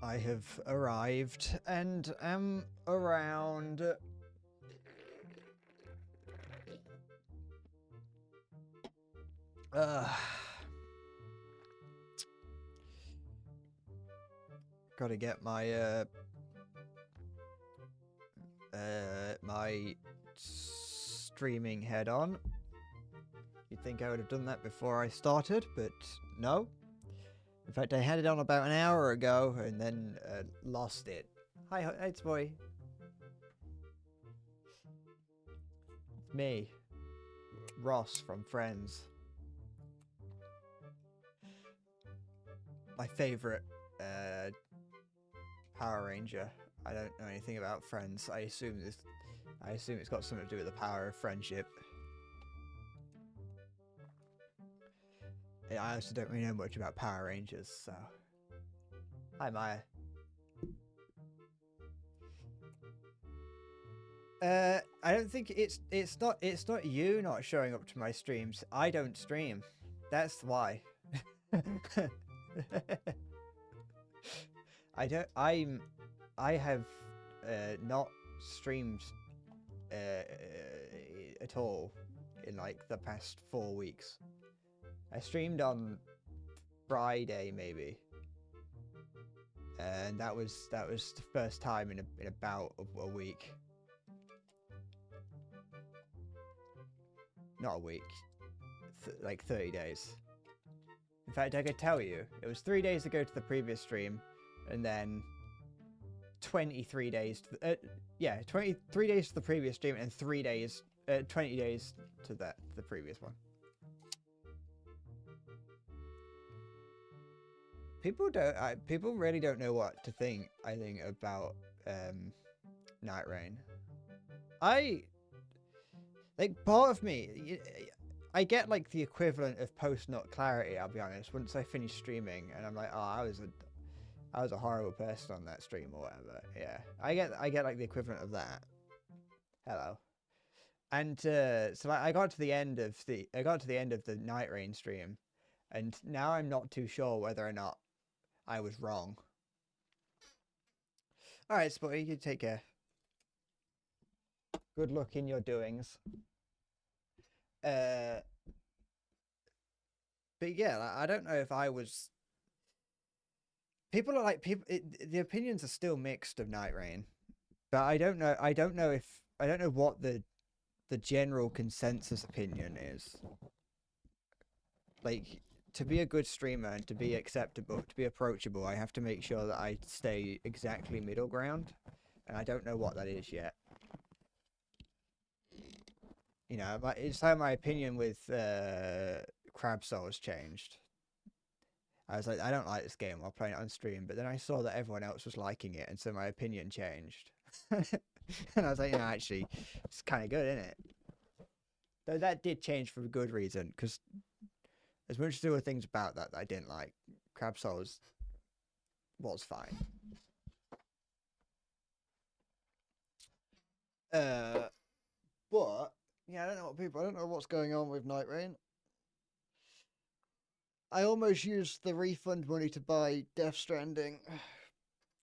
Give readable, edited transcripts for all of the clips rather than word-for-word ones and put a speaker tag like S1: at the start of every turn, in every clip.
S1: I have arrived and am around. Gotta get my streaming head on. You'd think I would have done that before I started, but no. In fact, I had it on about an hour ago and then lost it. Hi, it's boy. It's me, Ross from Friends. My favorite Power Ranger. I don't know anything about Friends. I assume it's got something to do with the power of friendship. I also don't really know much about Power Rangers, so. Hi, Maya. I don't think it's not you not showing up to my streams. I don't stream. That's why. I have not streamed at all in like the past 4 weeks. I streamed on Friday maybe, and that was the first time in about a week. Not a week, like 30 days. In fact, I could tell you, it was 3 days ago to the previous stream, and then 23 days to the, 23 days to the previous stream, and 20 days to the previous one. People really don't know what to think, I think, about Night Rain. Like, part of me, I get like the equivalent of post-nut clarity, I'll be honest, once I finish streaming and I'm like, oh, I was a horrible person on that stream or whatever. Yeah, I get like the equivalent of that. Hello. And so I got to the end of the Night Rain stream, and now I'm not too sure whether or not I was wrong. All right, Spotty, you take care. Good luck in your doings. But yeah, I don't know if I was. People are like the opinions are still mixed of Night Rain, but I don't know what the general consensus opinion is. Like, to be a good streamer and to be acceptable, to be approachable, I have to make sure that I stay exactly middle ground, and I don't know what that is yet. You know, it's how my opinion with Crab Souls changed. I was like, I don't like this game, I'll play it on stream, but then I saw that everyone else was liking it, and so my opinion changed. And I was like, actually, it's kind of good, isn't it? Though that did change for a good reason, because as much as there were things about that I didn't like, Crab Souls was fine. But yeah, I don't know what's going on with Night Rain. I almost used the refund money to buy Death Stranding,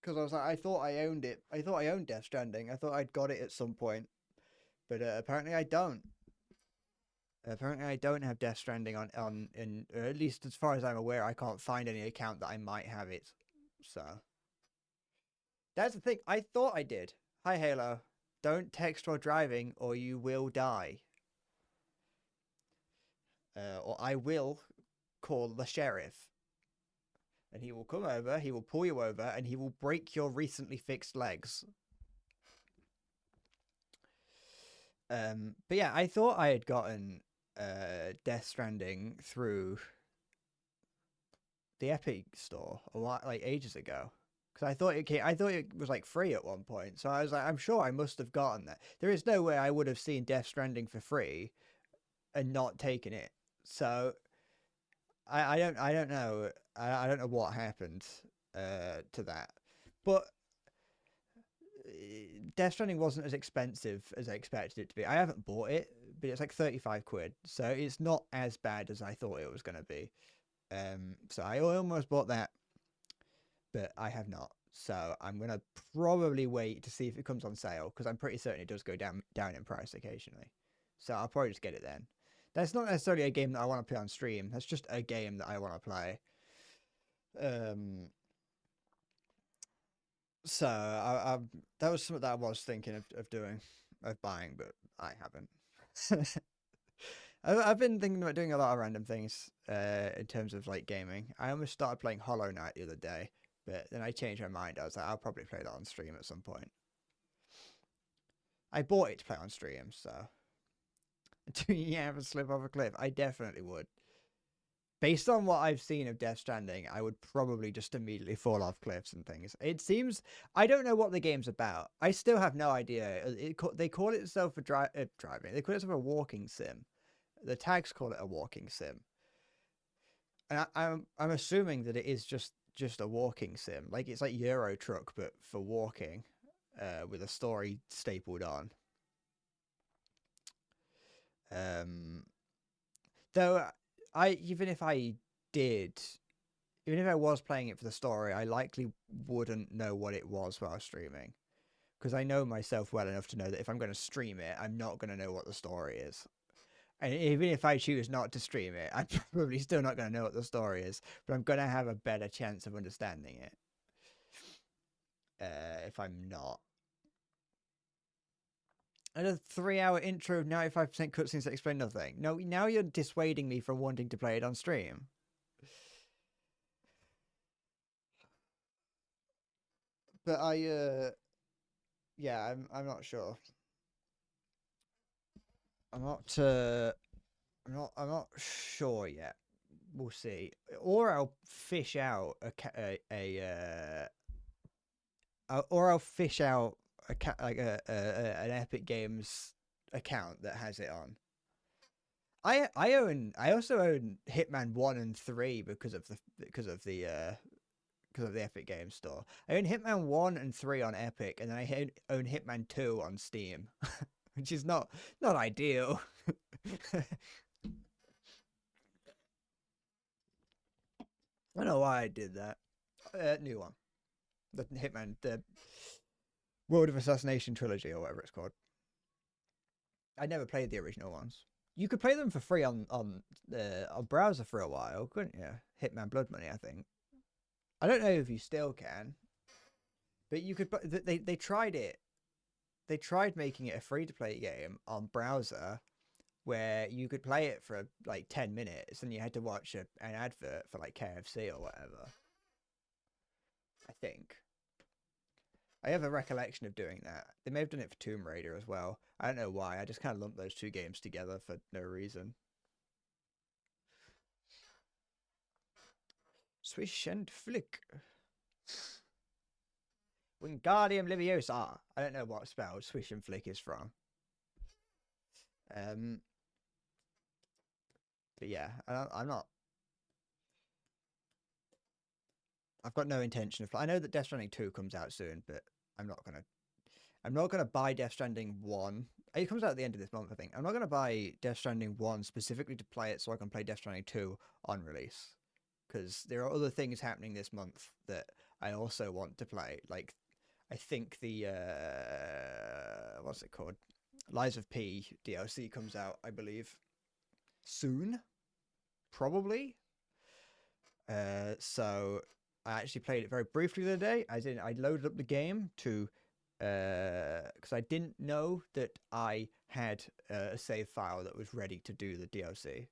S1: because I was like, I thought I owned it. I thought I owned Death Stranding. I thought I'd got it at some point, but apparently I don't. Apparently I don't have Death Stranding or at least as far as I'm aware, I can't find any account that I might have it. So that's the thing. I thought I did. Hi Halo. Don't text while driving or you will die. Or I will call the sheriff. And he will come over, he will pull you over, and he will break your recently fixed legs. But yeah, I thought I had gotten Death Stranding through the Epic Store like ages ago, because I thought it was like free at one point. So I was like, I'm sure I must have gotten that. There is no way I would have seen Death Stranding for free and not taken it. So I don't know. I don't know what happened to that, but Death Stranding wasn't as expensive as I expected it to be. I haven't bought it, but it's like 35 quid, so it's not as bad as I thought it was going to be. So I almost bought that, but I have not. So I'm gonna probably wait to see if it comes on sale because I'm pretty certain it does go down in price occasionally. So I'll probably just get it then. That's not necessarily a game that I want to play on stream. That's just a game that I want to play. So that was something that I was thinking of doing, of buying, but I haven't. I've been thinking about doing a lot of random things in terms of like gaming. I almost started playing Hollow Knight the other day, but then I changed my mind. I was like, I'll probably play that on stream at some point. I bought it to play on stream, so do you ever slip off a cliff? I definitely would. Based on what I've seen of Death Stranding, I would probably just immediately fall off cliffs and things. It seems I don't know what the game's about. I still have no idea. They call it itself a driving. They call it itself a walking sim. The tags call it a walking sim, and I'm assuming that it is just a walking sim. Like it's like Euro Truck, but for walking, with a story stapled on. Though even if I did, even if I was playing it for the story, I likely wouldn't know what it was while streaming, because I know myself well enough to know that if I'm going to stream it, I'm not going to know what the story is. And even if I choose not to stream it, I'm probably still not going to know what the story is, but I'm going to have a better chance of understanding it if I'm not. And a 3-hour intro, 95% cutscenes that explain nothing. No, now you're dissuading me from wanting to play it on stream. But yeah, I'm not sure. I'm not sure yet. We'll see. Or I'll fish out or I'll fish out an Epic Games account that has it on. I also own Hitman 1 and 3 because of the Epic Games Store. I own Hitman 1 and 3 on Epic, and then I own Hitman 2 on Steam, which is not ideal. I don't know why I did that. New one. The Hitman, the World of Assassination trilogy, or whatever it's called. I never played the original ones. You could play them for free on browser for a while, couldn't you? Hitman Blood Money, I think. I don't know if you still can, but you could. They tried it. They tried making it a free to play game on browser, where you could play it for like 10 minutes, and you had to watch an advert for like KFC or whatever. I think. I have a recollection of doing that. They may have done it for Tomb Raider as well. I don't know why. I just kind of lumped those two games together for no reason. Swish and flick. Wingardium Leviosa. I don't know what spell Swish and flick is from. But yeah, I'm not. I've got no intention of. I know that Death Stranding 2 comes out soon, but I'm not gonna buy Death Stranding 1. It comes out at the end of this month, I think. I'm not gonna buy Death Stranding 1 specifically to play it so I can play Death Stranding 2 on release, because there are other things happening this month that I also want to play. Like, I think the what's it called? Lies of P DLC comes out, I believe, soon, probably. So I actually played it very briefly the other day. I loaded up the game to because I didn't know that I had a save file that was ready to do the DLC.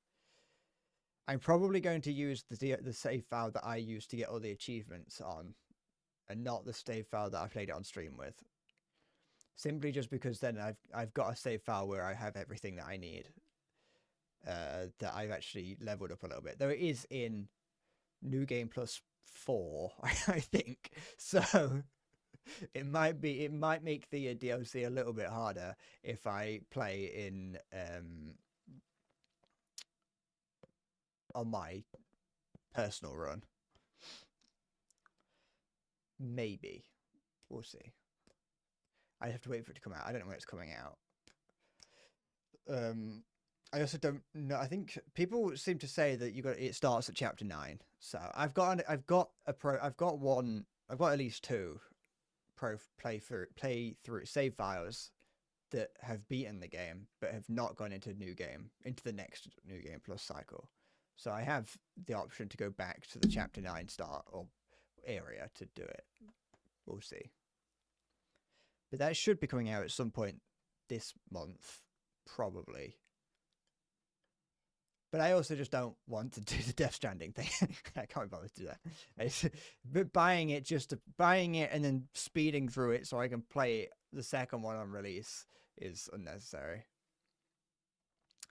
S1: I'm probably going to use the save file that I used to get all the achievements on, and not the save file that I played it on stream with. Simply just because then I've got a save file where I have everything that I need. That I've actually leveled up a little bit, though it is in New Game Plus 4, I think. So it might make the DLC a little bit harder if I play in on my personal run. Maybe. We'll see. I have to wait for it to come out. I don't know when it's coming out. I also don't know. I think people seem to say that it starts at chapter 9. So I've got one I've got at least two playthrough save files that have beaten the game but have not gone into the next new game plus cycle. So I have the option to go back to the chapter 9 start or area to do it. We'll see. But that should be coming out at some point this month, probably. But I also just don't want to do the Death Stranding thing. I can't bother to do that. But buying it and then speeding through it so I can play the second one on release is unnecessary.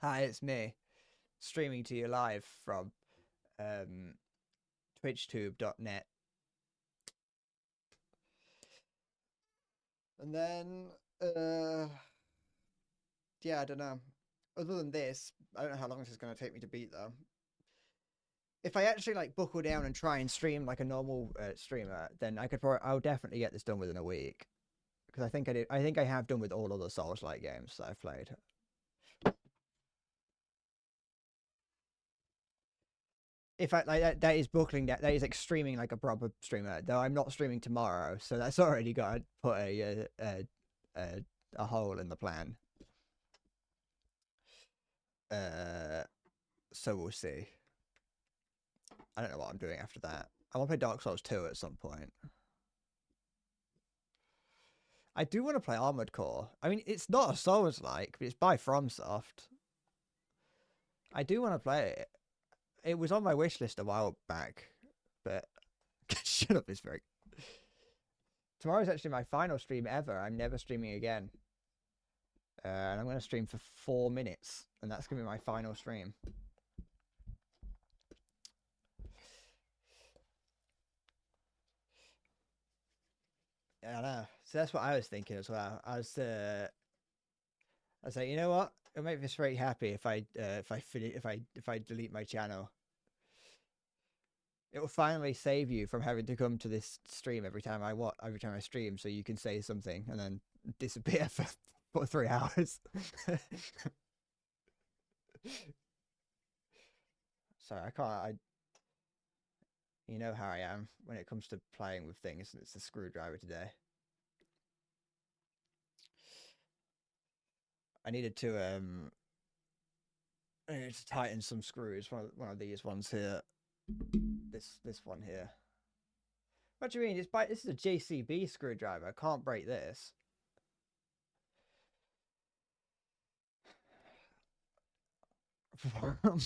S1: Hi, it's me, streaming to you live from twitchtube.net. And then, yeah, I don't know. Other than this, I don't know how long this is going to take me to beat, though. If I actually like buckle down and try and stream like a normal streamer, then I'll definitely get this done within a week. Because I think I have done with all other Souls-like games that I've played. If I like that is buckling down, that is like streaming like a proper streamer. Though I'm not streaming tomorrow, so that's already got to put a hole in the plan. So we'll see. I don't know what I'm doing after that. I want to play Dark Souls 2 at some point. I do want to play Armored Core. I mean, it's not a Souls-like, but it's by FromSoft. I do want to play it. It was on my wish list a while back, but shut up, it's very... Tomorrow's actually my final stream ever. I'm never streaming again. And I'm going to stream for 4 minutes, and that's going to be my final stream. I don't know. So that's what I was thinking as well. I was like, you know what? It'll make me very happy if I delete my channel. It will finally save you from having to come to this stream every time I stream, so you can say something and then disappear for 3 hours. Sorry, I can't. You know how I am when it comes to playing with things. It's a screwdriver today. I needed to tighten some screws. One of these ones here. This one here. What do you mean? This is a JCB screwdriver. I can't break this.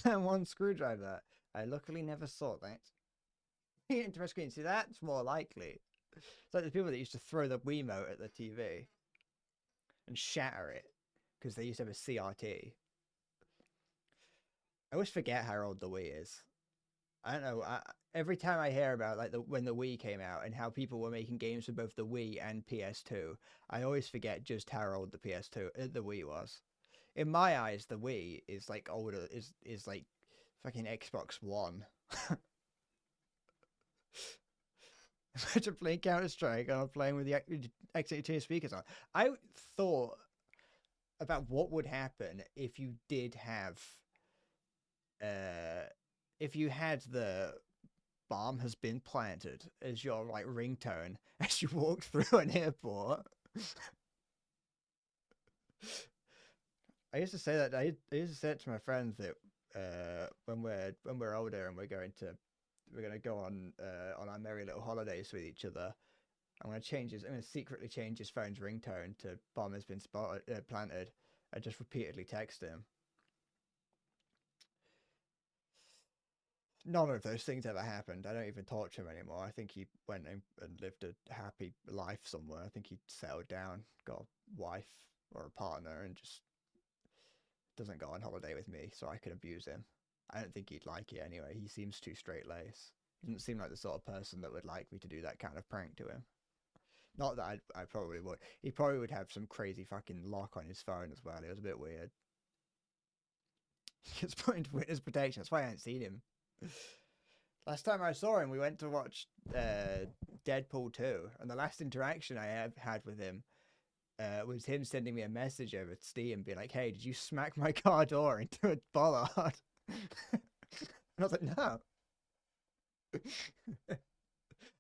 S1: One screwdriver. I luckily never saw that. Into my screen. See, that's more likely. It's like the people that used to throw the Wiimote at the TV and shatter it because they used to have a CRT. I always forget how old the Wii is. I don't know. Every time I hear about like when the Wii came out and how people were making games for both the Wii and PS2, I always forget just how old the the Wii was. In my eyes, the Wii is like older. Is like fucking Xbox One. Imagine playing Counter-Strike and I'm playing with the X82 speakers on. I thought about what would happen if you did have, if you had the bomb has been planted as your like ringtone as you walk through an airport. I used to say that. I used to say it to my friends that when we're older and we're gonna go on our merry little holidays with each other, I'm gonna secretly change his phone's ringtone to "bomb has been planted," and just repeatedly text him. None of those things ever happened. I don't even talk to him anymore. I think he went and lived a happy life somewhere. I think he settled down, got a wife or a partner, and just doesn't go on holiday with me, so I can abuse him. I don't think he'd like it anyway. He seems too straight-laced. He doesn't seem like the sort of person that would like me to do that kind of prank to him. Not that I probably would. He probably would have some crazy fucking lock on his phone as well. It was a bit weird. He gets put into witness protection. That's why I haven't seen him. Last time I saw him, we went to watch Deadpool 2, and the last interaction I have had with him was him sending me a message over Steam being like, "Hey, did you smack my car door into a bollard?" And I was like, "No."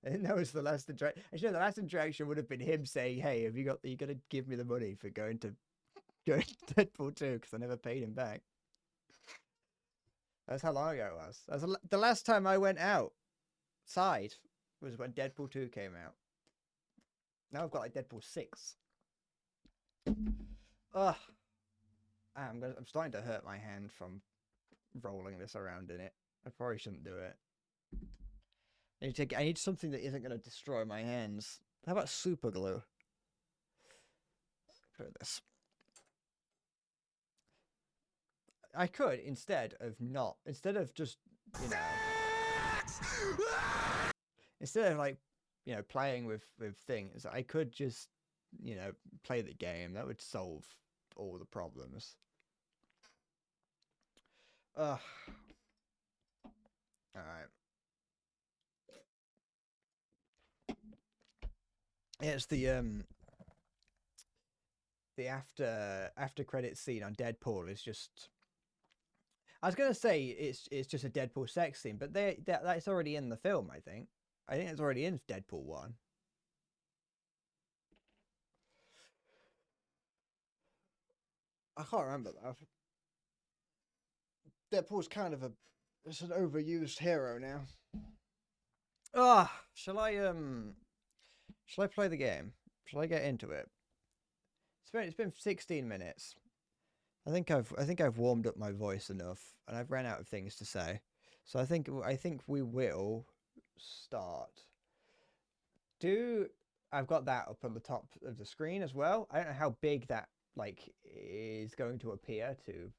S1: I think that was the last interaction. Actually, the last interaction would have been him saying, "Hey, have you got to give me the money for going to Deadpool 2 because I never paid him back." That's how long ago it was. That's the last time I went outside was when Deadpool 2 came out. Now I've got like Deadpool 6. Ugh. I'm starting to hurt my hand from rolling this around in it. I probably shouldn't do it. I need something that isn't going to destroy my hands. How about super glue? Put this. I could instead of just, you know, instead of like, you know, playing with things, I could just, you know, play the game. That would solve all the problems. Ugh. All right. Yeah, it's the after credit scene on Deadpool is just. I was gonna say it's just a Deadpool sex scene, but that's already in the film. I think it's already in Deadpool 1. I can't remember that. Deadpool's kind of it's an overused hero now. Ah, shall I play the game? Shall I get into it? It's been 16 minutes. I think I've warmed up my voice enough, and I've ran out of things to say. So I think we will start. I've got that up on the top of the screen as well. I don't know how big that like is going to appear to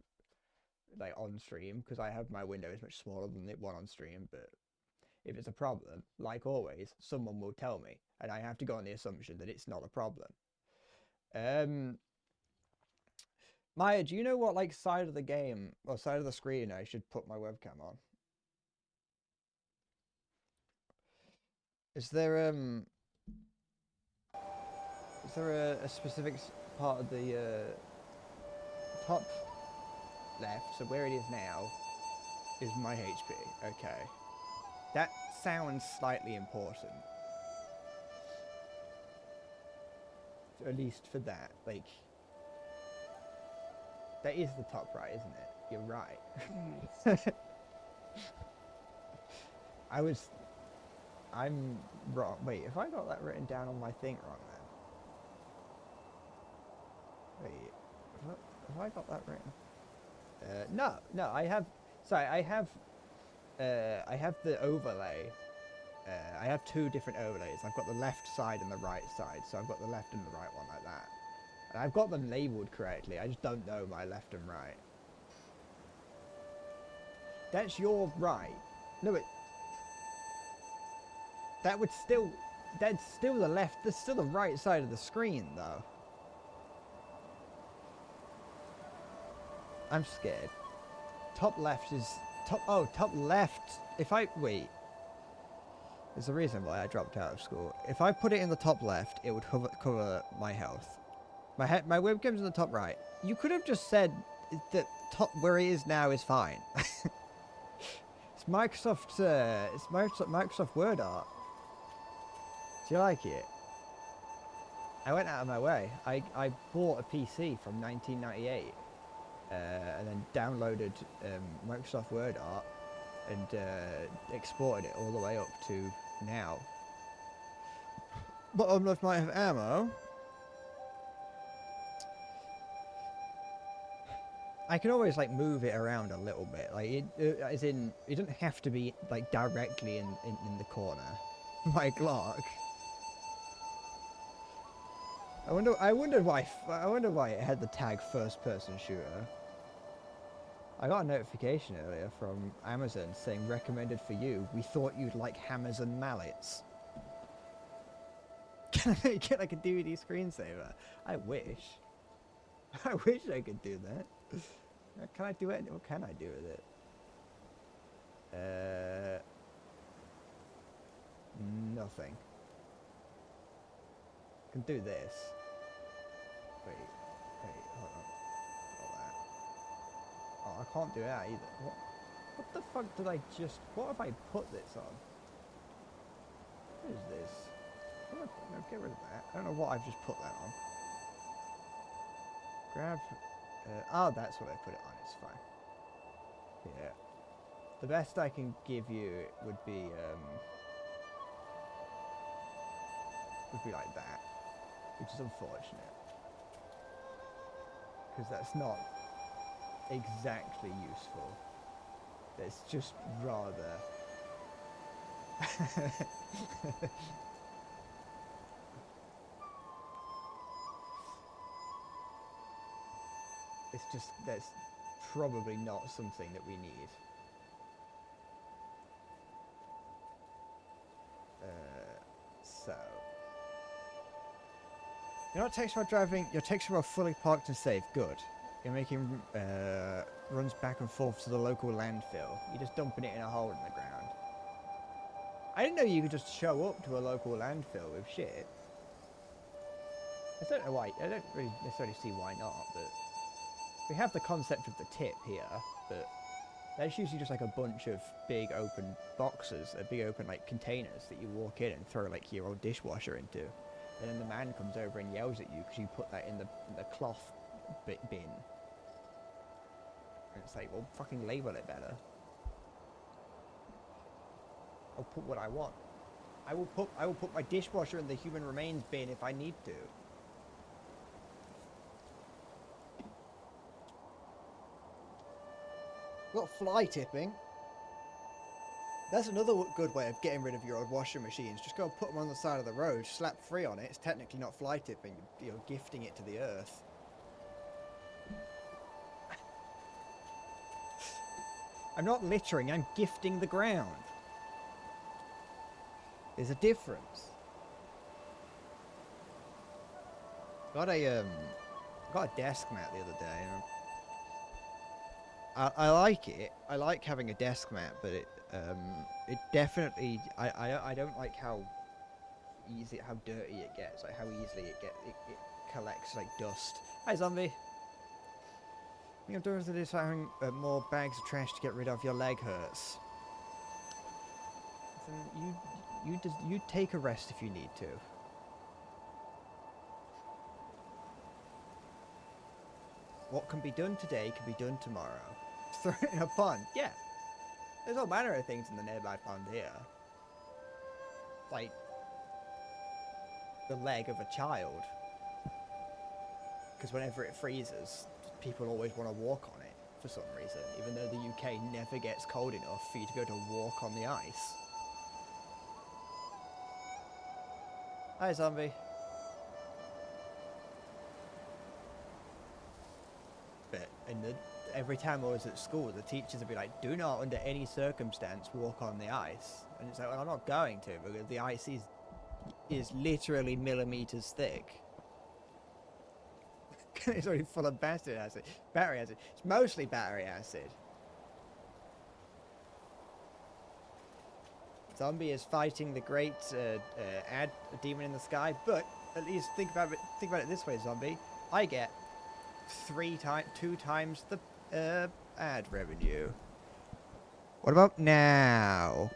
S1: like on stream because I have my window is much smaller than the one on stream, but if it's a problem, like always, someone will tell me, and I have to go on the assumption that it's not a problem. Maya, do you know what like side of the game or side of the screen I should put my webcam on? Is there a specific part of the top left, so where it is now, is my HP? Okay. That sounds slightly important. At least for that. Like, that is the top right, isn't it? You're right. I'm wrong. Wait, have I got that written down on my thing wrong then? Wait, have I got that written? No, I have. Sorry, I have the overlay. I have two different overlays. I've got the left side and the right side. So I've got the left and the right one like that. And I've got them labeled correctly. I just don't know my left and right. That's your right. No, but that's still the left. That's still the right side of the screen, though. I'm scared. Top left is top left. Wait. There's a reason why I dropped out of school. If I put it in the top left, it would cover my health. My webcam's in the top right. You could have just said that top where it is now is fine. It's Microsoft Word art. Do you like it? I went out of my way. I bought a PC from 1998 and then downloaded Microsoft Word art and exported it all the way up to now. Bottom left might have ammo. I can always like move it around a little bit, like as in it doesn't have to be like directly in the corner. My Glock. I wonder why it had the tag first-person shooter. I got a notification earlier from Amazon saying recommended for you. We thought you'd like hammers and mallets. Can I get like a DVD screensaver? I wish. I wish I could do that. Can I do it? What can I do with it? Nothing. I can do this. Wait, hold on. Oh, I can't do that either. What the fuck did I just... What have I put this on? What is this? No, get rid of that. I don't know what I've just put that on. Grab. Oh, that's what I put it on. It's fine. Yeah. The best I can give you would be like that, which is unfortunate because that's not exactly useful. It's just rather. It's just that's probably not something that we need. So. You're not texting while driving, you're texting while fully parked and safe. Good. You're making runs back and forth to the local landfill. You're just dumping it in a hole in the ground. I didn't know you could just show up to a local landfill with shit. I don't know why. I don't really necessarily see why not, but we have the concept of the tip here, but that's usually just like a bunch of big open boxes, big open like containers that you walk in and throw like your old dishwasher into. And then the man comes over and yells at you because you put that in the cloth bin. And it's like, well, fucking label it better. I'll put what I want. I will put my dishwasher in the human remains bin if I need to. Got fly tipping. That's another good way of getting rid of your old washing machines. Just go and put them on the side of the road, slap free on it. It's technically not fly tipping. You're gifting it to the earth. I'm not littering, I'm gifting the ground. There's a difference. Got a desk mat the other day. I like it. I like having a desk mat, but it definitely I don't like how dirty it gets, like how easily it collects like dust. Hi zombie. I think I'm doing this having more bags of trash to get rid of. Your leg hurts. So you take a rest if you need to. What can be done today can be done tomorrow. Throw it in a pond. Yeah. There's all manner of things in the nearby pond here. Like the leg of a child. Because whenever it freezes, people always want to walk on it for some reason. Even though the UK never gets cold enough for you to be able to walk on the ice. Hi, zombie. But every time I was at school, the teachers would be like, do not under any circumstance walk on the ice. And it's like, well, I'm not going to, because the ice is literally millimeters thick. It's already full of battery acid. It's mostly battery acid. Zombie is fighting the great demon in the sky, but at least think about it this way, zombie. I get 2 times the ad revenue. What about now?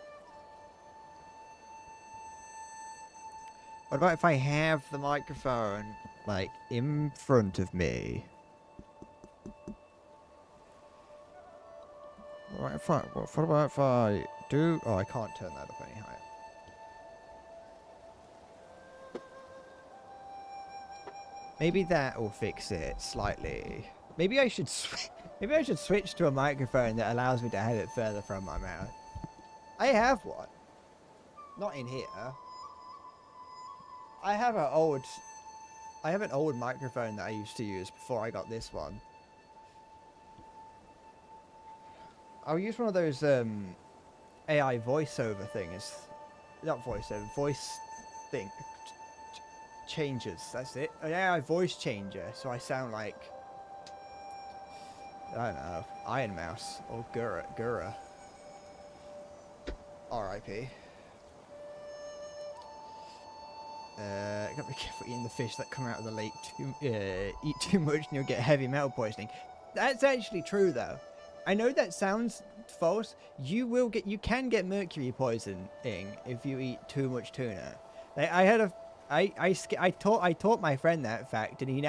S1: What about if I have the microphone like in front of me? What about if I do? Oh, I can't turn that up any higher. Maybe that will fix it slightly. Maybe I should switch to a microphone that allows me to have it further from my mouth. I have one. Not in here. I have an old microphone that I used to use before I got this one. I'll use one of those AI voiceover things. Not voiceover, voice thing. Changes, that's it. An AI voice changer, so I sound like, I don't know, Iron Mouse or Gura. R.I.P. Gotta be careful eating the fish that come out of the lake. Eat too much and you'll get heavy metal poisoning. That's actually true though. I know that sounds false. You can get mercury poisoning if you eat too much tuna. Like, I taught my friend that fact, and he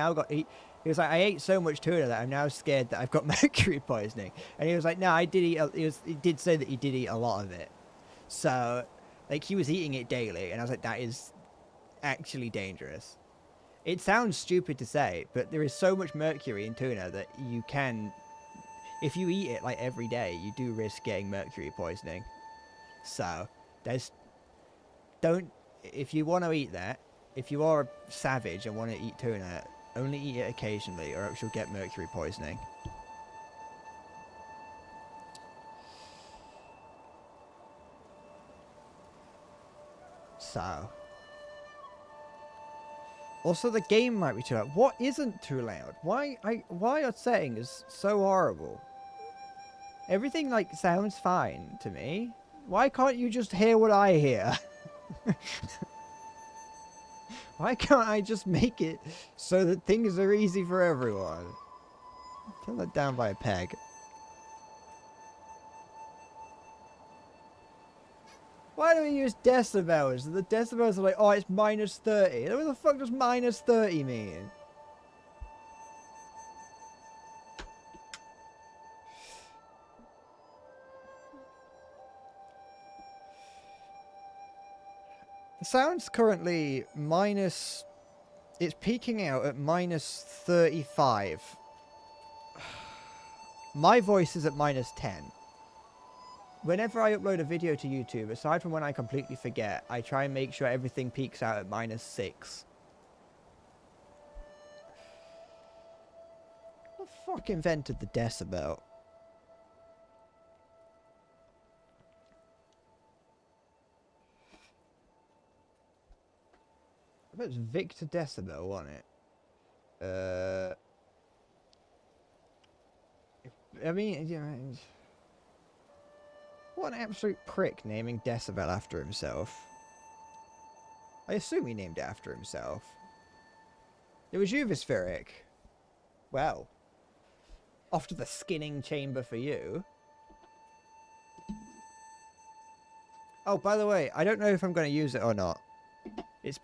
S1: was like, I ate so much tuna that I'm now scared that I've got mercury poisoning. And he was like, no, I did eat. He did say that he did eat a lot of it. So, like, he was eating it daily, and I was like, that is actually dangerous. It sounds stupid to say, but there is so much mercury in tuna that you can, if you eat it like every day, you do risk getting mercury poisoning. So, if you want to eat that, if you are a savage and want to eat tuna, only eat it occasionally, or else you'll get mercury poisoning. So. Also, the game might be too loud. What isn't too loud? Why your setting is so horrible? Everything, like, sounds fine to me. Why can't you just hear what I hear? Why can't I just make it so that things are easy for everyone? Turn that down by a peg. Why do we use decibels? The decibels are like, oh, it's minus 30. What the fuck does minus 30 mean? The sound's currently minus... It's peaking out at minus 35. My voice is at minus 10. Whenever I upload a video to YouTube, aside from when I completely forget, I try and make sure everything peaks out at minus 6. Who the fuck invented the decibel? I bet it's Victor Decibel, wasn't it? I mean, you know... What an absolute prick naming Decibel after himself. I assume he named it after himself. It was you, Vispheric. Well. Off to the skinning chamber for you. Oh, by the way, I don't know if I'm going to use it or not. It's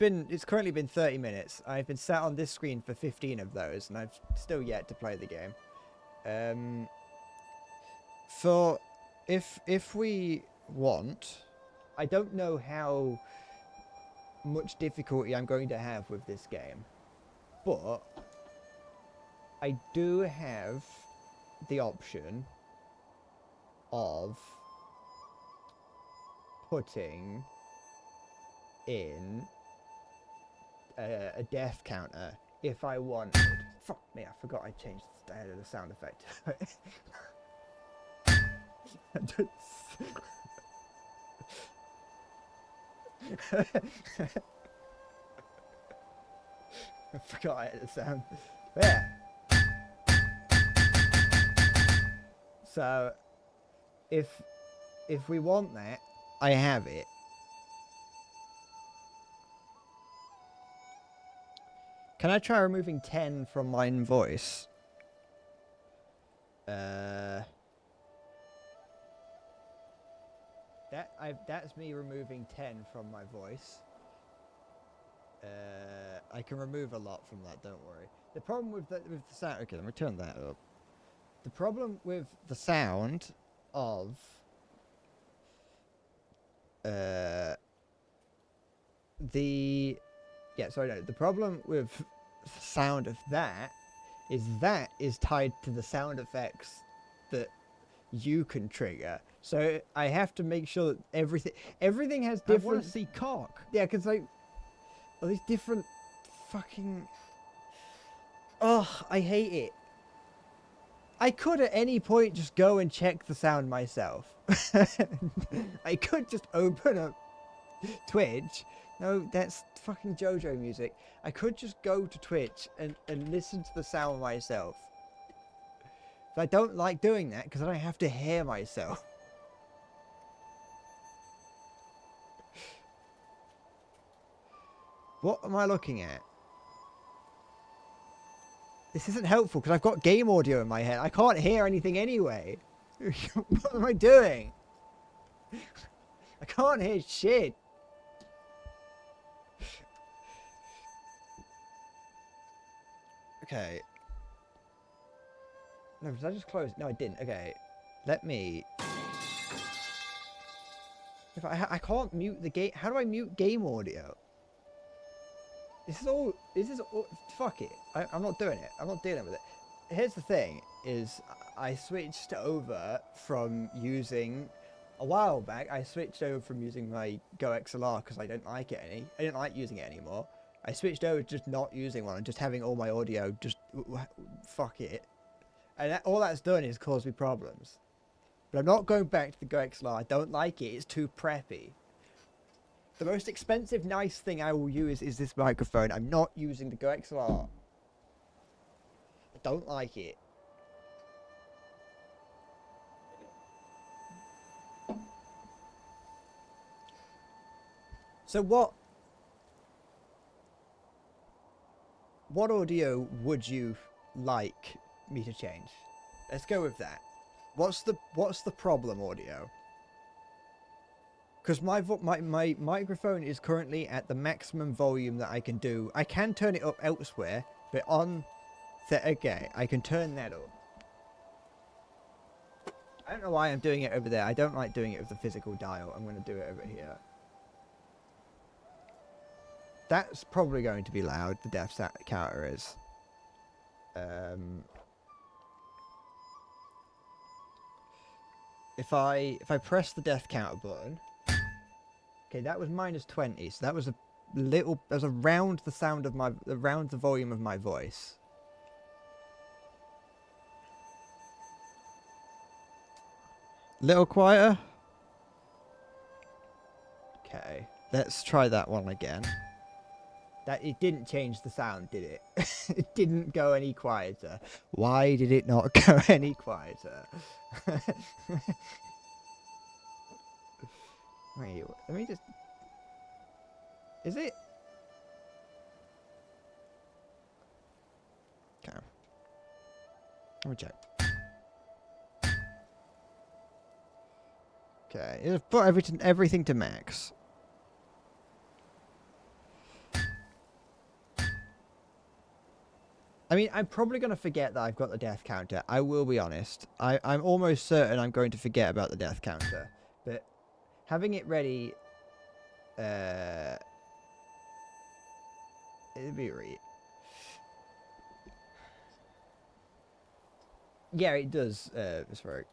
S1: currently been 30 minutes. I've been sat on this screen for 15 of those, and I've still yet to play the game. If we want, I don't know how much difficulty I'm going to have with this game, but I do have the option of putting in a death counter if I wanted. Fuck me, I forgot I changed the sound effect. I forgot I had the sound. Yeah. So, if we want that, I have it. Can I try removing 10 from my voice? That's me removing 10 from my voice. I can remove a lot from that, don't worry. The problem with the sound... Okay, let me turn that up. The problem with the sound of... The problem with the sound of that is tied to the sound effects that you can trigger. So I have to make sure that everything has different...
S2: I want to see cock.
S1: Yeah, because like all these different fucking... Oh, I hate it. I could at any point just go and check the sound myself. I could just open up Twitch. No, that's fucking JoJo music. I could just go to Twitch and listen to the sound myself. But I don't like doing that because then I have to hear myself. What am I looking at? This isn't helpful because I've got game audio in my head. I can't hear anything anyway. What am I doing? I can't hear shit. Okay. No, did I just close? No, I didn't. Okay. Let me... If I can't mute the game... How do I mute game audio? This is all... Fuck it. I'm not doing it. I'm not dealing with it. Here's the thing, is I switched over from using... A while back, I switched over from using my Go XLR because I didn't like it I didn't like using it anymore. I switched over to just not using one and just having all my audio just... Fuck it. And all that's done is caused me problems. But I'm not going back to the Go XLR. I don't like it. It's too preppy. The most expensive, nice thing I will use is this microphone. I'm not using the Go XLR. I don't like it. So what audio would you like me to change? Let's go with that. What's the problem audio? Because my microphone is currently at the maximum volume that I can do. I can turn it up elsewhere, but on the... Okay, I can turn that up. I don't know why I'm doing it over there. I don't like doing it with the physical dial. I'm going to do it over here. That's probably going to be loud, the death counter is. If I press the death counter button... Okay, that was -20, so that was around the sound of around the volume of my voice. Little quieter? Okay, let's try that one again. It didn't change the sound, did it? It didn't go any quieter. Why did it not go any quieter? Wait, let me just... Is it? Okay. Let me check. Okay, it'll put everything to max. I mean, I'm probably going to forget that I've got the death counter. I will be honest. I'm almost certain I'm going to forget about the death counter. But having it ready... it'd be right. Yeah, it does, Miss Rogue.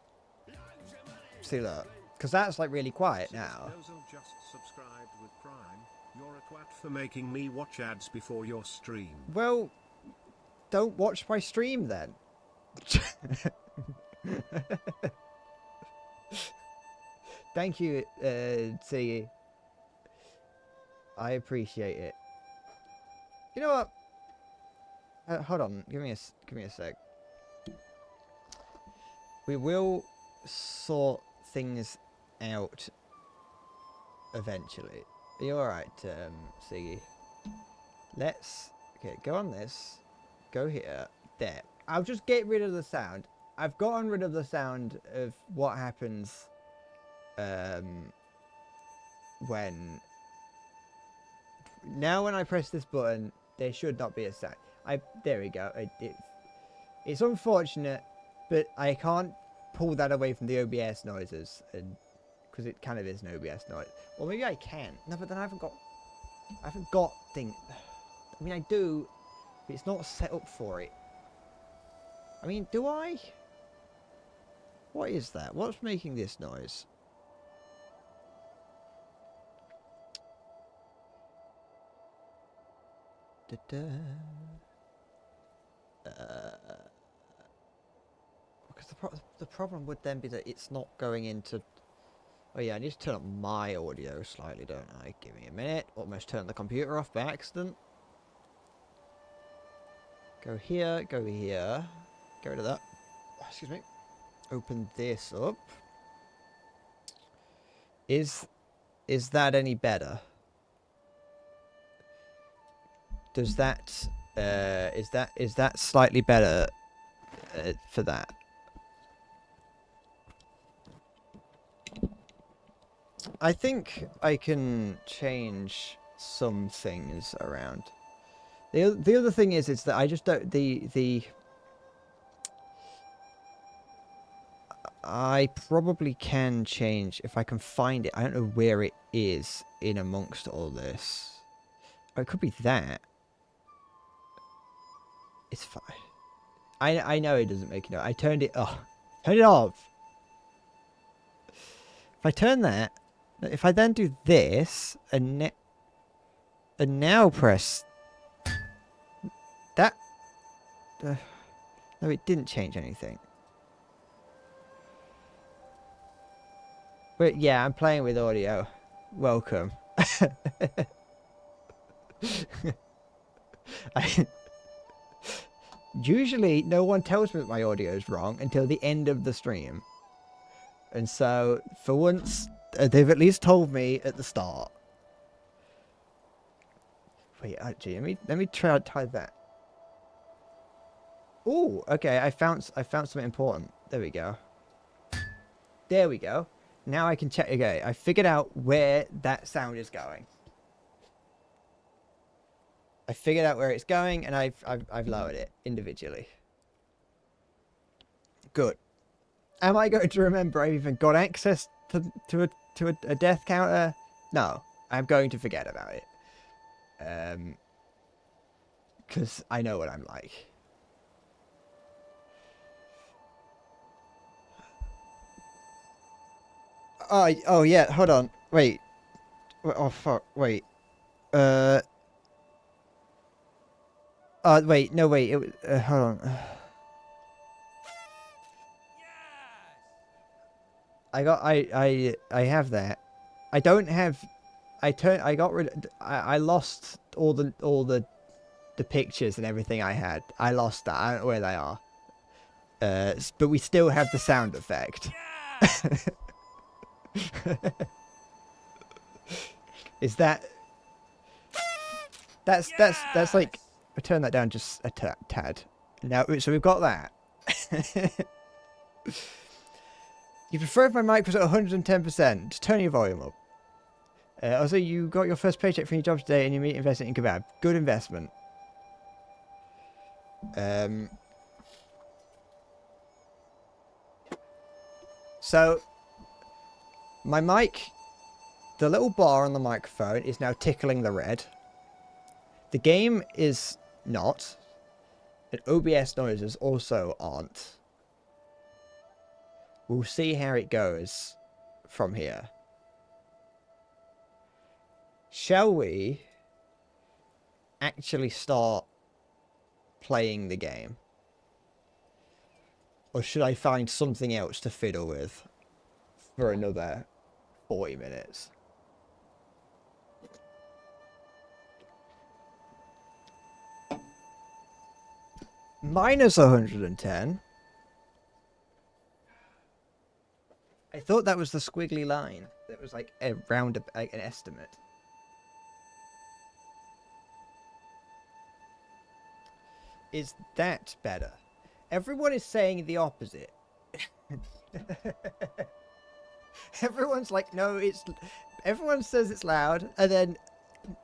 S1: See that? Because that's like really quiet now.
S2: Just subscribed with Prime. You're a twat for making me watch ads before your stream.
S1: Well, don't watch my stream then. Thank you, Siggy. I appreciate it. You know what? Hold on, give me a sec. We will sort things out eventually. Are you alright, Siggy? Okay, go on this. Go here. There. I'll just get rid of the sound. I've gotten rid of the sound of what happens when... Now when I press this button, there should not be a sound. There we go. It's unfortunate, but I can't pull that away from the OBS noises, and because it kind of is an OBS noise. Or maybe I can. No, but then I haven't got thing. I mean, I do, but it's not set up for it. I mean, do I? What is that? What's making this noise? Because the problem would then be that it's not going into... Oh yeah, I need to turn up my audio slightly, don't I? Give me a minute. Almost turned the computer off by accident. Go here, go here. Get rid of that. Excuse me. Open this up. Is that any better? Does that is that slightly better for that? I think I can change some things around. The other thing is that I just don't I probably can change if I can find it. I don't know where it is in amongst all this. Or it could be that. It's fine. I know it doesn't make it. I turned it off. Turn it off. If I turn that, if I then do this and now press that. No, it didn't change anything. But yeah, I'm playing with audio. Welcome. Usually, no one tells me that my audio is wrong until the end of the stream. And so, for once, they've at least told me at the start. Wait, actually, let me try that. Oh, okay. I found something important. There we go. There we go. Now I can check. Okay, I figured out where that sound is going. I figured out where it's going, and I've lowered it individually. Good. Am I going to remember I've even got access to a death counter? No, I'm going to forget about it. Because I know what I'm like. Oh yeah, hold on. Wait. Oh fuck, wait. Wait, no wait, it was hold on. I have that. I don't have I lost all the pictures and everything I had. I lost that. I don't know where they are. But we still have the sound effect. Is that that's like I turn that down just a tad. Now so we've got that. You prefer if my mic was at 110%. Just turn your volume up. Also, you got your first paycheck from your job today and you meet investing in kebab. Good investment. So, my mic, the little bar on the microphone is now tickling the red. The game is not. And OBS noises also aren't. We'll see how it goes from here. Shall we actually start playing the game? Or should I find something else to fiddle with for another 40 minutes? Minus 110. I thought that was the squiggly line. That was like a like an estimate. Is that better? Everyone is saying the opposite. Everyone's like, no, it's... Everyone says it's loud, and then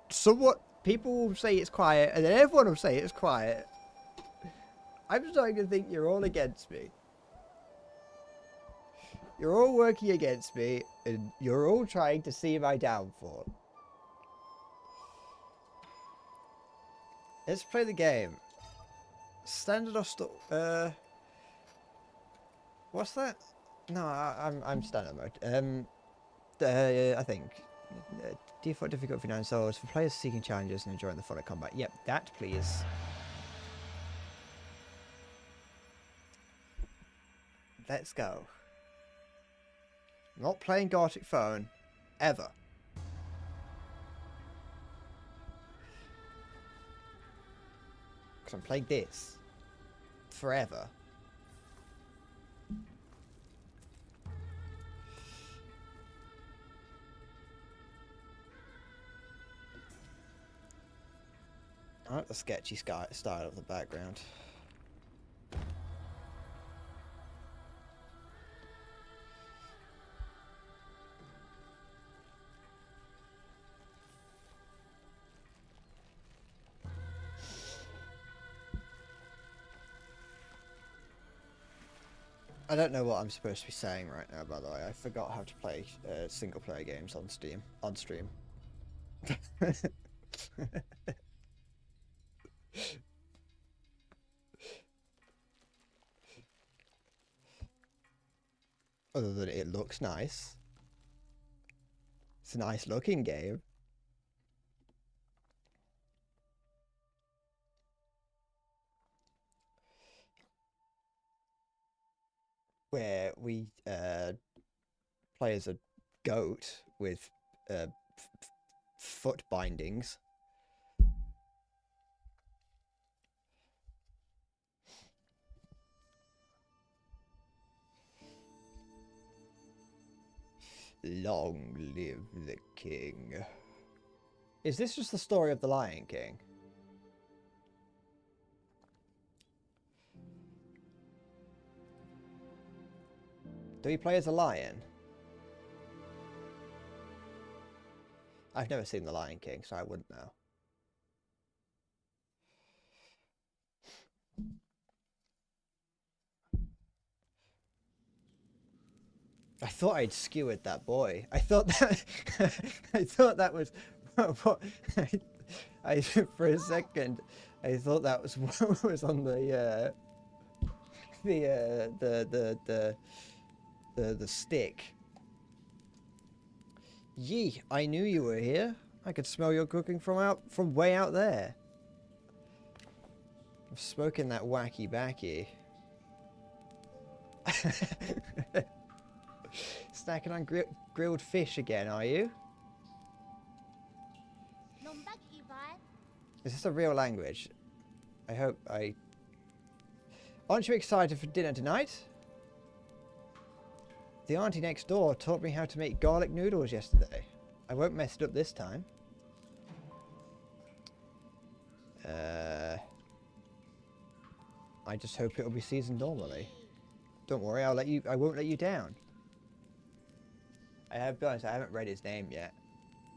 S1: somewhat people will say it's quiet, and then everyone will say it's quiet. I'm starting to think you're all against me. You're all working against me, and you're all trying to see my downfall. Let's play the game. Standard or what's that? No, I'm standard mode. I think default difficulty 9 souls for players seeking challenges and enjoying the fun of combat. Yep, that please. Let's go. Not playing Gartic Phone ever. Because I'm playing this forever. I like the sketchy style of the background. I don't know what I'm supposed to be saying right now, by the way. I forgot how to play single-player games on Steam. On stream. Other than it looks nice. It's a nice looking game. Where we play as a goat with foot bindings. Long live the king. Is this just the story of the Lion King? Do we play as a lion? I've never seen the Lion King, so I wouldn't know. I thought I'd skewered that boy. I thought that I thought that was what I for a second I thought that was what was on the stick. Yee, I knew you were here. I could smell your cooking from way out there. I'm smoking that wacky backy. Snacking on grilled fish again, are you? Is this a real language? I hope I... Aren't you excited for dinner tonight? The auntie next door taught me how to make garlic noodles yesterday. I won't mess it up this time. I just hope it'll be seasoned normally. Don't worry, I won't let you down. I have to be honest, I haven't read his name yet.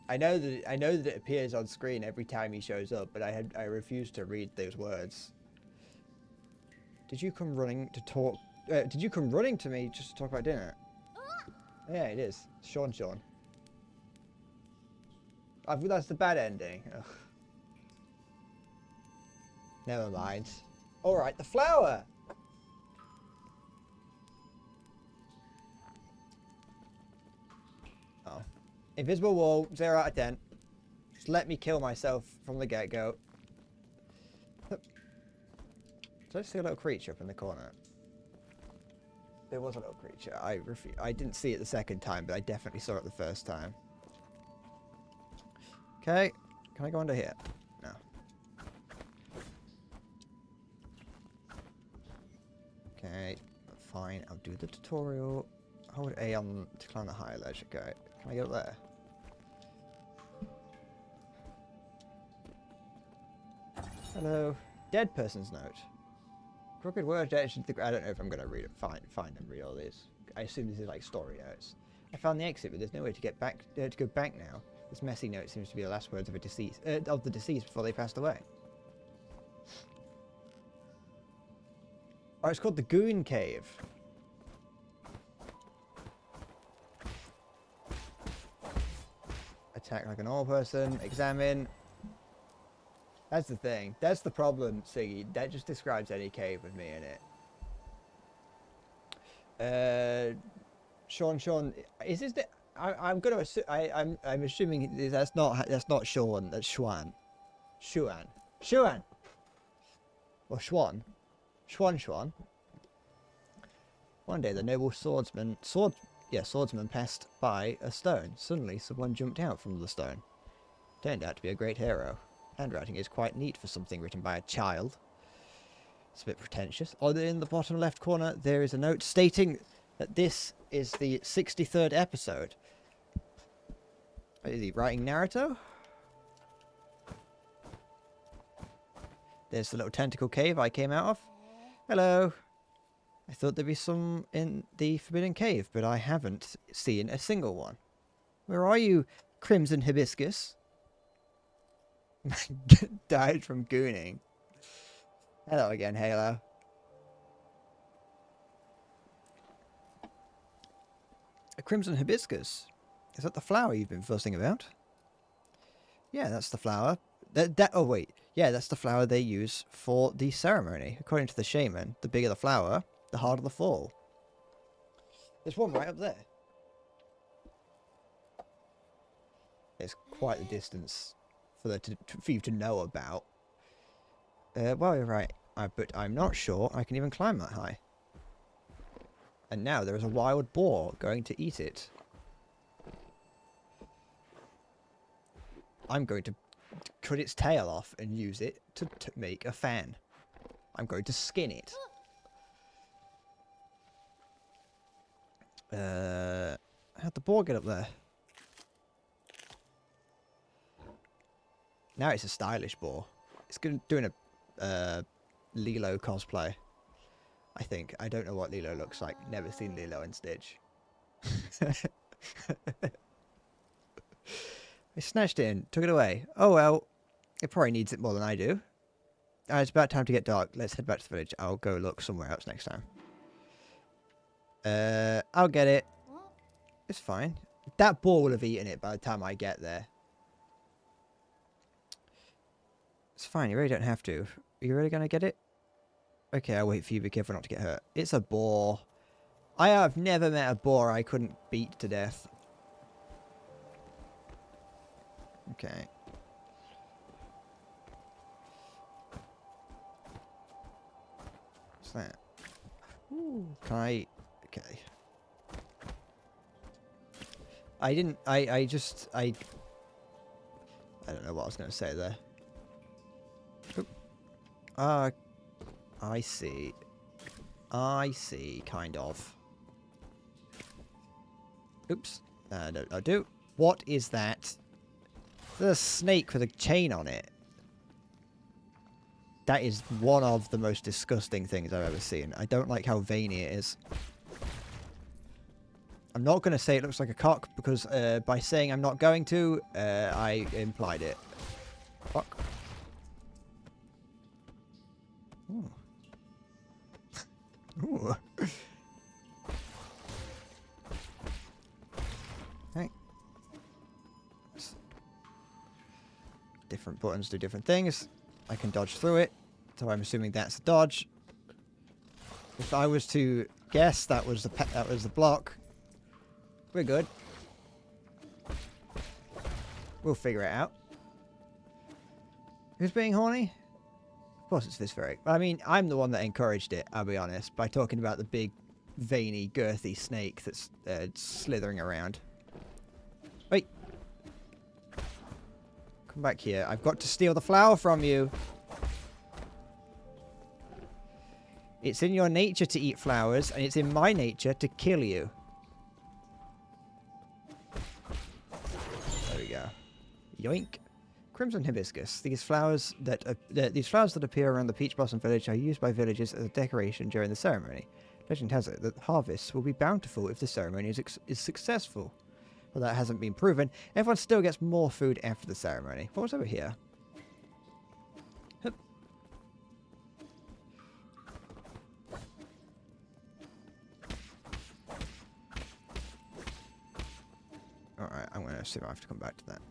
S1: I know that it appears on screen every time he shows up, but I refuse to read those words. Did you come running to talk? Did you come running to me just to talk about dinner? Yeah, it is. Sean. I thought that's the bad ending. Ugh. Never mind. All right, the flower. Oh, invisible wall. 0 out of 10. Just let me kill myself from the get-go. Did I see a little creature up in the corner? There was a little creature. I didn't see it the second time, but I definitely saw it the first time. Okay. Can I go under here? No. Okay. Fine. I'll do the tutorial. Hold A on to climb the higher ledge. Okay. Can I get up there? Hello. Dead person's note. Crooked word etched into the ground. I don't know if I'm going to read it. Find and read all these. I assume this is like story notes. I found the exit, but there's no way to get back. To go back now. This messy note seems to be the last words of the deceased before they passed away. Oh, it's called the Goon Cave. Attack like a normal person. Examine. That's the thing. That's the problem, Siggy. That just describes any cave with me in it. Sean, is this the? I'm gonna assume. I'm assuming that's not Sean. That's Schwan. Or Schwan. Schwan. One day, the noble swordsman passed by a stone. Suddenly, someone jumped out from the stone. Turned out to be a great hero. Handwriting is quite neat for something written by a child. It's a bit pretentious. In the bottom left corner, there is a note stating that this is the 63rd episode. Is he writing Naruto? There's the little tentacle cave I came out of. Hello. I thought there'd be some in the Forbidden Cave, but I haven't seen a single one. Where are you, Crimson Hibiscus? Died from gooning. Hello again, Halo. A crimson hibiscus. Is that the flower you've been fussing about? Yeah, that's the flower. Oh, wait. Yeah, that's the flower they use for the ceremony. According to the shaman, the bigger the flower, the harder the fall. There's one right up there. It's quite the distance for you to know about. Well, you're right. But I'm not sure I can even climb that high. And now there is a wild boar going to eat it. I'm going to cut its tail off and use it to make a fan. I'm going to skin it. How'd the boar get up there? Now it's a stylish boar. It's doing a Lilo cosplay. I think. I don't know what Lilo looks like. Never seen Lilo and Stitch. I snatched it in, took it away. Oh well, it probably needs it more than I do. It's about time to get dark. Let's head back to the village. I'll go look somewhere else next time. I'll get it. It's fine. That boar will have eaten it by the time I get there. It's fine, you really don't have to. Are you really going to get it? Okay, I'll wait for you. Be careful not to get hurt. It's a boar. I have never met a boar I couldn't beat to death. Okay. What's that? Ooh, can I... Okay. I didn't... I don't know what I was going to say there. I see. I see, kind of. Oops. No, I do. What is that? There's a snake with a chain on it. That is one of the most disgusting things I've ever seen. I don't like how veiny it is. I'm not going to say it looks like a cock, because by saying I'm not going to, I implied it. Fuck. Ooh. Ooh. Hey. Different buttons do different things. I can dodge through it, so I'm assuming that's a dodge. If I was to guess, that was the block. We're good. We'll figure it out. Who's being horny? Of course it's Visferic. I mean, I'm the one that encouraged it, I'll be honest, by talking about the big, veiny, girthy snake that's slithering around. Wait. Come back here. I've got to steal the flower from you. It's in your nature to eat flowers, and it's in my nature to kill you. There we go. Yoink. Crimson hibiscus. These flowers that appear around the Peach Blossom Village are used by villagers as a decoration during the ceremony. Legend has it that harvests will be bountiful if the ceremony is successful. Well, that hasn't been proven. Everyone still gets more food after the ceremony. What was over here? Hup. Alright, I'm going to see if I have to come back to that.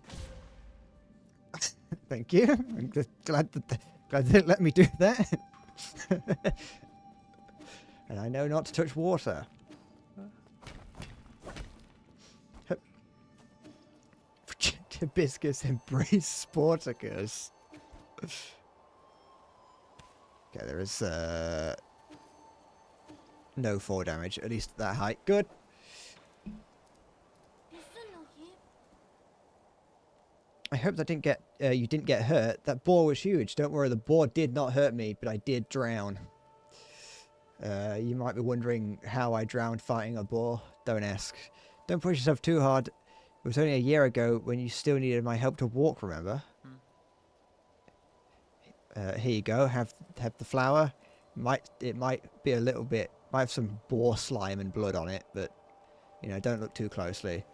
S1: Thank you. I'm just glad they didn't let me do that. And I know not to touch water. Hibiscus embrace Sporticus. Okay, there is no fall damage, at least at that height. Good. I hope that you didn't get hurt. That boar was huge. Don't worry, the boar did not hurt me, but I did drown. You might be wondering how I drowned fighting a boar. Don't ask. Don't push yourself too hard. It was only a year ago when you still needed my help to walk, remember? Here you go. Have the flower. It might be a little bit... Might have some boar slime and blood on it, but, you know, don't look too closely.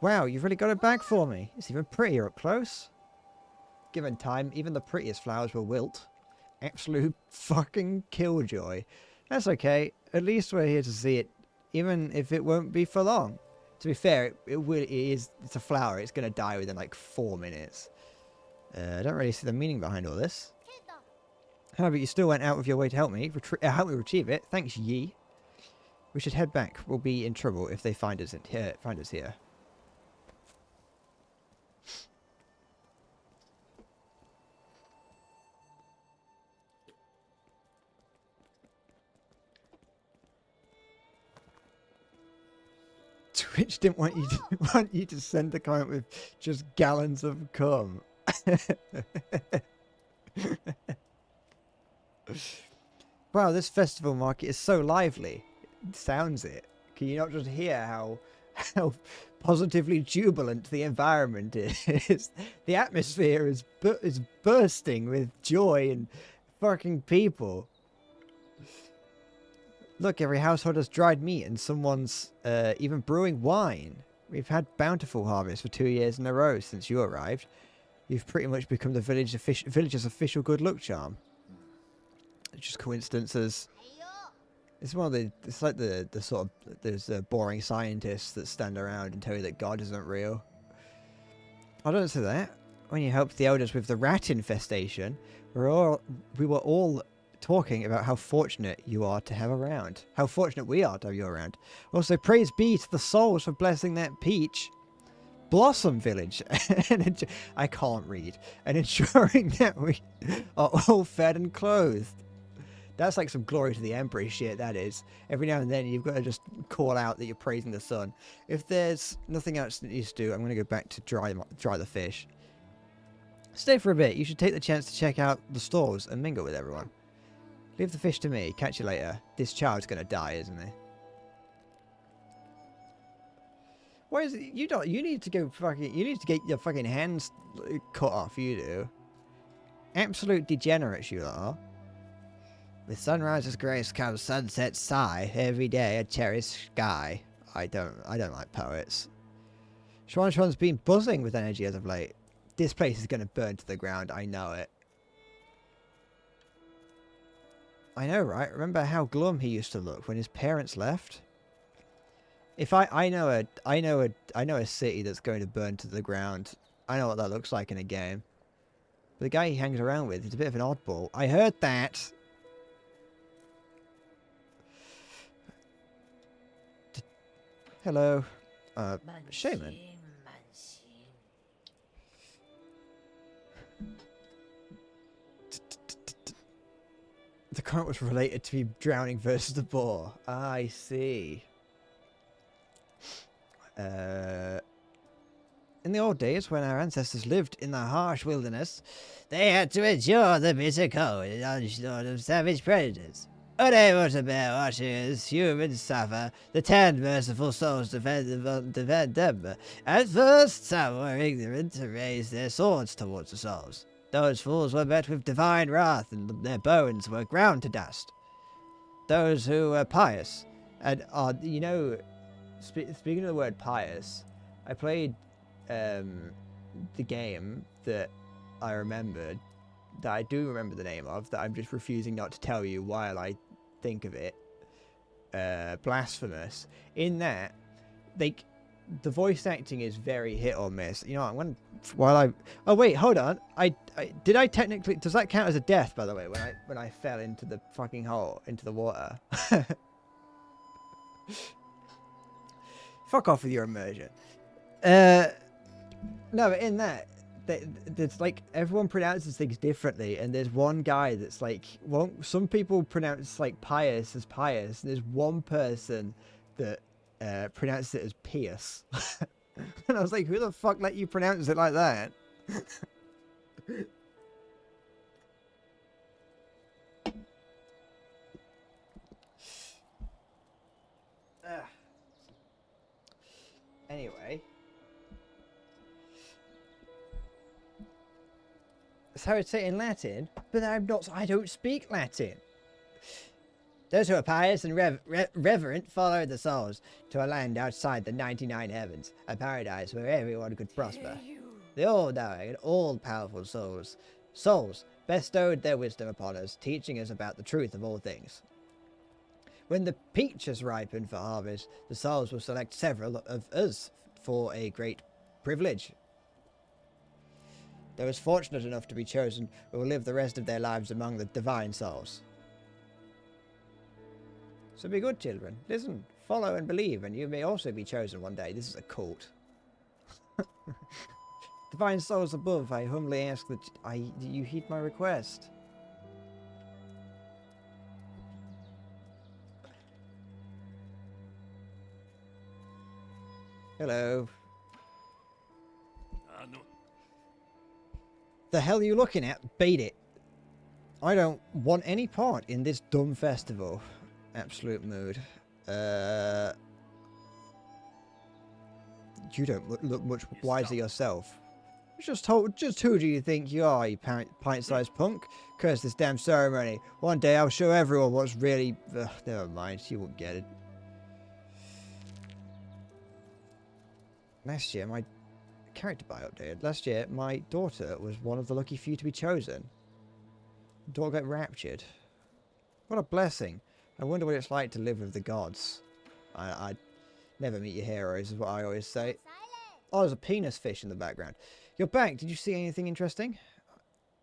S1: Wow, you've really got it back for me. It's even prettier up close. Given time, even the prettiest flowers will wilt. Absolute fucking killjoy. That's okay. At least we're here to see it, even if it won't be for long. To be fair, it's a flower. It's going to die within like 4 minutes. I don't really see the meaning behind all this. However, you still went out of your way to help me retrieve it. Thanks, Yi. We should head back. We'll be in trouble if they find us here. Twitch didn't want you to send a comment with just gallons of cum. Wow, this festival market is so lively. Sounds it. Can you not just hear how positively jubilant the environment is? The atmosphere is bursting with joy and fucking people. Look, every household has dried meat and someone's even brewing wine. We've had bountiful harvests for 2 years in a row since you arrived. You've pretty much become the village's official good luck charm. It's just coincidences. It's one of the. It's like the sort of there's boring scientists that stand around and tell you that God isn't real. I don't say that. When you helped the elders with the rat infestation, we were all talking about how fortunate you are to have around. How fortunate we are to have you around. Also, praise be to the souls for blessing that peach blossom village. And I can't read. And ensuring that we are all fed and clothed. That's like some glory to the emperor shit, that is. Every now and then you've got to just call out that you're praising the sun. If there's nothing else that needs to do, I'm going to go back to dry the fish. Stay for a bit. You should take the chance to check out the stalls and mingle with everyone. Leave the fish to me. Catch you later. This child's going to die, isn't he? Why is it? You need to go fucking... You need to get your fucking hands cut off, you do. Absolute degenerates you are. With sunrise's grace comes sunset's sigh. Every day a cherished sky. I don't like poets. Xuan's been buzzing with energy as of late. This place is going to burn to the ground. I know it. I know, right? Remember how glum he used to look when his parents left? If I know a city that's going to burn to the ground. I know what that looks like in a game. But the guy he hangs around with is a bit of an oddball. I heard that. Hello. Shaman. The current was related to me drowning versus the boar. I see. In the old days, when our ancestors lived in the harsh wilderness, they had to endure the bitter cold and onslaught of savage predators. Unable to bear watching as humans suffer, the 10 merciful souls defend them. At first, some were ignorant to raise their swords towards the souls. Those fools were met with divine wrath, and their bones were ground to dust. Those who were pious, and you know, speaking of the word pious, I played the game that I remembered, that I do remember the name of, that I'm just refusing not to tell you while I think of it. Blasphemous. In that, like, the voice acting is very hit or miss. You know, I'm going to, oh wait, hold on. Did I technically, does that count as a death, by the way, when I fell into the fucking hole, into the water? Fuck off with your immersion. No, but in that, there's like, everyone pronounces things differently, and there's one guy that's like, well, some people pronounce like pious as pious, and there's one person that pronounces it as Pierce. And I was like, who the fuck let you pronounce it like that? Anyway. So I'd say in Latin, but I don't speak Latin. Those who are pious and reverent follow the souls to a land outside the 99 heavens, a paradise where everyone could prosper. The all-knowing and all-powerful souls bestowed their wisdom upon us, teaching us about the truth of all things. When the peaches ripen for harvest, the souls will select several of us for a great privilege. Those fortunate enough to be chosen will live the rest of their lives among the divine souls. So be good, children. Listen, follow and believe, and you may also be chosen one day. This is a cult. Divine souls above, I humbly ask that you heed my request. Hello.
S3: No.
S1: The hell are you looking at? Beat it. I don't want any part in this dumb festival. Absolute mood. You don't look much wiser yourself. Just who do you think you are, you pint-sized punk? Curse this damn ceremony. One day I'll show everyone what's really... never mind, you won't get it. Last year, my character bio updated. Last year, my daughter was one of the lucky few to be chosen. The daughter got raptured. What a blessing. I wonder what it's like to live with the gods. I never meet your heroes, is what I always say. Oh, there's a penis fish in the background. You're back. Did you see anything interesting?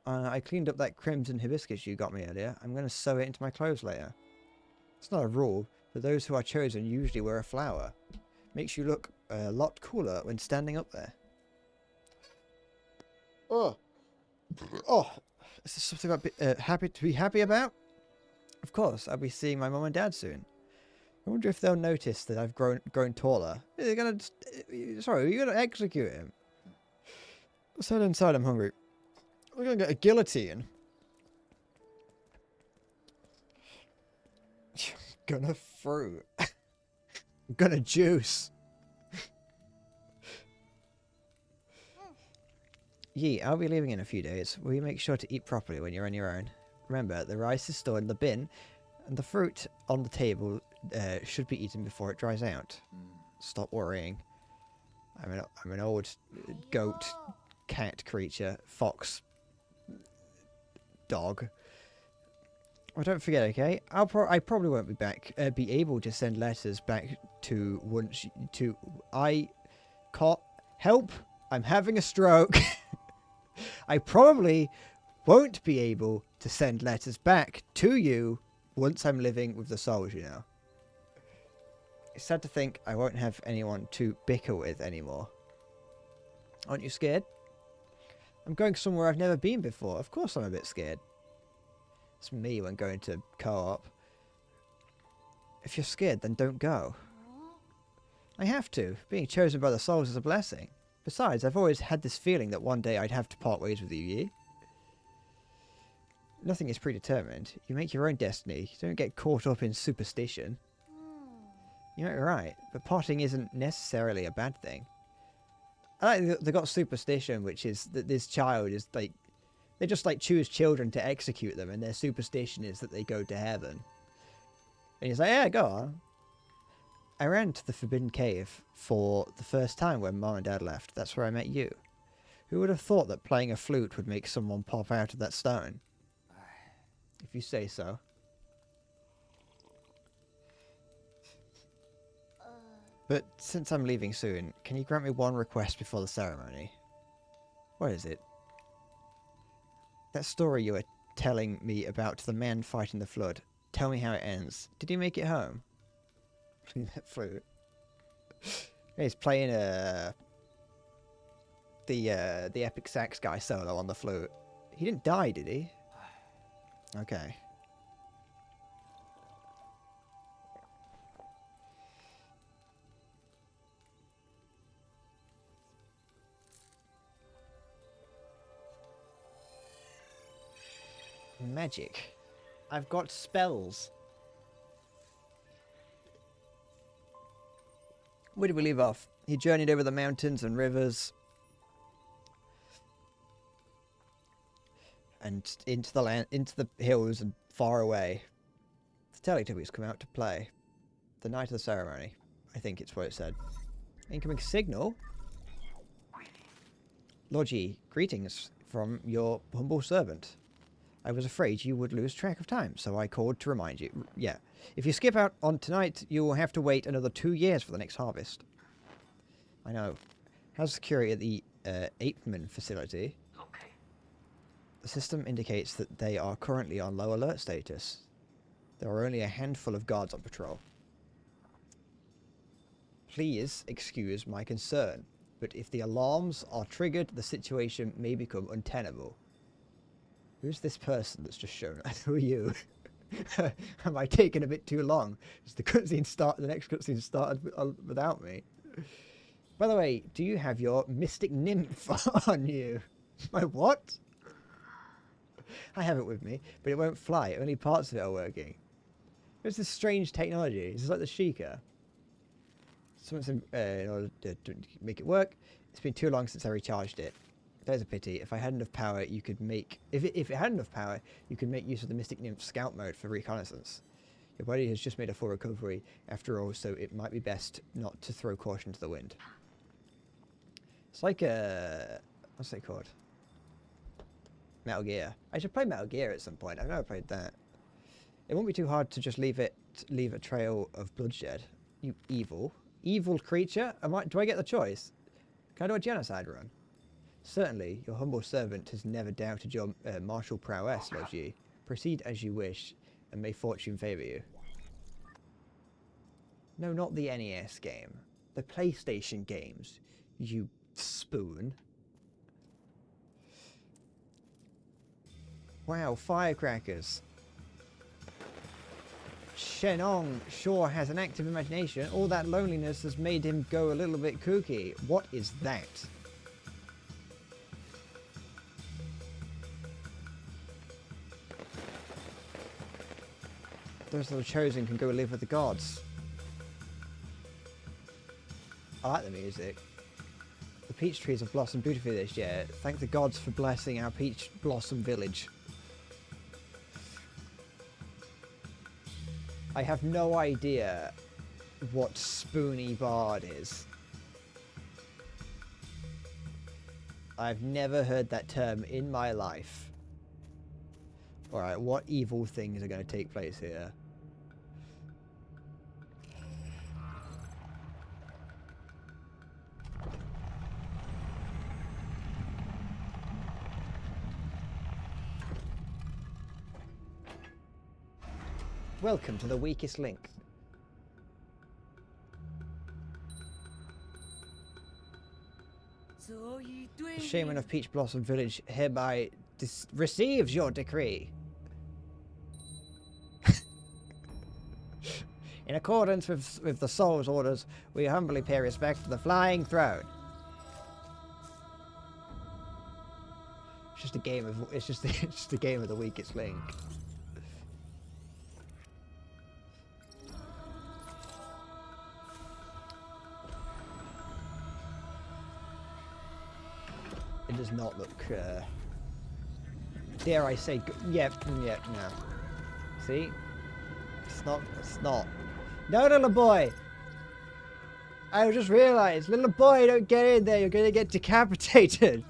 S1: I cleaned up that crimson hibiscus you got me earlier. I'm going to sew it into my clothes later. It's not a rule, but those who are chosen usually wear a flower. Makes you look a lot cooler when standing up there. Oh, is this something I'm happy to be happy about? Of course, I'll be seeing my mum and dad soon. I wonder if they'll notice that I've grown taller. They're gonna. Sorry, you're gonna execute him. Let's head inside. I'm hungry. We're gonna get a guillotine. Gonna fruit. Gonna juice. Yee, I'll be leaving in a few days. Will you make sure to eat properly when you're on your own? Remember, the rice is stored in the bin, and the fruit on the table should be eaten before it dries out. Stop worrying. I'm an old goat, cat creature, fox, dog. Oh, don't forget, okay? I probably won't be able to send letters back to help. I'm having a stroke. I probably won't be able to send letters back to you once I'm living with the souls, you know. It's sad to think I won't have anyone to bicker with anymore. Aren't you scared? I'm going somewhere I've never been before. Of course I'm a bit scared. It's me when going to co-op. If you're scared, then don't go. I have to. Being chosen by the souls is a blessing. Besides, I've always had this feeling that one day I'd have to part ways with you, Yi. Nothing is predetermined. You make your own destiny. You don't get caught up in superstition. You might be right, but parting isn't necessarily a bad thing. I like they got superstition, which is that this child is like... They just like choose children to execute them, and their superstition is that they go to heaven. And he's like, yeah, go on. I ran to the Forbidden Cave for the first time when Mom and Dad left. That's where I met you. Who would have thought that playing a flute would make someone pop out of that stone? If you say so. But since I'm leaving soon, can you grant me one request before the ceremony? What is it? That story you were telling me about the man fighting the flood. Tell me how it ends. Did he make it home? Playing that flute. He's playing the epic sax guy solo on the flute. He didn't die, did he? Okay. Magic. I've got spells. Where did we leave off? He journeyed over the mountains and rivers and into the hills and far away. The Teletubbies come out to play. The night of the ceremony. I think it's what it said. Incoming signal. Logi, greetings from your humble servant. I was afraid you would lose track of time, so I called to remind you. Yeah. If you skip out on tonight, you will have to wait another 2 years for the next harvest. I know. How's security at the Apeman facility?
S3: Okay.
S1: The system indicates that they are currently on low alert status. There are only a handful of guards on patrol. Please excuse my concern, but if the alarms are triggered, the situation may become untenable. Who's this person that's just shown up? Who are you? Am I taking a bit too long? Does the cutscene start? The next cutscene started without me. By the way, do you have your Mystic Nymph on you? My what? I have it with me, but it won't fly. Only parts of it are working. It's this strange technology. It's like the Sheikah. Something in order to make it work. It's been too long since I recharged it. There's a pity. If I had enough power, you could make... If it had enough power, you could make use of the Mystic Nymph scout mode for reconnaissance. Your body has just made a full recovery after all, so it might be best not to throw caution to the wind. It's like a... What's it called? Metal Gear. I should play Metal Gear at some point. I've never played that. It won't be too hard to just leave a trail of bloodshed. You evil creature. Do I get the choice? Can I do a genocide run? Certainly, your humble servant has never doubted your martial prowess, Lord Yi. Proceed as you wish, and may fortune favour you. No, not the NES game. The PlayStation games, you spoon. Wow, firecrackers. Shenong sure has an active imagination. All that loneliness has made him go a little bit kooky. What is that? Those that are chosen can go live with the gods. I like the music. The peach trees have blossomed beautifully this year. Thank the gods for blessing our peach blossom village. I have no idea what Spoony Bard is. I've never heard that term in my life. Alright, what evil things are going to take place here? Welcome to the weakest link. The Shaman of Peach Blossom Village hereby receives your decree. In accordance with the Soul's orders, we humbly pay respect to the Flying Throne. It's just a game of it's just a game of the weakest link. It does not look, dare I say, yeah, no. See? It's not. No, little boy! I just realized, little boy, don't get in there, you're gonna get decapitated!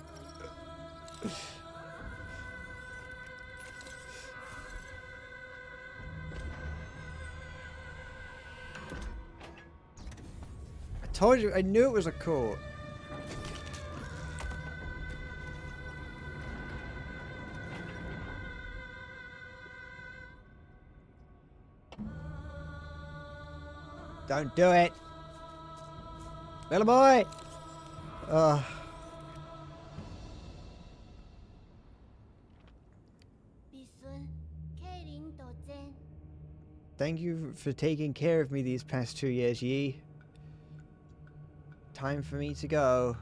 S1: I told you, I knew it was a court. Don't do it! Little boy! Ugh. Thank you for taking care of me these past 2 years, Yi. Time for me to go.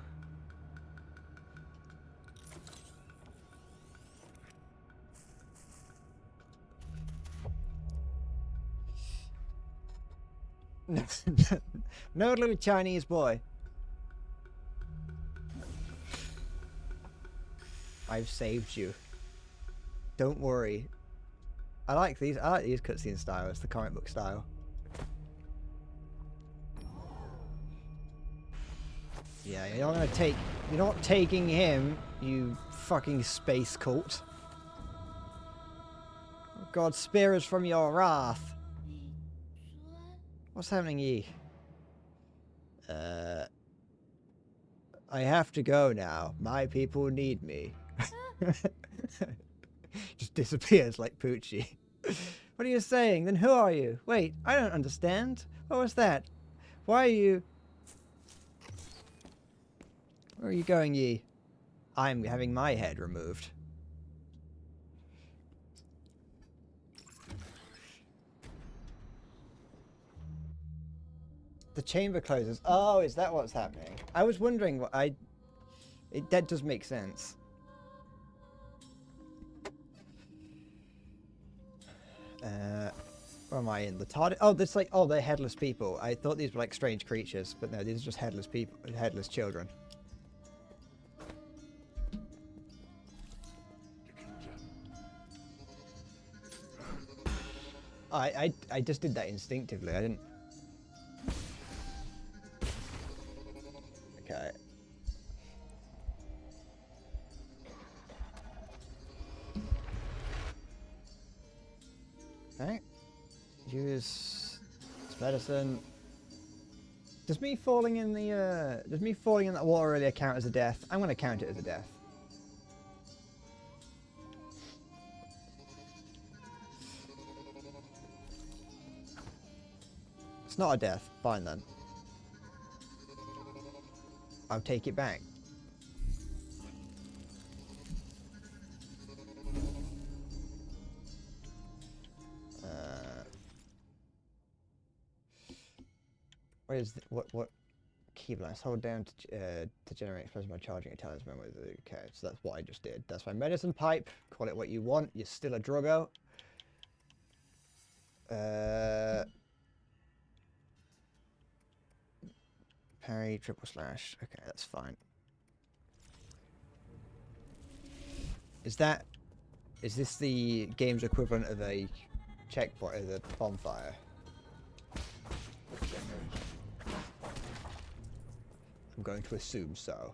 S1: No, little Chinese boy. I've saved you. Don't worry. I like these cutscene style. It's the comic book style. Yeah, you're not taking him, you fucking space cult. God, spare us from your wrath. What's happening, Yi? I have to go now. My people need me. Just disappears like Poochie. What are you saying? Then who are you? Wait, I don't understand. What was that? Why are you... Where are you going, Yi? I'm having my head removed. The chamber closes. Oh, is that what's happening? I was wondering what that does make sense. Where am I in? The TARDIS? Oh, that's like, oh, they're headless people. I thought these were like strange creatures, but no, these are just headless people, headless children. I just did that instinctively. I didn't. Okay. Okay. Use this medicine. Does me falling in that water really count as a death? I'm gonna count it as a death. It's not a death. Fine then. I'll take it back. Where is what key blast? Hold down to generate explosion by charging a talisman with. Okay, so that's what I just did. That's my medicine pipe. Call it what you want. You're still a druggo. Parry, triple slash. Okay, that's fine. Is this the game's equivalent of a checkpoint, of a bonfire? I'm going to assume so.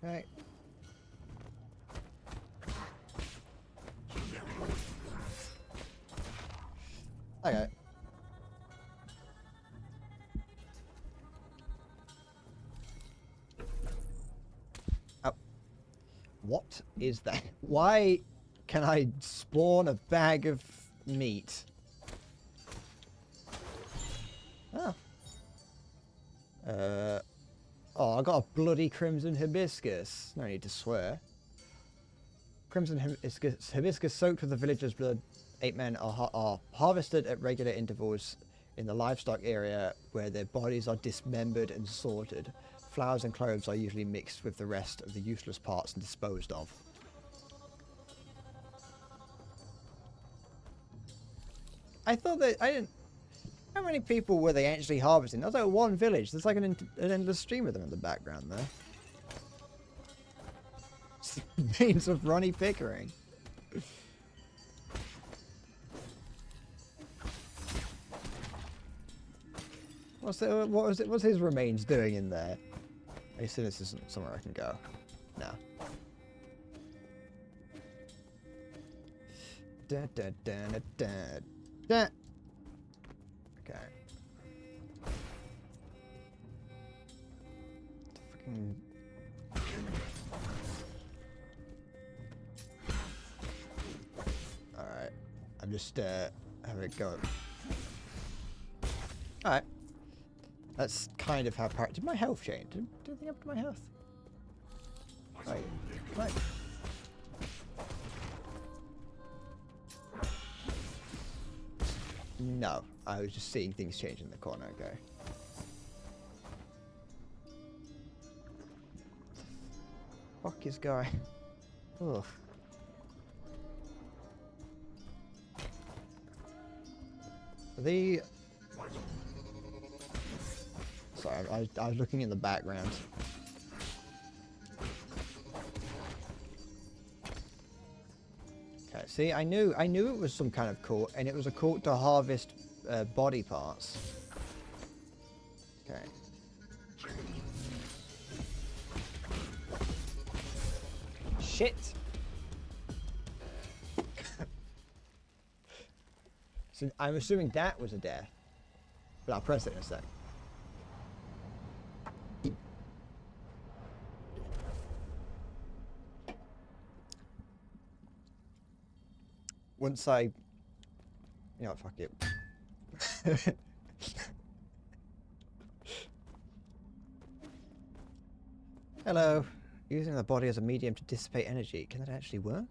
S1: Right. Okay. Oh. What is that? Why can I spawn a bag of meat? Oh. Oh, I got a bloody crimson hibiscus. No need to swear. Crimson hibiscus soaked with the villagers' blood. 8 men are harvested at regular intervals in the livestock area where their bodies are dismembered and sorted. Flowers and cloves are usually mixed with the rest of the useless parts and disposed of. I thought that I didn't. How many people were they actually harvesting? That was like one village. There's like an endless stream of them in the background there. It's the remains of Ronnie Pickering. What's his remains doing in there? I assume this isn't somewhere I can go. No. Da, da, da, da, da, da. Okay. Fucking. Alright. I'm just having a go. Alright. That's kind of how did my health change? Did anything happen to my health? Right. No, I was just seeing things change in the corner. Okay. Fuck this guy. Ugh. Sorry, I was looking in the background. Okay, see, I knew it was some kind of cult, and it was a cult to harvest body parts. Okay. shit. So I'm assuming that was a death. But I'll press it in a sec. Once I... You know what, fuck it. Hello. Using the body as a medium to dissipate energy. Can that actually work?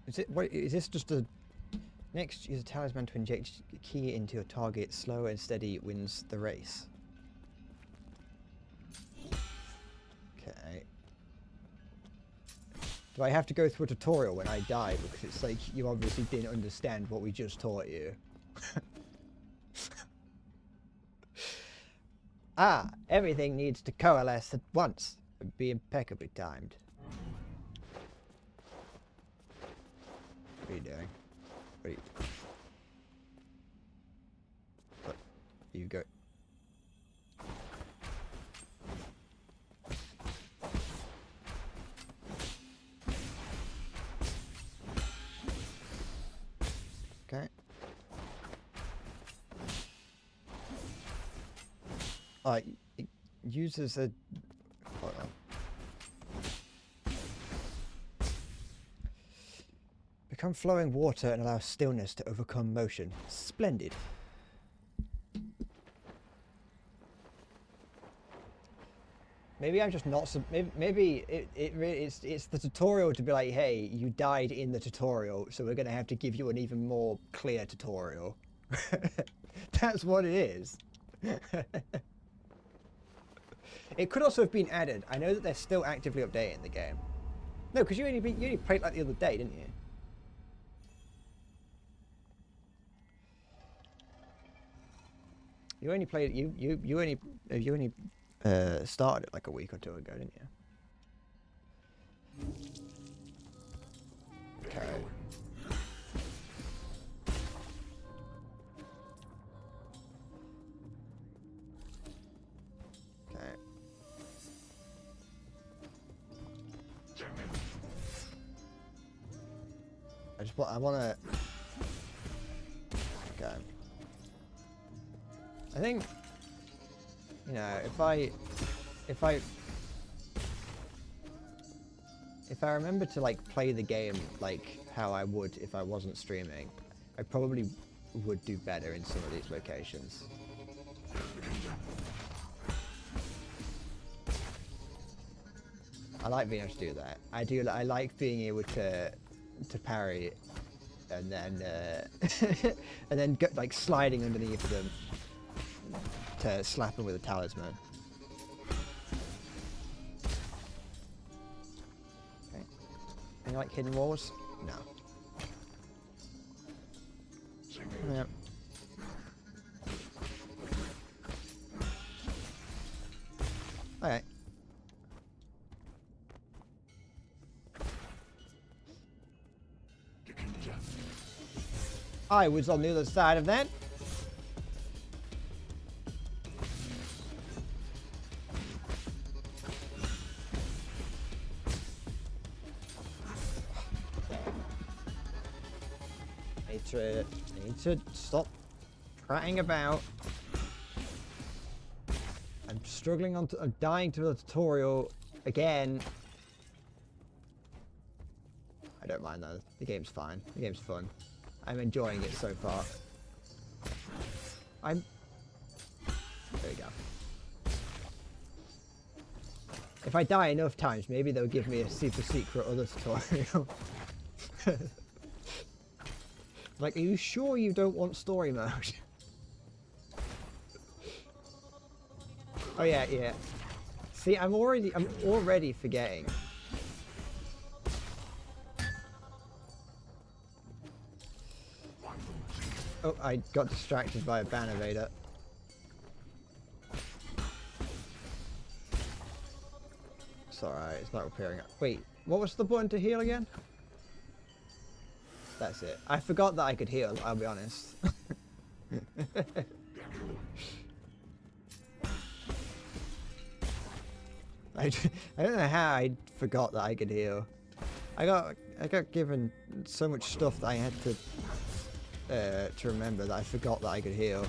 S1: Is this just a... Next, use a talisman to inject ki into a target. Slow and steady wins the race. Okay. Do I have to go through a tutorial when I die? Because it's like, you obviously didn't understand what we just taught you. Ah, everything needs to coalesce at once and be impeccably timed. What are you doing? What are you... What? You go... Okay. It uses a... Hold on. Become flowing water and allow stillness to overcome motion. Splendid. Maybe I'm just not... Maybe it's the tutorial to be like, hey, you died in the tutorial, so we're going to have to give you an even more clear tutorial. That's what it is. It could also have been added. I know that they're still actively updating the game. No, because you only played like the other day, didn't you? You only played you only started it like a week or two ago, didn't you? Okay. Okay. I want to. Okay. I think, you know, if I remember to like play the game like how I would if I wasn't streaming, I probably would do better in some of these locations. I like being able to do that. I like being able to parry and then and then go, like sliding underneath them to slap them with a talisman. Okay. And you like hidden walls? No. Yeah. Okay. I was on the other side of that. I need to stop prattling about. I'm struggling I'm dying to the tutorial again. I don't mind though. The game's fine. The game's fun. I'm enjoying it so far. There we go. If I die enough times, maybe they'll give me a super secret other tutorial. Like, are you sure you don't want story mode? Oh yeah, yeah. See, I'm already forgetting. Oh, I got distracted by a ban evader. It's alright, it's not appearing. Wait, what was the button to heal again? That's it. I forgot that I could heal, I'll be honest. I don't know how I forgot that I could heal. I got given so much stuff that I had to remember that I forgot that I could heal.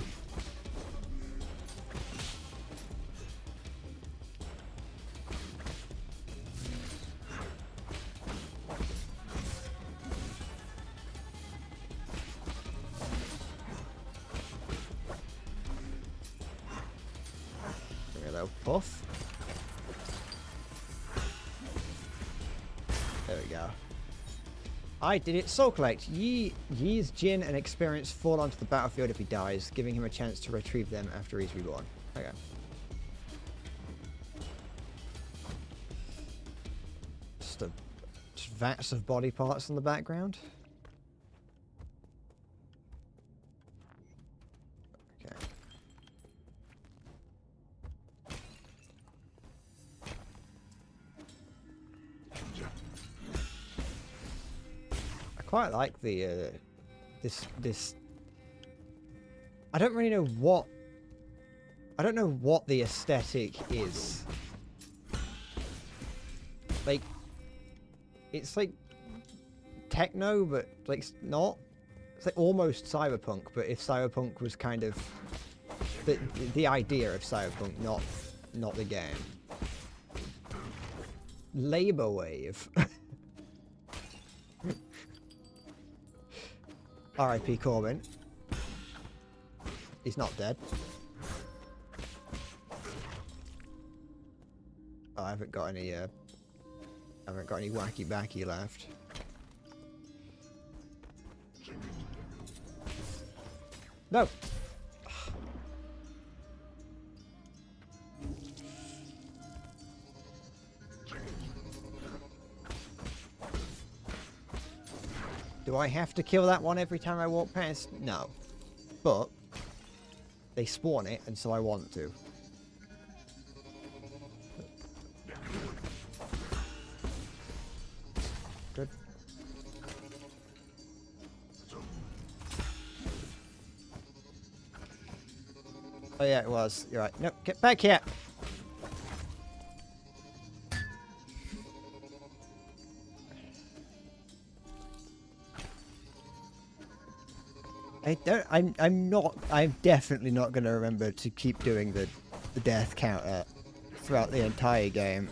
S1: Give me a little puff. There we go. I did it. Soul Collect. Yi's Jin and experience fall onto the battlefield if he dies, giving him a chance to retrieve them after he's reborn. Okay. Just vats of body parts in the background. Okay. I quite like the this. I don't really know what. I don't know what the aesthetic is. Like, it's like techno, but like not. It's like almost cyberpunk, but if cyberpunk was kind of the idea of cyberpunk, not the game. Labor Wave. R.I.P. Corbin. He's not dead. Oh, I haven't got any wacky backy left. No. Do I have to kill that one every time I walk past? No. But they spawn it, and so I want to. Good. Oh yeah, it was. You're right. No, get back here. I'm definitely not going to remember to keep doing the death counter throughout the entire game.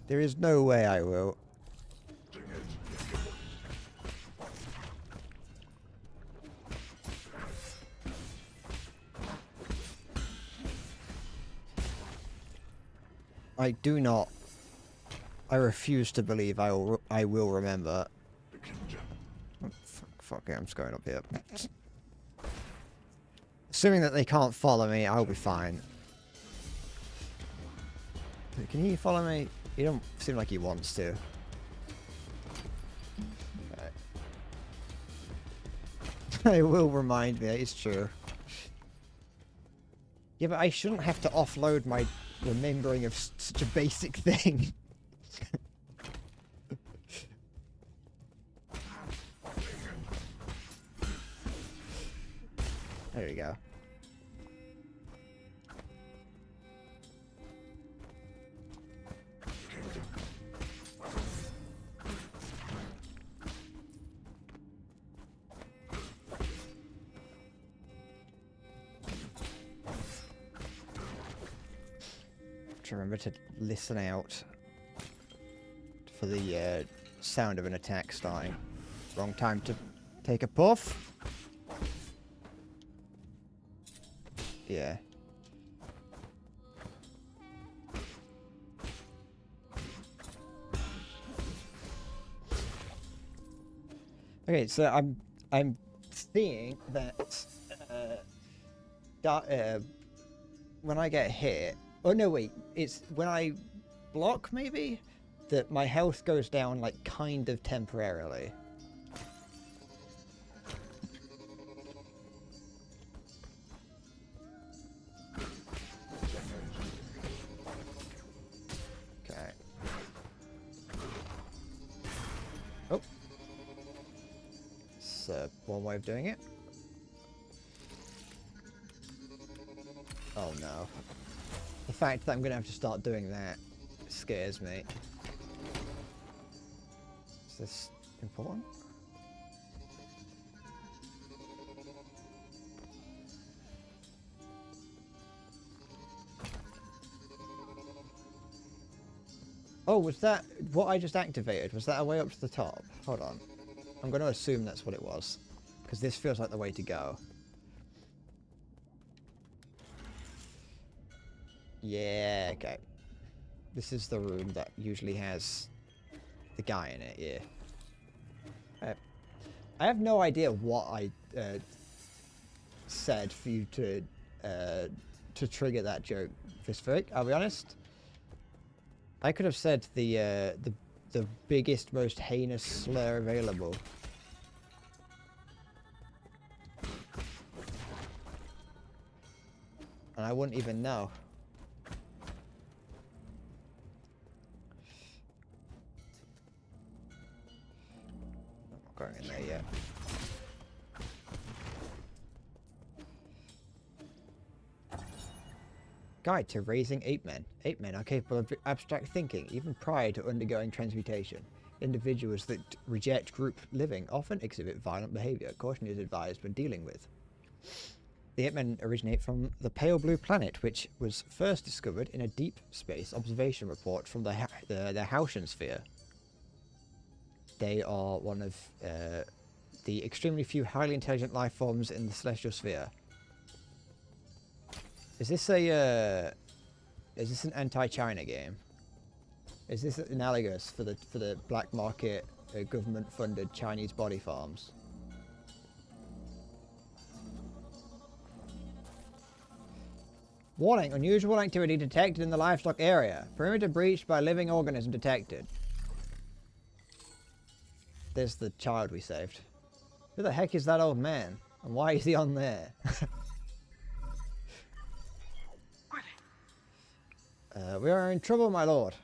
S1: There is no way I will. I do not. I refuse to believe I will remember. Oh, fuck it, I'm just going up here. Assuming that they can't follow me, I'll be fine. Can he follow me? He don't seem like he wants to. Right. It will remind me, it's true. Yeah, but I shouldn't have to offload my remembering of such a basic thing. There we go. To remember to listen out for the sound of an attack starting. Wrong time to take a puff. Yeah. Okay, so I'm seeing that when I get hit. Oh no, wait! It's when I block, maybe, that my health goes down like kind of temporarily. Okay. Oh, That's one way of doing it. Oh no. The fact that I'm going to have to start doing that scares me. Is this important? Oh, was that what I just activated? Was that a way up to the top? Hold on. I'm going to assume that's what it was. Because this feels like the way to go. Yeah, okay. This is the room that usually has the guy in it, yeah. I have no idea what I said for you to trigger that joke, Fistfrick, I'll be honest. I could have said the biggest, most heinous slur available. And I wouldn't even know. I'm not going in there yet. Guide to raising ape men. Ape men are capable of abstract thinking, even prior to undergoing transmutation. Individuals that reject group living often exhibit violent behavior. Caution is advised when dealing with. The ape men originate from the pale blue planet, which was first discovered in a deep space observation report from the Hautian sphere. They are one of the extremely few highly intelligent life forms in the celestial sphere. Is this an anti-China game? Is this analogous for the black market government-funded Chinese body farms? Warning: unusual activity detected in the livestock area. Perimeter breached by living organism detected. There's the child we saved. Who the heck is that old man? And why is he on there? We are in trouble, my lord.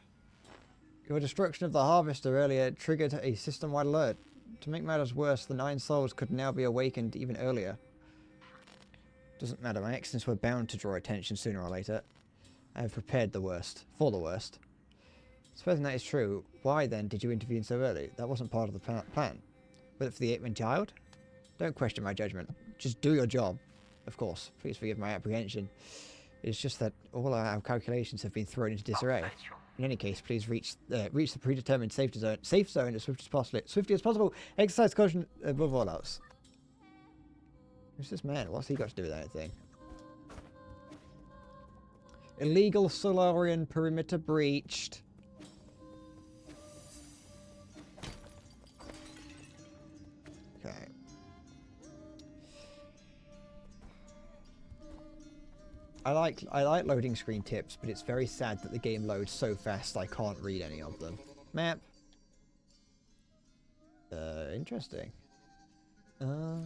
S1: Your destruction of the harvester earlier triggered a system-wide alert. To make matters worse, the 9 souls could now be awakened even earlier. Doesn't matter, my actions were bound to draw attention sooner or later. I have prepared the worst. For the worst. Supposing that is true, why then did you intervene so early? That wasn't part of the plan. Was it for the ape-man child? Don't question my judgment. Just do your job. Of course. Please forgive my apprehension. It's just that all our calculations have been thrown into disarray. In any case, please reach the predetermined safe zone as swiftly as possible. Exercise caution above all else. Who's this man? What's he got to do with anything? Illegal Solarian perimeter breached. Okay. I like loading screen tips, but it's very sad that the game loads so fast I can't read any of them. Map. Interesting. That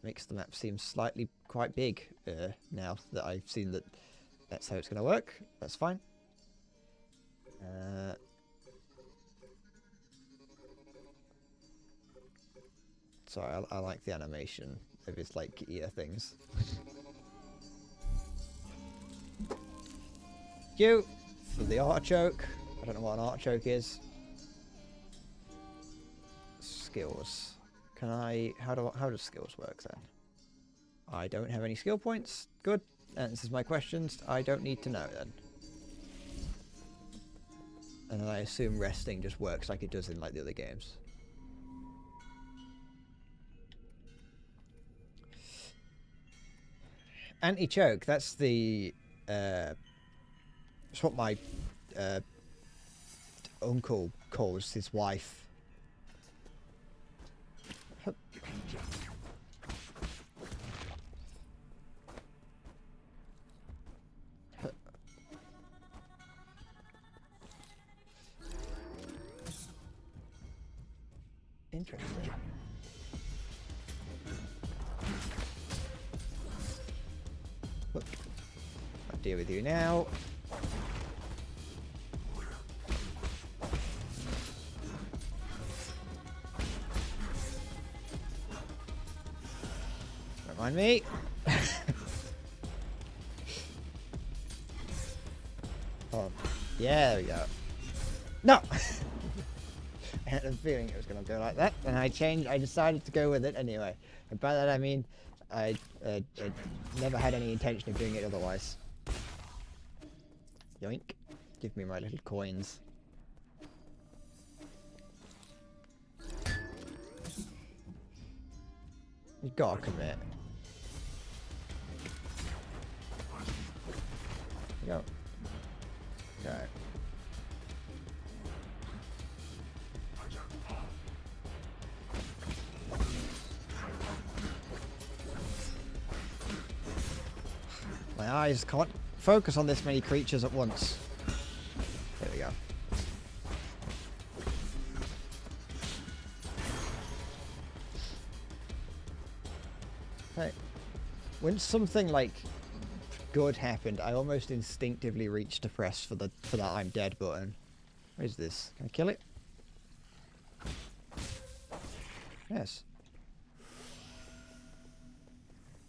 S1: makes the map seem slightly quite big now that I've seen that that's how it's going to work. That's fine. Sorry, I like the animation of his like ear things. You for the artichoke. I don't know what an artichoke is. Skills. Can I? How does skills work then? I don't have any skill points. Good. Answers my questions. I don't need to know then. And then I assume resting just works like it does in like the other games. Anti-choke. That's the. It's what my uncle calls his wife. Interesting. I'll deal with you now. Mind me. Oh, yeah, there we go. No! I had a feeling it was going to go like that, and I decided to go with it anyway. And by that I mean, I never had any intention of doing it otherwise. Yoink. Give me my little coins. You gotta commit. Go. Okay. My eyes can't focus on this many creatures at once. There we go. Okay. When something like good happened, I almost instinctively reached to press for that I'm dead button. What is this? Can I kill it? Yes.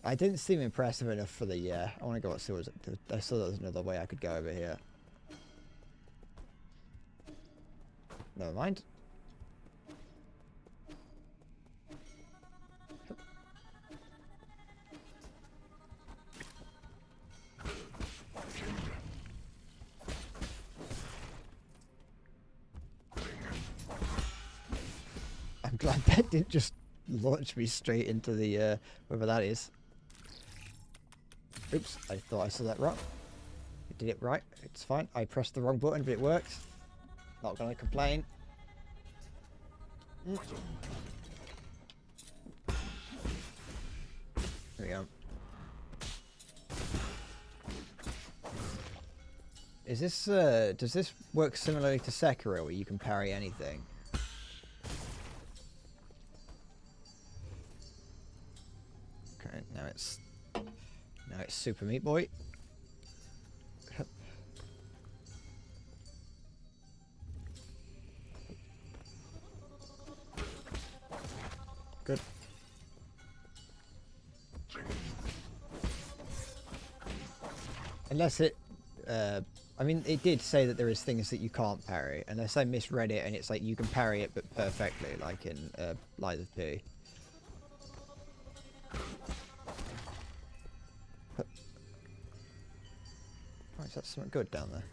S1: I didn't seem impressive enough for the I want to go upstairs. I saw there was another way I could go over here. Never mind. I'm glad that didn't just launch me straight into the wherever that is. Oops, I thought I saw that wrong. I did it right. It's fine. I pressed the wrong button, but it worked. Not gonna complain. There we go. Is this does this work similarly to Sekiro, where you can parry anything? Okay, now it's Super Meat Boy. Good. Unless it, I mean, it did say that there is things that you can't parry. Unless I misread it and it's like you can parry it but perfectly, like in Lies of P. Oh, is that something good down there?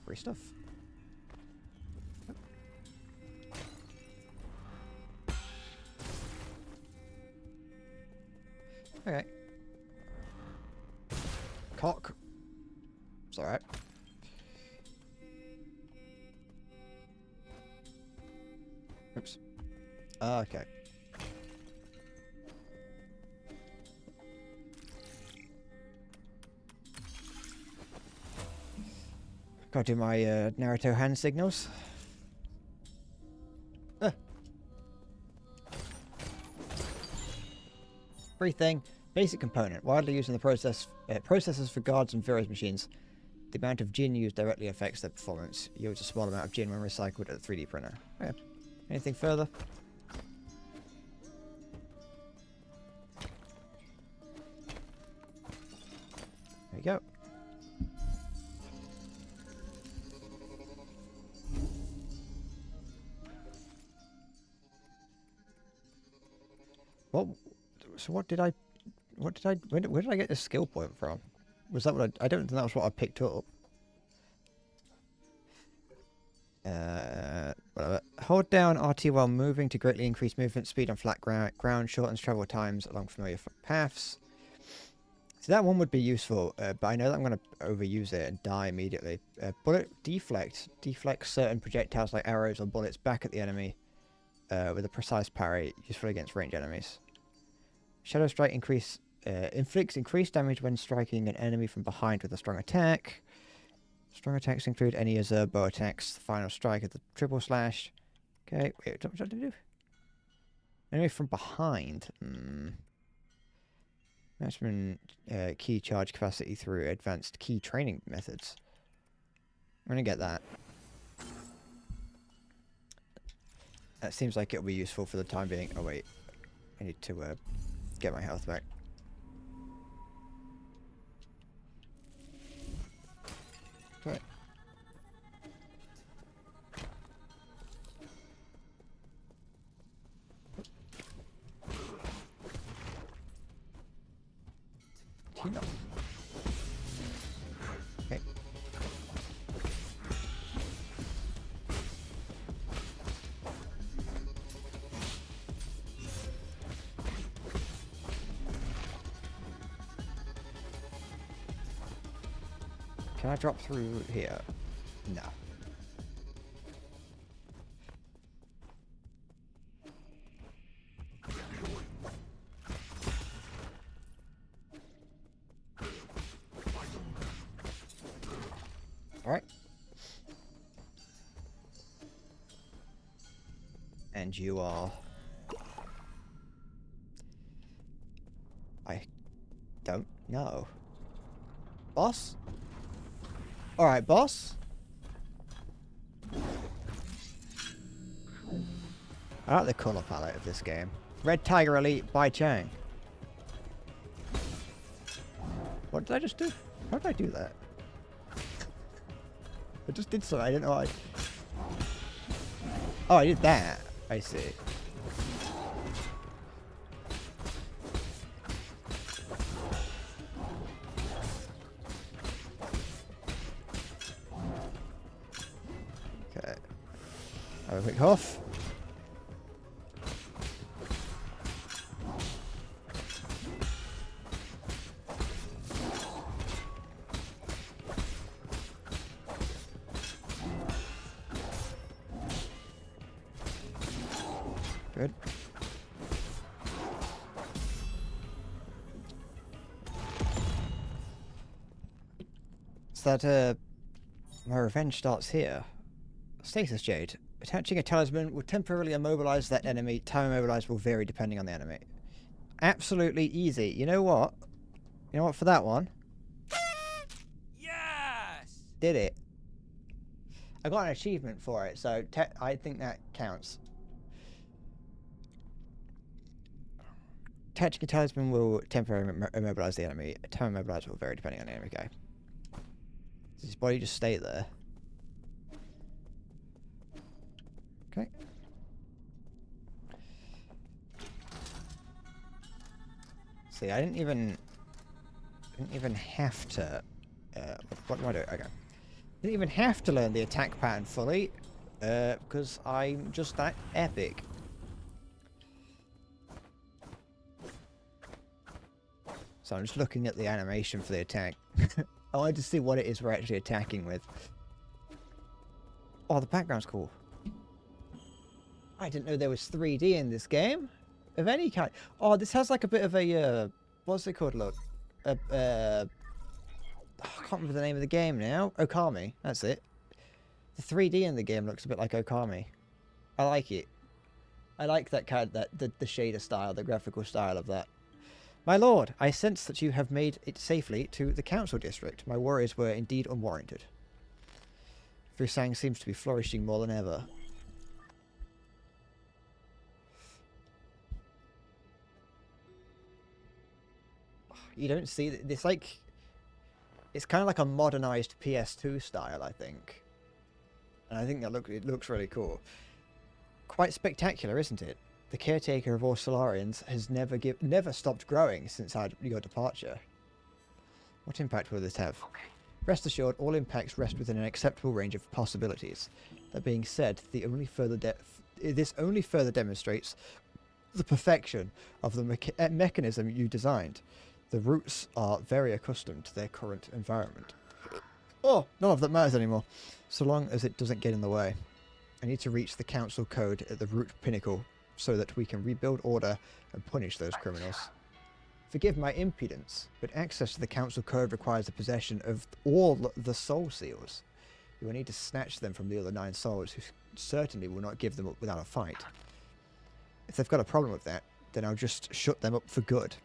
S1: Free stuff. Okay. Cock. It's alright. Oops. Okay. Gotta do my Naruto hand signals. Free thing. Basic component. Widely used in the processors for guards and Virus machines. The amount of Jin used directly affects their performance. Yields a small amount of Jin when recycled at a 3D printer. Okay. Anything further? There you go. What? So what did I? Where did I get this skill point from? Was that what I don't think that was what I picked up. Whatever. Hold down RT while moving to greatly increase movement speed on flat ground, shortens travel times along familiar paths. So that one would be useful, but I know that I'm going to overuse it and die immediately. Bullet deflect. Deflects certain projectiles like arrows or bullets back at the enemy with a precise parry, useful against ranged enemies. Shadow Strike inflicts increased damage when striking an enemy from behind with a strong attack. Strong attacks include any Azurbo attacks. The final strike of the triple slash. Okay, wait, what did I do? Enemy from behind. Maximum key charge capacity through advanced key training methods. I'm gonna get that. That seems like it'll be useful for the time being. Oh wait. I need to get my health back. Right. Tina. Okay. Can I drop through here? No. All right. And you are... I don't know. Boss? Alright, boss. I like the colour palette of this game. Red Tiger Elite by Chang. What did I just do? How did I do that? I just did something. I didn't know I... Oh, I did that. I see. Okay. Have a quick huff. Good. So that, my revenge starts here. Stasis Jade. Attaching a talisman will temporarily immobilize that enemy. Time immobilized will vary depending on the enemy. Absolutely easy. You know what? You know what, for that one?
S3: Yes!
S1: Did it. I got an achievement for it, so I think that counts. Attaching a talisman will temporarily immobilize the enemy. Time immobilized will vary depending on the enemy. Okay. Does his body just stay there? Okay. See, I didn't even have to. What do I do? Okay. Didn't even have to learn the attack pattern fully, because I'm just that epic. So I'm just looking at the animation for the attack. I wanted to see what it is we're actually attacking with. Oh, the background's cool. I didn't know there was 3D in this game of any kind. Oh, this has like a bit of a what's it called? Look, I can't remember the name of the game now. Okami, that's it. The 3D in the game looks a bit like Okami. I like it. I like that kind of the shader style, the graphical style of that. My lord, I sense that you have made it safely to the council district. My worries were indeed unwarranted. Fusang seems to be flourishing more than ever. You don't see this, like, it's kind of like a modernized PS2 style, I think. And I think that it looks really cool. Quite spectacular, isn't it? The caretaker of all Solarians has never stopped growing since your departure. What impact will this have?
S3: Okay.
S1: Rest assured, all impacts rest within an acceptable range of possibilities. That being said, this only further demonstrates the perfection of the mechanism you designed. The roots are very accustomed to their current environment. Oh, none of that matters anymore, so long as it doesn't get in the way. I need to reach the council code at the root pinnacle so that we can rebuild order and punish those criminals. Forgive my impudence, but access to the council code requires the possession of all the soul seals. You will need to snatch them from the other 9 souls, who certainly will not give them up without a fight. If they've got a problem with that, then I'll just shut them up for good.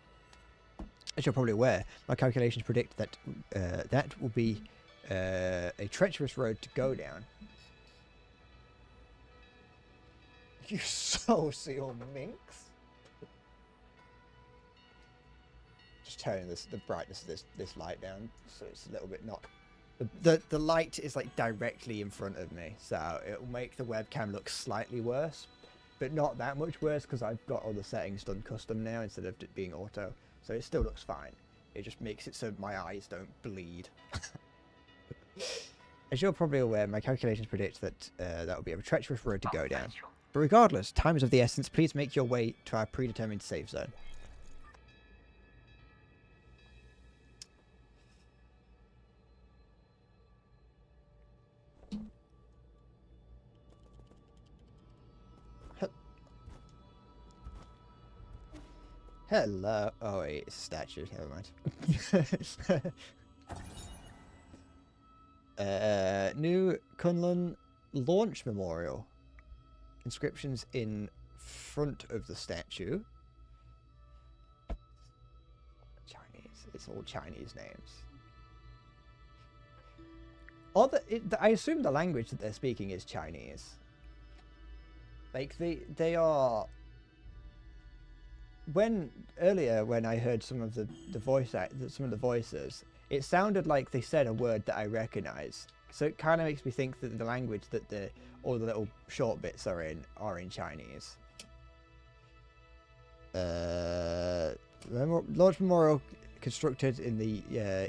S1: As you're probably aware, my calculations predict that that will be a treacherous road to go down. You soul seal minx? just turning the brightness of this light down so it's a little bit not. The light is like directly in front of me, so it'll make the webcam look slightly worse, but not that much worse because I've got all the settings done custom now instead of it being auto, so it still looks fine. It just makes it so my eyes don't bleed. As you're probably aware, my calculations predict that that will be a treacherous road to go down. But regardless, time is of the essence. Please make your way to our predetermined safe zone. Hello. Oh wait, it's a statue. Never mind. New Kunlun launch memorial. Inscriptions in front of the statue. Chinese. It's all Chinese names. I assume the language that they're speaking is Chinese. Like they are. Earlier when I heard some of the voices, it sounded like they said a word that I recognize. So it kind of makes me think that the language that all the little short bits are in Chinese. Launch memorial constructed in the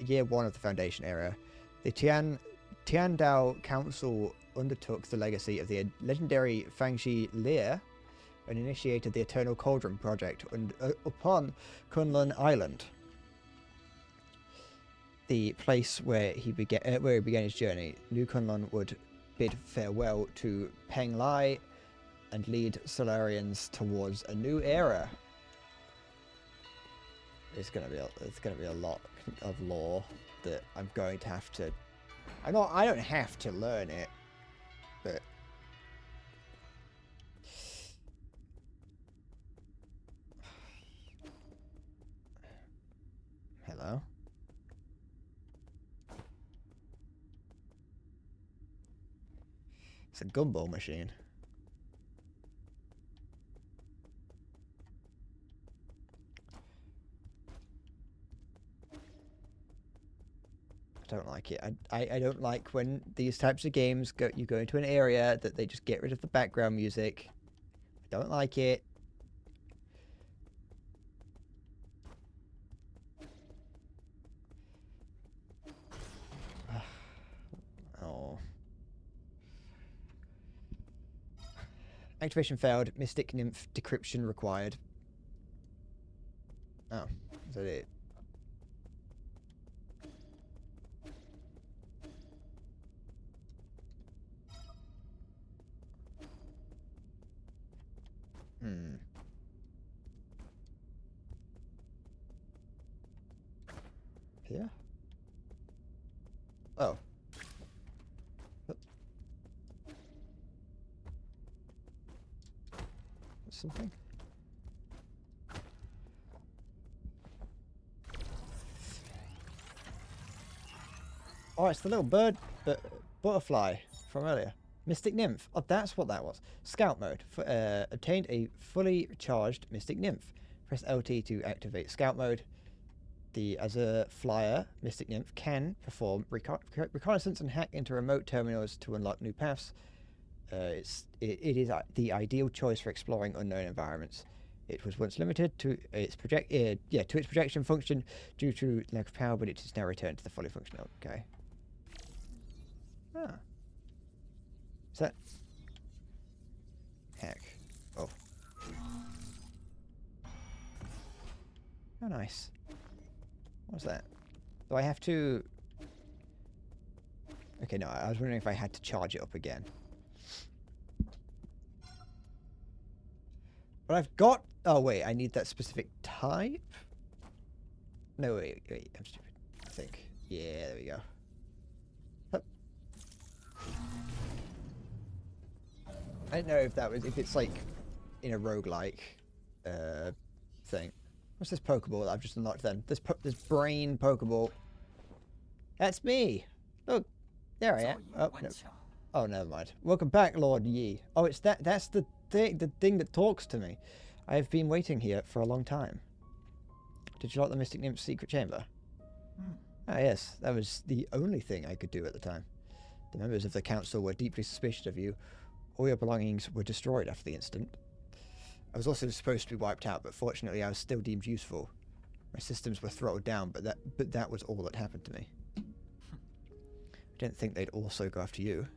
S1: year 1 of the Foundation era. The Tiandao Council undertook the legacy of the legendary Fangxi Lear and initiated the Eternal Cauldron project upon Kunlun Island, the place where he began his journey. New Kunlun would bid farewell to Peng Lai and lead Solarians towards a new era. It's gonna be a lot of lore that I'm going to have to. I don't have to learn it, but. Hello? It's a gumball machine. I don't like it. I don't like when these types of games you go into an area that they just get rid of the background music. I don't like it. Oh. Activation failed. Mystic Nymph decryption required. Oh, is that it? Here? Oh. Something? Oh, it's the little butterfly from earlier. Mystic Nymph. Oh, that's what that was. Scout mode. Obtained a fully charged Mystic Nymph. Press LT to activate Scout mode. As a flyer, Mystic Nymph can perform reconnaissance and hack into remote terminals to unlock new paths. It is the ideal choice for exploring unknown environments. It was once limited to its projection function due to lack of power, but it is now returned to the fully functional. Okay. Ah. Is that hack? Oh. Oh, nice. What's that? Do I have to? Okay, no. I was wondering if I had to charge it up again. But I've got... Oh, wait. I need that specific type? No, wait. I'm stupid. I think. Yeah, there we go. Hup. I don't know if it's like in a roguelike thing. What's this Pokeball that I've just unlocked then? This brain Pokeball. That's me. Look. There I am. Oh, no. Oh, never mind. Welcome back, Lord Yi. Oh, it's that's the thing that talks to me. I have been waiting here for a long time. Did you lock the Mystic Nymph's secret chamber? Ah, yes. That was the only thing I could do at the time. The members of the council were deeply suspicious of you. All your belongings were destroyed after the incident. I was also supposed to be wiped out, but fortunately I was still deemed useful. My systems were throttled down, but that was all that happened to me. I didn't think they'd also go after you.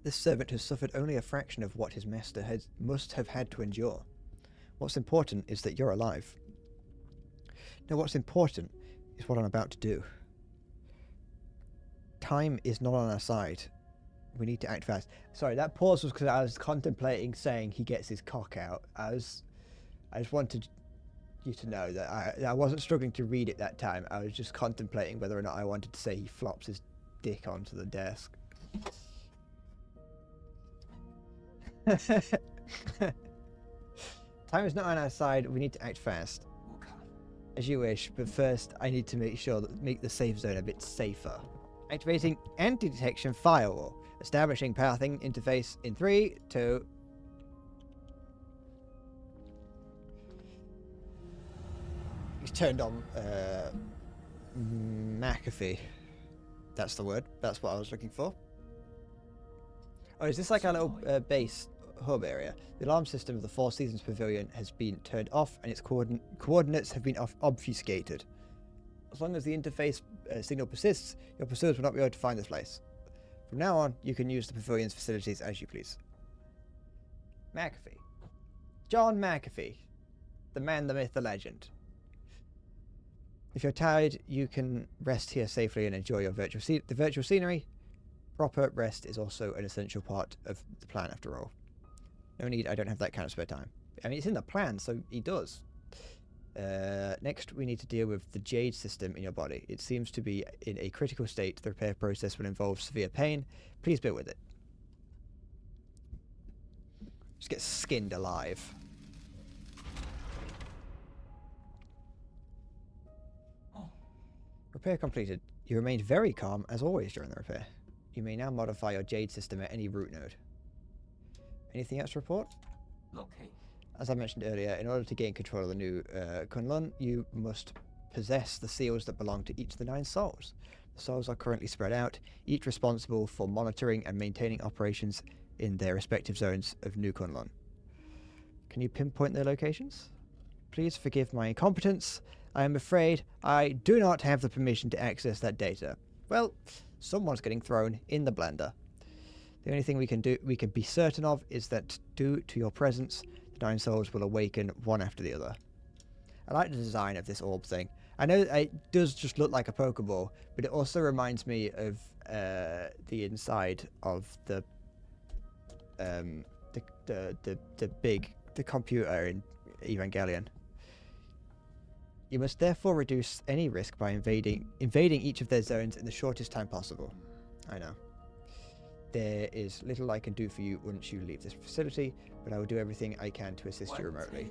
S1: This servant has suffered only a fraction of what his master must have had to endure. What's important is that you're alive. No, what's important is what I'm about to do. Time is not on our side. We need to act fast. Sorry, that pause was because I was contemplating saying he gets his cock out. I just wanted you to know that I wasn't struggling to read it that time. I was just contemplating whether or not I wanted to say he flops his dick onto the desk. Time is not on our side. We need to act fast. As you wish, but first I need to make the safe zone a bit safer. Activating anti-detection firewall. Establishing pathing interface in 3, 2... He's turned on McAfee. That's the word. That's what I was looking for. Oh, is this like our little base hub area? The alarm system of the Four Seasons Pavilion has been turned off and its coordinates have been obfuscated. As long as the interface signal persists, your pursuers will not be able to find this place. From now on, you can use the pavilion's facilities as you please. McAfee. John McAfee. The man, the myth, the legend. If you're tired, you can rest here safely and enjoy your the virtual scenery. Proper rest is also an essential part of the plan after all. No need, I don't have that kind of spare time. I mean, it's in the plan, so he does. Next, we need to deal with the Jade system in your body. It seems to be in a critical state. The repair process will involve severe pain. Please bear with it. Just get skinned alive. Repair completed. You remained very calm, as always, during the repair. You may now modify your Jade system at any root node. Anything else to report?
S3: Okay.
S1: As I mentioned earlier, in order to gain control of the new Kunlun, you must possess the seals that belong to each of the 9 souls. The souls are currently spread out, each responsible for monitoring and maintaining operations in their respective zones of New Kunlun. Can you pinpoint their locations? Please forgive my incompetence. I am afraid I do not have the permission to access that data. Well, someone's getting thrown in the blender. The only thing we can be certain of is that due to your presence, the 9 souls will awaken one after the other. I like the design of this orb thing. I know it does just look like a Pokeball, but it also reminds me of the inside of the computer in Evangelion. You must therefore reduce any risk by invading each of their zones in the shortest time possible. I know. There is little I can do for you once you leave this facility, but I will do everything I can to assist you remotely.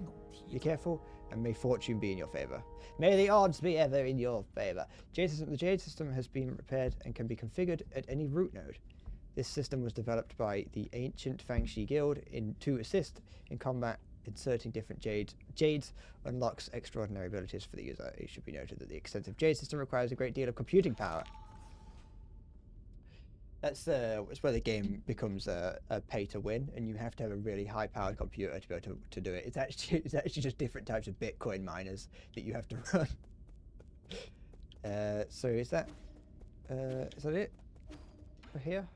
S1: Be careful, and may fortune be in your favor. May the odds be ever in your favor. The Jade system has been repaired and can be configured at any root node. This system was developed by the ancient Fangshi Guild to assist in combat. Inserting different jades unlocks extraordinary abilities for the user. It should be noted that the extensive Jade system requires a great deal of computing power. That's where the game becomes a pay to win, and you have to have a really high powered computer to be able to do it. It's actually just different types of Bitcoin miners that you have to run. So is that it for here?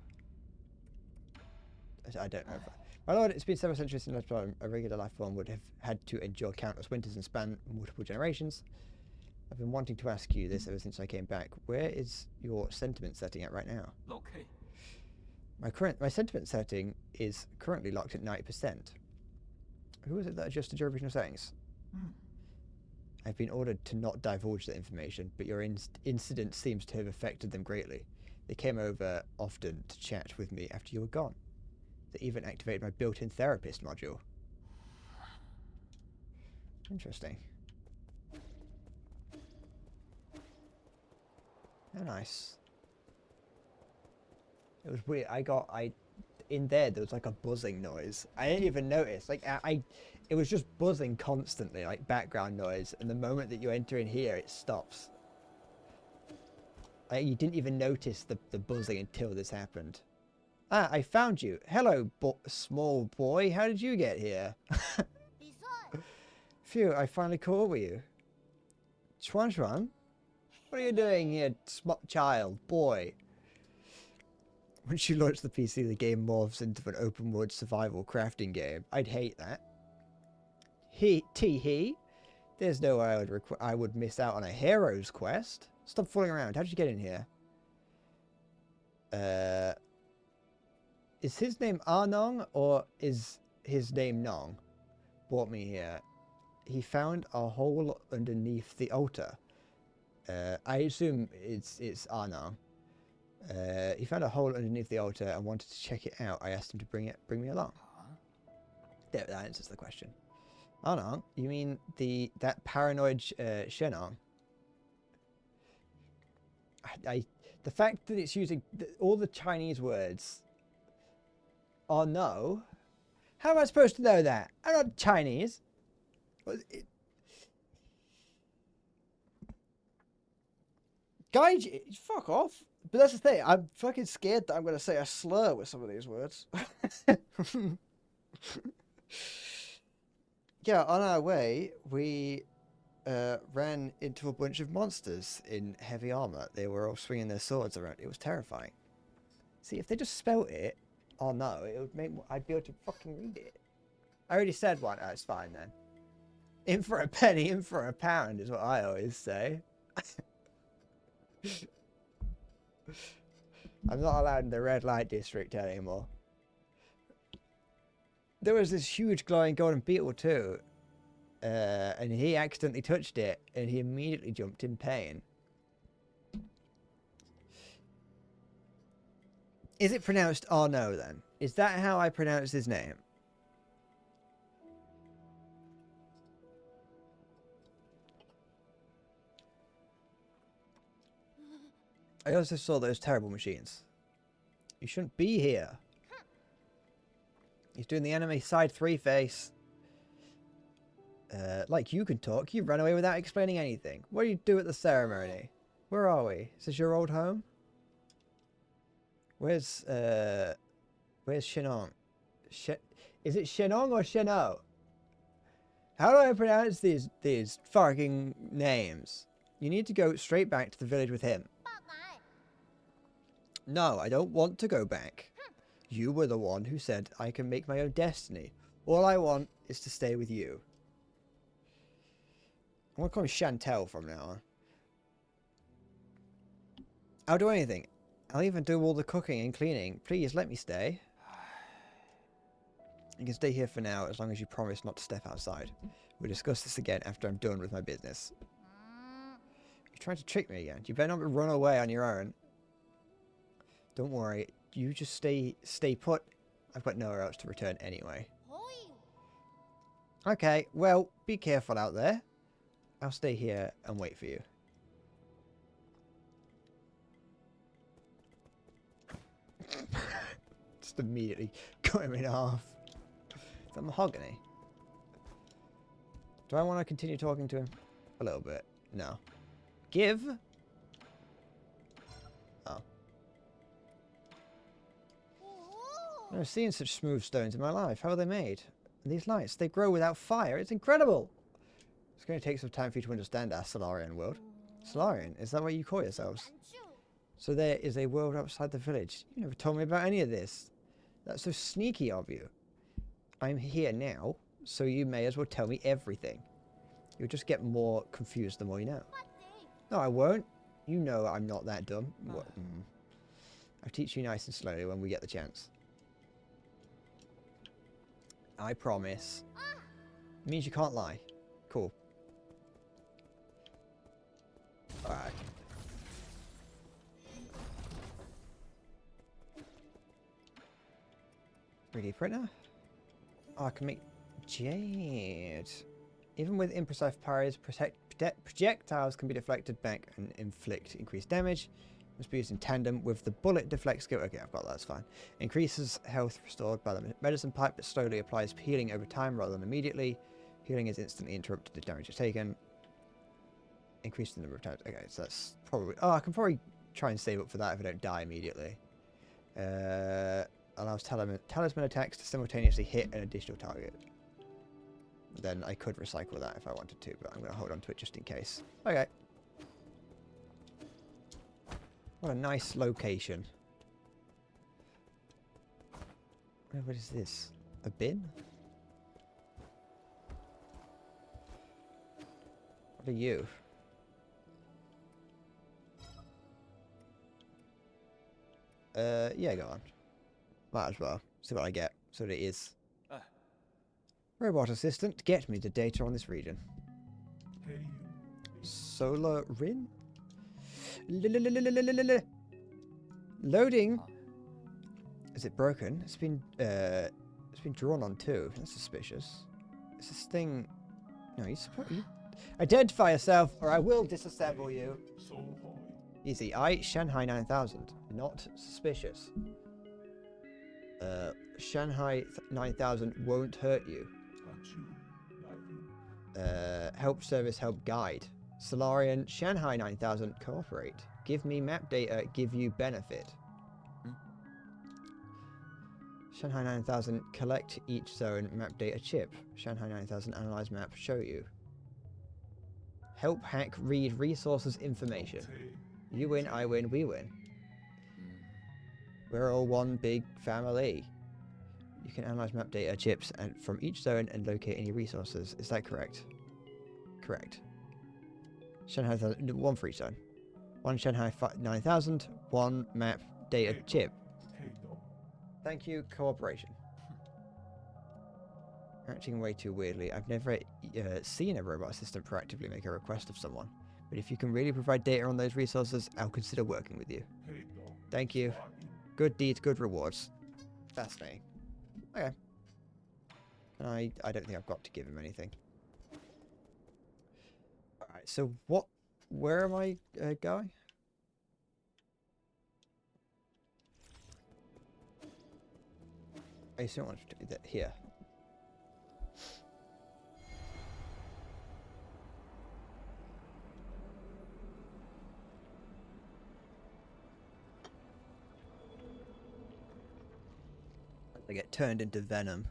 S1: I don't know. My lord, it's been several centuries since a regular life form would have had to endure countless winters and span multiple generations. I've been wanting to ask you this ever since I came back. Where is your sentiment setting at right now?
S3: Okay.
S1: My sentiment setting is currently locked at 90%. Who is it that adjusted your original settings? I've been ordered to not divulge that information, but your incident seems to have affected them greatly. They came over often to chat with me after you were gone. They even activated my built-in therapist module. Interesting. How nice. It was weird. in there was like a buzzing noise. I didn't even notice. Like it was just buzzing constantly, like background noise. And the moment that you enter in here, it stops. Like, you didn't even notice the buzzing until this happened. Ah, I found you. Hello, small boy. How did you get here? Phew, I finally caught up with you. Chuan Chuan? What are you doing here, child, boy? Once you launch the PC, the game morphs into an open world survival crafting game. I'd hate that. Tee-hee. There's no way I would miss out on a hero's quest. Stop fooling around. How did you get in here? Is his name Arnong or is his name Nong? Brought me here. He found a hole underneath the altar. I assume it's Arnong. He found a hole underneath the altar and wanted to check it out. I asked him to bring me along. There, that answers the question. Arnong? You mean that paranoid Shenong? The fact that it's using all the Chinese words. Oh no. How am I supposed to know that? I'm not Chinese. Gaiji, fuck off. But that's the thing, I'm fucking scared that I'm going to say a slur with some of these words. Yeah, on our way, we ran into a bunch of monsters in heavy armor. They were all swinging their swords around. It was terrifying. See, if they just spelt it, oh no, it would make I'd be able to fucking read it. I already said one. Oh, it's fine then. In for a penny, in for a pound is what I always say. I'm not allowed in the red light district anymore. There was this huge glowing golden beetle too. And he accidentally touched it and he immediately jumped in pain. Is it pronounced Arno then? Is that how I pronounce his name? I also saw those terrible machines. You shouldn't be here. He's doing the enemy side 3 face. Like you can talk, you ran away without explaining anything. What do you do at the ceremony? Where are we? Is this your old home? Where's Shenong? Is it Shenong or Sheno? How do I pronounce these fucking names? You need to go straight back to the village with him. No, I don't want to go back. You were the one who said I can make my own destiny. All I want is to stay with you. I'm going to call him Chantel from now on. I'll do anything. I'll even do all the cooking and cleaning. Please, let me stay. You can stay here for now as long as you promise not to step outside. We'll discuss this again after I'm done with my business. You're trying to trick me again. You better not run away on your own. Don't worry. You just stay put. I've got nowhere else to return anyway. Okay, well, be careful out there. I'll stay here and wait for you. Just immediately cut him in half. Is that mahogany? Do I want to continue talking to him? A little bit. No. Give? Oh. I've never seen such smooth stones in my life. How are they made? And these lights, they grow without fire. It's incredible. It's going to take some time for you to understand our Solarian world. Solarian? Is that what you call yourselves? So there is a world outside the village. You never told me about any of this. That's so sneaky of you. I'm here now, so you may as well tell me everything. You'll just get more confused the more you know. No, I won't. You know I'm not that dumb. I'll teach you nice and slowly when we get the chance. I promise. It means you can't lie. Cool. Alright. 3D printer? Oh, I can make jade. Even with imprecise parries, projectiles can be deflected back and inflict increased damage. Must be used in tandem with the bullet deflect skill. Okay, I've got that, that's fine. Increases health restored by the medicine pipe, but slowly applies healing over time rather than immediately. Healing is instantly interrupted if damage is taken. Increase the number of times. Okay, so that's probably... Oh, I can probably try and save up for that if I don't die immediately. Allows talisman attacks to simultaneously hit an additional target. Then I could recycle that if I wanted to, but I'm going to hold on to it just in case. Okay. What a nice location. What is this? A bin? What are you? Yeah, go on. Might as well. See what I get. See what it is. Robot assistant, get me the data on this region. Solar Rin? Loading. Is it broken? It's been drawn on too. That's suspicious. Is this thing? No, you identify yourself, or I will disassemble you. Easy. Shanghai 9000. Not suspicious. Shanghai 9000 won't hurt you. Help service, help guide. Solarian, Shanghai 9000, cooperate. Give me map data, give you benefit. Shanghai 9000, collect each zone, map data chip. Shanghai 9000, analyze map, show you. Help hack, read resources information. You win, I win, we win. We're all one big family. You can analyze map data chips and from each zone and locate any resources. Is that correct? Correct. Shanghai 9000, one for each zone. One Shanghai 9000, one map data chip. Thank you, cooperation. Acting way too weirdly. I've never seen a robot assistant proactively make a request of someone. But if you can really provide data on those resources, I'll consider working with you. Thank you. Good deeds, good rewards. Fascinating. Okay. I don't think I've got to give him anything. Alright, so where am I going? I assume I want to do that here. They get turned into venom.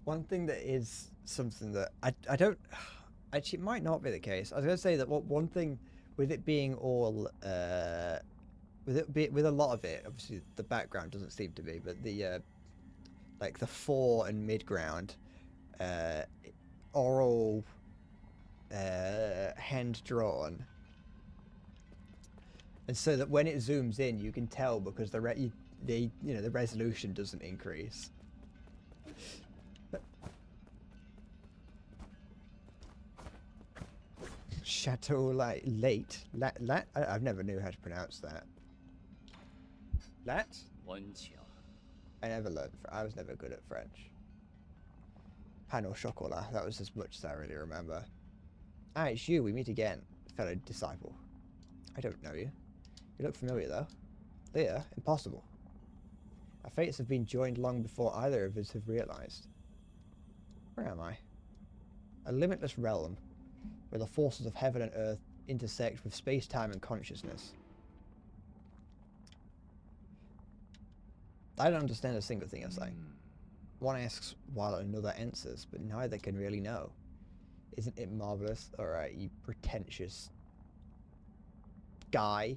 S1: One thing that is something that I don't actually, it might not be the case. I was going to say that one thing with it being all with a lot of it, obviously the background doesn't seem to be, but the like the fore and mid ground are all hand drawn, and so that when it zooms in, you can tell because the resolution doesn't increase. Chateau Late. I've never knew how to pronounce that. Lat? I never learned. I was never good at French. Pain au chocolat. That was as much as I really remember. Ah, it's you. We meet again, fellow disciple. I don't know you. You look familiar though. Leah? Impossible. Our fates have been joined long before either of us have realized. Where am I? A limitless realm, where the forces of heaven and earth intersect with space-time and consciousness. I don't understand a single thing you're saying. One asks while another answers, but neither can really know. Isn't it marvelous? Alright, you pretentious guy.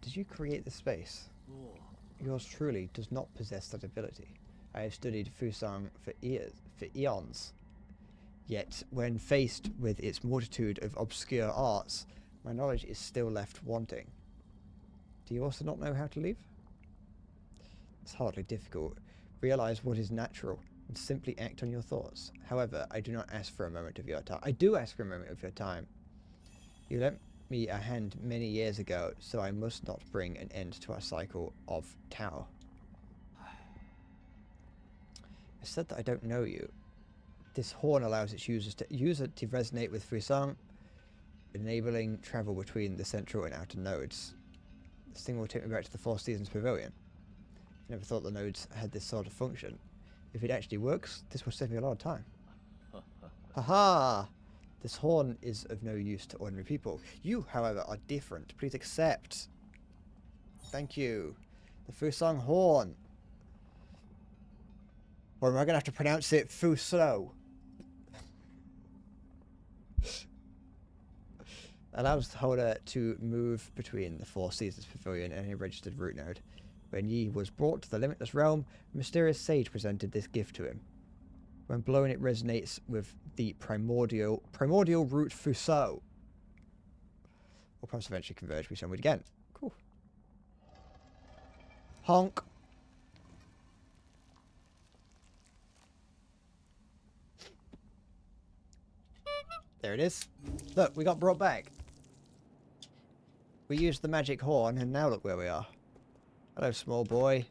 S1: Did you create the space? Yours truly does not possess that ability. I have studied Fusang for eons. Yet, when faced with its multitude of obscure arts, my knowledge is still left wanting. Do you also not know how to live? It's hardly difficult. Realize what is natural and simply act on your thoughts. However, I do not ask for a moment of your time. I do ask for a moment of your time. You lent me a hand many years ago, so I must not bring an end to our cycle of Tao. I said that I don't know you. This horn allows its user to resonate with Fusang, enabling travel between the central and outer nodes. This thing will take me back to the Four Seasons Pavilion. I never thought the nodes had this sort of function. If it actually works, this will save me a lot of time. Haha! This horn is of no use to ordinary people. You, however, are different. Please accept. Thank you. The Fusang horn. Or am I going to have to pronounce it Fuslo? Allows the holder to move between the Four Seasons Pavilion and a registered root node. When Yi was brought to the Limitless Realm, a mysterious sage presented this gift to him. When blown, it resonates with the primordial root Fuso. Will perhaps eventually converge with somewhere again. Cool. Honk. There it is. Look, we got brought back. We used the magic horn, and now look where we are. Hello, small boy.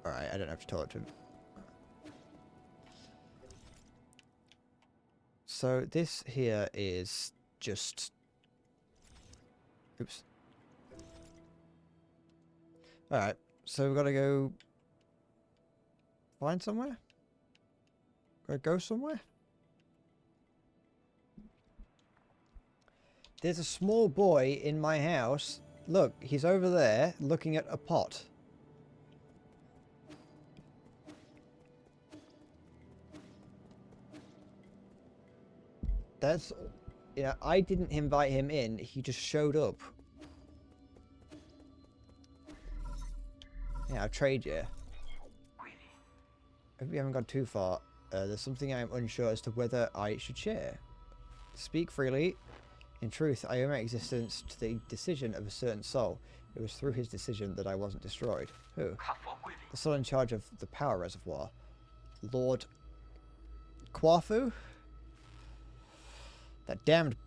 S1: Alright, I don't have to talk to him. So this here is just... Oops. Alright, so we've got to go... find somewhere? Gotta go somewhere? There's a small boy in my house. Look, he's over there looking at a pot. That's... Yeah, I didn't invite him in. He just showed up. Yeah, I'll trade you. If we haven't gone too far, there's something I'm unsure as to whether I should share. Speak freely. In truth, I owe my existence to the decision of a certain soul. It was through his decision that I wasn't destroyed. Who? The soul in charge of the power reservoir. Lord Kwafu? That damned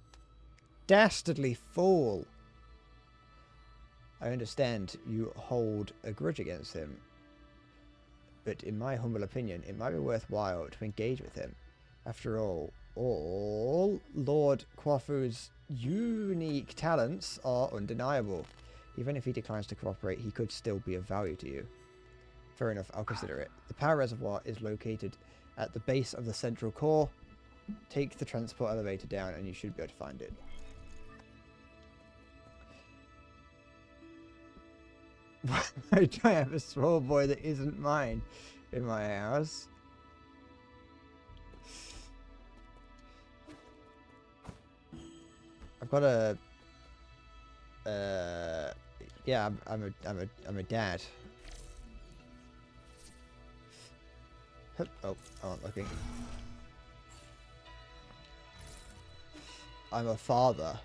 S1: dastardly fool. I understand you hold a grudge against him. But in my humble opinion, it might be worthwhile to engage with him. After all Lord Kwafu's unique talents are undeniable. Even if he declines to cooperate, he could still be of value to you. Fair enough, I'll consider it. The power reservoir is located at the base of the central core. Take the transport elevator down and you should be able to find it. Why do I have a small boy that isn't mine in my house? I've got a yeah, I'm a dad. Oh, I'm looking. I'm a father.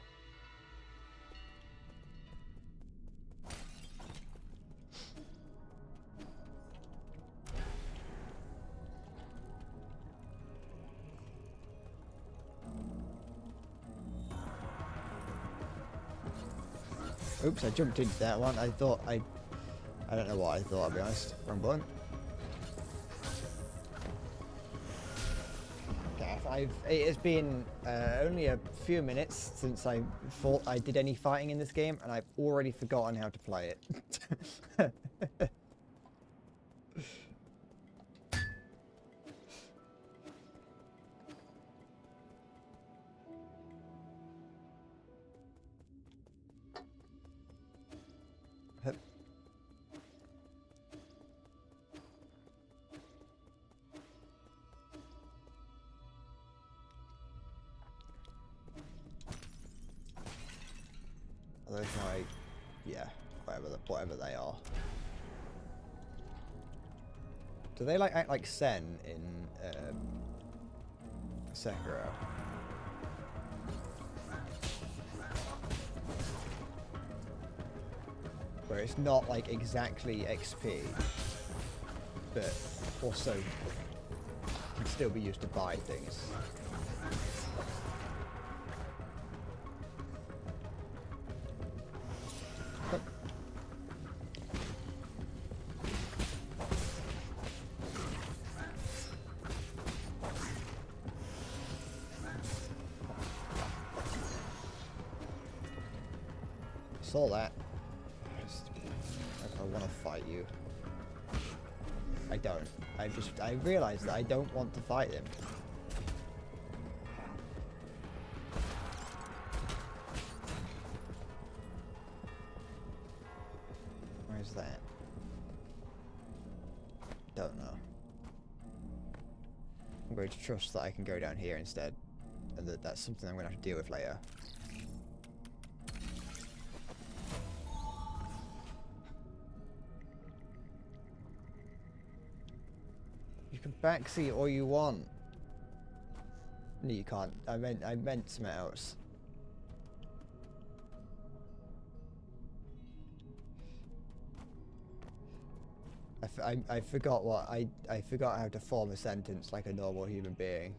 S1: Oops, I jumped into that one. I don't know what I thought, I'll be honest. Wrong button. Okay, it has been only a few minutes since I thought I did any fighting in this game, and I've already forgotten how to play it. Those like, yeah, whatever they are. Do they like act like Sen in Sekiro? Where it's not like exactly XP, but also can still be used to buy things. saw that. I want to fight you. I don't. I realized that I don't want to fight him. Where's that? Don't know. I'm going to trust that I can go down here instead, and that's something I'm going to have to deal with later. You can backseat all you want. No, you can't. I meant something else. I forgot what I forgot how to form a sentence like a normal human being.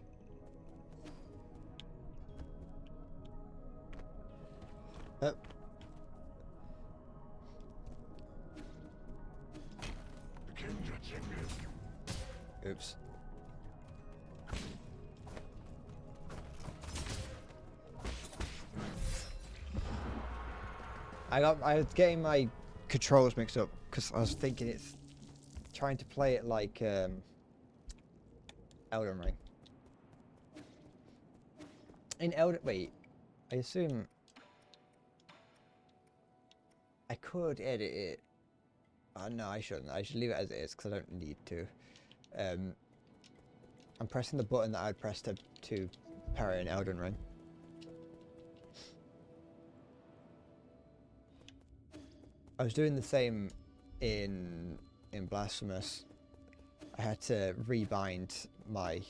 S1: Oops. I was getting my controls mixed up because I was thinking it's trying to play it like Elden Ring. Wait, I assume I could edit it. Oh, no, I shouldn't. I should leave it as it is because I don't need to. I'm pressing the button that I'd press to parry in Elden Ring. I was doing the same in Blasphemous. I had to rebind my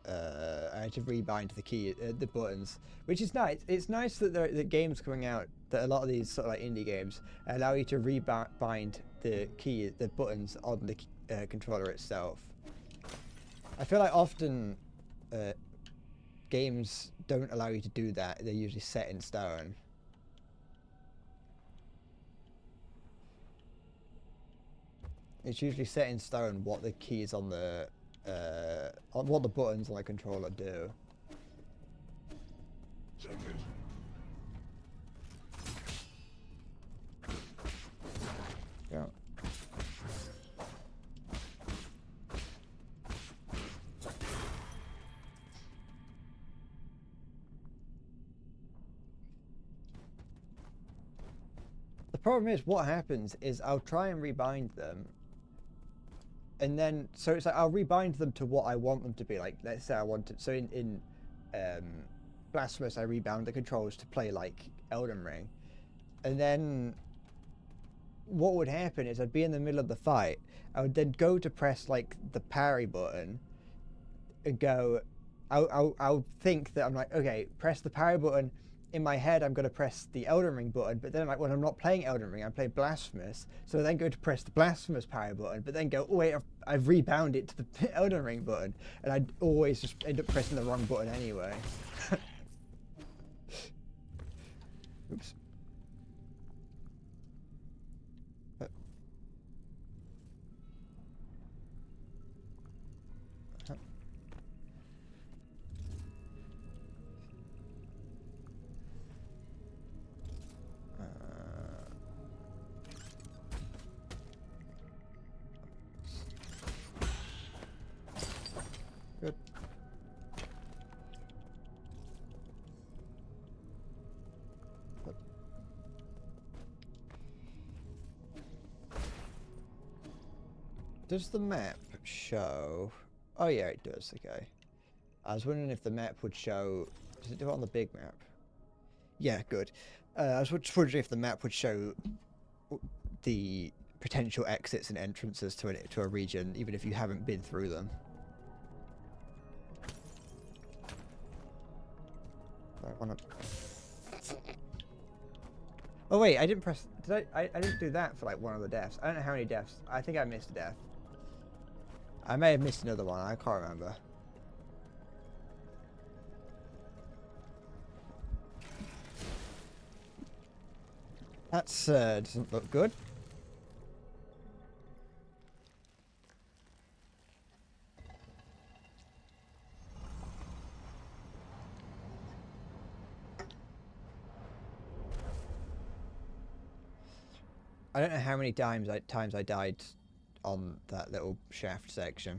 S1: I had to rebind the key, the buttons, which is nice. It's nice that there are games coming out, that a lot of these sort of like indie games allow you to rebind the buttons on the controller itself. I feel like often games don't allow you to do that. They're usually set in stone. It's usually set in stone what the keys on the what the buttons on the controller do. Yeah. The problem is, what happens is I'll try and rebind them, and then so it's like I'll rebind them to what I want them to be. Like, let's say I want it. So in Blasphemous, I rebound the controls to play like Elden Ring, and then what would happen is I'd be in the middle of the fight. I would then go to press like the parry button, and go. I'll think that I'm like, okay, press the parry button. In my head, I'm going to press the Elden Ring button, but then like when I'm not playing Elden Ring, I'm playing Blasphemous. So I then go to press the Blasphemous parry button, but then go, oh wait, I've rebound it to the Elden Ring button, and I'd always just end up pressing the wrong button anyway. Oops. Good. Does the map show? Oh yeah, it does. Okay. I was wondering if the map would show. Does it do it on the big map? Yeah, good. I was just wondering if the map would show the potential exits and entrances to a region, even if you haven't been through them. I want to. Oh wait, I didn't press. Did I didn't do that for like one of the deaths. I don't know how many deaths. I think I missed a death. I may have missed another one. I can't remember. That's doesn't look good. I don't know how many times I died on that little shaft section.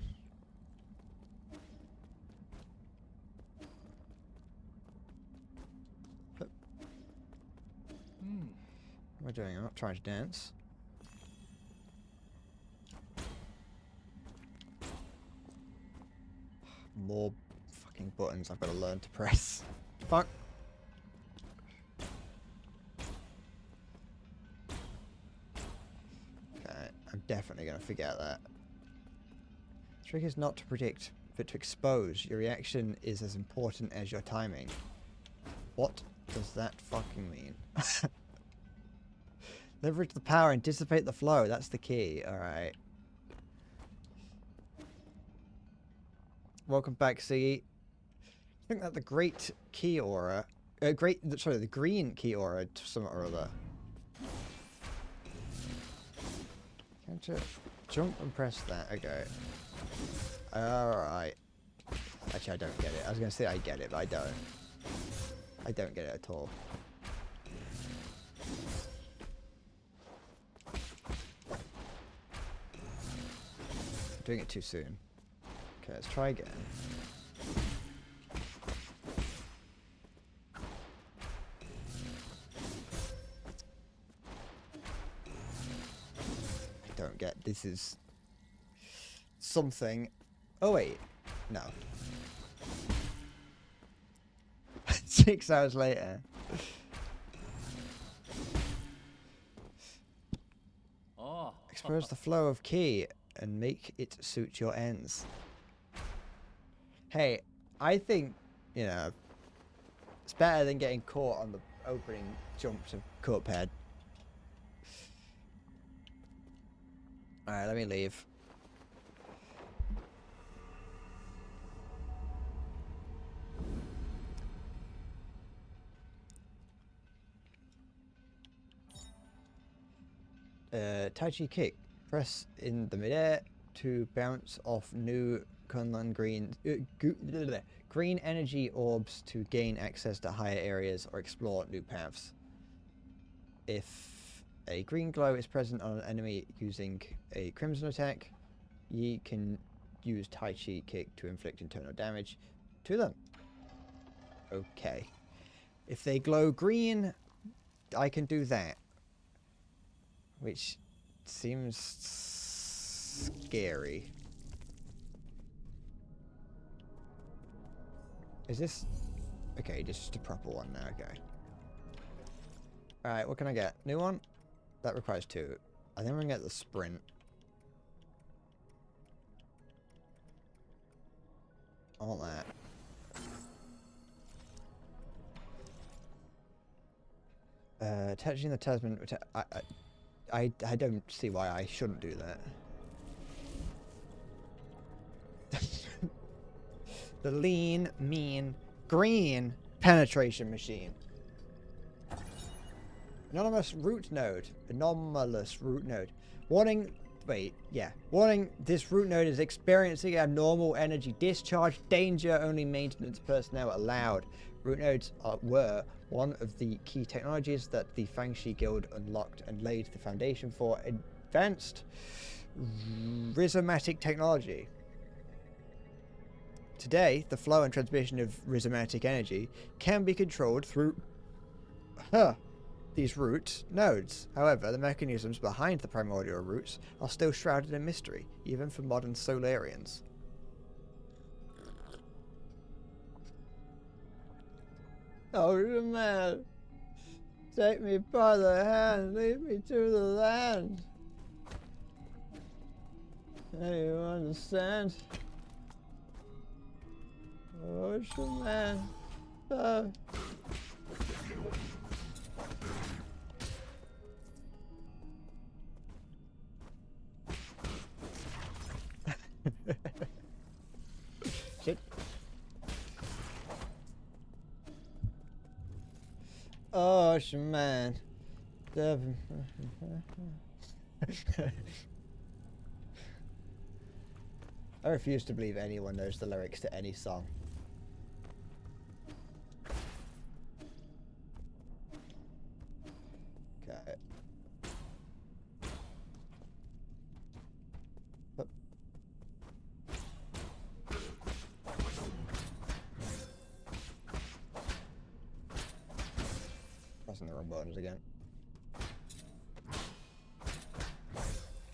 S1: What am I doing? I'm not trying to dance. More fucking buttons I've got to learn to press. Fuck. Okay, I'm definitely going to forget that. The trick is not to predict, but to expose. Your reaction is as important as your timing. What does that fucking mean? Leverage the power, anticipate the flow. That's the key. Alright. Welcome back, Siggy. I think that the great key aura... the green key aura to something or other. Can't you jump and press that? Okay. Alright. Actually, I don't get it. I was going to say I get it, but I don't. I don't get it at all. I'm doing it too soon. Okay, let's try again. I don't get... This is... something... Oh, wait. No. 6 hours later.
S3: Oh.
S1: Expose the flow of ki and make it suit your ends. Hey, I think, you know, it's better than getting caught on the opening jump to Cuphead. Alright, let me leave. Tai Chi kick. Press in the midair to bounce off new Kunlun green energy orbs to gain access to higher areas or explore new paths. If a green glow is present on an enemy using a crimson attack, ye can use Tai Chi kick to inflict internal damage to them. Okay. If they glow green, I can do that. Which seems scary. Is this... Okay, this is the proper one now, okay. Alright, what can I get? New one? That requires 2. I think we're gonna get the sprint. I want that. Attaching the talisman... I don't see why I shouldn't do that. The lean, mean, green penetration machine. Anonymous root node. Anomalous root node. Warning. Wait, yeah. Warning, this root node is experiencing abnormal energy discharge. Danger, only maintenance personnel allowed. Root nodes were one of the key technologies that the Fangshi Guild unlocked and laid the foundation for advanced rhizomatic technology. Today, the flow and transmission of rhizomatic energy can be controlled through these root nodes. However, the mechanisms behind the primordial roots are still shrouded in mystery, even for modern Solarians. Oh man, take me by the hand, lead me to the land. Do you understand? Ocean man. Shit. Ocean man. I refuse to believe anyone knows the lyrics to any song. Okay. pressing the wrong buttons again.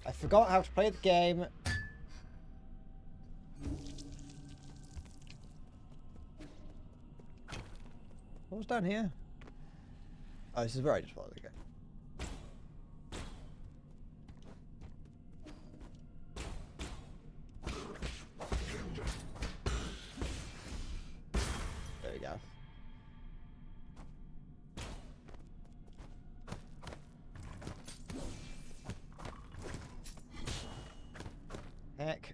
S1: I forgot how to play the game. What was down here? Oh, this is where I just was. Okay. There we go. Heck.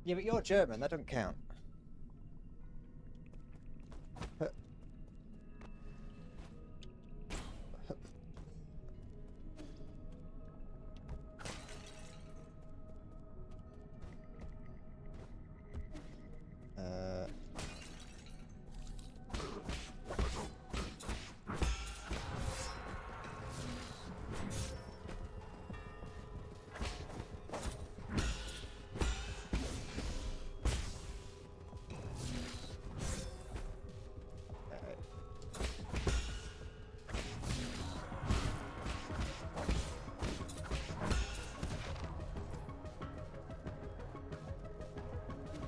S1: Yeah, but you're German. That don't count.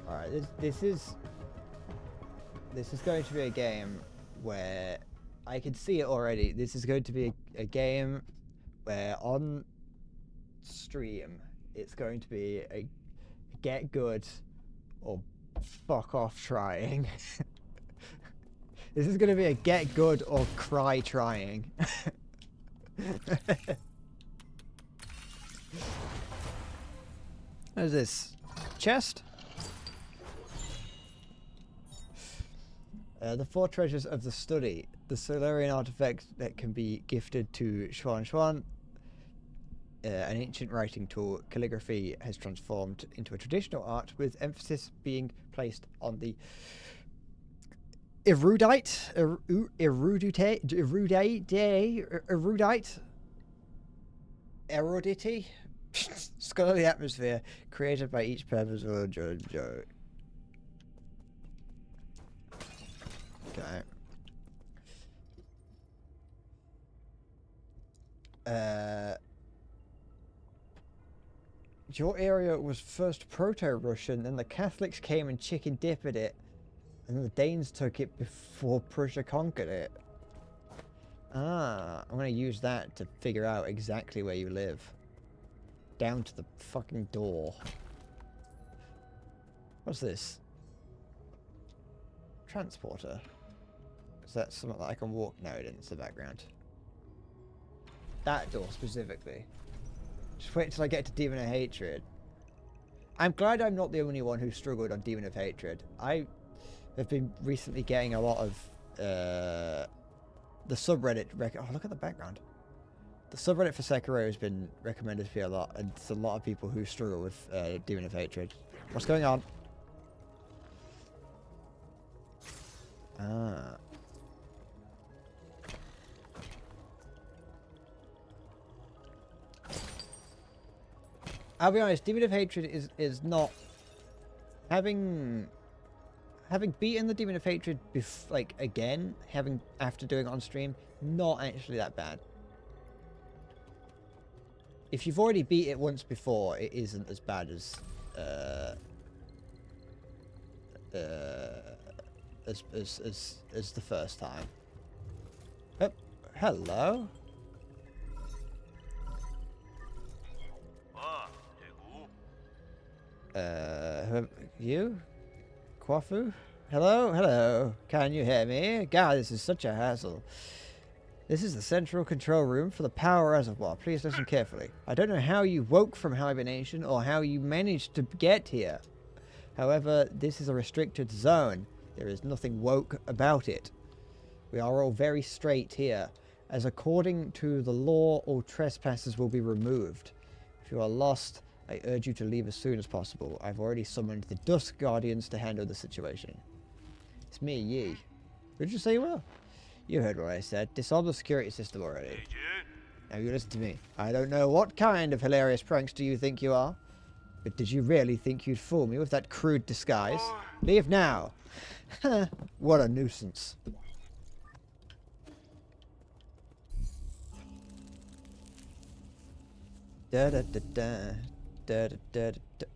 S1: Alright, this is going to be a game where I can see it already. This is going to be a game where on stream it's going to be a get good or fuck off trying. This is going to be a get good or cry trying. What is this? Chest? The four treasures of the study. The Solarian artifact that can be gifted to Xuan Xuan. An ancient writing tool. Calligraphy has transformed into a traditional art with emphasis being placed on the erudite, erudity, scholarly atmosphere created by each purposeful Jojo. Okay. Your area was first Proto-Russian, then the Catholics came and chicken dipped it, and then the Danes took it before Prussia conquered it. Ah, I'm gonna use that to figure out exactly where you live. Down to the fucking door. What's this? Transporter. Is that something that I can walk? No, it isn't. It's the background. That door specifically. Just wait until I get to Demon of Hatred. I'm glad I'm not the only one who struggled on Demon of Hatred. I have been recently getting a lot of the subreddit. Oh, look at the background. The subreddit for Sekiro has been recommended to me a lot, and there's a lot of people who struggle with Demon of Hatred. What's going on? Ah. I'll be honest, Demon of Hatred is not having beaten the Demon of Hatred again, after doing it on stream, not actually that bad. If you've already beat it once before, it isn't as bad as the first time. Oh, hello. You? Kwafu? Hello? Hello. Can you hear me? God, this is such a hassle. This is the central control room for the power reservoir. Please listen carefully. I don't know how you woke from hibernation or how you managed to get here. However, this is a restricted zone. There is nothing woke about it. We are all very straight here, as according to the law, all trespassers will be removed. If you are lost, I urge you to leave as soon as possible. I've already summoned the Dusk Guardians to handle the situation. It's me, Yi. Who did you say you were? You heard what I said. Disarm the security system already. Now you listen to me. I don't know what kind of hilarious prankster you think you are, but did you really think you'd fool me with that crude disguise? Leave now. What a nuisance. Da da da da da da da da.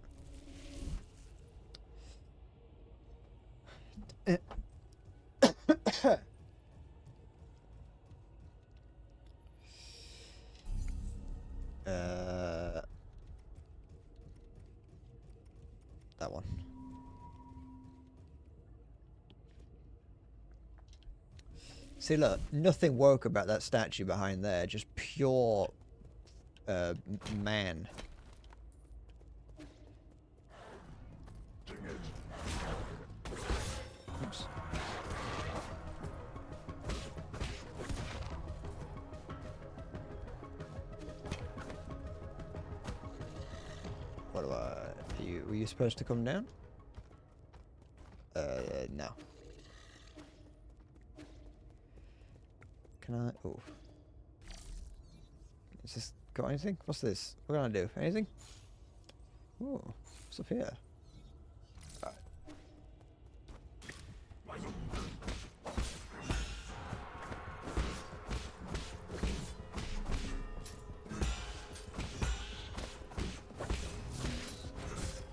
S1: That one. See, look, nothing woke about that statue behind there. Just pure, man. Oops. What do I... Were you supposed to come down? No. Can I... Oh. Is this got anything? What's this? What can I do? Anything? Oh, what's up here?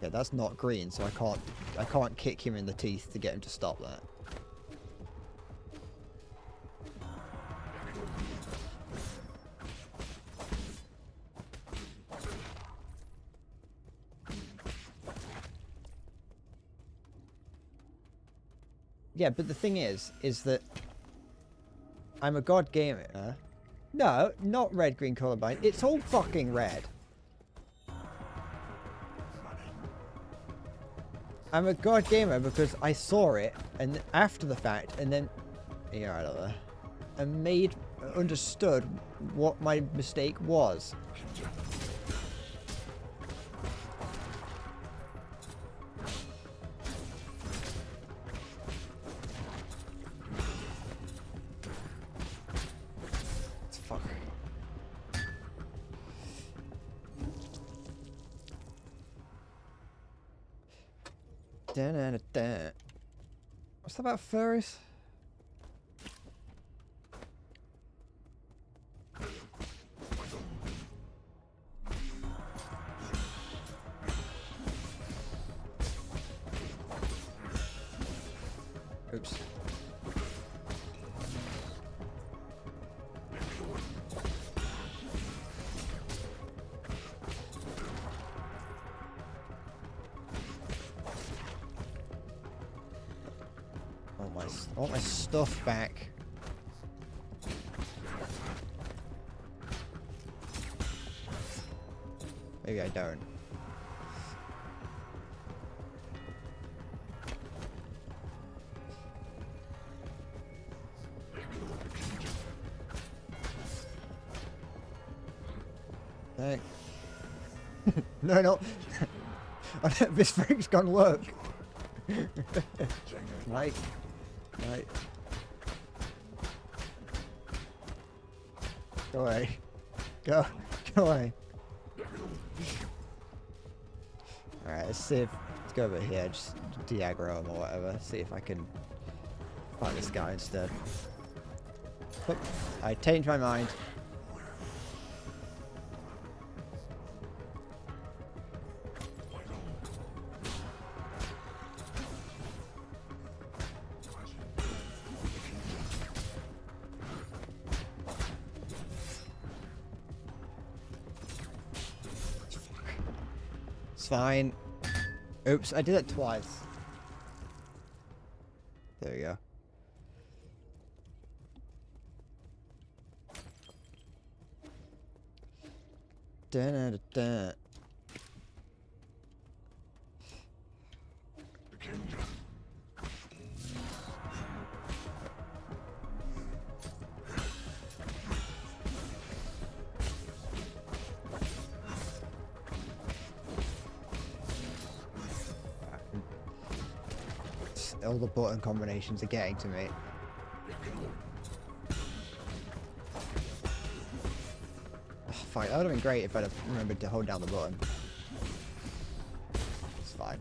S1: Yeah, that's not green, so I can't kick him in the teeth to get him to stop that. Yeah, but the thing is that I'm a god gamer. No, not red, green, colorblind. It's all fucking red. I'm a god gamer because I saw it and after the fact, and then yeah, I don't know, and understood what my mistake was. Fuck. Da-da-da-da. What's that about furries? Oops. I want my stuff back. Maybe I don't. Hey. No, no. This thing's gonna work. Right. Right. Go away. Go away. Alright, let's see if... Let's go over here, just de-aggro him or whatever. See if I can fight this guy instead. But I changed my mind. It's fine. Oops, I did it twice. There we go. Da-da-da-da. All the button combinations are getting to me. fine. That would have been great if I'd have remembered to hold down the button. It's fine.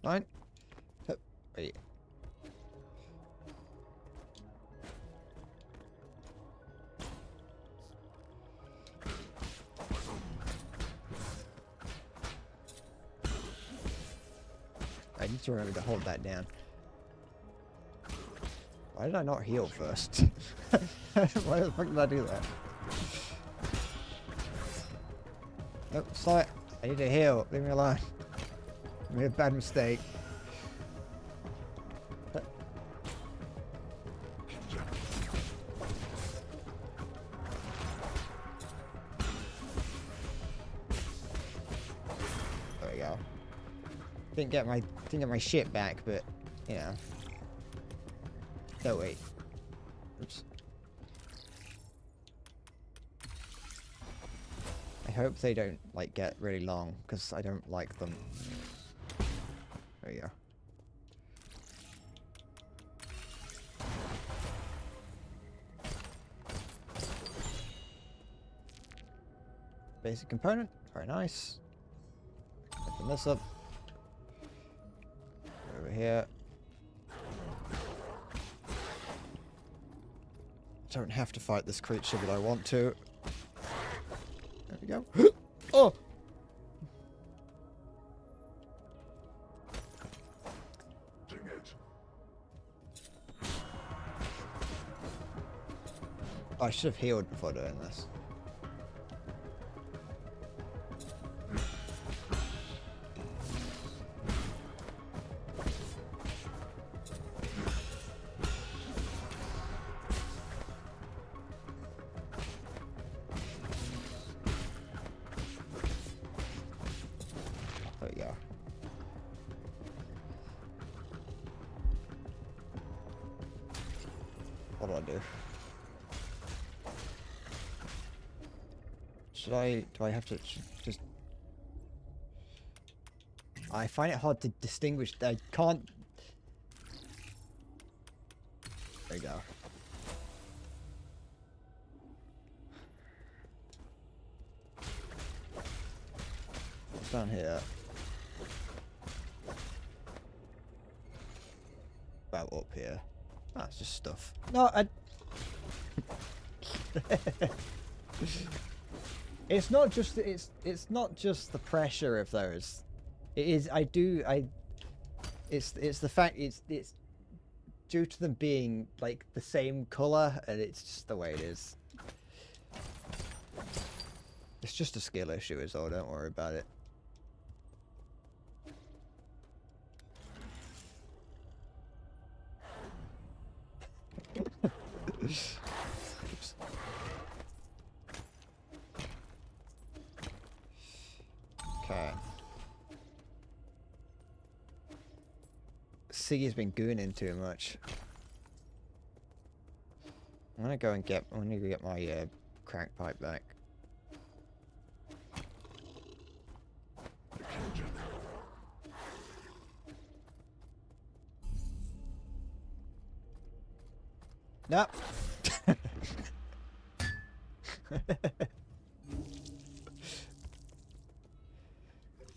S1: Fine. Oh, wait. I need to remember to hold that down. Why did I not heal first? Why the fuck did I do that? Oh, stop it. I need to heal. Leave me alone. I made a bad mistake. There we go. Didn't get my shit back, but you know. Oh wait. Oops. I hope they don't like get really long because I don't like them. There you go. Basic component, very nice. Open this up. Over here. Don't have to fight this creature, but I want to. There we go. Oh! I should have healed before doing this. There we go. What do I do? Do I have to just... I find it hard to distinguish. I can't... There you go. What's down here? About up here. Ah, it's just stuff. No, I... It's not just not just the pressure of those. It is it's the fact it's due to them being like the same color, and it's just the way it is. It's just a skill issue is all, don't worry about it. Oops. Okay. Siggy's been gooning too much. I'm gonna go get my crack pipe back. Nope.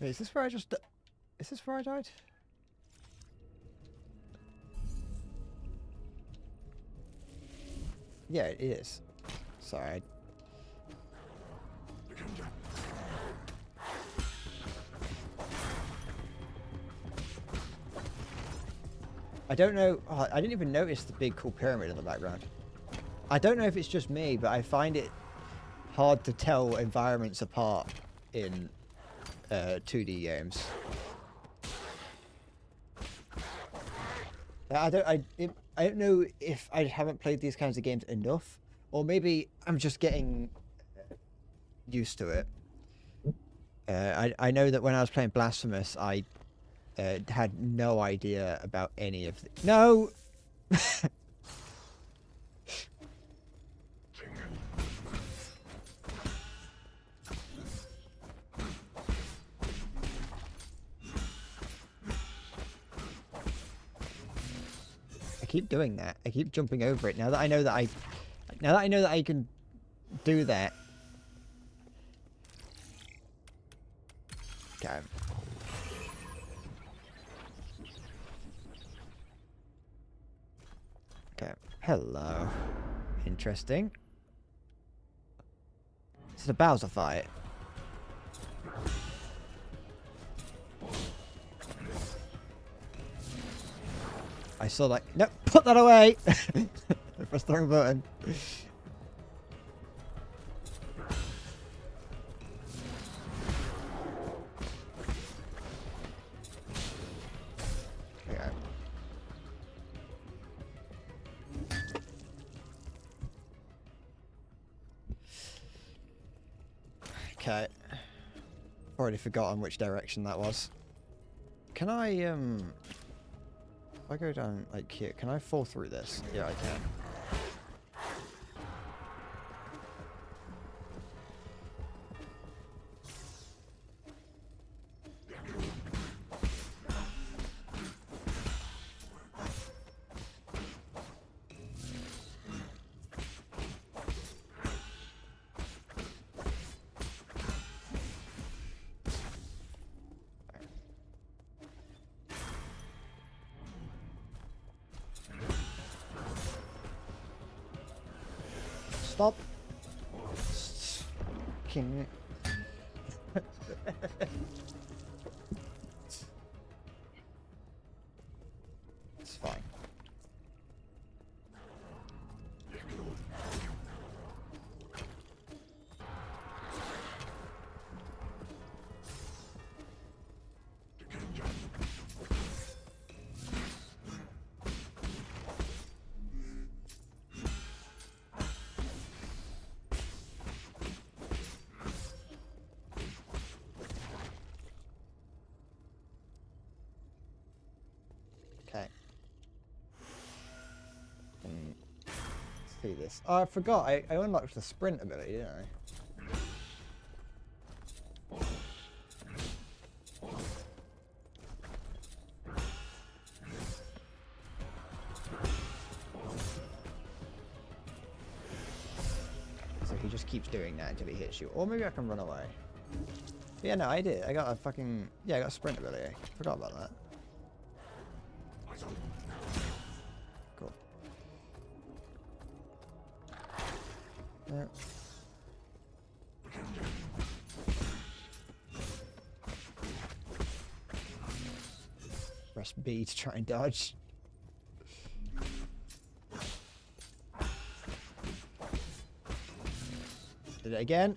S1: Wait, is this where I just... Is this where I died? Yeah, it is. Sorry. I don't know. Oh, I didn't even notice the big cool pyramid in the background. I don't know if it's just me, but I find it hard to tell environments apart in 2D games. I don't know if I haven't played these kinds of games enough, or maybe I'm just getting used to it. I know that when I was playing Blasphemous, I had no idea about any of the... No! keep doing that. I keep jumping over it. Now that I know that I can do that. Okay. Okay. Hello. Interesting. It's a Bowser fight. I saw that. Nope, put that away! I pressed the wrong button. Okay. Okay. Already forgotten which direction that was. Can I, if I go down, like, here, can I fall through this? Yeah, I can. Stop. Can It's fine. Okay. See this. Oh, I forgot. I unlocked the sprint ability, didn't I? So he just keeps doing that until he hits you. Or maybe I can run away. Yeah, no, I did. I got a fucking... Yeah, I got a sprint ability. Forgot about that. Cool. Yeah. Press B to try and dodge. Did it again.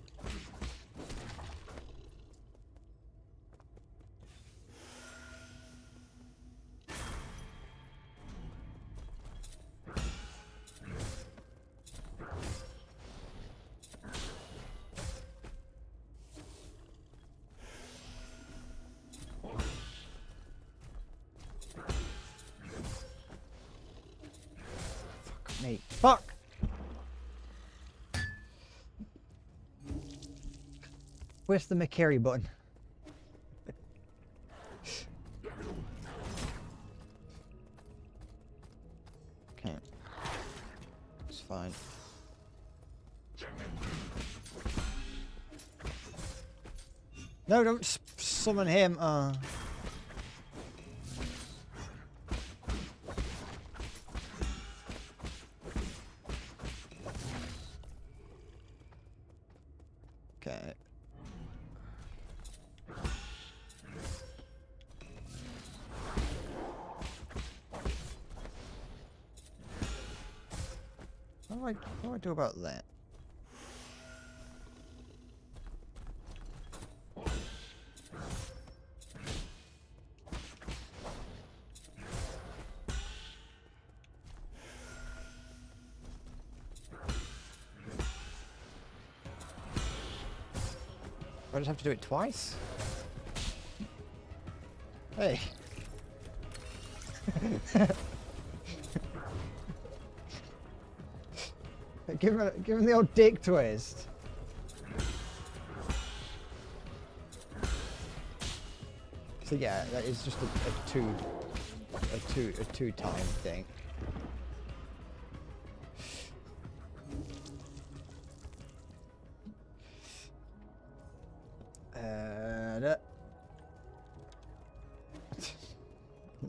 S1: Fuck me. Fuck! Where's the McCary button? Okay. It's fine. No, don't summon him. Okay. What do I do about that? I just have to do it twice? Hey. Give him the old dick twist. So yeah, that is just a two time thing.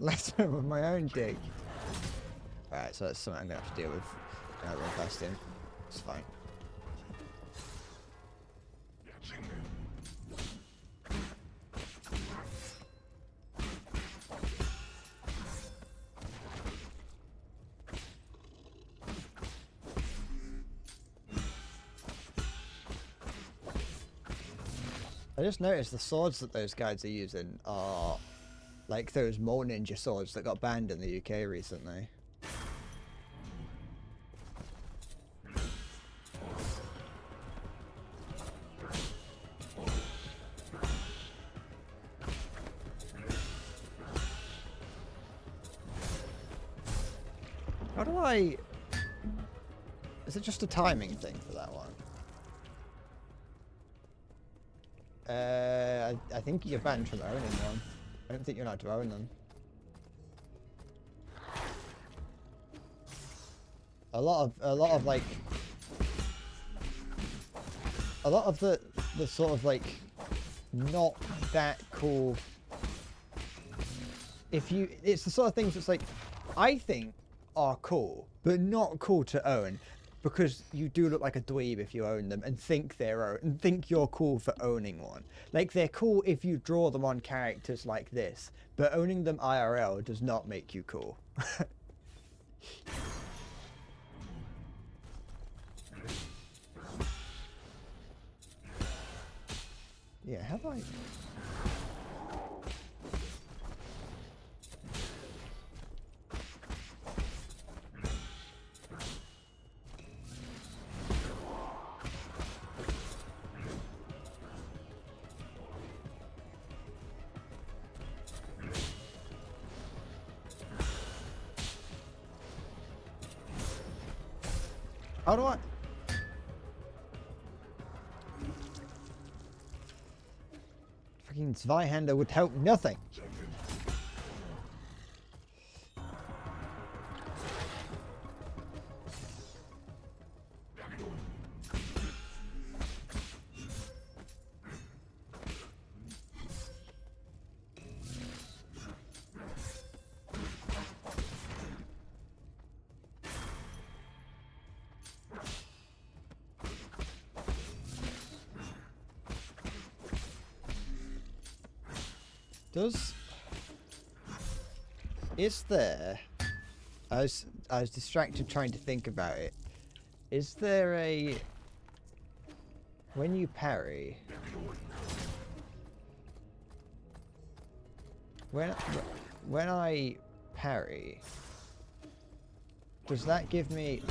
S1: Let alone with my own dick. Alright, so that's something I'm gonna have to deal with. I'll run past him. It's fine. I just noticed the swords that those guys are using are like those Mole Ninja swords that got banned in the UK recently. How do I... Is it just a timing thing for that one? I think you're banned from owning one. I don't think you're allowed to own them. A lot of like... A lot of the sort of like... Not that cool... If you... It's the sort of things that's like... I think are cool, but not cool to own. Because you do look like a dweeb if you own them and think you're cool for owning one. Like, they're cool if you draw them on characters like this, but owning them IRL does not make you cool. Yeah, have I... How do I... Fucking Zweihander would help nothing. Is there... I was distracted trying to think about it. Is there a... When you parry... When I parry... Does that give me...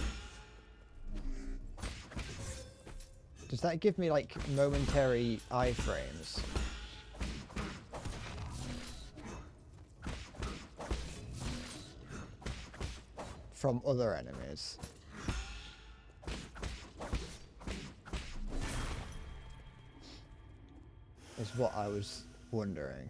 S1: Does that give me, like, momentary iframes? From other enemies? Is what I was wondering.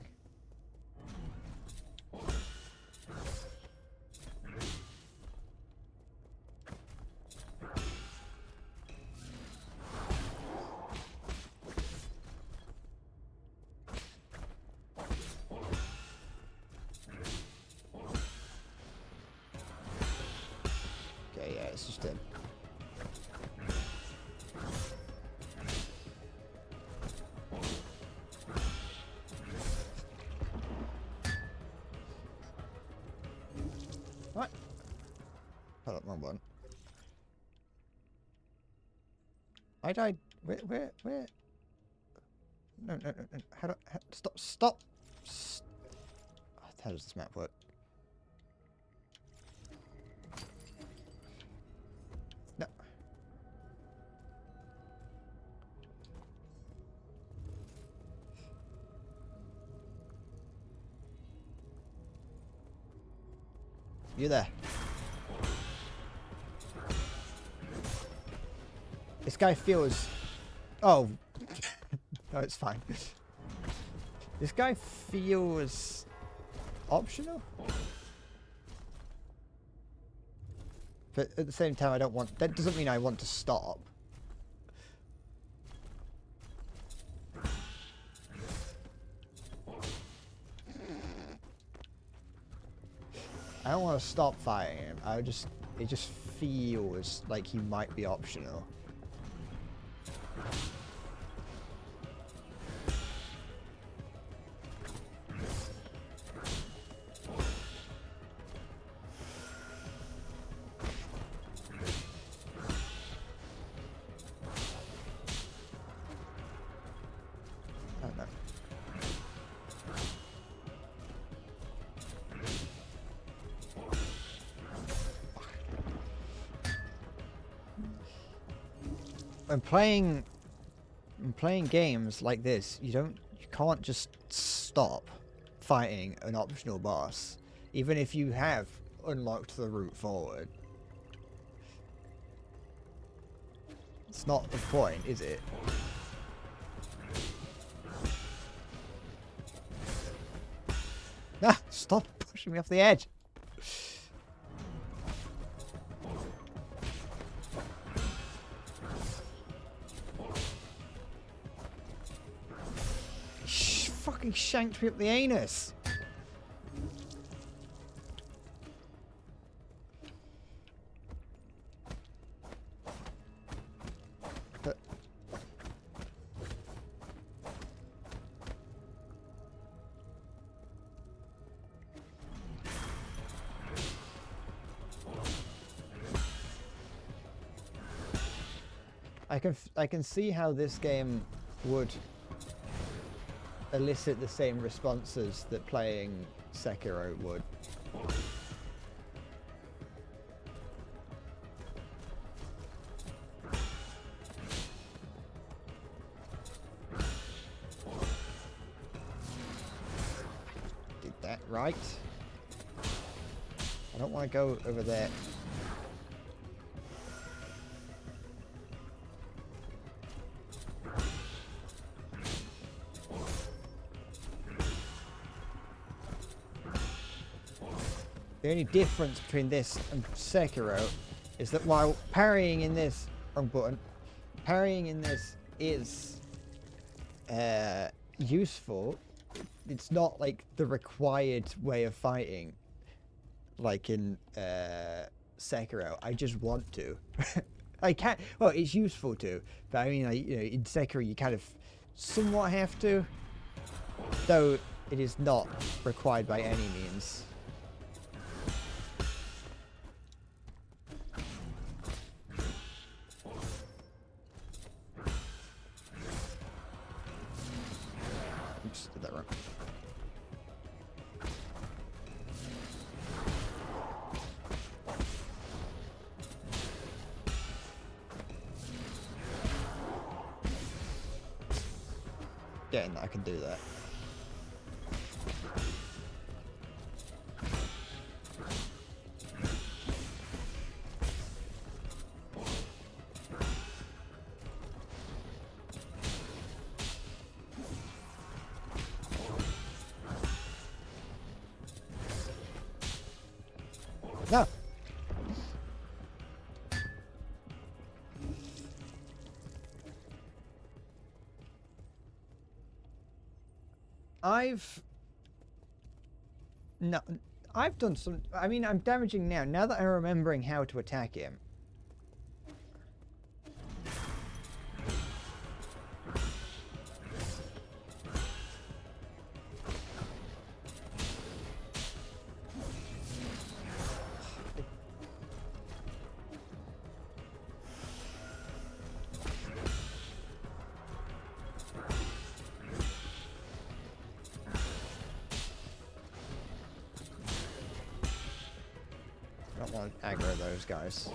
S1: What? Hold up, wrong one. I died. Where? No. Stop. How does this map work? No. You there? This guy feels... Oh. No, it's fine. This guy feels... optional? But at the same time, I don't want... That doesn't mean I want to stop. I don't want to stop fighting him. It just feels like he might be optional. When playing games like this, you can't just stop fighting an optional boss, even if you have unlocked the route forward. It's not the point, is it? Ah, stop pushing me off the edge. Fucking shanked me up the anus. I can see how this game would elicit the same responses that playing Sekiro would. Did that right. I don't want to go over there. The only difference between this and Sekiro is that while parrying in this, wrong button, parrying in this is useful, it's not like the required way of fighting like in Sekiro. I just want to. I can't, well, it's useful to, but I mean, like, you know, in Sekiro you kind of somewhat have to, though it is not required by any means. Oops, did that wrong. Getting that I can do that. No. I've done some, I mean, I'm damaging now that I'm remembering how to attack him. I don't want to aggro those guys.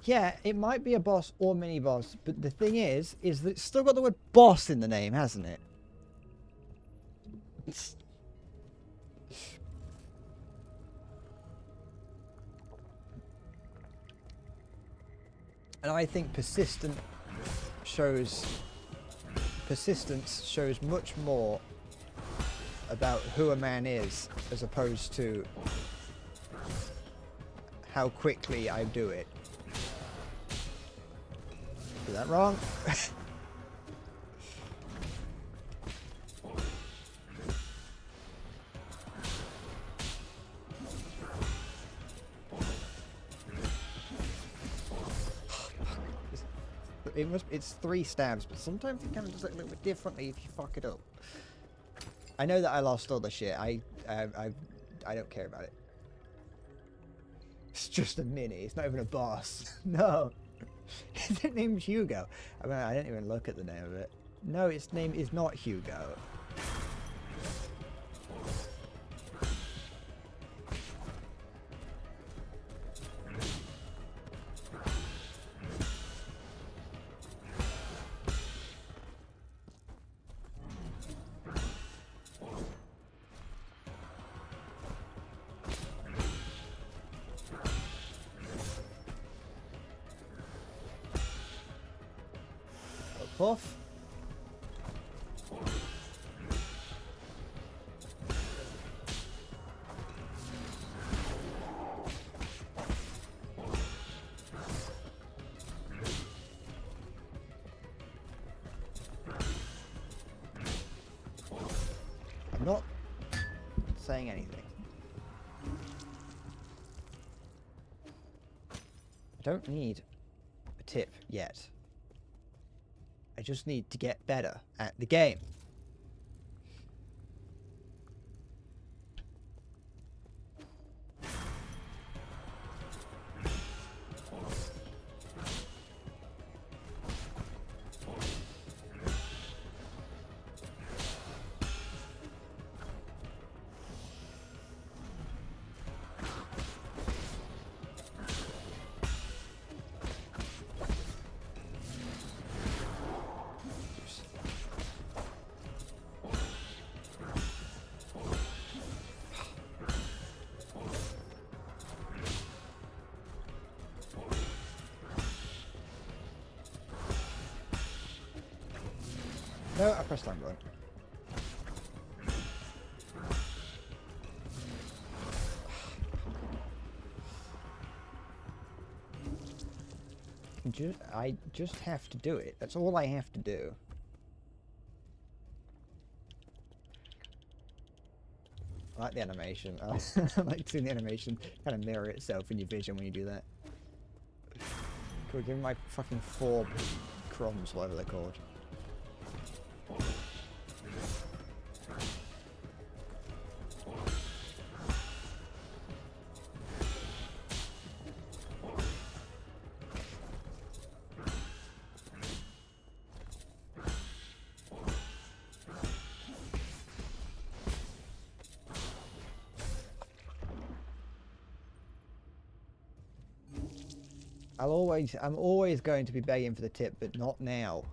S1: Yeah, it might be a boss or mini boss, but the thing is that it's still got the word boss in the name, hasn't it? And I think persistence shows much more about who a man is as opposed to how quickly I do it. Did that wrong? It's 3 stabs, but sometimes it kind of does it a little bit differently if you fuck it up. I know that I lost all the shit. I don't care about it. It's just a mini. It's not even a boss. No. Is it named Hugo? I mean, I didn't even look at the name of it. No, its name is not Hugo. Puff. I'm not saying anything. I don't need a tip yet. I just need to get better at the game. No, I pressed time wrong. I just have to do it. That's all I have to do. I like the animation. I like seeing the animation kind of mirror itself in your vision when you do that. Could we give me my fucking 4 crumbs, whatever they're called? I'm always going to be begging for the tip, but not now.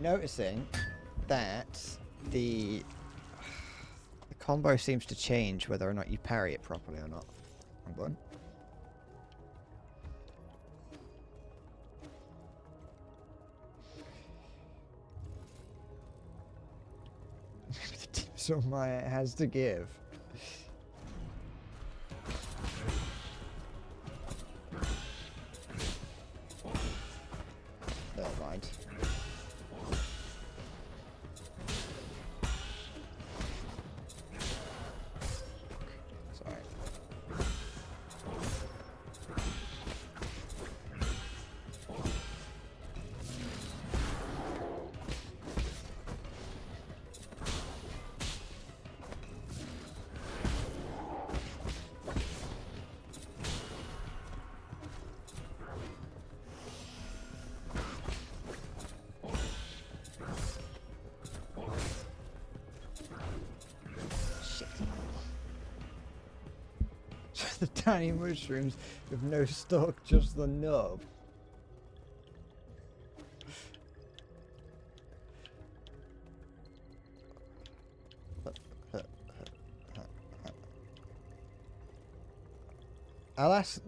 S1: Noticing that the combo seems to change whether or not you parry it properly or not. Hold on. The tips all Maya has to give. Never mind. for the tiny mushrooms with no stalk, just the nub. I'll ask...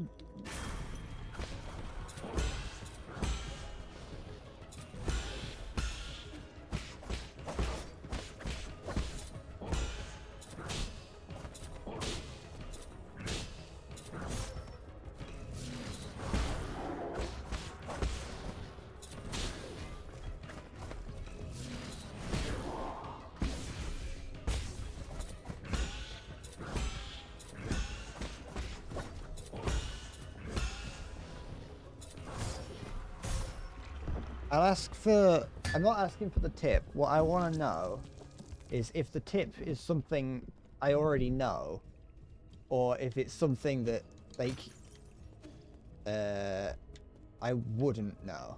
S1: I'll ask for... I'm not asking for the tip. What I want to know is if the tip is something I already know, or if it's something that, like, I wouldn't know.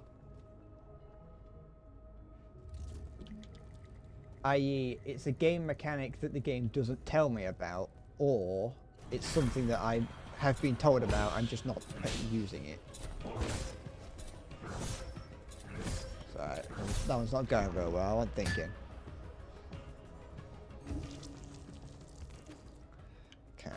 S1: I.e., it's a game mechanic that the game doesn't tell me about, or it's something that I have been told about, I'm just not using it. Alright, that one's not going very well, I'm thinking. Okay.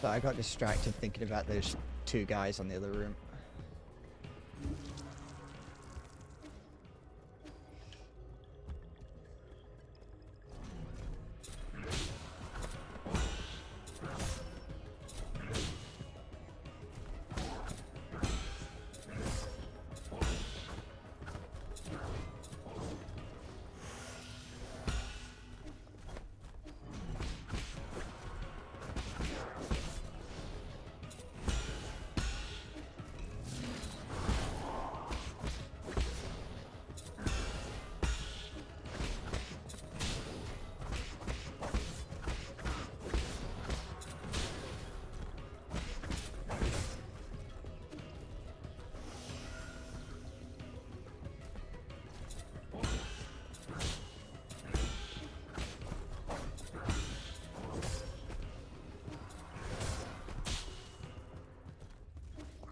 S1: So I got distracted thinking about those two guys on the other room.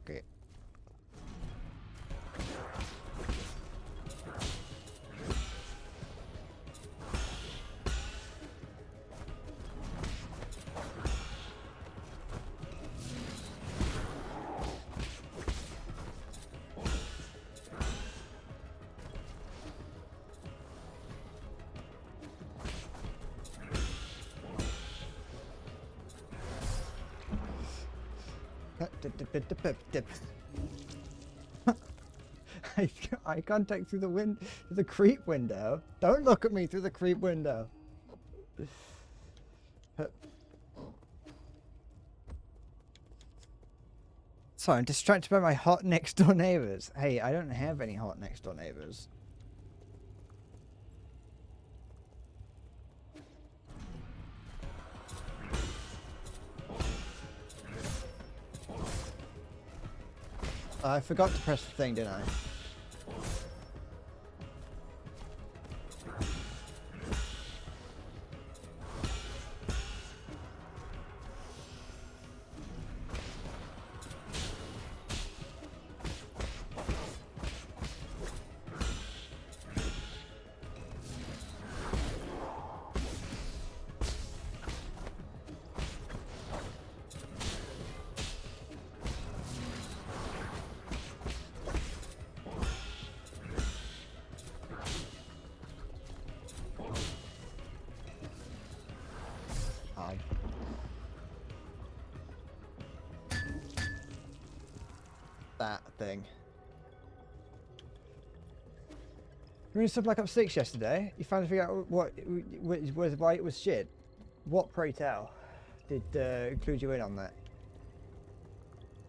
S1: Okay. Eye contact through the creep window. Don't look at me through the creep window. Sorry, I'm distracted by my hot next door neighbors. Hey, I don't have any hot next door neighbors. I forgot to press the thing, didn't I? that thing. When you saw Black Ops 6 yesterday, you finally figured out what was why it was shit. What, pray tell, did include you in on that?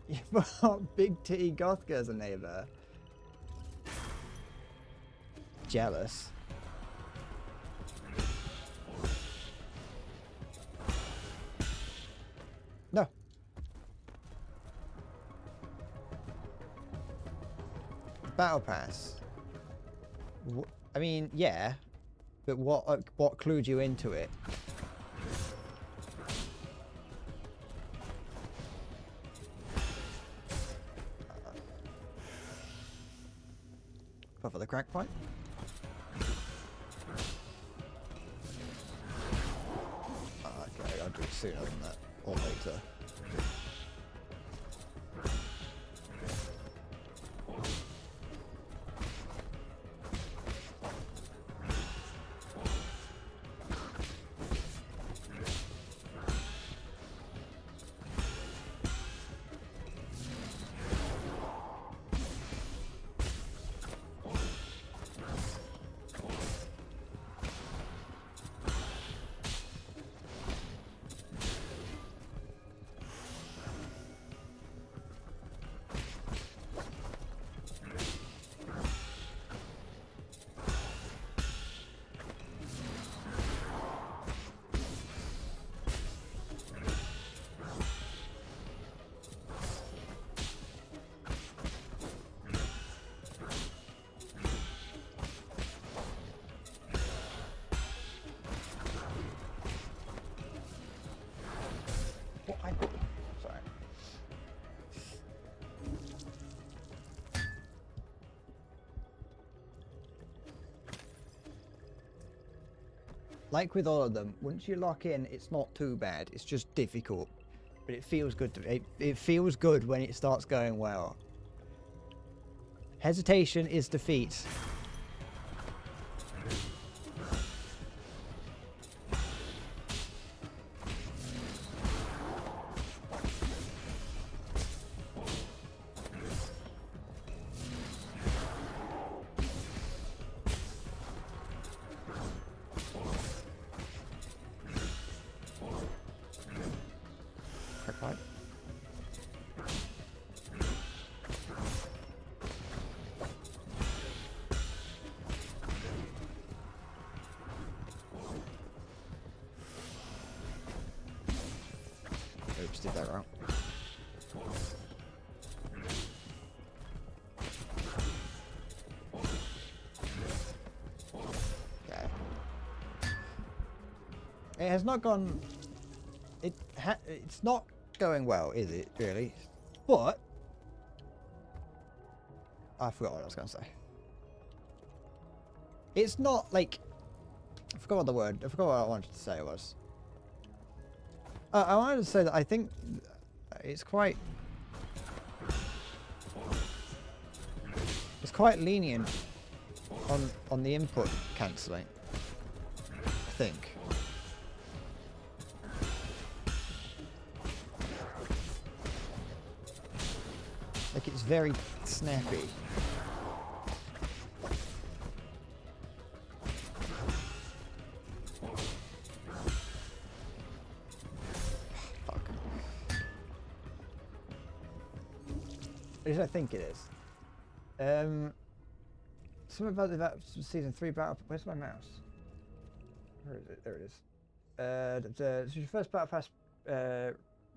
S1: You brought Big Titty Gothka as a neighbour. Jealous. No. Battle Pass. I mean, yeah, but what clued you into it? Go for the crack point. Okay, I'll do it sooner than that, or later. Sorry. Like with all of them, once you lock in, it's not too bad. It's just difficult, but it feels good. It feels good when it starts going well. Hesitation is defeat. Right. Oops, did that wrong. Okay. It has not gone. It's not going well, is it, really? But I forgot what I was going to say. It's not like I forgot what I wanted to say was. I wanted to say that I think it's quite lenient on the input cancelling, I think. Like, it's very snappy. Fuck. At least I think it is. Something about that season 3 battle. Where's my mouse? Where is it? There it is. So your first battle pass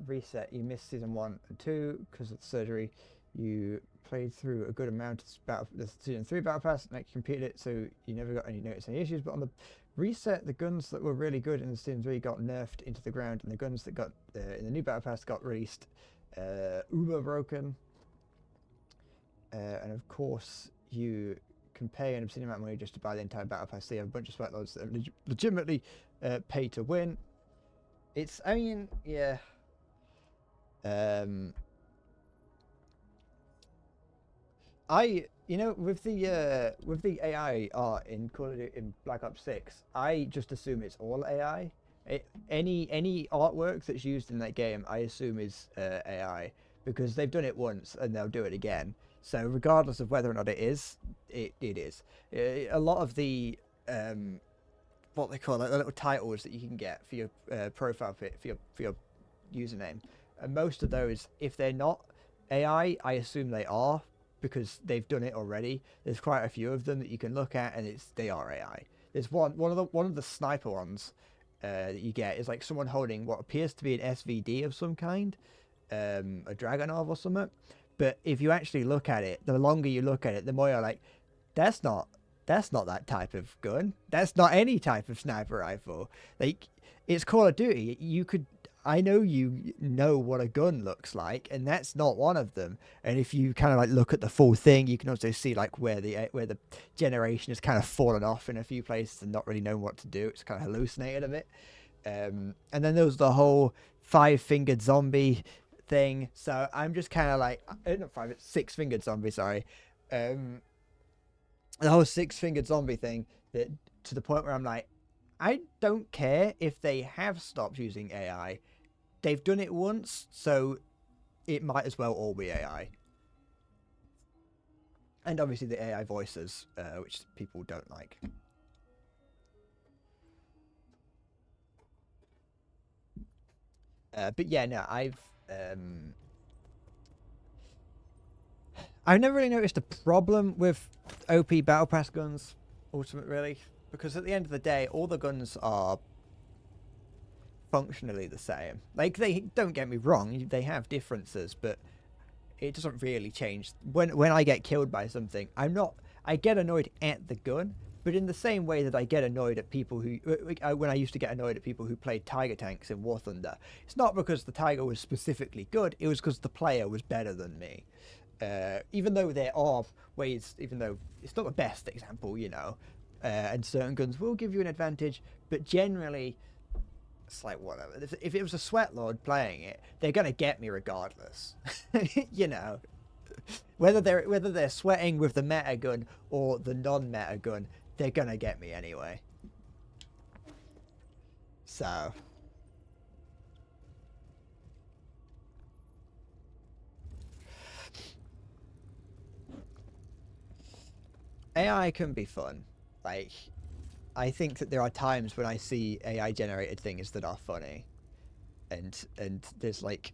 S1: reset. You missed season 1 and 2 because of the surgery. You played through a good amount of the season 3 battle pass, and you completed it, so you never got any issues. But on the reset, the guns that were really good in the season 3 got nerfed into the ground, and the guns that got in the new battle pass got released uber broken. And of course, you can pay an obscene amount of money just to buy the entire battle pass. So you have a bunch of sweat loads that are legitimately pay to win. It's, I mean, yeah. You know, with the AI art in Black Ops 6, I just assume it's all AI. Any artwork that's used in that game, I assume is AI, because they've done it once and they'll do it again. So regardless of whether or not it is, it is. A lot of the what they call it, the little titles that you can get for your profile pic, for your username, and most of those, if they're not AI, I assume they are, because they've done it already. There's quite a few of them that you can look at, and they are AI. There's one of the sniper ones that you get is like someone holding what appears to be an SVD of some kind, a Dragunov or something. But if you actually look at it, the longer you look at it, the more you're like, that's not that type of gun. That's not any type of sniper rifle. Like, it's Call of Duty. I know you know what a gun looks like, and that's not one of them. And if you kind of like look at the full thing, you can also see like where the generation has kind of fallen off in a few places and not really knowing what to do. It's kind of hallucinated a bit. And then there was the whole 5-fingered zombie thing. So I'm just kind of like, not 6-fingered zombie. Sorry. The whole 6-fingered zombie thing, that to the point where I'm like, I don't care if they have stopped using AI. They've done it once, so it might as well all be AI. And obviously the AI voices, which people don't like. But yeah, no, I've never really noticed a problem with OP Battle Pass guns, ultimately, really, because at the end of the day, all the guns are functionally the same. Like, they don't get me wrong, they have differences, but it doesn't really change. When I get killed by something, I get annoyed at the gun, but in the same way that I get annoyed at people who, when I used to get annoyed at people who played Tiger tanks in War Thunder, it's not because the Tiger was specifically good, it was because the player was better than me. Even though there are ways, even though it's not the best example, you know, and certain guns will give you an advantage, but generally, it's like, whatever. If it was a sweat lord playing it, they're gonna get me regardless. You know, whether they're sweating with the meta gun or the non-meta gun, they're gonna get me anyway. So AI can be fun. Like, I think that there are times when I see AI generated things that are funny, and there's like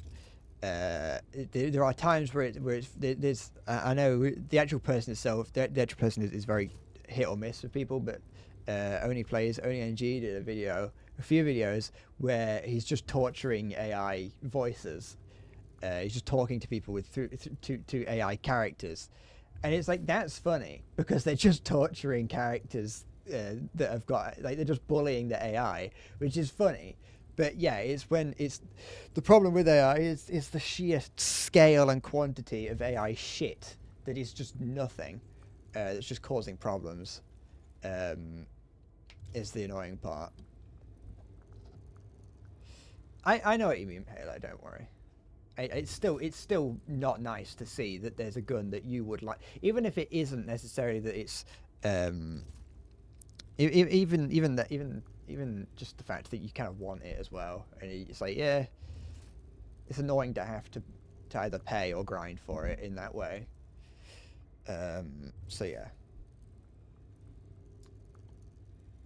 S1: there are times where there's I know the actual person itself, the actual person is very hit or miss with people, but Only NG did a few videos where he's just torturing AI voices. He's just talking to people with to AI characters, and it's like, that's funny because they're just torturing characters that have got, like, they're just bullying the AI, which is funny. But yeah, it's the problem with AI is the sheer scale and quantity of AI shit that is just nothing. That's just causing problems. Is the annoying part. I know what you mean, Halo. Don't worry. It's still not nice to see that there's a gun that you would like, even if it isn't necessarily that it's even just the fact that you kind of want it as well, and it's like, yeah, it's annoying to have to either pay or grind for it in that way. So yeah,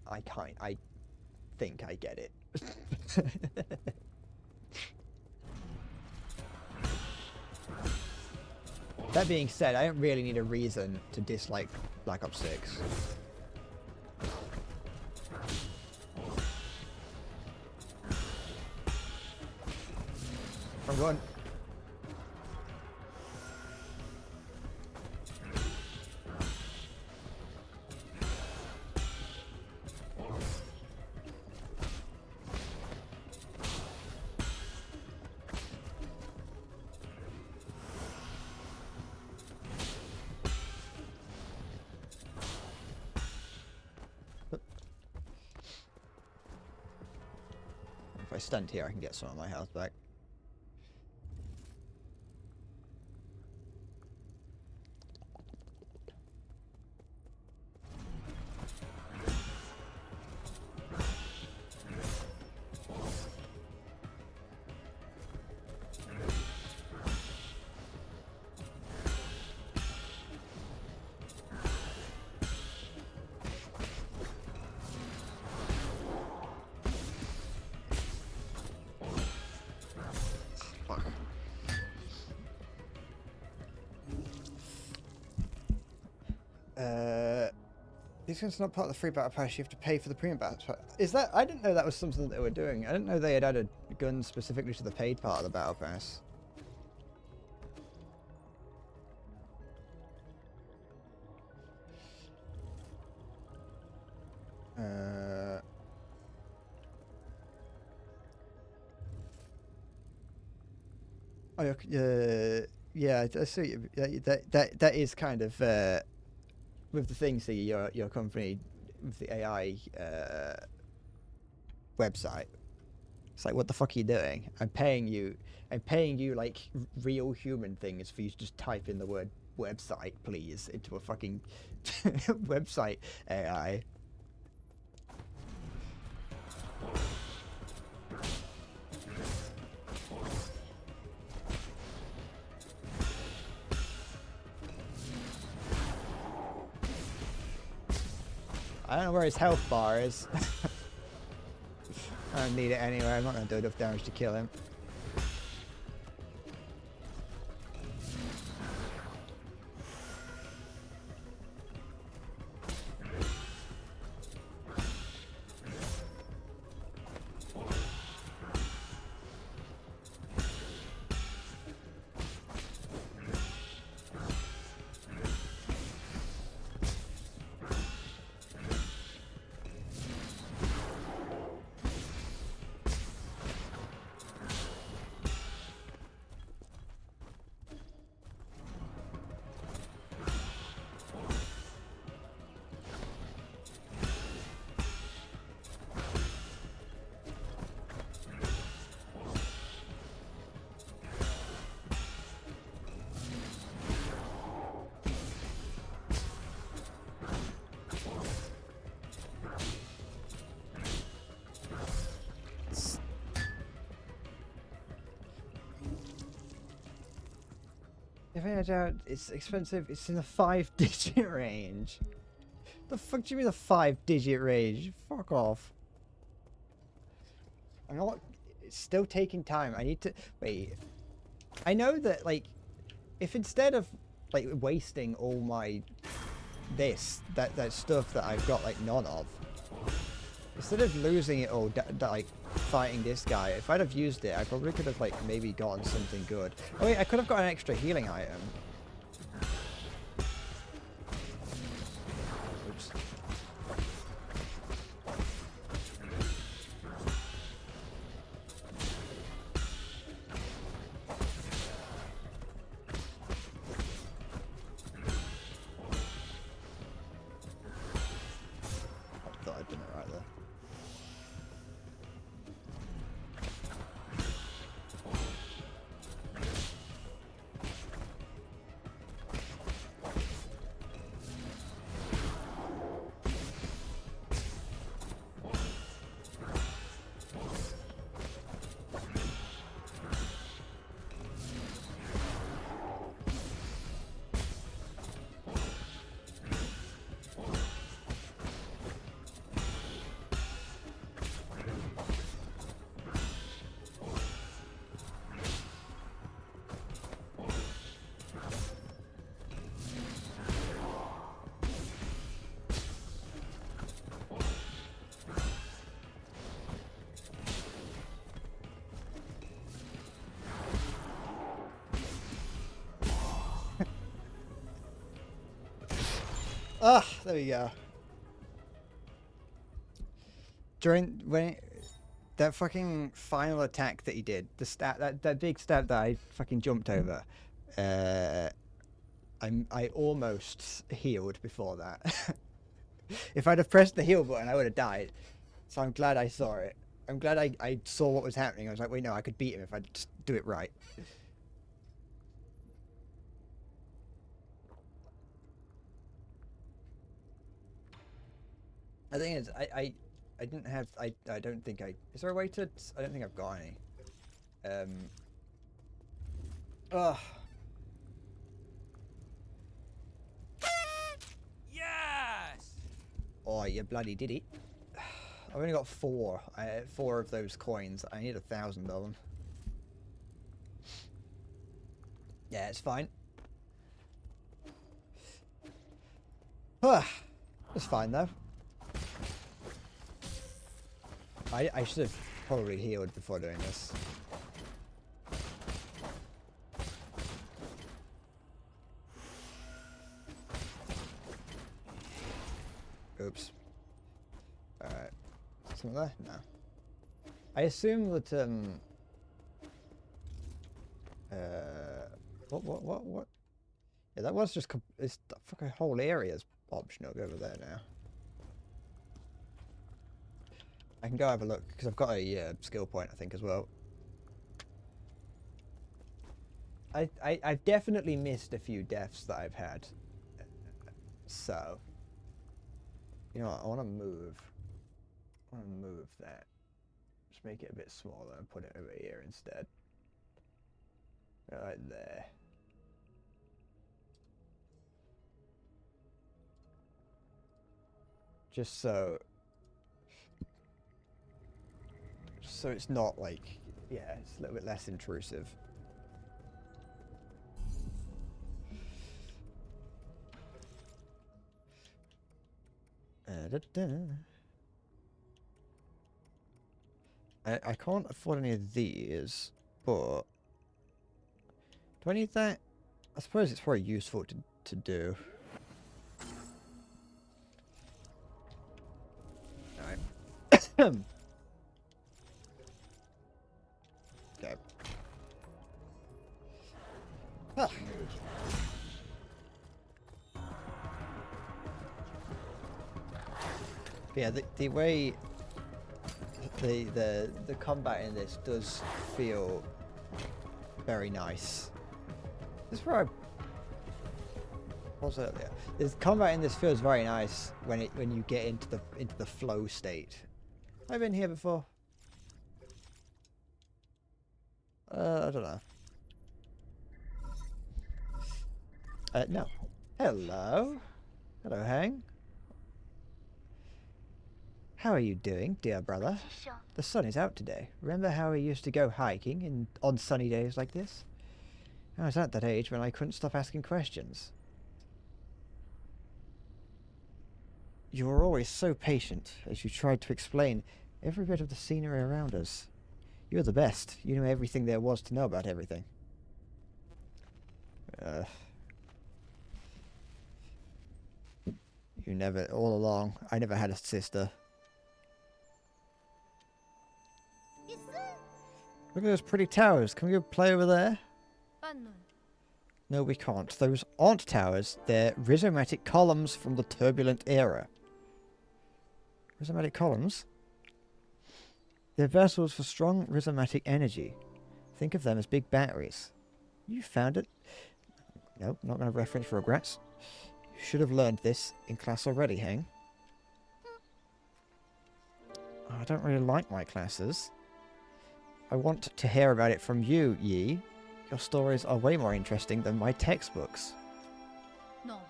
S1: I think I get it. That being said, I don't really need a reason to dislike Black Ops 6. I'm going. If I stand here, I can get some of my health back. These guns are not part of the free battle pass. You have to pay for the premium battle pass. Is that? I didn't know that was something that they were doing. I didn't know they had added guns specifically to the paid part of the battle pass. Oh, yeah, I see. That is kind of with the things that your company with the AI website. It's like, what the fuck are you doing? I'm paying you like real human things for you to just type in the word website, please, into a fucking website AI. I don't know where his health bar is. I don't need it anyway. I'm not going to do enough damage to kill him. If I doubt it's expensive, it's in the 5-digit range. The fuck do you mean the 5-digit range? Fuck off. I'm not. It's still taking time. I need to wait. I know that like, if instead of like wasting all my that stuff that I've got like none of, instead of losing it all like fighting this guy, if I'd have used it, I probably could have like maybe gotten something good. Oh wait, I could have got an extra healing item. Oops. I thought I'd done it right there. Ah, there we go. That fucking final attack that he did, that big stab that I fucking jumped over, I almost healed before that. If I'd have pressed the heal button, I would have died. So I'm glad I saw it. I'm glad I saw what was happening. I was like, wait, no, I could beat him if I just do it right. The thing is, I didn't have, I don't think is there a way to, I don't think I've got any. Ugh.
S3: Yes!
S1: Oh, you bloody did it. I've only got 4. Four of those coins. I need 1,000 of them. Yeah, it's fine. It's fine though. I should have probably healed before doing this. Oops. Alright. Something there? No. I assume that, what? Yeah, that was just, it's the fucking whole area's optional over there now. I can go have a look, because I've got a skill point, I think, as well. I've definitely missed a few deaths that I've had. So, you know what, I want to move. I want to move that. Just make it a bit smaller and put it over here instead. Right there. Just so it's not like, yeah, it's a little bit less intrusive. I can't afford any of these, but do I need that? I suppose it's probably useful to do. Alright. Okay. Ah. Yeah, the way the combat in this does feel very nice. This is where I was earlier. The combat in this feels very nice when you get into the flow state. I've been here before. I don't know. No. Hello. Hello, Hang. How are you doing, dear brother? The sun is out today. Remember how we used to go hiking on sunny days like this? I was at that age when I couldn't stop asking questions. You were always so patient as you tried to explain every bit of the scenery around us. You're the best. You know everything there was to know about everything. You never, all along, I never had a sister. Look at those pretty towers. Can we go play over there? No, we can't. Those aren't towers. They're rhizomatic columns from the turbulent era. Rhizomatic columns? They're vessels for strong rhizomatic energy. Think of them as big batteries. You found it? Nope, not going to reference regrets. You should have learned this in class already, Heng. I don't really like my classes. I want to hear about it from you, Yi. Your stories are way more interesting than my textbooks.
S4: No.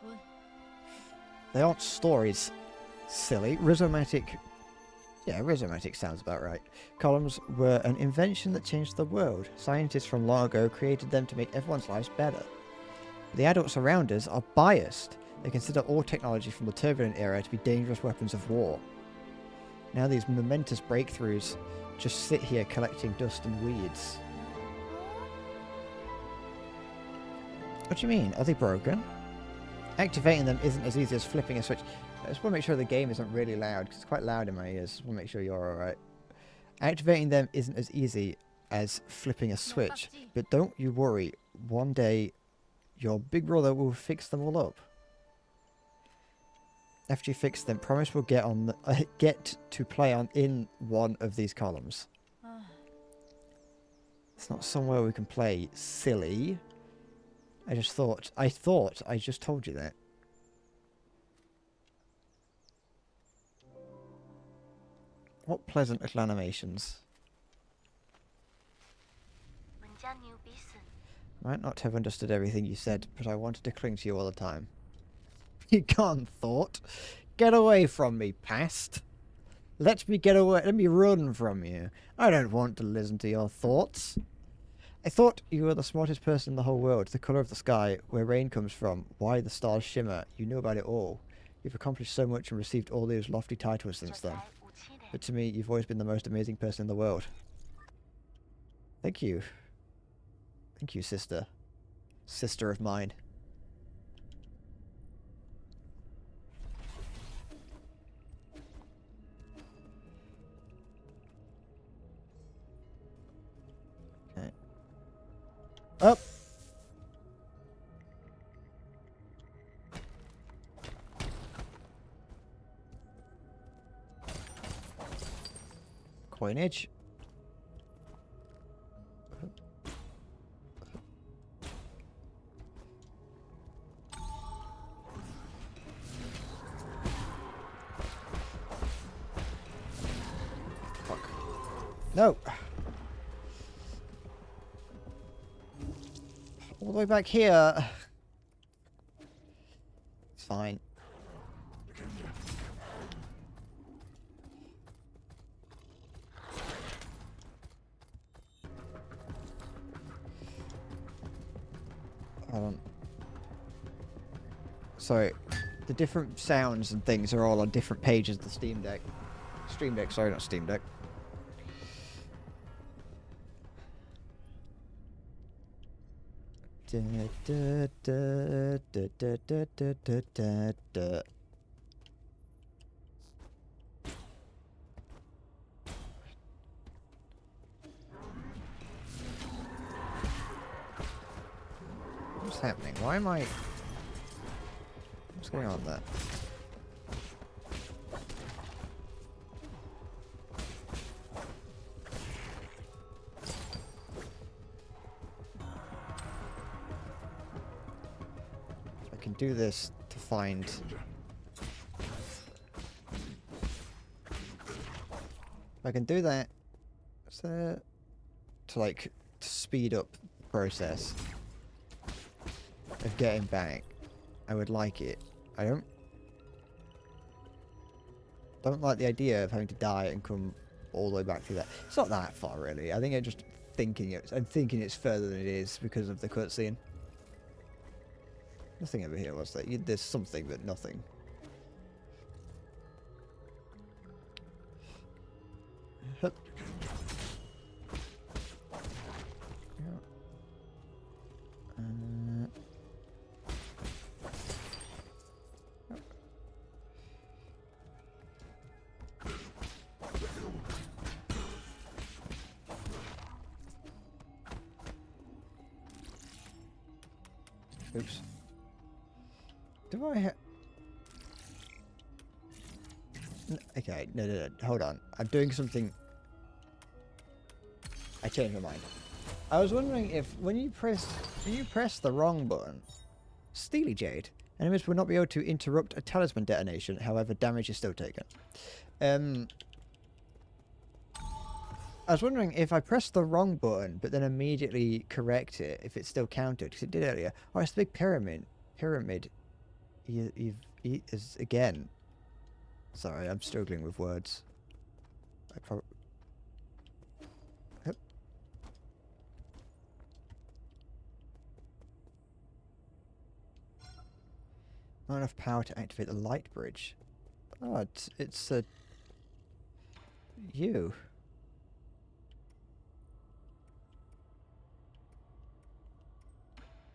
S1: They aren't stories, silly. Rhizomatic... Yeah, rhizomatic sounds about right. Columns were an invention that changed the world. Scientists from long ago created them to make everyone's lives better. The adults around us are biased. They consider all technology from the turbulent era to be dangerous weapons of war. Now these momentous breakthroughs just sit here collecting dust and weeds. What do you mean? Are they broken? Activating them isn't as easy as flipping a switch. I just want to make sure the game isn't really loud, because it's quite loud in my ears. Just want to make sure you're alright. Activating them isn't as easy as flipping a switch, but don't you worry. One day, your big brother will fix them all up. After you fix them, promise we'll get on the, get to play on in one of these columns. It's not somewhere we can play, silly. I thought I just told you that. What pleasant little animations. Might not have understood everything you said, but I wanted to cling to you all the time. You can't, thought. Get away from me, past. Let me get away. Let me run from you. I don't want to listen to your thoughts. I thought you were the smartest person in the whole world. The colour of the sky, where rain comes from, why the stars shimmer. You know about it all. You've accomplished so much and received all those lofty titles since then. But to me, you've always been the most amazing person in the world. Thank you. Thank you, sister. Sister of mine. Okay. Up! Coinage. Fuck. No! All the way back here. It's fine. So, the different sounds and things are all on different pages of the Steam Deck. Stream Deck, sorry, not Steam Deck. Da, da, da, da, da, da, da, da, da, da. What's happening? Why am I... What's going on there? I can do this to find... I can do that to like to speed up the process of getting back. I would like it. I don't like the idea of having to die and come all the way back through that. It's not that far, really. I think I'm just thinking I'm thinking it's further than it is because of the cutscene. Nothing over here, was there? There's something, but nothing. Hup. Oops. Do I okay, no, hold on. I'm doing something... I changed my mind. I was wondering if when you press the wrong button, Steely Jade, enemies will not be able to interrupt a talisman detonation, however damage is still taken. I was wondering if I press the wrong button, but then immediately correct it, if it's still counted, because it did earlier. Oh, it's the big pyramid. Is again. Sorry, I'm struggling with words. I probably... Yep. Not enough power to activate the light bridge. Oh, it's a... You.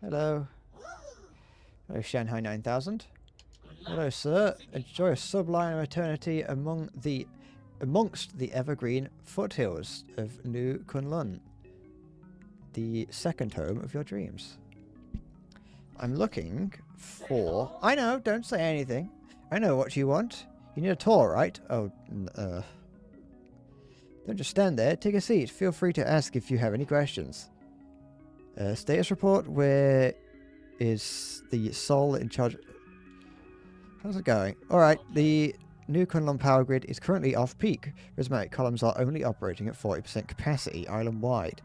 S1: Hello. Hello, Shanghai 9000. Hello, sir. Enjoy a sublime eternity amongst the evergreen foothills of New Kunlun, the second home of your dreams. I'm looking for... I know, don't say anything. I know what you want. You need a tour, right? Oh, don't just stand there. Take a seat. Feel free to ask if you have any questions. Status report, where is the soul in charge? How's it going? Alright, the New Kunlun power grid is currently off peak. Prismatic columns are only operating at 40% capacity island-wide.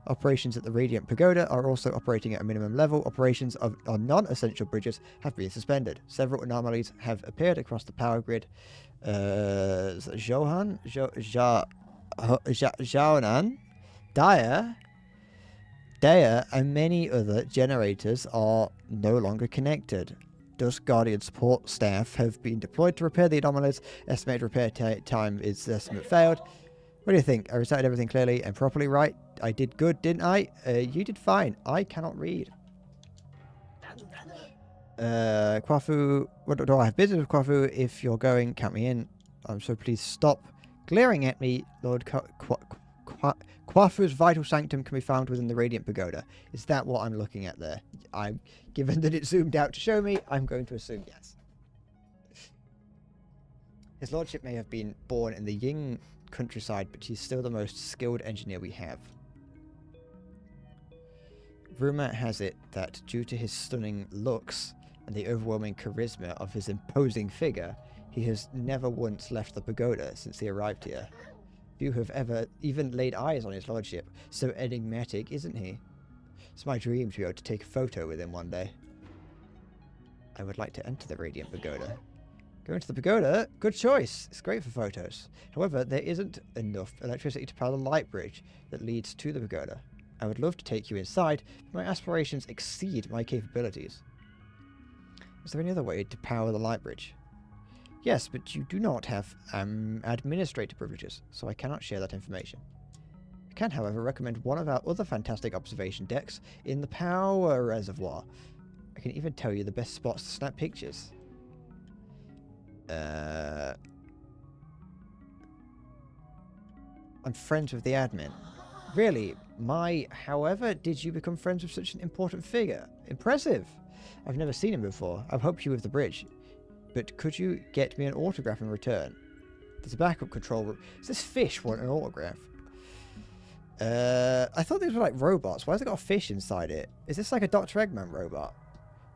S1: Operations at the Radiant Pagoda are also operating at a minimum level. Operations on non-essential bridges have been suspended. Several anomalies have appeared across the power grid. Zhaonan, Daya, and many other generators are no longer connected. Dusk Guardian support staff have been deployed to repair the anomalies. Estimated repair time is estimate failed. What do you think? I recited everything clearly and properly, right? I did good, didn't I? You did fine. I cannot read. Kwafu, what do I have business with Kwafu? If you're going, count me in. So please stop glaring at me, Lord. Kwafu's vital sanctum can be found within the Radiant Pagoda. Is that what I'm looking at there? Given that it zoomed out to show me, I'm going to assume yes. His lordship may have been born in the Ying countryside, but he's still the most skilled engineer we have. Rumor has it that due to his stunning looks and the overwhelming charisma of his imposing figure, he has never once left the pagoda since he arrived here. Few have ever even laid eyes on his lordship. So enigmatic, isn't he? It's my dream to be able to take a photo with him one day. I would like to enter the Radiant Pagoda. Going to the pagoda? Good choice. It's great for photos. However, there isn't enough electricity to power the light bridge that leads to the pagoda. I would love to take you inside, but my aspirations exceed my capabilities. Is there any other way to power the light bridge? Yes, but you do not have administrator privileges, so I cannot share that information. I can, however, recommend one of our other fantastic observation decks in the power reservoir. I can even tell you the best spots to snap pictures. I'm friends with the admin. Really? However did you become friends with such an important figure? Impressive! I've never seen him before. I've helped you with the bridge. But could you get me an autograph in return? There's a backup control room. Does this fish want an autograph? I thought these were like robots. Why has it got a fish inside it? Is this like a Dr. Eggman robot?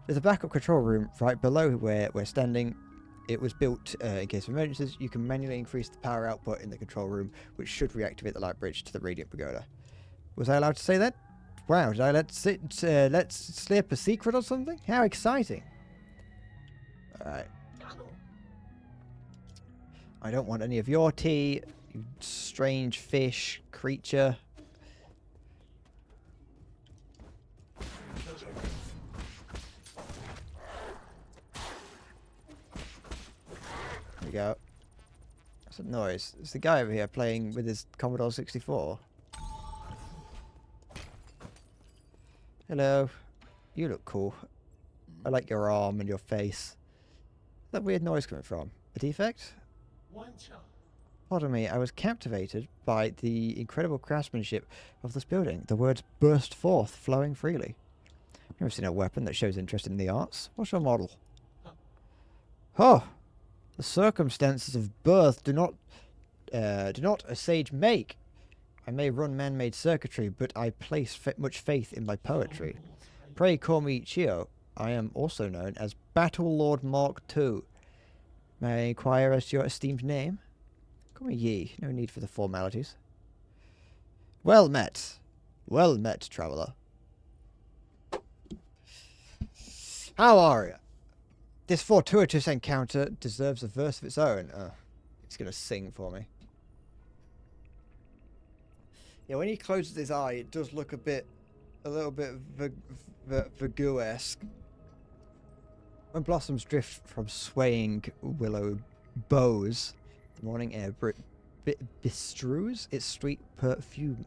S1: There's a backup control room right below where we're standing. It was built in case of emergencies. You can manually increase the power output in the control room, which should reactivate the light bridge to the Radiant Pagoda. Was I allowed to say that? Wow, did I let slip a secret or something? How exciting. Alright. I don't want any of your tea, you strange fish creature. There we go. What's that noise? It's the guy over here playing with his Commodore 64. Hello. You look cool. I like your arm and your face. Where's that weird noise coming from? A defect? Pardon me, I was captivated by the incredible craftsmanship of this building. The words burst forth, flowing freely. I've never seen a weapon that shows interest in the arts. What's your model? Oh! The circumstances of birth do not a sage make. I may run man-made circuitry, but I place much faith in my poetry. Pray call me Chio. I am also known as Battle Lord Mark II. May I inquire as to your esteemed name? Call me Yi. No need for the formalities. Well met. Well met, traveller. How are you? This fortuitous encounter deserves a verse of its own. It's going to sing for me. Yeah, when he closes his eye, it does look a little bit Vagu-esque. When blossoms drift from swaying willow boughs, the morning air bestrews its sweet perfume.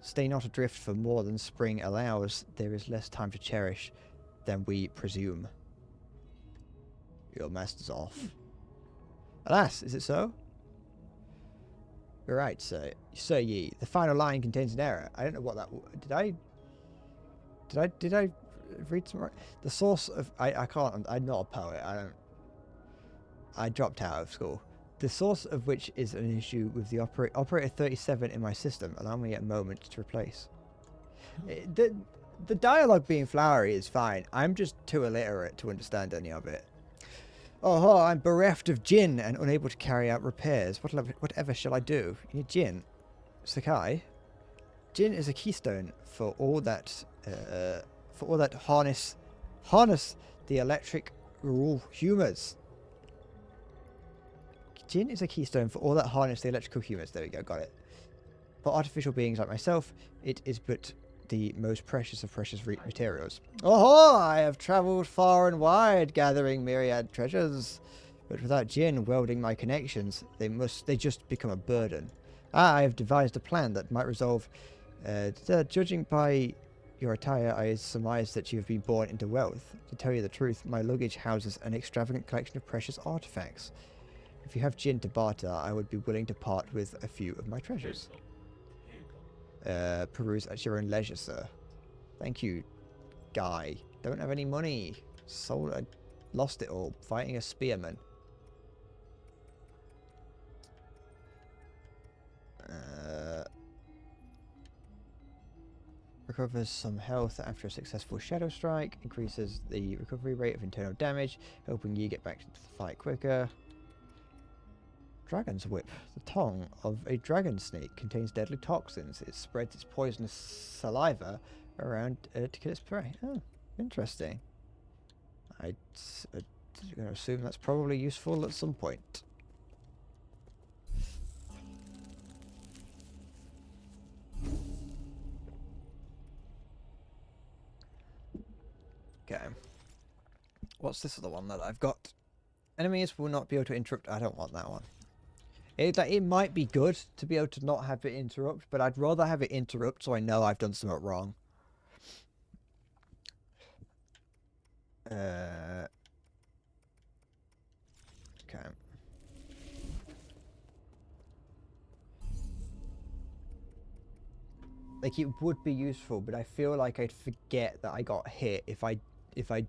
S1: Stay not adrift for more than spring allows. There is less time to cherish than we presume. Your master's off. Alas, is it so? You're right, sir. Sir Yi. The final line contains an error. I don't know what that... Did I read some right? The source of... I can't... I'm not a poet. I dropped out of school. The source of which is an issue with the operator 37 in my system. Allow me a moment to replace. The dialogue being flowery is fine. I'm just too illiterate to understand any of it. Oh, I'm bereft of Jin and unable to carry out repairs. Whatever shall I do? You need Jin. Sakai? Jin is a keystone for all that harness the electric rule humors. Jin is a keystone for all that harness the electrical humors. There we go, got it. For artificial beings like myself, it is but the most precious of precious materials. Oh, I have travelled far and wide gathering myriad treasures, but without Jin welding my connections, they just become a burden. I have devised a plan that might resolve. Judging by your attire, I surmise that you have been born into wealth. To tell you the truth, my luggage houses an extravagant collection of precious artifacts. If you have Jin to barter, I would be willing to part with a few of my treasures. Peruse at your own leisure, sir. Thank you, guy. Don't have any money. Sold. I lost it all fighting a spearman. Recovers some health after a successful shadow strike. Increases the recovery rate of internal damage, helping you get back to the fight quicker. Dragon's Whip. The tongue of a dragon snake contains deadly toxins. It spreads its poisonous saliva around to kill its prey. Oh, interesting. I'm going to assume that's probably useful at some point. Okay. What's this other one that I've got? Enemies will not be able to interrupt. I don't want that one. It might be good to be able to not have it interrupt, but I'd rather have it interrupt so I know I've done something wrong. Okay. Like, it would be useful, but I feel like I'd forget that I got hit if I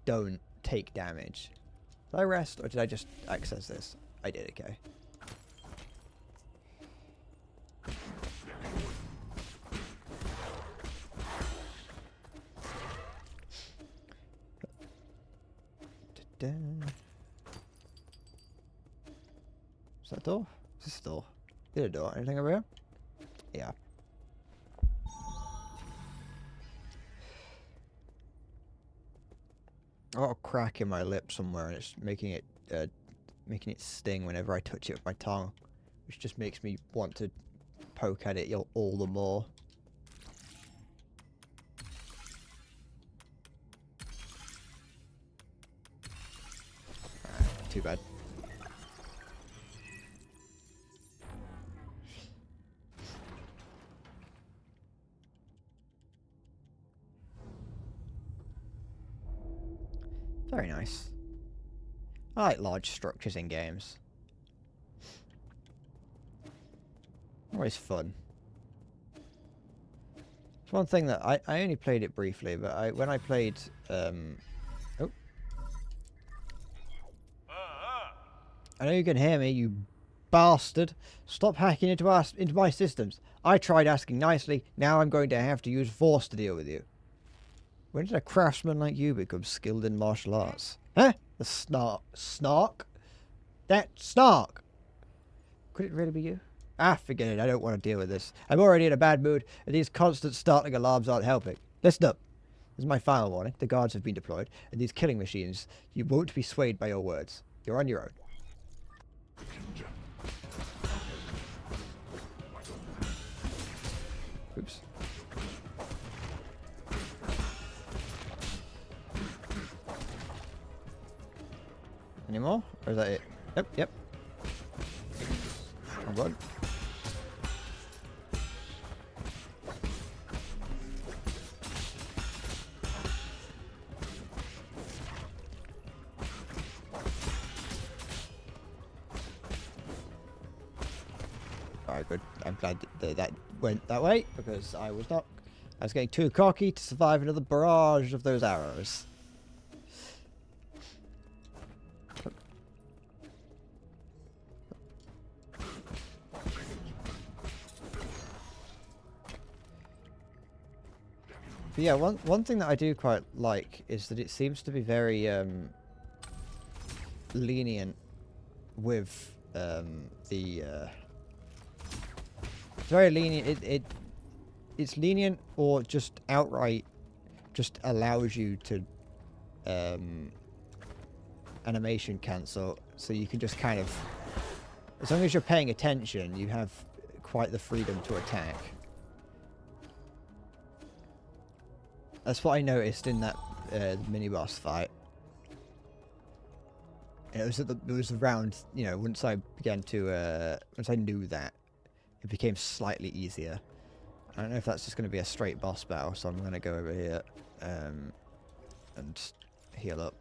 S1: don't take damage. Did I rest, or did I just access this? I did, okay. Is that a door? Is this a door? Is it a door? Anything over here? Yeah. I've got a crack in my lip somewhere, and it's making it sting whenever I touch it with my tongue, which just makes me want to poke at it all the more. Too bad. Very nice. I like large structures in games. Always fun. It's one thing that I only played it briefly, but when I played oh. I know you can hear me, you bastard. Stop hacking into my systems. I tried asking nicely, now I'm going to have to use force to deal with you. When did a craftsman like you become skilled in martial arts? Huh? The snark? That snark! Could it really be you? Ah, forget it. I don't want to deal with this. I'm already in a bad mood, and these constant startling alarms aren't helping. Listen up. This is my final warning. The guards have been deployed, and these killing machines, you won't be swayed by your words. You're on your own. Oops. Any more? Or is that it? Yep. I'm good. Alright, good. I'm glad that went that way, because I was getting too cocky to survive another barrage of those arrows. But yeah, one thing that I do quite like is that it seems to be very lenient with it's very lenient. It's lenient, or just outright just allows you to animation cancel, so you can just kind of, as long as you're paying attention, you have quite the freedom to attack. That's what I noticed in that mini boss fight. And it was around, you know, once I began to once I knew that, it became slightly easier. I don't know if that's just going to be a straight boss battle, so I'm going to go over here and heal up.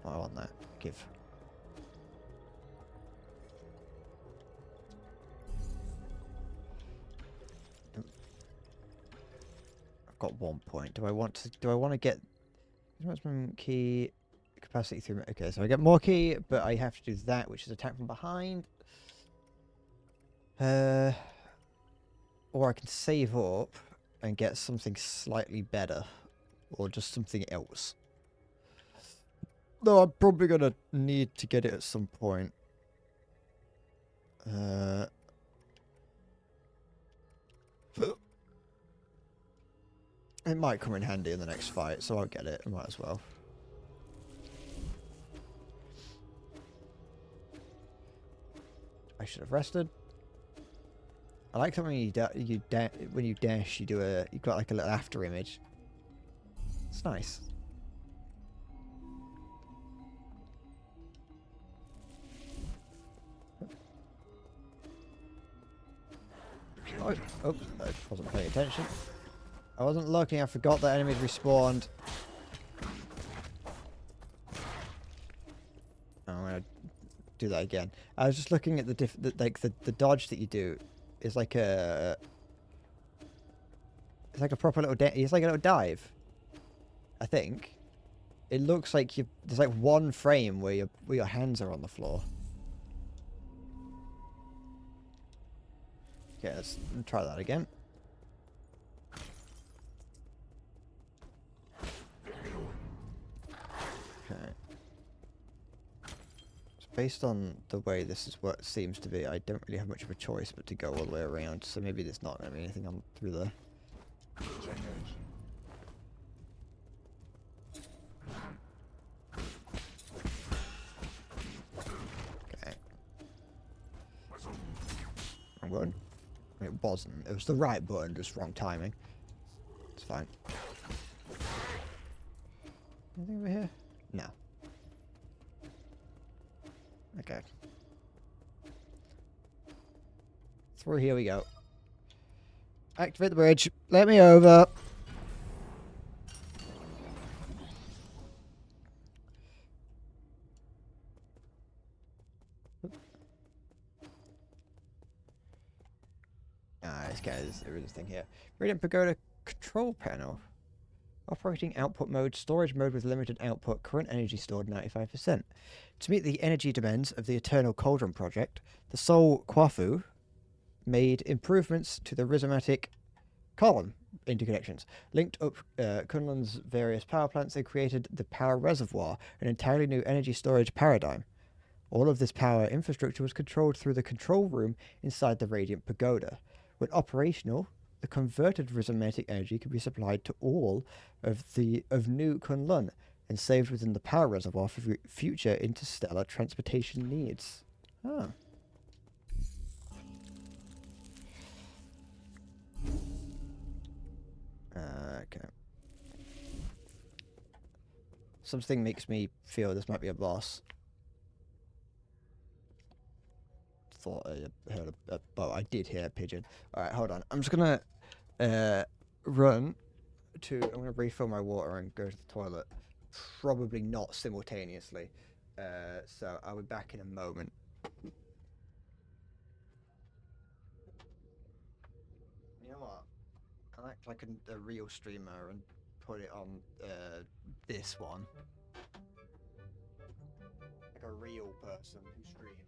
S1: Oh, I want that. Give. I've got 1 point. Do I want to get maximum key capacity through? Okay, so I get more key, but I have to do that, which is attack from behind. Or I can save up and get something slightly better, or just something else. Though I'm probably gonna need to get it at some point. It might come in handy in the next fight, so I'll get it. I might as well. I should have rested. I like that when you dash, you've got like a little after image. It's nice. Oh, I wasn't paying attention. I wasn't looking. I forgot that enemies respawned. I'm gonna do that again. I was just looking at the dodge that you do is like a. It's like a proper little. It's like a little dive. I think. It looks like there's like one frame where your hands are on the floor. Okay, let's try that again. Okay. So based on the way this is what it seems to be, I don't really have much of a choice but to go all the way around. So maybe there's not going to be anything on through there. Okay. I'm good. It wasn't. It was the right button, just wrong timing. It's fine. Anything over here? No. Okay. Through here we go. Activate the bridge. Let me over. This guy's there is a thing here. Radiant Pagoda control panel. Operating output mode, storage mode with limited output, current energy stored 95%. To meet the energy demands of the Eternal Cauldron project, the Sol Kwafu made improvements to the rhizomatic column interconnections. Linked up Kunlun's various power plants, they created the Power Reservoir, an entirely new energy storage paradigm. All of this power infrastructure was controlled through the control room inside the Radiant Pagoda. When operational, the converted rhizomatic energy can be supplied to all of New Kunlun and saved within the power reservoir for future interstellar transportation needs. Ah. Okay. Something makes me feel this might be a boss. Thought I heard well, I did hear a pigeon. Alright, hold on. I'm just gonna run to. I'm gonna refill my water and go to the toilet. Probably not simultaneously. So I'll be back in a moment. You know what? I'll act like a real streamer and put it on this one. Like a real person who streams.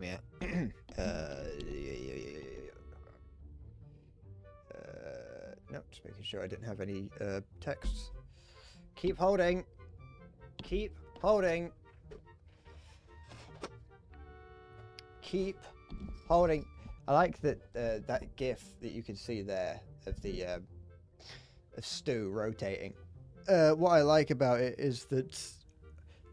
S1: Yeah. No, just making sure I didn't have any texts. Keep holding. Keep holding. Keep holding. I like that that GIF that you can see there of the of Stu rotating. What I like about it is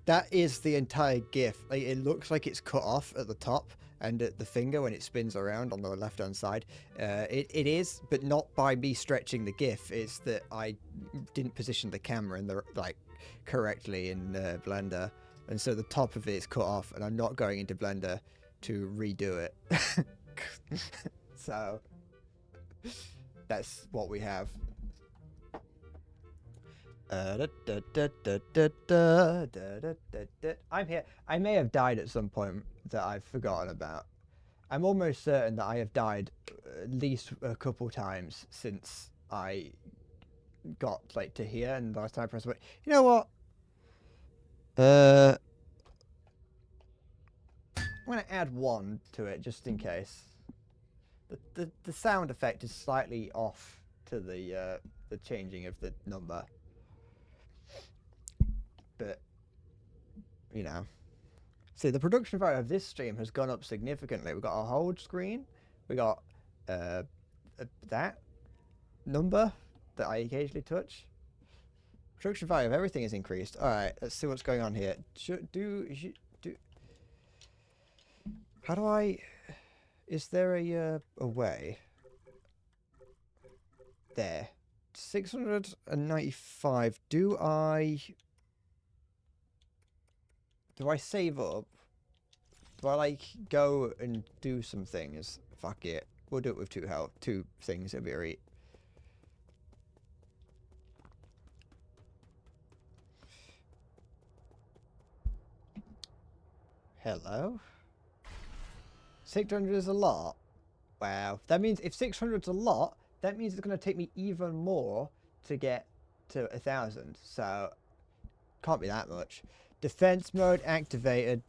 S1: that is the entire GIF. Like, it looks like it's cut off at the top and at the finger when it spins around on the left hand side. It is, but not by me stretching the GIF. It's that I didn't position the camera in the correctly in Blender, and so the top of it is cut off, and I'm not going into Blender to redo it. So that's what we have. I'm here. I may have died at some point that I've forgotten about. I'm almost certain that I have died at least a couple times since I got like to here, and last time I pressed it. You know what? I'm gonna add one to it just in case. The sound effect is slightly off to the changing of the number. But, you know. See, the production value of this stream has gone up significantly. We've got a hold screen. We got that number that I occasionally touch. Production value of everything is increased. Alright, let's see what's going on here. How do I... Is there a way? There. 695. Do I save up? Do I like go and do some things? Fuck it. We'll do it with two things. It'll be alright. Hello? 600 is a lot. Wow. That means if 600 is a lot, that means it's going to take me even more to get to 1,000. So, can't be that much. Defense mode activated.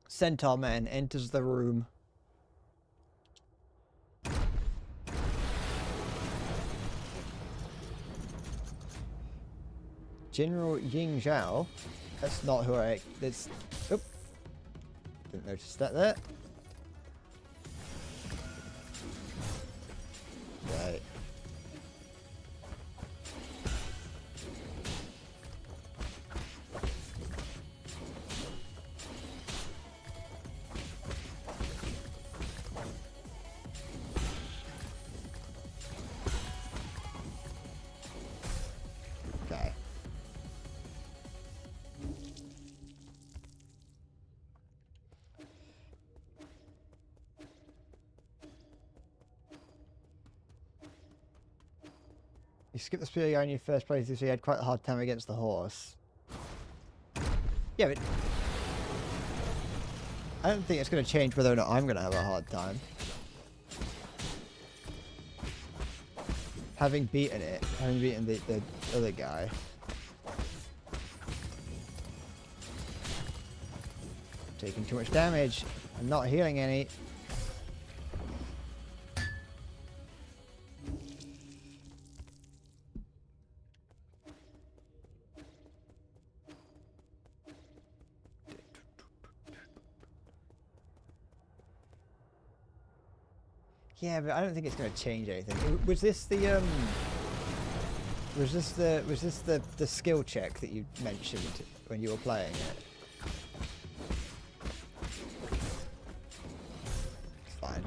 S1: Centaur Man enters the room. General Ying Zhao. That's not who I... That's... Oop. Didn't notice that there. Right. Okay. You skipped the spear guy in your first playthrough, so you had quite a hard time against the horse. Yeah, but I don't think it's going to change whether or not I'm going to have a hard time. Having beaten the other guy. Taking too much damage. I'm not healing any. Yeah, but I don't think it's going to change anything. Was this the Was this the skill check that you mentioned when you were playing it? It's fine.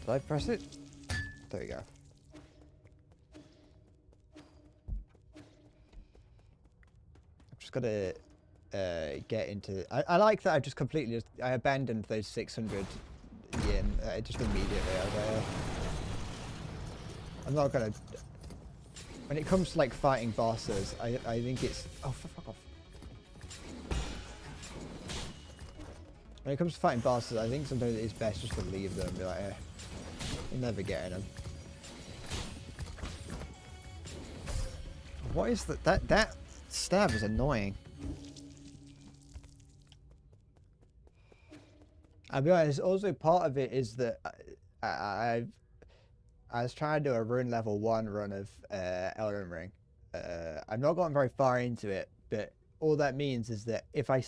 S1: Did I press it? There you go. I'm just gonna get into. I like that. I just completely I abandoned those 600 yen just immediately. I was like, I'm not gonna. When it comes to like fighting bosses, I think it's fuck off. When it comes to fighting bosses, I think sometimes it's best just to leave them and be like, you're never getting them. What is that? That stab is annoying. I'll be honest. Also, part of it is that I was trying to do a run level 1 run of Elden Ring. I've not gotten very far into it, but all that means is that if I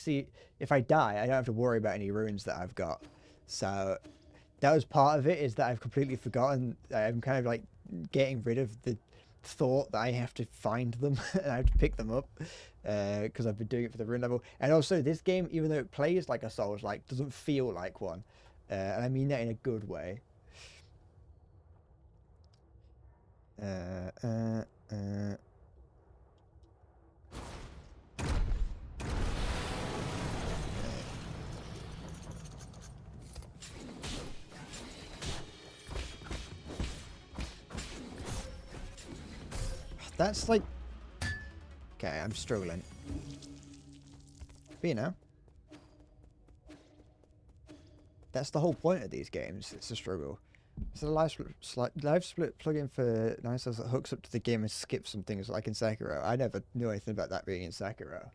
S1: die, I don't have to worry about any runes that I've got. So that was part of it, is that I've completely forgotten. I'm kind of like getting rid of the thought that I have to find them and I have to pick them up because I've been doing it for the rune level. And also, this game, even though it plays like a Souls-like, doesn't feel like one, and I mean that in a good way. That's like... Okay, I'm struggling. But you know, that's the whole point of these games. It's a struggle. It's a live split plugin for Nice that hooks up to the game and skips some things like in Sekiro. I never knew anything about that being in Sekiro.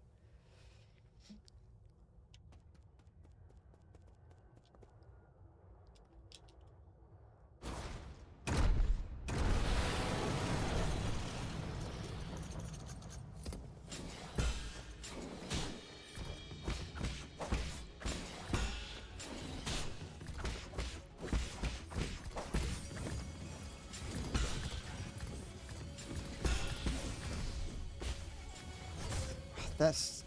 S1: That's...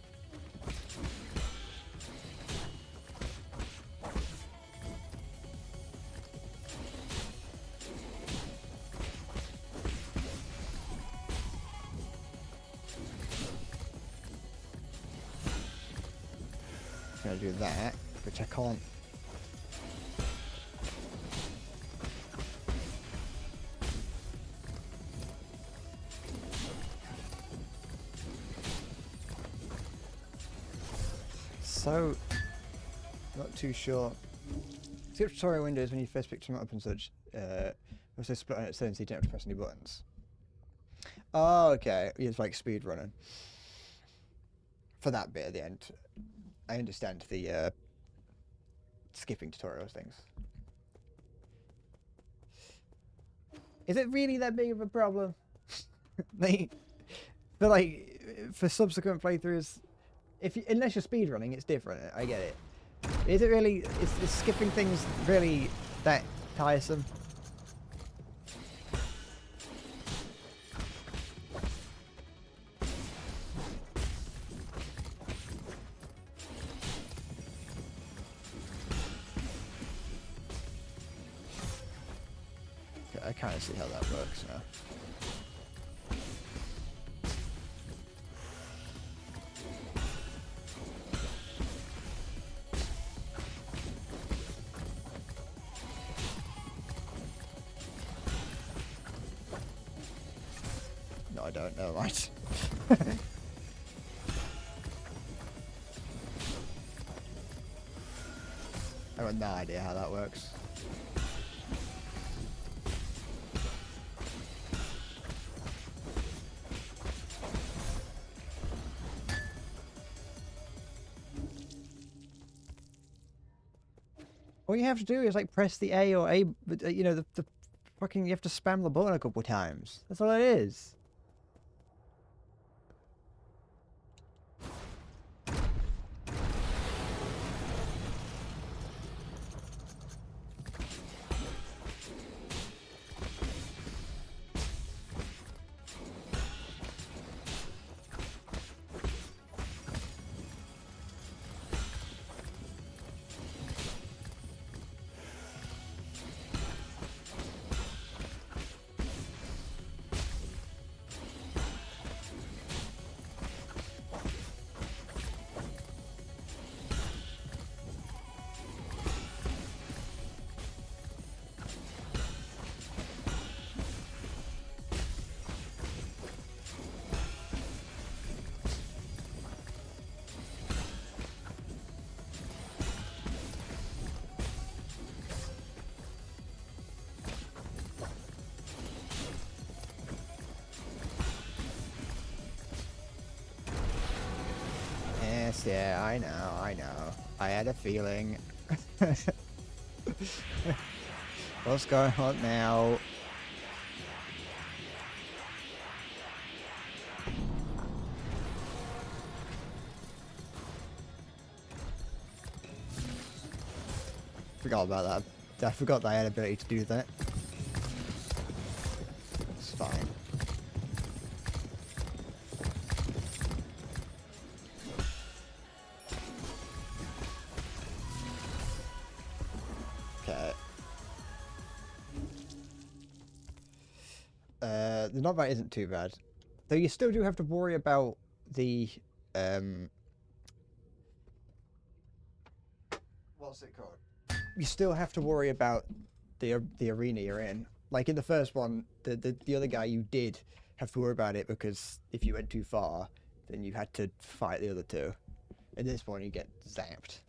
S1: gonna do that, which I can't. So, not too sure. Skip tutorial windows when you first pick them up and such. Also split on its own so you don't have to press any buttons. Oh, okay. It's like speed running. For that bit at the end. I understand the skipping tutorials things. Is it really that big of a problem? For subsequent playthroughs, unless you're speedrunning, it's different. I get it. Is it really? Is skipping things really that tiresome? Okay, I kind of see how that works now. No, I don't know, right? I have no idea how that works. All you have to do is like press the A or A, you know, the fucking, you have to spam the button a couple times. That's all it is. Yeah, I know. I had a feeling. What's going on now? Forgot about that. I forgot that I had ability to do that. It's fine. Okay. The knockback isn't too bad. Though you still do have to worry about the what's it called? You still have to worry about the arena you're in. Like in the first one, the other guy, you did have to worry about it because if you went too far, then you had to fight the other two. In this one, you get zapped.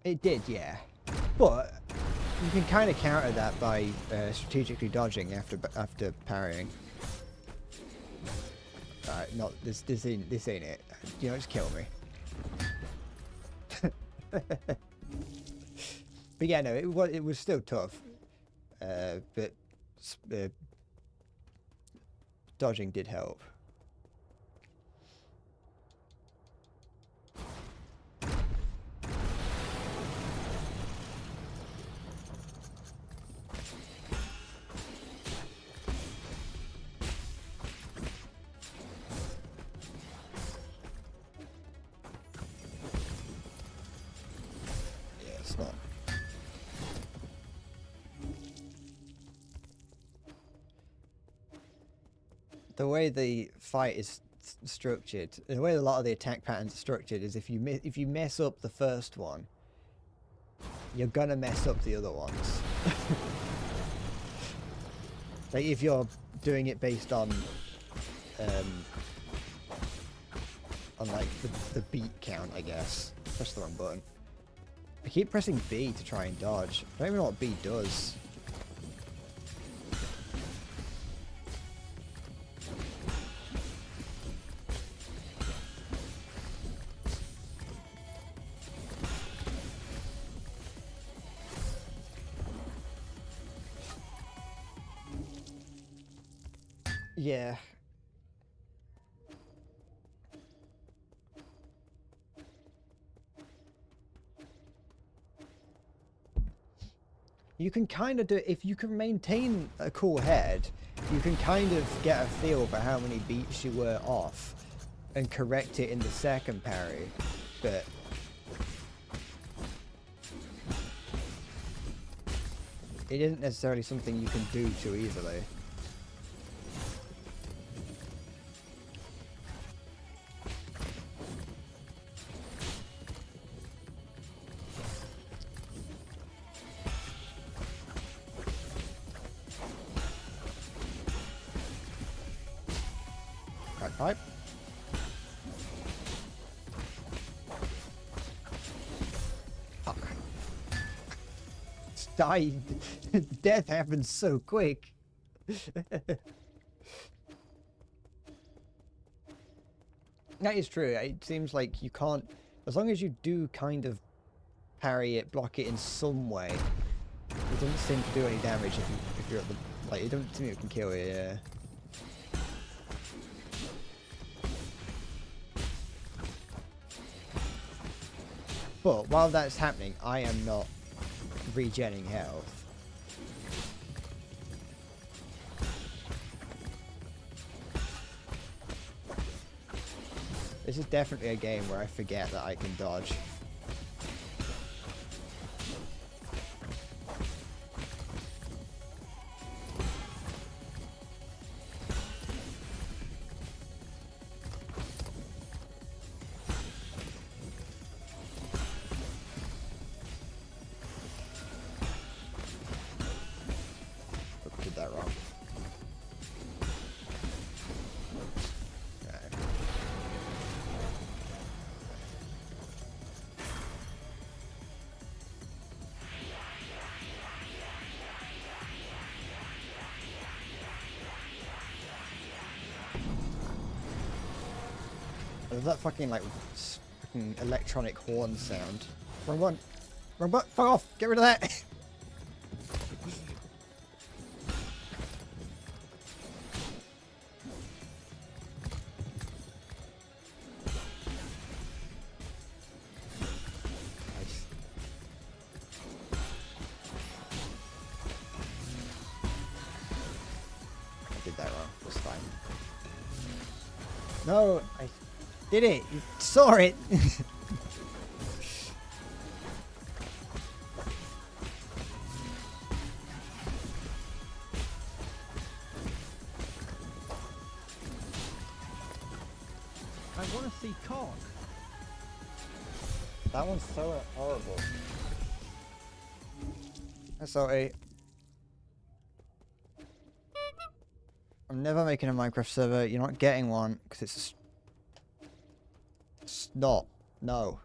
S1: It did, yeah. But you can kind of counter that by strategically dodging after parrying. Alright, not this ain't it. You know, just kill me. But yeah, no, it was still tough. But dodging did help. The way the fight is structured, the way a lot of the attack patterns are structured, is if you mess up the first one, you're gonna mess up the other ones. Like if you're doing it based on like the beat count, I guess. Press the wrong button. I keep pressing B to try and dodge. I don't even know what B does. Yeah. You can kind of do, if you can maintain a cool head, you can kind of get a feel for how many beats you were off and correct it in the second parry, but it isn't necessarily something you can do too easily. Pipe. Fuck. Died. Death happens so quick. That is true. It seems like you can't, as long as you do kind of parry it, block it in some way, it doesn't seem to do any damage if you're at the, like, it doesn't seem it can kill you, yeah. But while that's happening, I am not regenning health. This is definitely a game where I forget that I can dodge. Did that wrong. I love that fucking like fucking electronic horn sound. Wrong one. Wrong button. Fuck off. Get rid of that. Nice. I did that wrong. That's fine. No, I did it. You saw it.
S4: I want to see cock.
S1: That one's so horrible. SLA. I'm never making a Minecraft server. You're not getting one because it's not. No.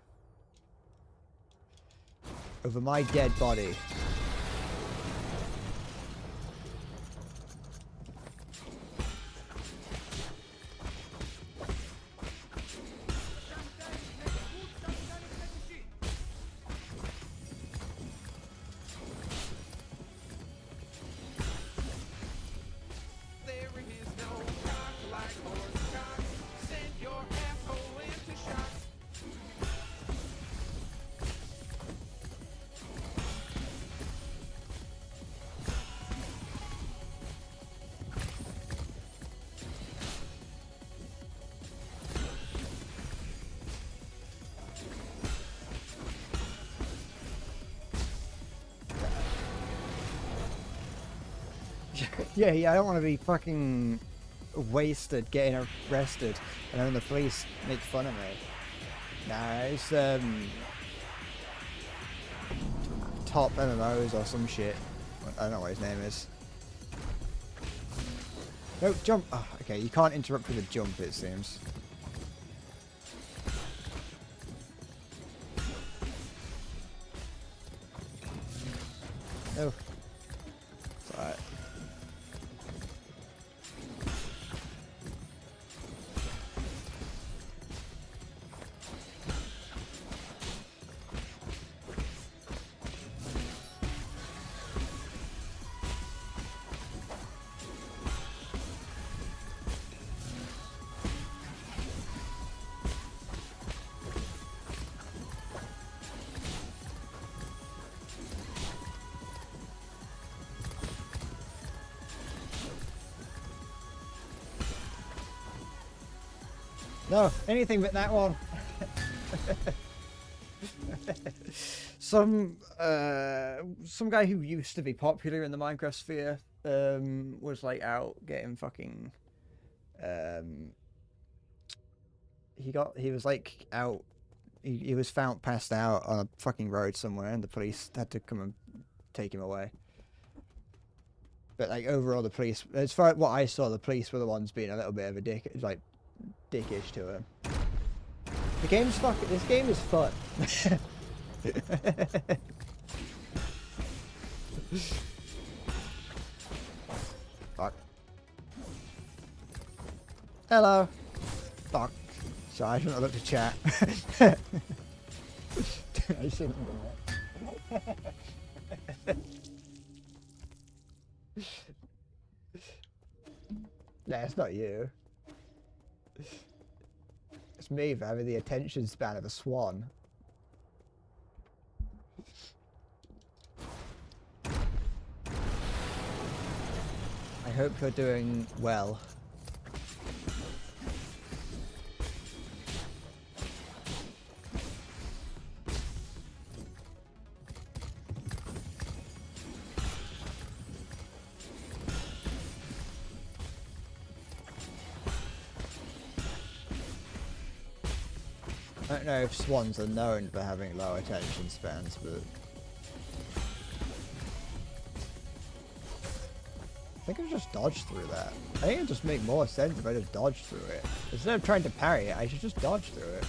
S1: Over my dead body. Yeah, I don't want to be fucking wasted getting arrested and then the police make fun of me. Nah, it's Top MMOs or some shit. I don't know what his name is. No, jump! Oh, okay, you can't interrupt with a jump, it seems. No. It's alright. No, anything but that one. Some guy who used to be popular in the Minecraft sphere was like out getting fucking he was like out he was found passed out on a fucking road somewhere and the police had to come and take him away. But like overall the police, as far as what I saw, the police were the ones being a little bit of a dick, like dickish to him. The game's fucking. This game is fun. Fuck. Hello. Fuck. Sorry, I shouldn't have looked at chat. I shouldn't have done that. Nah, it's not you. It's me for having the attention span of a swan. I hope you're doing well. I don't know if swans are known for having low attention spans, but I think I just dodged through that. I think it would just make more sense if I just dodged through it. Instead of trying to parry it, I should just dodge through it.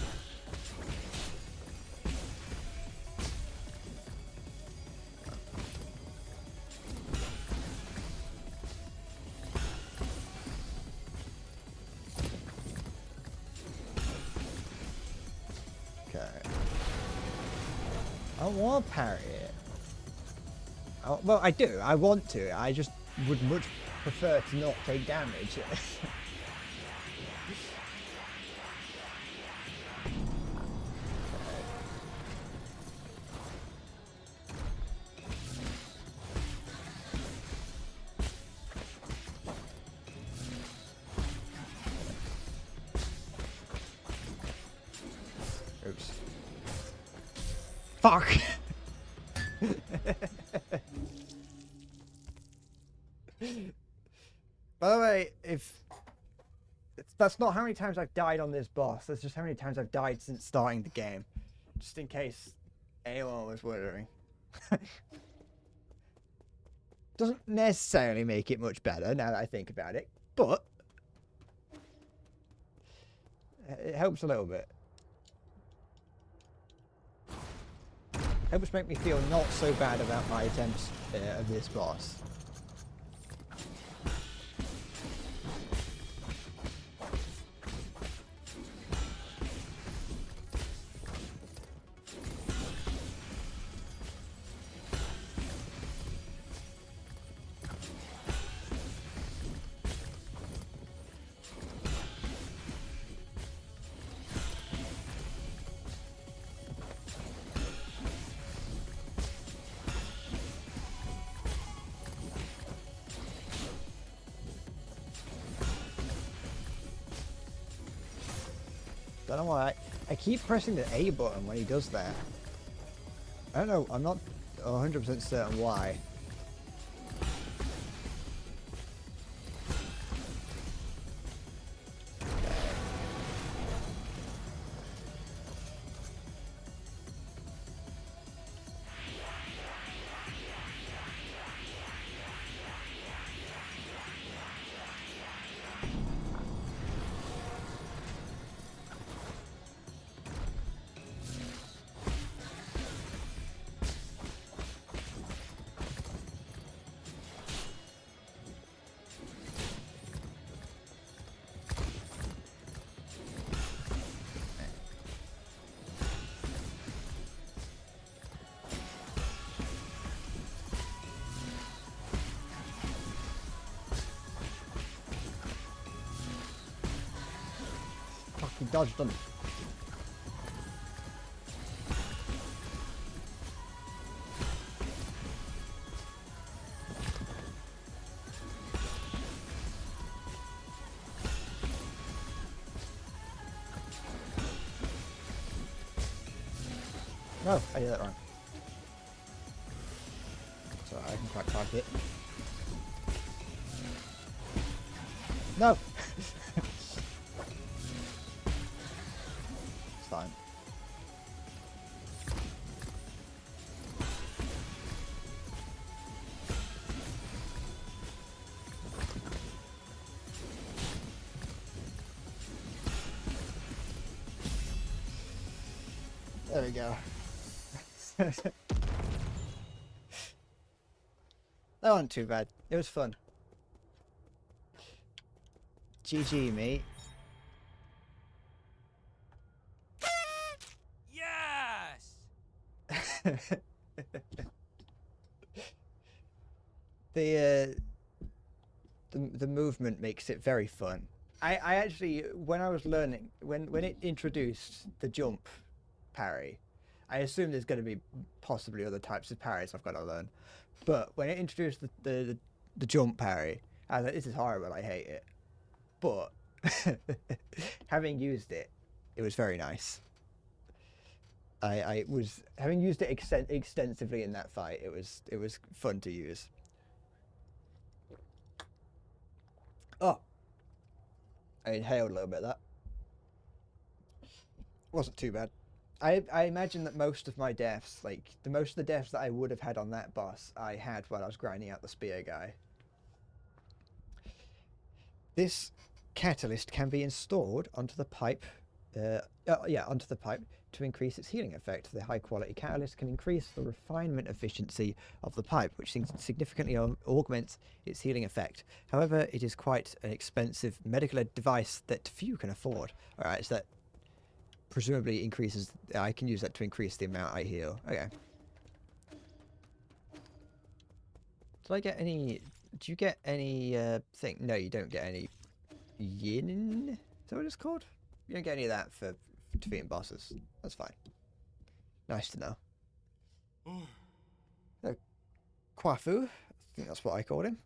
S1: I don't want to parry it. Well, I do. I want to. I just would much prefer to not take damage. Oops. Fuck! By the way, that's not how many times I've died on this boss, that's just how many times I've died since starting the game. Just in case anyone was wondering. Doesn't necessarily make it much better now that I think about it, but it helps a little bit. Helps make me feel not so bad about my attempts of this boss. Don't know why. I keep pressing the A button when he does that. I don't know. I'm not 100% certain why. Fucking dodged them. No, I did that wrong. So I can quite target it. No! It's fine. There we go. That wasn't too bad. It was fun. GG, mate.
S3: Yes!
S1: The movement makes it very fun. I actually, when I was learning, when it introduced the jump parry, I assumed there's going to be possibly other types of parries I've got to learn. But when it introduced the jump parry, I was like, this is horrible, I hate it. But having used it, it was very nice. I was, having used it extensively in that fight, it was fun to use. Oh, I inhaled a little bit of that. Wasn't too bad. I imagine that most of my deaths, like most of the deaths that I would have had on that boss, I had while I was grinding out the spear guy. This catalyst can be installed onto the pipe. Onto the pipe to increase its healing effect. The high quality catalyst can increase the refinement efficiency of the pipe, which significantly augments its healing effect. However, it is quite an expensive medical device that few can afford. Alright, so that presumably increases, I can use that to increase the amount I heal. Okay. Did I get any... Do you get any thing? No, you don't get any yin? Is that what it's called? You don't get any of that for defeating bosses. That's fine. Nice to know. Kwafu. I think that's what I called him.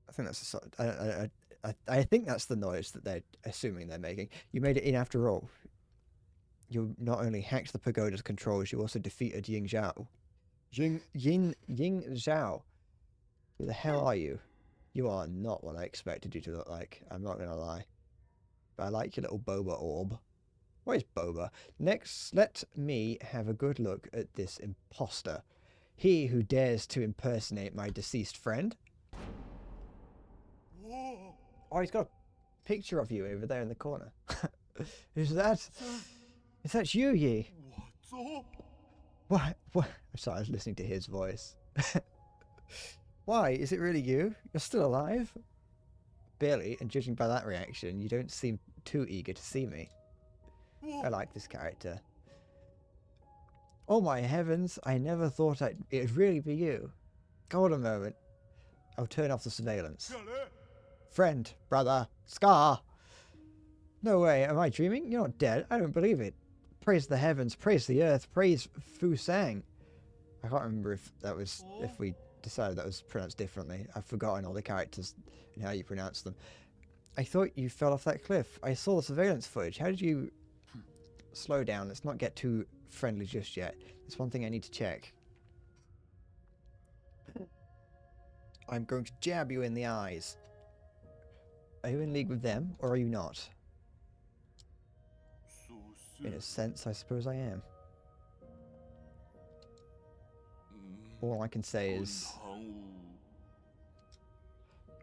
S1: I think that's the sort. I think that's the noise that they're assuming they're making. You made it in after all. You not only hacked the pagoda's controls, you also defeated Ying Zhao. Ying Zhao. Who the hell are you? You are not what I expected you to look like. I'm not gonna lie. But I like your little boba orb. What is boba? Next, let me have a good look at this imposter. He who dares to impersonate my deceased friend. Oh, he's got a picture of you over there in the corner. Is that? Is that you, Yi? What? What? I'm sorry, I was listening to his voice. Why? Is it really you? You're still alive? Barely, and judging by that reaction, you don't seem too eager to see me. I like this character. Oh my heavens, I never thought it'd really be you. Hold a moment. I'll turn off the surveillance. Friend, brother, Scar. No way, am I dreaming? You're not dead. I don't believe it. Praise the heavens, praise the earth, praise Fu Sang. I can't remember if that was, if we decided that was pronounced differently. I've forgotten all the characters and how you pronounce them. I thought you fell off that cliff. I saw the surveillance footage. How did you... Slow down, let's not get too friendly just yet. There's one thing I need to check. I'm going to jab you in the eyes. Are you in league with them, or are you not? In a sense, I suppose I am. All I can say is,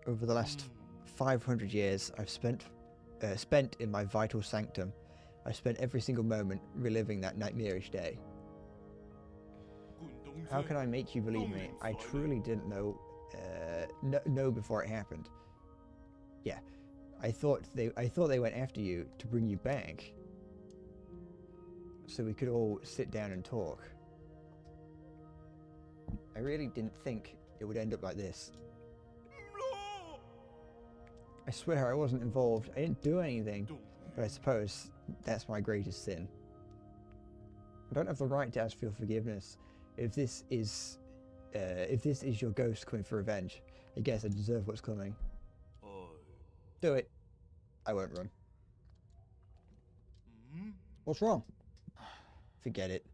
S1: over the last 500 years I've spent in my vital sanctum, I spent every single moment reliving that nightmarish day. How can I make you believe me? I truly didn't know before it happened. Yeah, I thought they went after you to bring you back, so we could all sit down and talk. I really didn't think it would end up like this. I swear I wasn't involved. I didn't do anything, but I suppose that's my greatest sin. I don't have the right to ask for your forgiveness. If this is your ghost coming for revenge, I guess I deserve what's coming. Do it. I won't run. What's wrong? Forget it.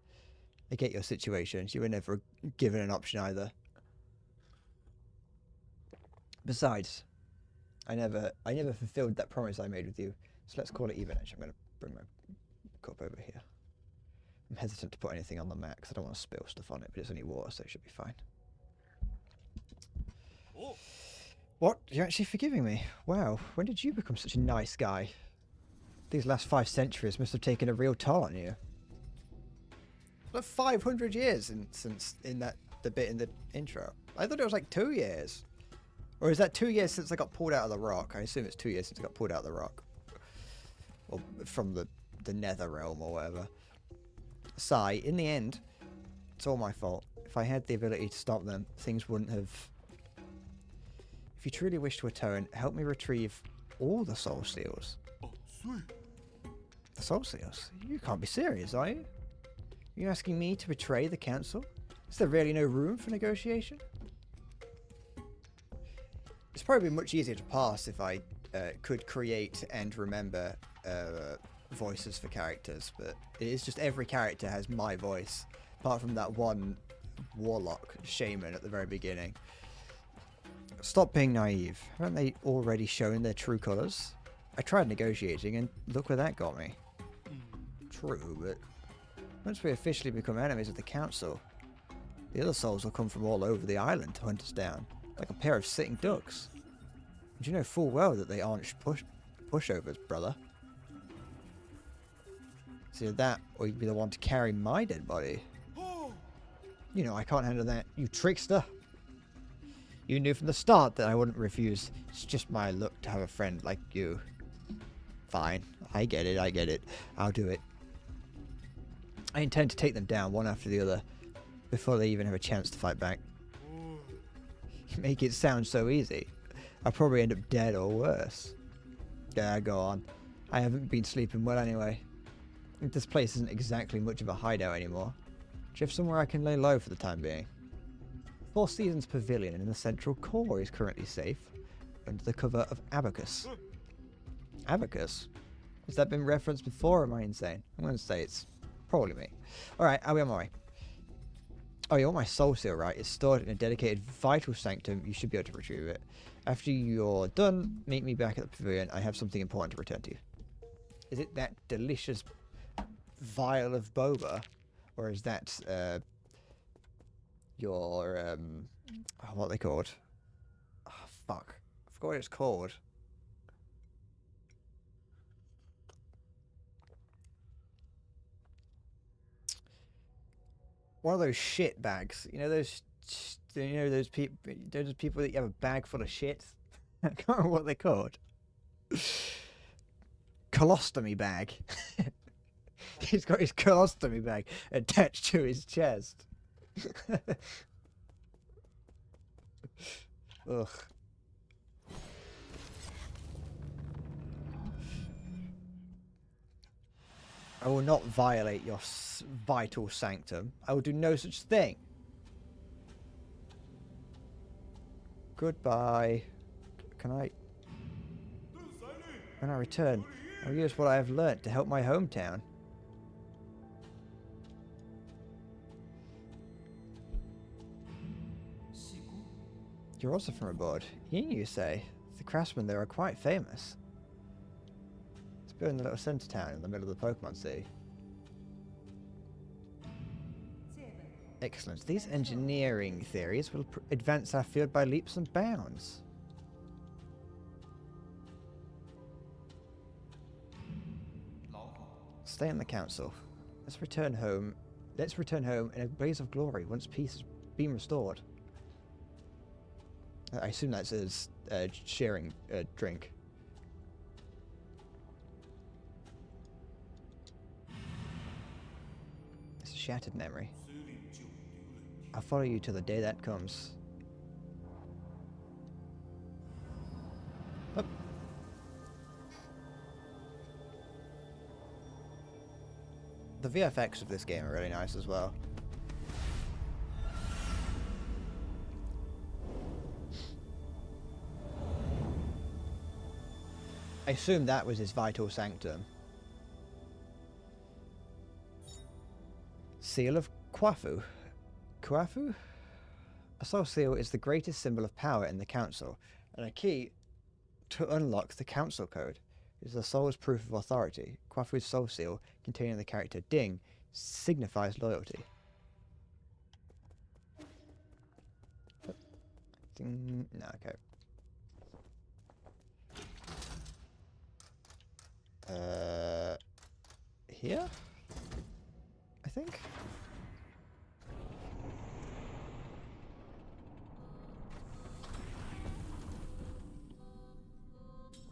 S1: I get your situations. You were never given an option either. Besides, I never fulfilled that promise I made with you. So let's call it even. Actually, I'm going to bring my cup over here. I'm hesitant to put anything on the mat because I don't want to spill stuff on it, but it's only water, so it should be fine. What? You're actually forgiving me? Wow. When did you become such a nice guy? These last 5 centuries must have taken a real toll on you. Like 500 years since the bit in the intro. I thought it was like 2 years. Or is that 2 years since I got pulled out of the rock? I assume it's 2 years since I got pulled out of the rock. Or from the nether realm or whatever. Sigh, in the end, it's all my fault. If I had the ability to stop them, things wouldn't have... If you truly wish to atone, help me retrieve all the soul seals. The soul seals? You can't be serious, are you? Are you asking me to betray the council? Is there really no room for negotiation? It's probably much easier to pass if I could create and remember voices for characters, but it is just every character has my voice, apart from that one warlock shaman at the very beginning. Stop being naive. Haven't they already shown their true colours? I tried negotiating and look where that got me. True, but once we officially become enemies of the council, the other souls will come from all over the island to hunt us down, like a pair of sitting ducks. And you know full well that they aren't pushovers, brother. It's either that, or you'd be the one to carry my dead body. You know I can't handle that, you trickster. You knew from the start that I wouldn't refuse. It's just my luck to have a friend like you. Fine, I get it, I'll do it. I intend to take them down one after the other before they even have a chance to fight back. You make it sound so easy. I'll probably end up dead or worse. Yeah, go on. I haven't been sleeping well anyway. This place isn't exactly much of a hideout anymore. Do you have somewhere I can lay low for the time being? Four Seasons Pavilion in the central core is currently safe, under the cover of Abacus. Abacus? Has that been referenced before, or am I insane? I'm going to say it's probably me. Alright, I'll be on my way. Oh, you want my soul seal, right? It's stored in a dedicated vital sanctum. You should be able to retrieve it. After you're done, meet me back at the pavilion. I have something important to return to you. Is it that delicious vial of boba? Or is that, your, oh, what are they called? Oh, fuck. I forgot what it's called. One of those shit bags. You know those people that you have a bag full of shit? I can't remember what they're called. Colostomy bag. He's got his colostomy bag attached to his chest. Ugh. I will not violate your vital sanctum. I will do no such thing. Goodbye. Can I... When I return, I'll use what I have learnt to help my hometown. You're also from aboard. Yin, you say? The craftsmen there are quite famous. It's built in the little center town in the middle of the Pokemon City. Excellent. These engineering theories will advance our field by leaps and bounds. Stay in the council. Let's return home in a blaze of glory once peace has been restored. I assume that's his sharing drink. It's a shattered memory. I'll follow you till the day that comes. Up. The VFX of this game are really nice as well. I assume that was his vital sanctum. Seal of Kwafu. Kwafu? A soul seal is the greatest symbol of power in the council, and a key to unlock the council code. It is the soul's proof of authority. Kwafu's soul seal, containing the character Ding, signifies loyalty. Ding. No, okay. Here? I think?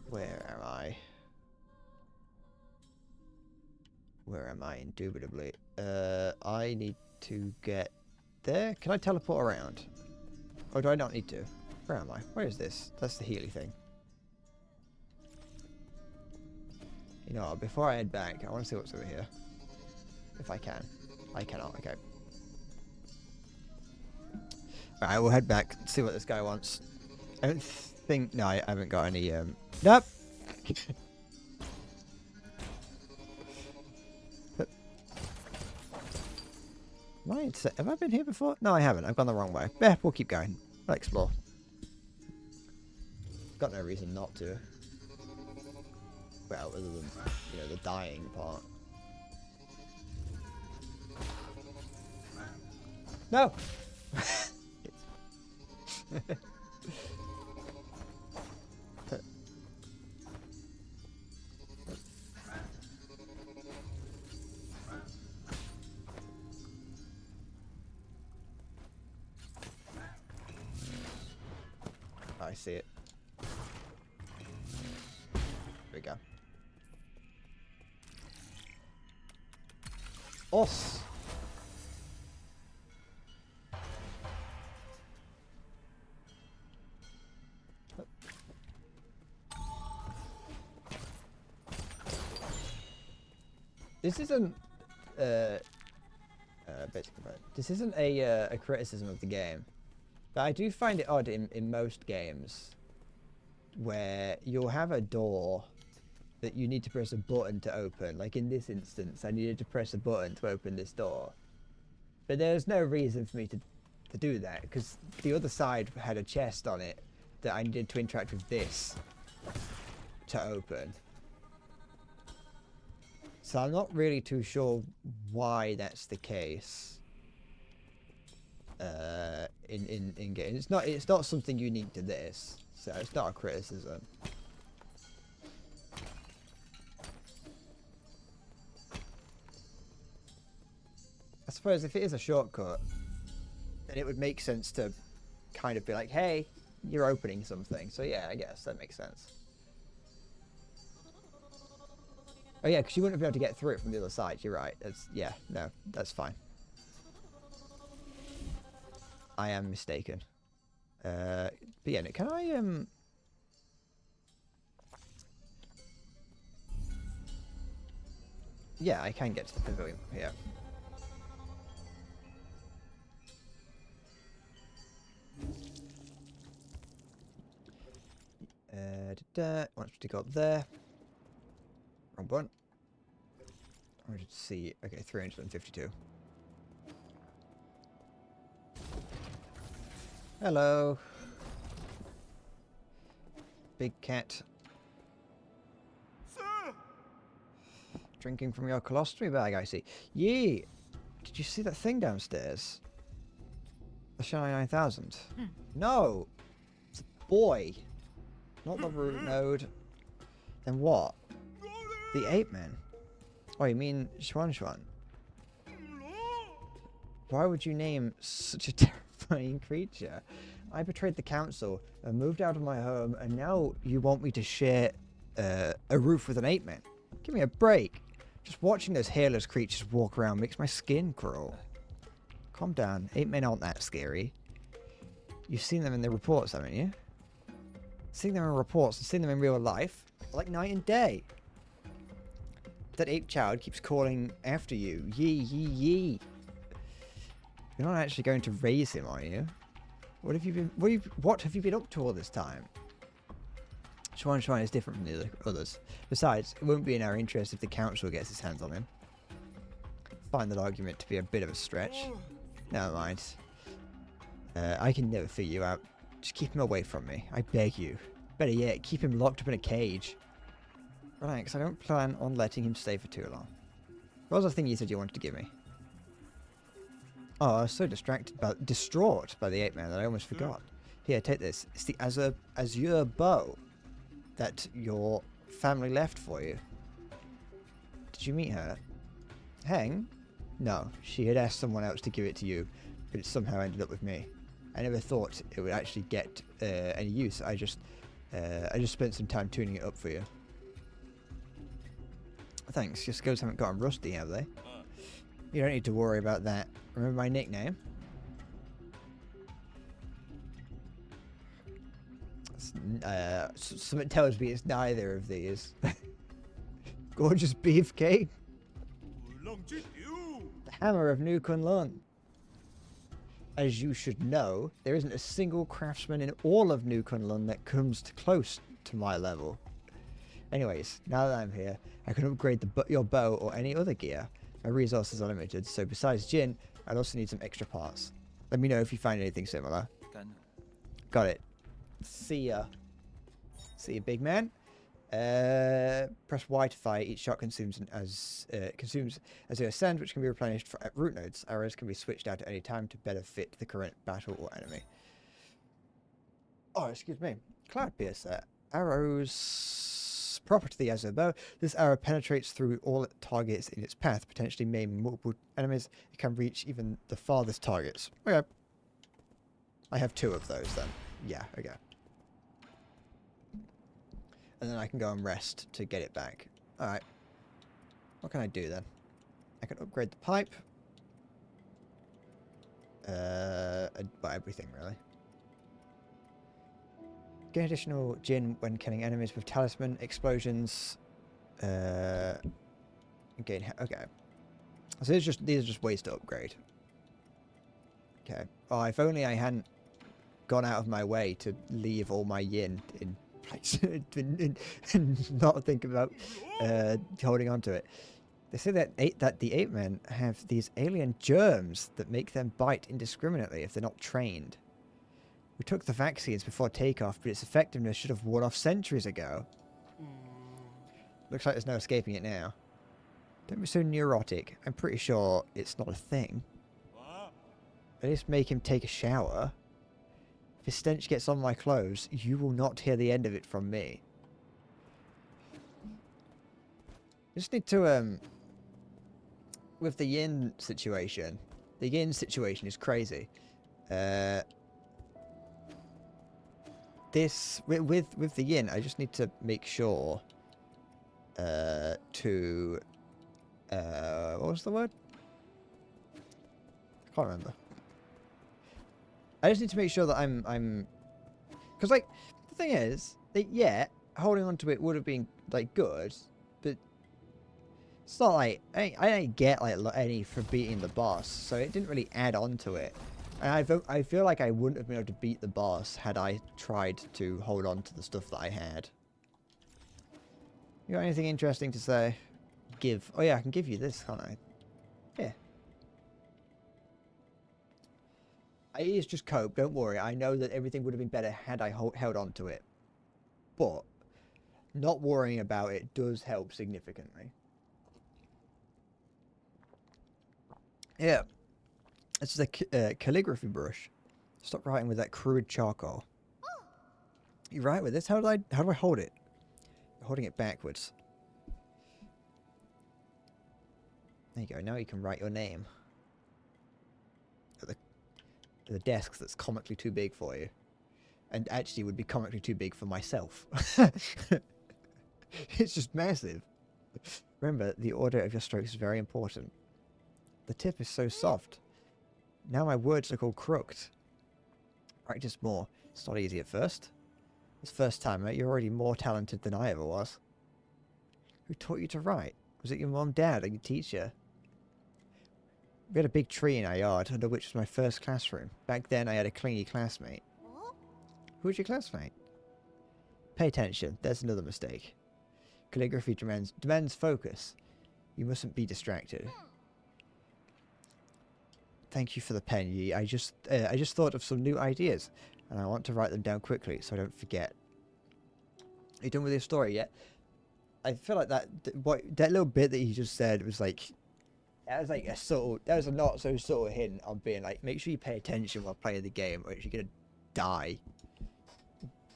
S1: Where am I? Where am I? Indubitably. I need to get there. Can I teleport around? Or do I not need to? Where am I? Where is this? That's the Healy thing. You know what, before I head back, I want to see what's over here. If I can. I cannot, okay. Alright, we'll head back, see what this guy wants. I don't think... No, I haven't got any, Nope! Have I been here before? No, I haven't. I've gone the wrong way. Yeah, we'll keep going. I'll explore. Got no reason not to. Well, other than, you know, the dying part. No! I see it. There we go.
S5: Us. This isn't basically right. This isn't a criticism of the game, but I do find it odd in most games where you'll have a door that you need to press a button to open. Like in this instance, I needed to press a button to open this door, but there's no reason for me to do that because the other side had a chest on it that I needed to interact with this to open. So I'm not really too sure why that's the case. In game, it's not something unique to this, so it's not a criticism. I suppose if it is a shortcut, then it would make sense to kind of be like, hey, you're opening something. So yeah, I guess that makes sense. Oh yeah, because you wouldn't be able to get through it from the other side. You're right. Yeah, no, that's fine. I am mistaken. But yeah, can I yeah, I can get to the pavilion. Yeah. Wants me to go up there. Wrong one. I wanted to see. Okay, 352. Hello. Big cat.
S3: Sir!
S5: Drinking from your colostomy bag, I see. Yee! Did you see that thing downstairs? The Shiny 9000? No! It's a boy. Not the root node. Then what? The ape man. Oh, you mean Xuan Xuan? Why would you name such a terrifying creature? I betrayed the council and moved out of my home, and now you want me to share a roof with an ape man? Give me a break. Just watching those hairless creatures walk around makes my skin crawl. Calm down. Ape men aren't that scary. You've seen them in the reports, haven't you? Seen them in reports and seen them in real life, like night and day. That ape child keeps calling after you. Yee, yee, yee. You're not actually going to raise him, are you? What have you been? What have you been up to all this time? Xuan Xuan is different from the others. Besides, it won't be in our interest if the council gets its hands on him. Find that argument to be a bit of a stretch. Never mind. I can never figure you out. Just keep him away from me. I beg you. Better yet, keep him locked up in a cage. Relax, I don't plan on letting him stay for too long. What was the thing you said you wanted to give me? Oh, I was so distraught by the ape man that I almost forgot. Here, take this. It's the azure bow that your family left for you. Did you meet her? Heng? No, she had asked someone else to give it to you, but it somehow ended up with me. I never thought it would actually get any use. I just spent some time tuning it up for you. Thanks. Your skills haven't gotten rusty, have they? You don't need to worry about that. Remember my nickname? Something tells me it's neither of these. Gorgeous beefcake. The hammer of New Kunlun. As you should know, there isn't a single craftsman in all of New Kunlun that comes close to my level. Anyways, now that I'm here, I can upgrade your bow or any other gear. My resources are limited, so besides Jin, I'd also need some extra parts. Let me know if you find anything similar. Got it. See ya. See ya, big man. Press Y to fire. Each shot consumes as they ascend, which can be replenished at root nodes. Arrows can be switched out at any time to better fit the current battle or enemy. Oh, excuse me. Cloud Piercer. Arrows proper to the Azure bow. This arrow penetrates through all targets in its path, potentially maiming multiple enemies. It can reach even the farthest targets. Okay. I have 2 of those then. Yeah, okay. And then I can go and rest to get it back. Alright. What can I do then? I can upgrade the pipe. But everything really. Gain additional Jinn when killing enemies with talisman explosions. Gain. Okay. So these are just ways to upgrade. Okay. Oh, if only I hadn't gone out of my way to leave all my yin in place and not think about holding on to it. They say that the ape men have these alien germs that make them bite indiscriminately if they're not trained. We took the vaccines before takeoff, but its effectiveness should have worn off centuries ago. Looks like there's no escaping it now. Don't be so neurotic. I'm pretty sure it's not a thing. At least make him take a shower. If his stench gets on my clothes, you will not hear the end of it from me. Just need to, with the yin situation, the yin situation is crazy. This, with the yin, I just need to make sure, what was the word? I can't remember. I just need to make sure that I'm, because like, the thing is, that yeah, holding on to it would have been, like, good, but it's not like, I didn't get, like, any for beating the boss, so it didn't really add on to it. And I feel like I wouldn't have been able to beat the boss had I tried to hold on to the stuff that I had. You got anything interesting to say? Give. Oh yeah, I can give you this, can't I? Yeah. It is just cope, don't worry. I know that everything would have been better had I held on to it. But not worrying about it does help significantly. Yeah. It's the calligraphy brush. Stop writing with that crude charcoal. You write with this? How do I hold it? You're holding it backwards. There you go. Now you can write your name. At the desk that's comically too big for you. And actually would be comically too big for myself. It's just massive. Remember, the order of your strokes is very important. The tip is so soft. Now my words look all crooked. Practice more. It's not easy at first. This first timer, you're already more talented than I ever was. Who taught you to write? Was it your mom, dad, or your teacher? We had a big tree in our yard, under which was my first classroom. Back then, I had a clingy classmate. Who was your classmate? Pay attention. There's another mistake. Calligraphy demands focus. You mustn't be distracted. Thank you for the pen, Yi. I just thought of some new ideas, and I want to write them down quickly so I don't forget. Are you done with your story yet? I feel like that little bit that he just said was like, that was like a subtle, that was a not so subtle hint on being like, make sure you pay attention while playing the game, or you're gonna die.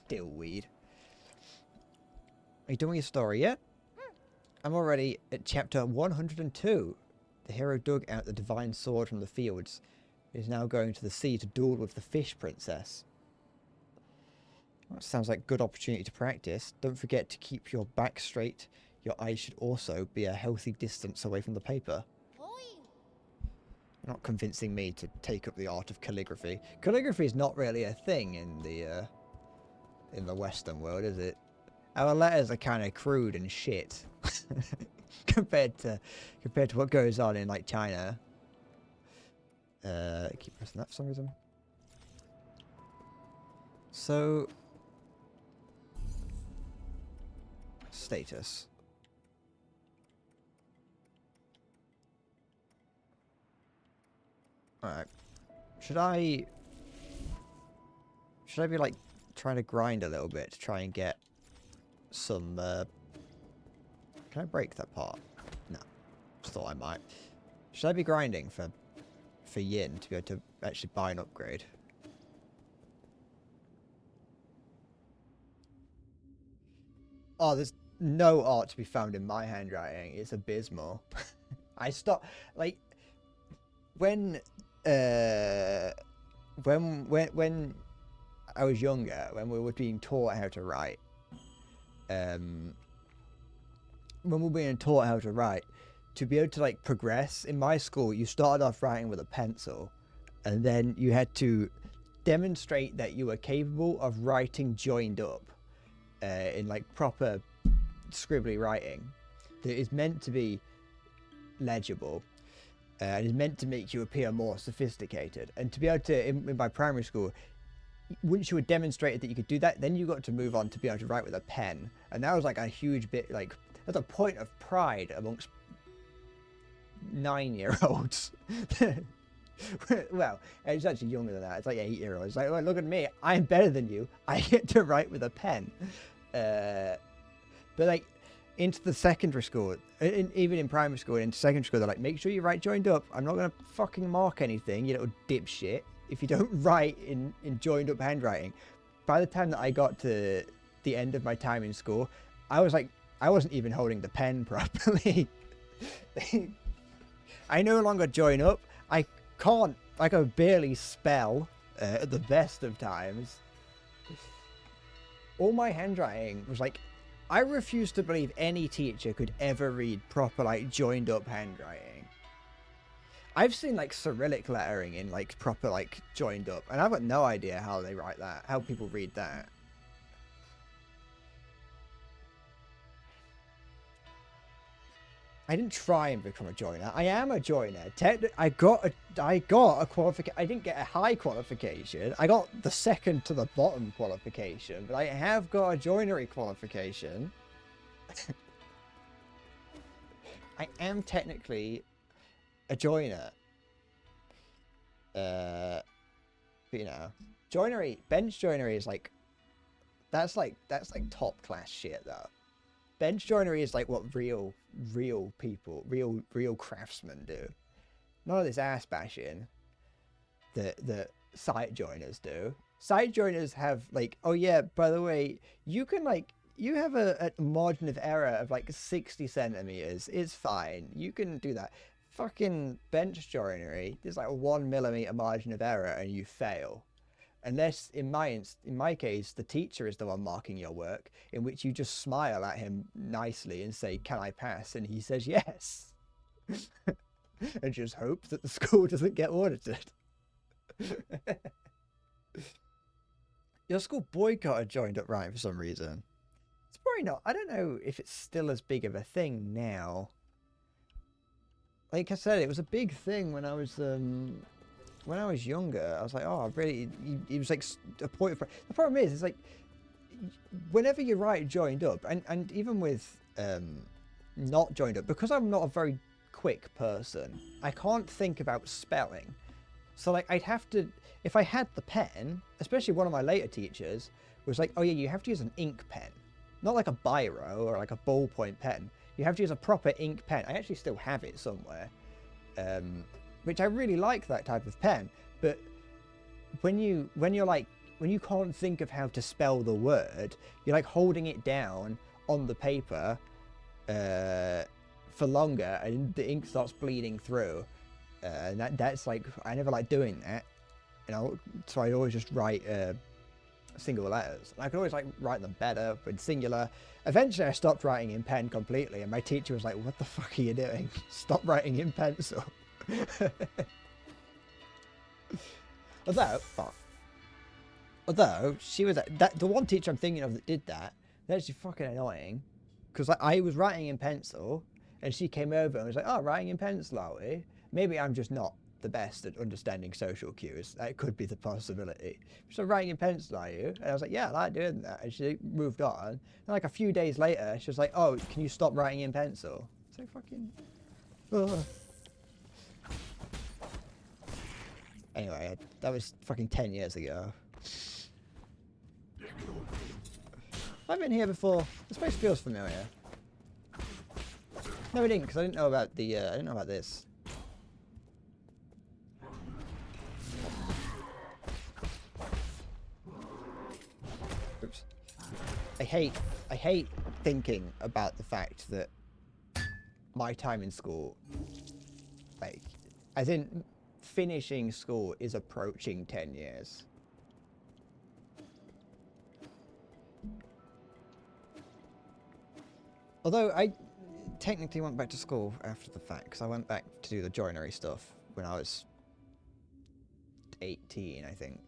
S5: Dillweed. Are you done with your story yet? I'm already at chapter 102. The hero dug out the divine sword from the fields. He is now going to the sea to duel with the fish princess. That sounds like a good opportunity to practice. Don't forget to keep your back straight. Your eyes should also be a healthy distance away from the paper. You're not convincing me to take up the art of calligraphy. Calligraphy is not really a thing in the Western world, is it? Our letters are kind of crude and shit. compared to what goes on in like China. Keep pressing that for some reason. So status. Alright. Should I be like trying to grind a little bit to try and get some can I break that part? No. Just thought I might. Should I be grinding for yin to be able to actually buy an upgrade? Oh, there's no art to be found in my handwriting. It's abysmal. I stopped, like, when I was younger, when we were being taught how to write, to be able to like progress in my school, you started off writing with a pencil, and then you had to demonstrate that you were capable of writing joined up in like proper scribbly writing that is meant to be legible and is meant to make you appear more sophisticated. And to be able to, in my primary school, once you had demonstrated that you could do that, then you got to move on to be able to write with a pen. And that was like a huge bit, like, that's a point of pride amongst 9-year-olds. Well, it's actually younger than that. It's like 8-year-olds. It's like, oh, look at me. I'm better than you. I get to write with a pen. But like, into the secondary school, even in primary school and into secondary school, they're like, make sure you write joined up. I'm not going to fucking mark anything, you little dipshit, if you don't write in joined up handwriting. By the time that I got to the end of my time in school, I was like, I wasn't even holding the pen properly. I no longer join up. I could barely spell at the best of times. All my handwriting was like, I refuse to believe any teacher could ever read proper, like, joined up handwriting. I've seen, like, Cyrillic lettering in, like, proper, like, joined up, and I've got no idea how they write that, how people read that. I didn't try and become a joiner. I am a joiner. I got a qualification. I didn't get a high qualification. I got the second to the bottom qualification, but I have got a joinery qualification. I am technically a joiner. But, you know, joinery, bench joinery is like, that's like top class shit though. Bench joinery is like what real people, real craftsmen do. None of this ass bashing that site joiners do. Site joiners have like, oh yeah, by the way, you can like, you have a margin of error of like 60 centimeters. It's fine. You can do that. Fucking bench joinery, there's like a 1 millimeter margin of error and you fail. Unless, in my case, the teacher is the one marking your work, in which you just smile at him nicely and say, can I pass? And he says yes. And just hope that the school doesn't get audited. Your school boycotted joined up writing for some reason. It's probably not. I don't know if it's still as big of a thing now. Like I said, it was a big thing when I was younger. I was like, oh, really? It was like a point of... The problem is, it's like, whenever you write joined up, and even with not joined up, because I'm not a very quick person, I can't think about spelling. So like, I'd have to, if I had the pen, especially one of my later teachers was like, oh yeah, you have to use an ink pen. Not like a biro or like a ballpoint pen. You have to use a proper ink pen. I actually still have it somewhere. Which I really like that type of pen, but when you can't think of how to spell the word, you're like holding it down on the paper for longer, and the ink starts bleeding through. And that's like, I never like doing that, you know. So I always just write single letters. And I could always like write them better in singular. Eventually, I stopped writing in pen completely, and my teacher was like, "What the fuck are you doing? Stop writing in pencil." Although she was the one teacher I'm thinking of that did that, that's actually fucking annoying, because like, I was writing in pencil and she came over and was like, oh, writing in pencil, are we? Maybe I'm just not the best at understanding social cues. That could be the possibility. So, writing in pencil, are you? And I was like, yeah, I like doing that. And she moved on. And like a few days later, she was like, oh, can you stop writing in pencil? It's like fucking... Ugh. Anyway, that was fucking 10 years ago. I've been here before. This place feels familiar. No, we didn't, because I didn't know about the. I didn't know about this. Oops. I hate thinking about the fact that my time in school, like, as in finishing school, is approaching 10 years. Although technically went back to school after the fact, because I went back to do the joinery stuff when I was 18, I think.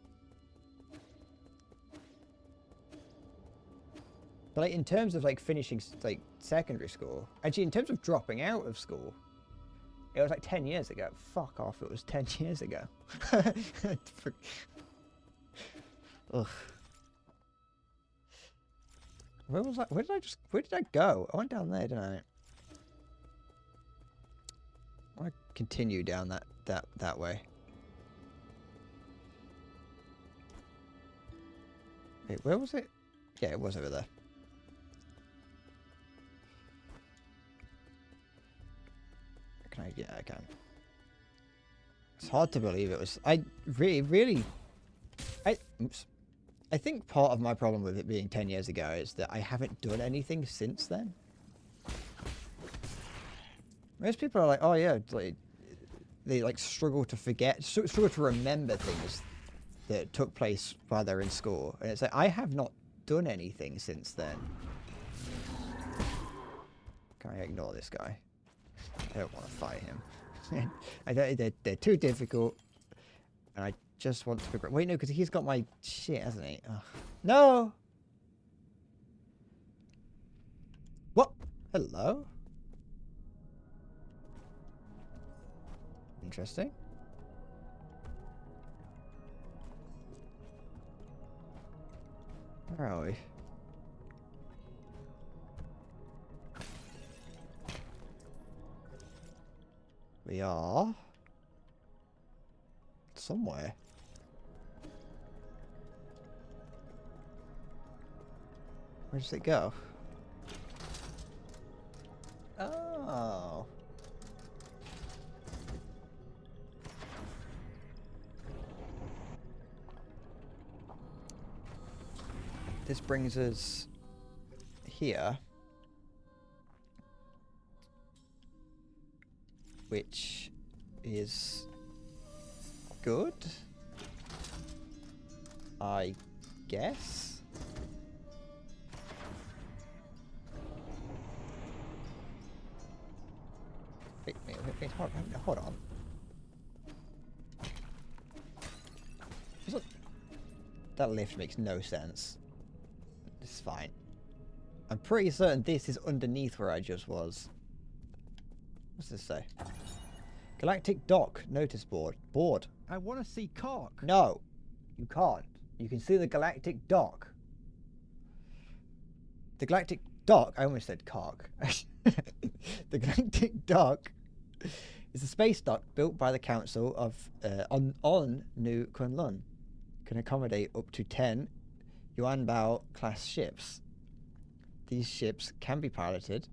S5: But like in terms of like finishing like secondary school, actually in terms of dropping out of school, it was like 10 years ago. Fuck off, it was 10 years ago. Ugh. Where was I? Where did I go? I went down there, didn't I? I want to continue down that way. Wait, where was it? Yeah, it was over there. Can I? Yeah, I can. It's hard to believe it was. I really. Oops. I think part of my problem with it being 10 years ago is that I haven't done anything since then. Most people are like, oh yeah, like, they like struggle to forget, struggle to remember things that took place while they're in school. And it's like, I have not done anything since then. Can I ignore this guy? I don't want to fight him. They're too difficult. And I just want to progress. Wait, no, because he's got my shit, hasn't he? Ugh. No! What? Hello? Interesting. Where are we? We are somewhere. Where does it go? Oh. This brings us here. Which is good, I guess. Wait, hold on. That lift makes no sense. It's fine. I'm pretty certain this is underneath where I just was. What's this say? Galactic Dock notice board. Board.
S4: I want to see cock.
S5: No, you can't. You can see the Galactic Dock. The Galactic Dock. I almost said cock. The Galactic Dock is a space dock built by the Council of on New Kunlun. Can accommodate up to 10 Yuanbao class ships. These ships can be piloted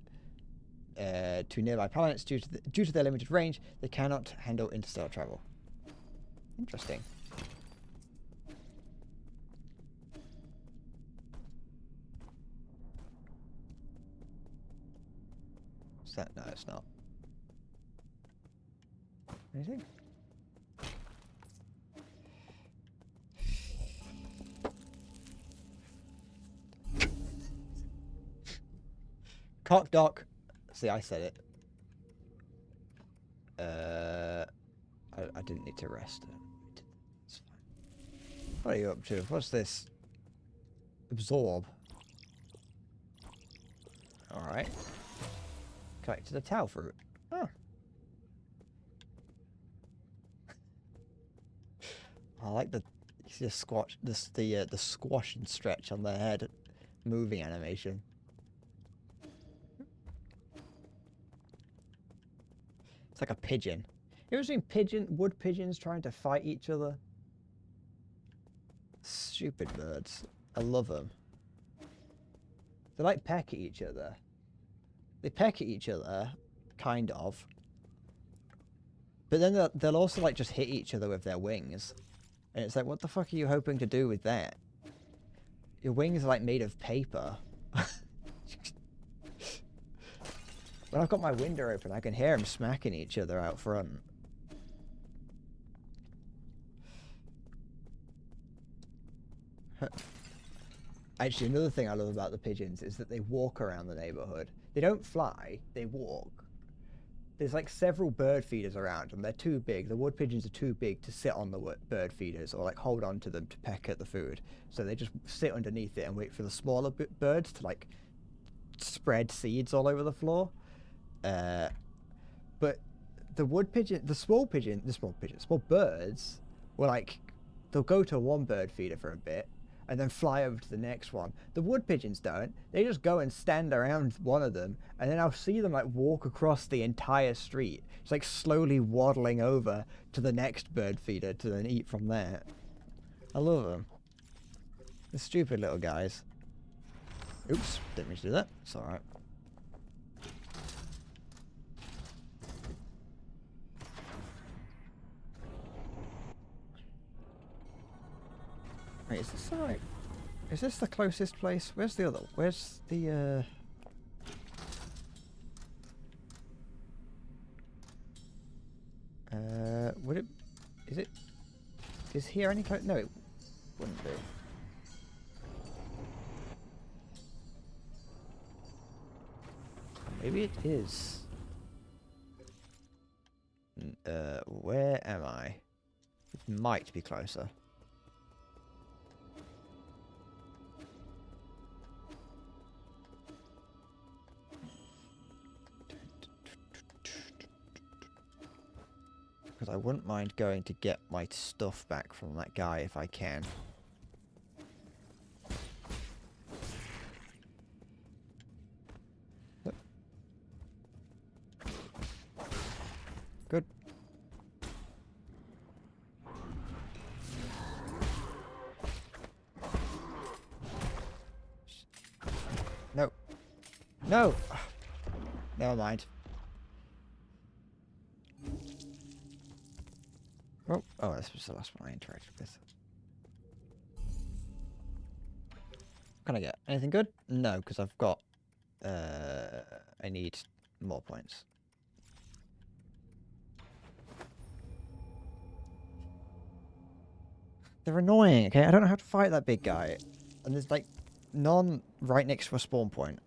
S5: to nearby planets due to their limited range. They cannot handle interstellar travel. Interesting. Is that? No, it's not. Anything? Cock dock. See, I said it. I didn't need to rest. It's fine. What are you up to? What's this? Absorb. Alright. Connect to the towel fruit. Oh. I like the you see the squash the squash and stretch on their head moving animation. It's like a pigeon. You ever seen wood pigeons trying to fight each other? Stupid birds. I love them. They like peck at each other. They peck at each other, kind of. But then they'll also like just hit each other with their wings. And it's like, what the fuck are you hoping to do with that? Your wings are like made of paper. When I've got my window open, I can hear them smacking each other out front. Actually, another thing I love about the pigeons is that they walk around the neighborhood. They don't fly, they walk. There's like several bird feeders around and they're too big. The wood pigeons are too big to sit on the bird feeders or like hold on to them to peck at the food. So they just sit underneath it and wait for the smaller birds to like spread seeds all over the floor. But the wood pigeon, small birds will like, they'll go to one bird feeder for a bit and then fly over to the next one. The wood pigeons don't. They just go and stand around one of them, and then I'll see them like walk across the entire street. It's like slowly waddling over to the next bird feeder to then eat from there. I love them. The stupid little guys. Oops, didn't mean to do that. It's alright. Wait, is this right? Is this the closest place? Where's the other? Where's the would it? Is it? Is here any close? No, it wouldn't be. Maybe it is. Where am I? It might be closer. Because I wouldn't mind going to get my stuff back from that guy if I can. Yep. Good. No. No! Never mind. Oh, this was the last one I interacted with. What can I get? Anything good? No, because I've got... I need more points. They're annoying, okay? I don't know how to fight that big guy. And there's, like, none right next to a spawn point.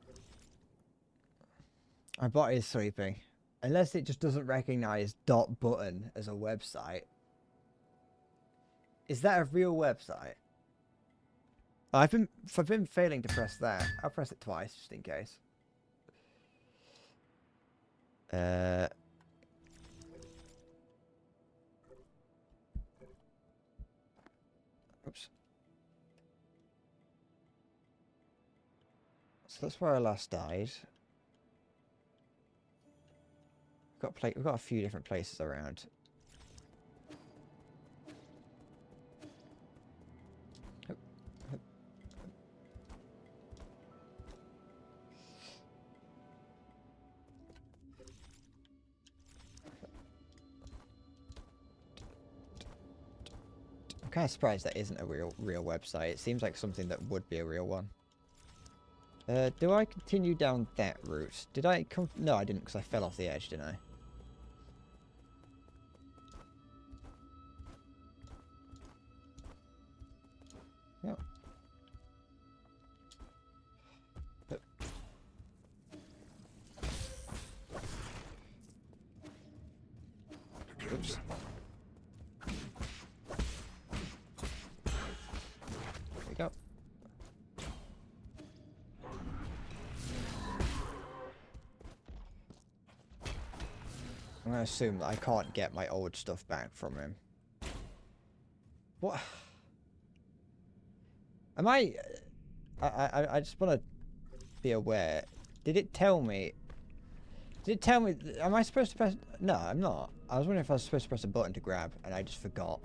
S5: My bot is sleeping. Unless it just doesn't recognize .button as a website. Is that a real website? I've been failing to press that. I'll press it twice just in case. Oops. So that's where I last died. We've got a few different places around. I'm kind of surprised that isn't a real website. It seems like something that would be a real one. Do I continue down that route? Did I come? No, I didn't, because I fell off the edge, didn't I? Yep. Oops. There we go. I'm gonna assume that I can't get my old stuff back from him. What? Am I just want to be aware. Did it tell me? Did it tell me? Am I supposed to press? No, I'm not. I was wondering if I was supposed to press a button to grab, and I just forgot.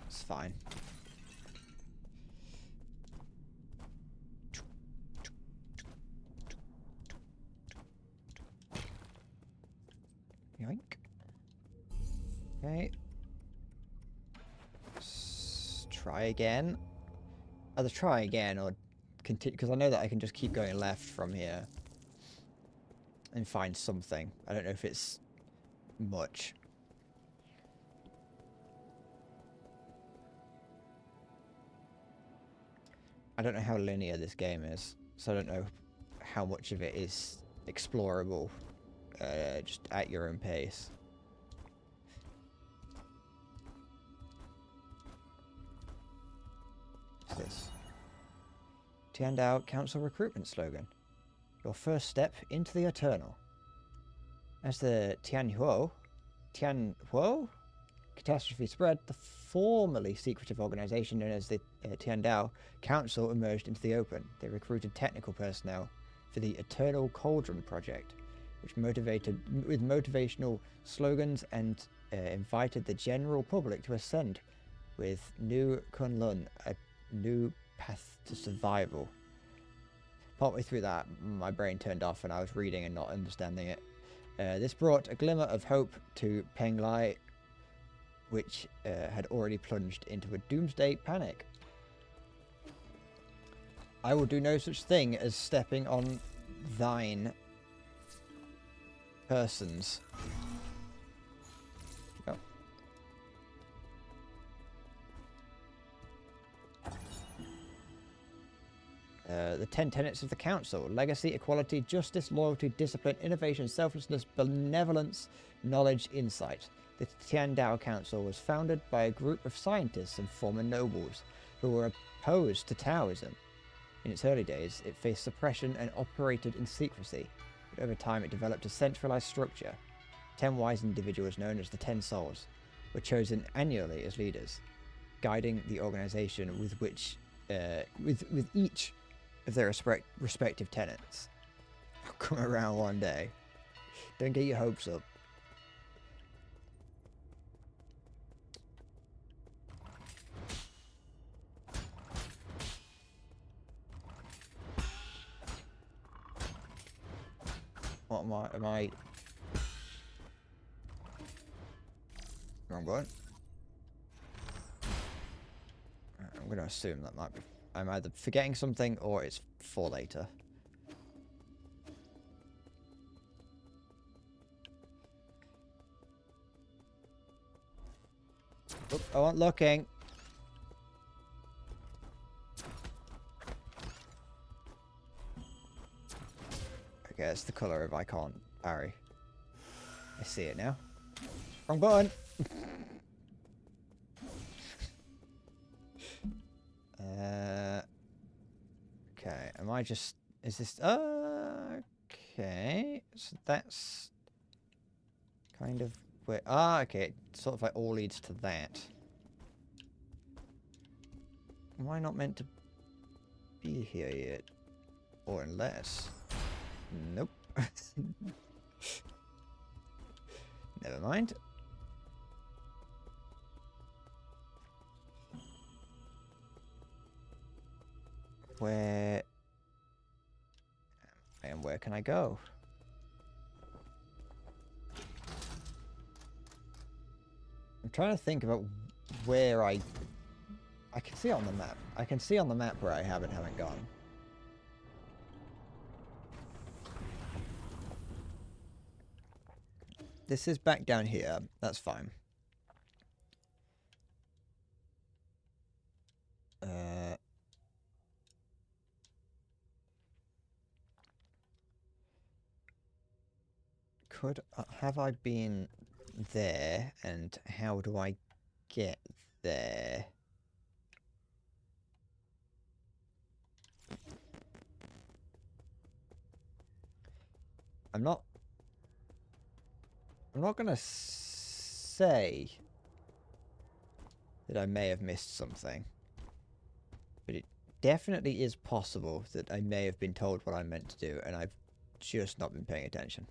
S5: It's fine. Yoink. Okay. Try again. Either try again or continue, because I know that I can just keep going left from here. and find something. I don't know if it's much. I don't know how linear this game is, so I don't know how much of it is explorable just at your own pace. What's this? Tiandao Council recruitment slogan. Your first step into the Eternal. As the Tianhuo catastrophe spread, the formerly secretive organization known as the Tiandao Council emerged into the open. They recruited technical personnel for the Eternal Cauldron project, which with motivational slogans and invited the general public to ascend with New Kunlun, a new path to survival. Partway through that, my brain turned off and I was reading and not understanding it. This brought a glimmer of hope to Penglai, which had already plunged into a doomsday panic. I will do no such thing as stepping on thine persons. Oh. The 10 tenets of the Council: legacy, equality, justice, loyalty, discipline, innovation, selflessness, benevolence, knowledge, insight. The Tiandao Council was founded by a group of scientists and former nobles who were opposed to Taoism. In its early days, it faced suppression and operated in secrecy, but over time it developed a centralized structure. 10 wise individuals known as the 10 Souls were chosen annually as leaders, guiding the organization with each of their respective tenets. I'll come around one day. Don't get your hopes up. What am I? Wrong button. I'm going to assume that might be... I'm either forgetting something or it's for later. Oop, I wasn't looking. Okay, it's the colour of I can't parry. I see it now. Wrong button! Okay, am I just... Is this... okay, so that's... kind of where... Ah, okay, it sort of like all leads to that. Am I not meant to be here yet? Or unless... Nope. Never mind. Where... And where can I go? I'm trying to think about where I can see on the map. I can see on the map where I haven't gone. This is back down here. That's fine. Have I been there, and how do I get there? I'm not gonna say that I may have missed something, but it definitely is possible that I may have been told what I meant to do and I've just not been paying attention.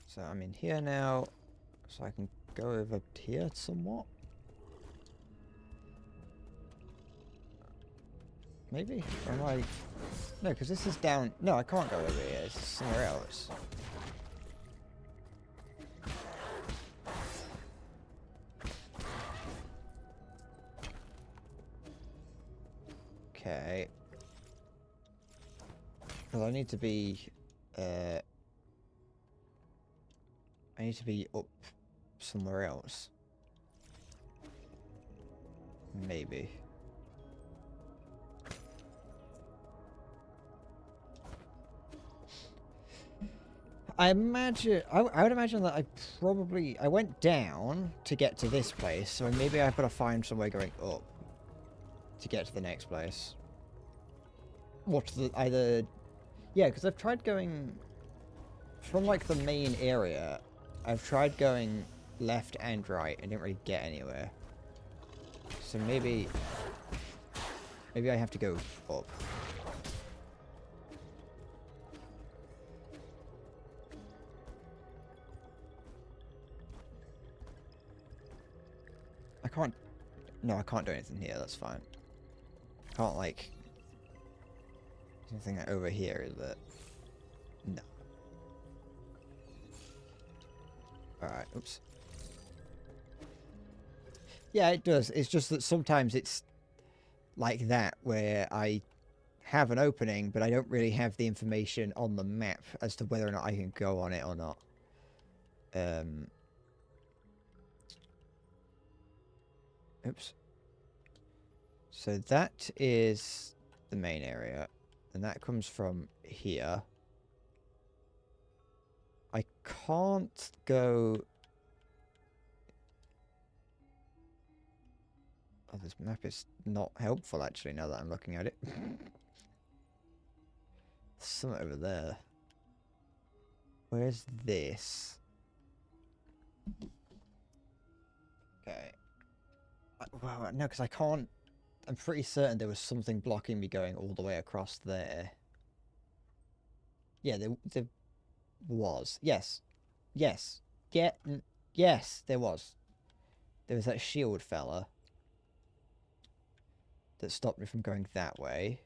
S5: So I'm in here now, so I can go over here somewhat. Maybe? Or am I... No, because this is down... No, I can't go over here. It's somewhere else. Okay. Well, I need to be... I need to be up somewhere else. Maybe. I imagine... I would imagine that I went down to get to this place, so maybe I've got to find some way going up to get to the next place. What, either... Yeah, because I've tried going... From, like, the main area, I've tried going left and right and didn't really get anywhere. So maybe... Maybe I have to go up. I can't... No, I can't do anything here, that's fine. Can't, like... There's anything over here, is it? No. Alright, oops. Yeah, it does. It's just that sometimes it's like that, where I have an opening, but I don't really have the information on the map as to whether or not I can go on it or not. Oops. So that is the main area, and that comes from here. I can't go... Oh, this map is not helpful, actually, now that I'm looking at it. Something over there. Where's this? Okay. Well, no, because I can't... I'm pretty certain there was something blocking me going all the way across there. Yeah, there was. Yes. Yes. Yes, there was. There was that shield fella that stopped me from going that way.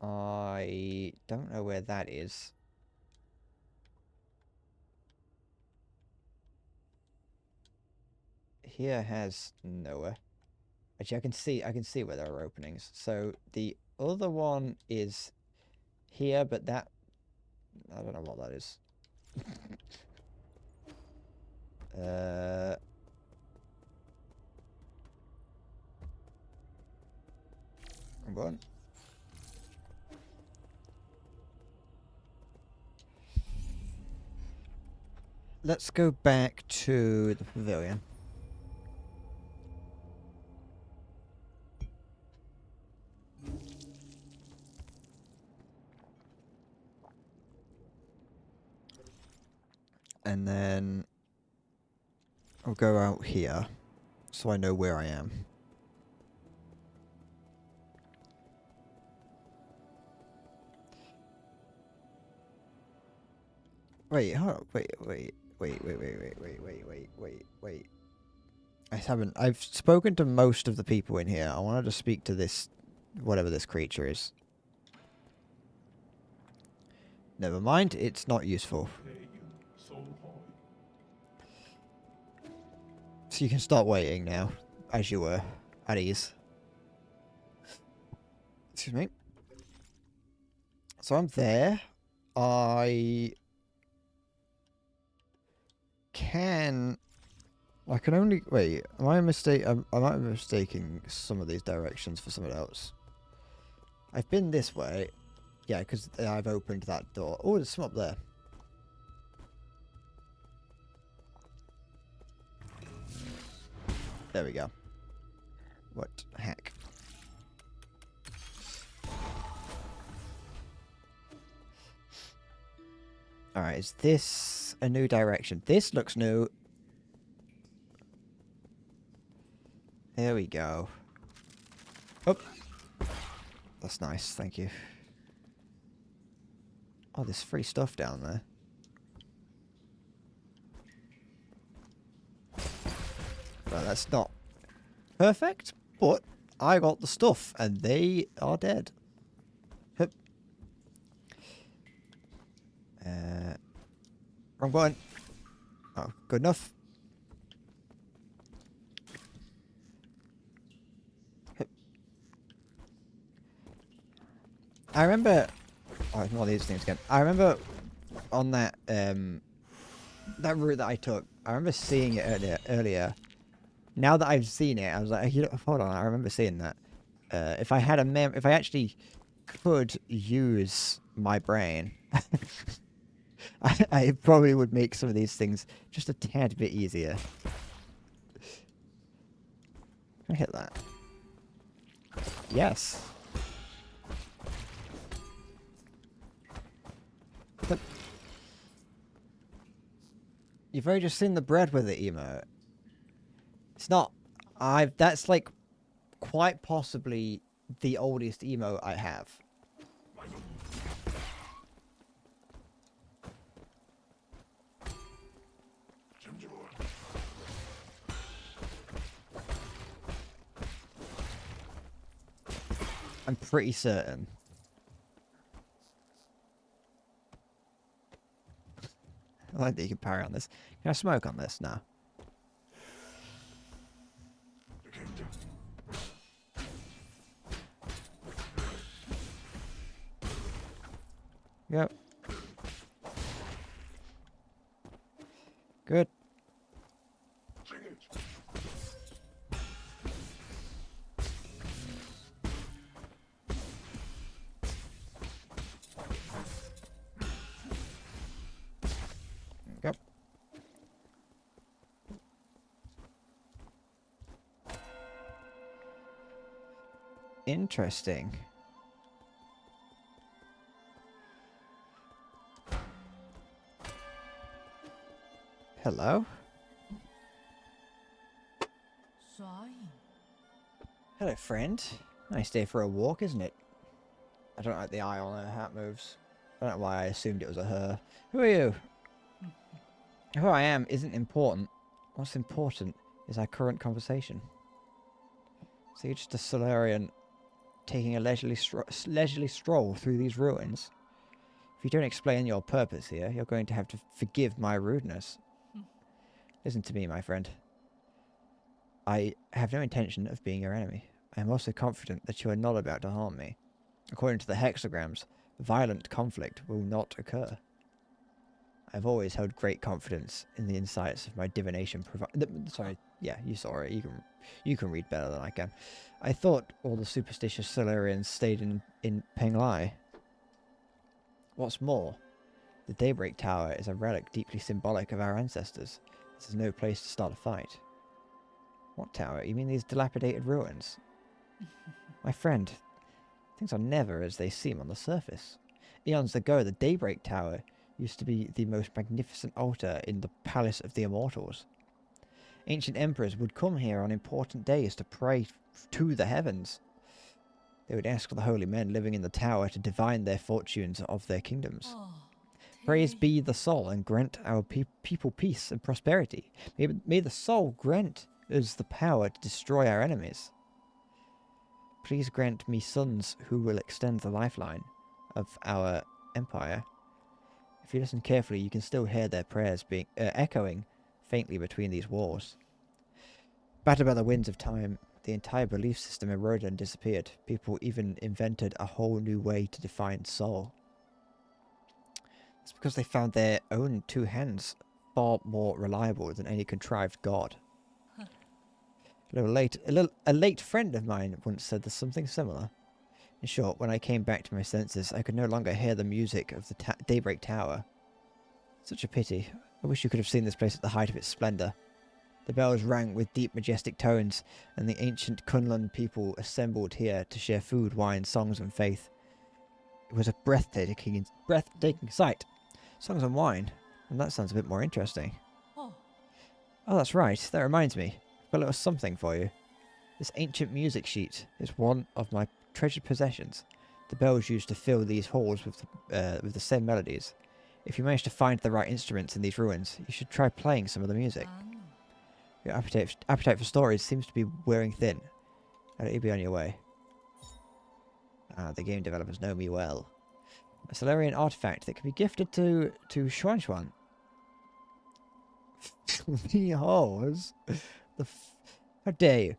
S5: I don't know where that is. Here has nowhere. Actually, I can see where there are openings. So the other one is here, but that... I don't know what that is. Come on. Let's go back to the pavilion. And then I'll go out here so I know where I am. Wait, hold on, wait. I've spoken to most of the people in here. I wanted to speak to this, whatever this creature is. Never mind, it's not useful. So you can start waiting now, as you were, at ease. Excuse me. So I'm there. I can only... Wait, am I a mistake? I might be mistaking some of these directions for someone else. I've been this way. Yeah, because I've opened that door. Oh, there's some up there. There we go. What the heck? Alright, is this a new direction? This looks new. There we go. Oh. That's nice, thank you. Oh, there's free stuff down there. Well, that's not perfect, but I got the stuff, and they are dead. Hup. Wrong button. Oh, good enough. Hup. I remember... Oh, ignore these things again. I remember on that that route that I took, I remember seeing it earlier. Now that I've seen it, I was like, hold on, I remember seeing that. If I had if I actually could use my brain, I probably would make some of these things just a tad bit easier. Can I hit that? Yes. But you've already just seen the bread with it emote. It's not. That's like quite possibly the oldest emote I have. I'm pretty certain. I like that you can parry on this. Can I smoke on this? No. Yep. Good. Yep. Interesting. Hello? Hello, friend. Nice day for a walk, isn't it? I don't like the eye on her hat moves. I don't know why I assumed it was a her. Who are you? Who I am isn't important. What's important is our current conversation. So you're just a Solarian taking a leisurely stroll through these ruins. If you don't explain your purpose here, you're going to have to forgive my rudeness. Listen to me, my friend. I have no intention of being your enemy. I am also confident that you are not about to harm me. According to the hexagrams, violent conflict will not occur. I have always held great confidence in the insights of my divination sorry, yeah, you saw it. You can read better than I can. I thought all the superstitious Solarians stayed in Penglai. What's more, the Daybreak Tower is a relic deeply symbolic of our ancestors. This is no place to start a fight. What tower? You mean these dilapidated ruins? My friend, things are never as they seem on the surface. Eons ago, the Daybreak Tower used to be the most magnificent altar in the Palace of the Immortals. Ancient emperors would come here on important days to pray to the heavens. They would ask the holy men living in the tower to divine their fortunes of their kingdoms. Praise be the Sol and grant our people peace and prosperity. May the Sol grant us the power to destroy our enemies. Please grant me sons who will extend the lifeline of our empire. If you listen carefully, you can still hear their prayers being echoing faintly between these walls. Battered by the winds of time, the entire belief system eroded and disappeared. People even invented a whole new way to define soul. It's because they found their own two hands far more reliable than any contrived god. A late friend of mine once said there's something similar. In short, when I came back to my senses, I could no longer hear the music of the Daybreak Tower. Such a pity. I wish you could have seen this place at the height of its splendour. The bells rang with deep, majestic tones, and the ancient Kunlun people assembled here to share food, wine, songs, and faith. It was a breathtaking sight. Songs and wine. And that sounds a bit more interesting. Oh, that's right. That reminds me. I've got a little something for you. This ancient music sheet is one of my treasured possessions. The bells used to fill these halls with the same melodies. If you manage to find the right instruments in these ruins, you should try playing some of the music. Your appetite for stories seems to be wearing thin. I'll let you be on your way. Ah, the game developers know me well. A Solarian artifact that can be gifted to Xuan Xuan. Behold. How dare you?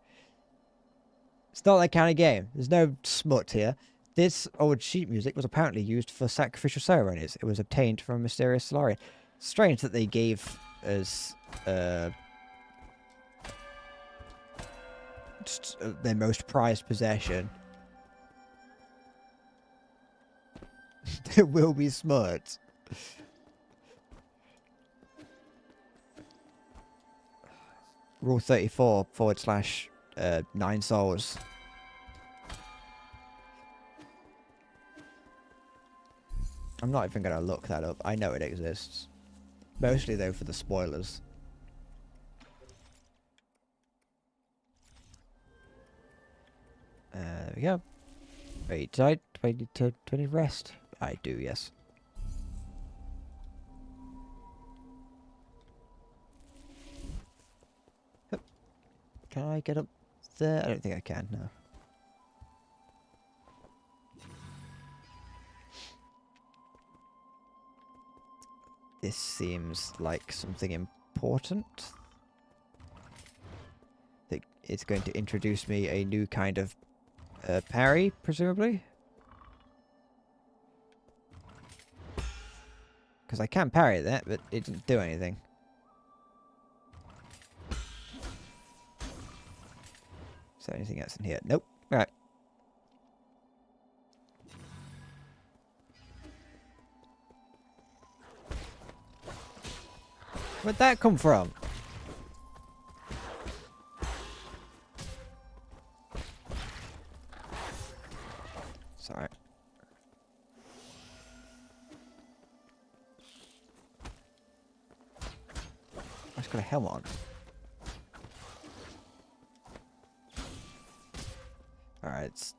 S5: It's not that kind of game. There's no smut here. This old sheet music was apparently used for sacrificial ceremonies. It was obtained from a mysterious Solarian. Strange that they gave us just, their most prized possession. There will be smut. Rule 34 / 9 souls. I'm not even going to look that up. I know it exists. Mostly though for the spoilers. There we go. Wait, do I need to rest? I do, yes. Yep. Can I get up there? I don't think I can, no. This seems like something important. It's going to introduce me a new kind of parry, presumably. Because I can parry that, but it didn't do anything. Is there anything else in here? Nope. Alright. Where'd that come from? Sorry. I just got a helmet on. Alright, it's...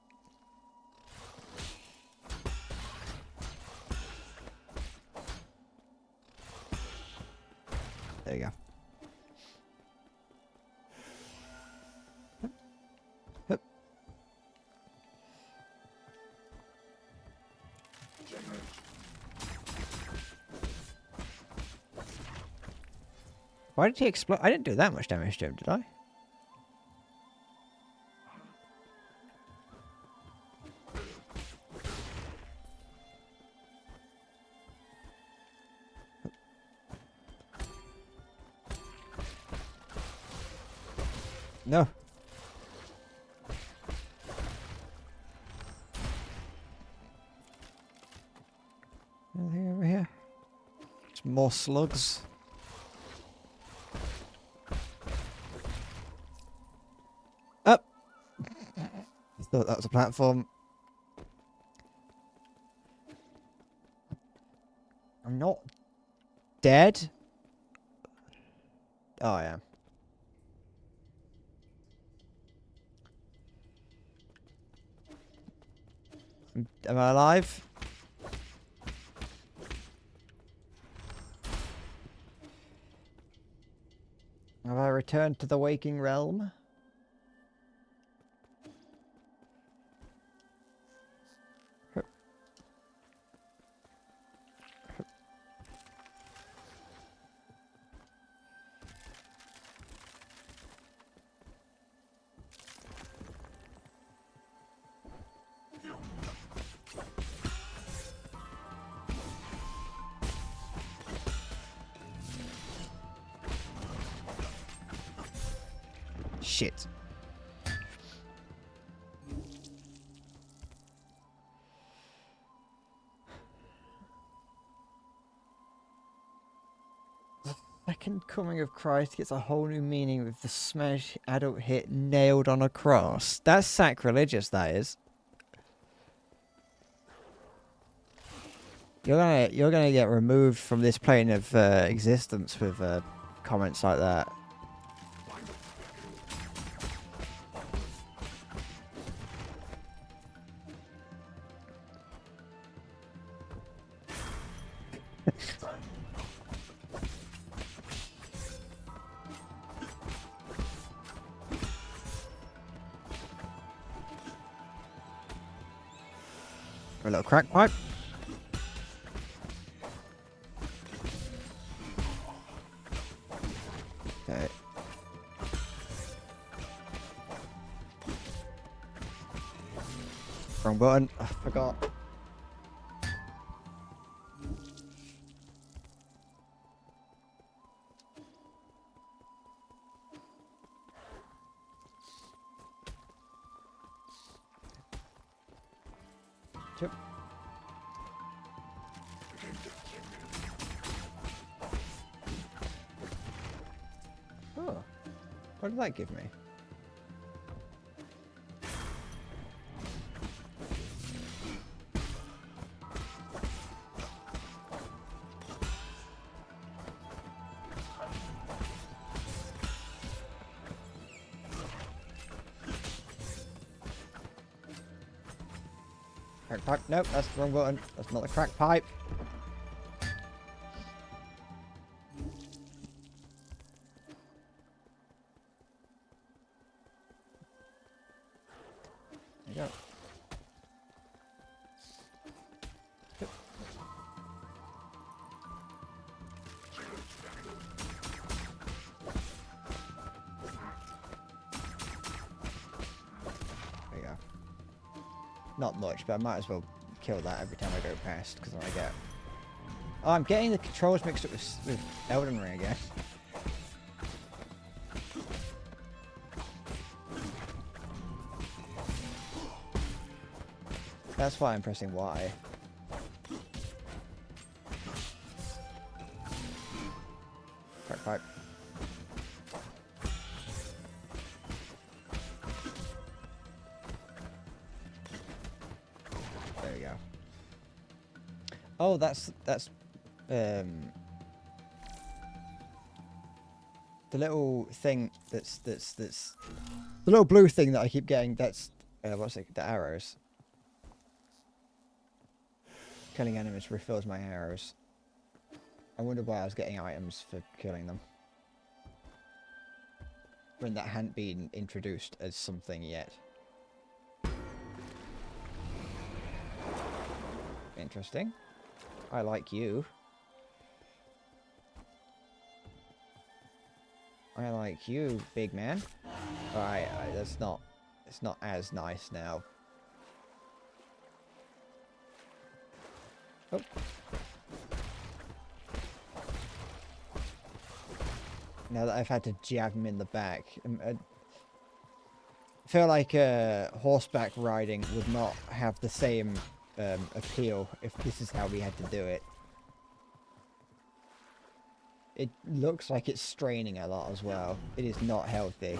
S5: There you go. Hup. Hup. Why did he explode? I didn't do that much damage to him, did I? No. Anything over here? Just more slugs. Up. I thought that was a platform. I'm not dead. Oh, I am. Am I alive? Have I returned to the waking realm? Shit. The second coming of Christ gets a whole new meaning with the smash adult hit nailed on a cross. That's sacrilegious, that is. You're gonna get removed from this plane of existence with comments like that. A little crack pipe. Okay. Wrong button. I forgot. Yep. Oh. What did that give me? Crack pipe. Nope, that's the wrong button. That's not the crack pipe. There you go. Yep. There you go. Not much, but I might as well kill that every time I go past, because then I get... Oh, I'm getting the controls mixed up with Elden Ring again. That's why I'm pressing Y. Crack pipe. There we go. Oh, that's the little thing that's the little blue thing that I keep getting. That's what's it? The arrows. Killing enemies refills my arrows. I wonder why I was getting items for killing them when that hadn't been introduced as something yet. Interesting. I like you. I like you, big man. Alright, that's not... It's not as nice now. Oh. Now that I've had to jab him in the back. I feel like horseback riding would not have the same appeal if this is how we had to do it. It looks like it's straining a lot as well. It is not healthy.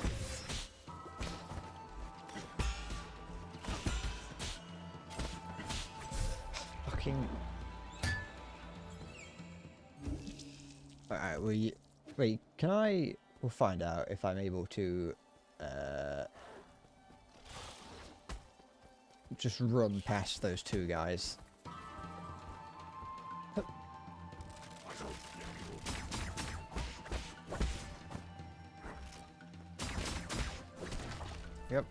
S5: Fucking... Alright, wait, can I... We'll find out if I'm able to... just run past those two guys. Yep.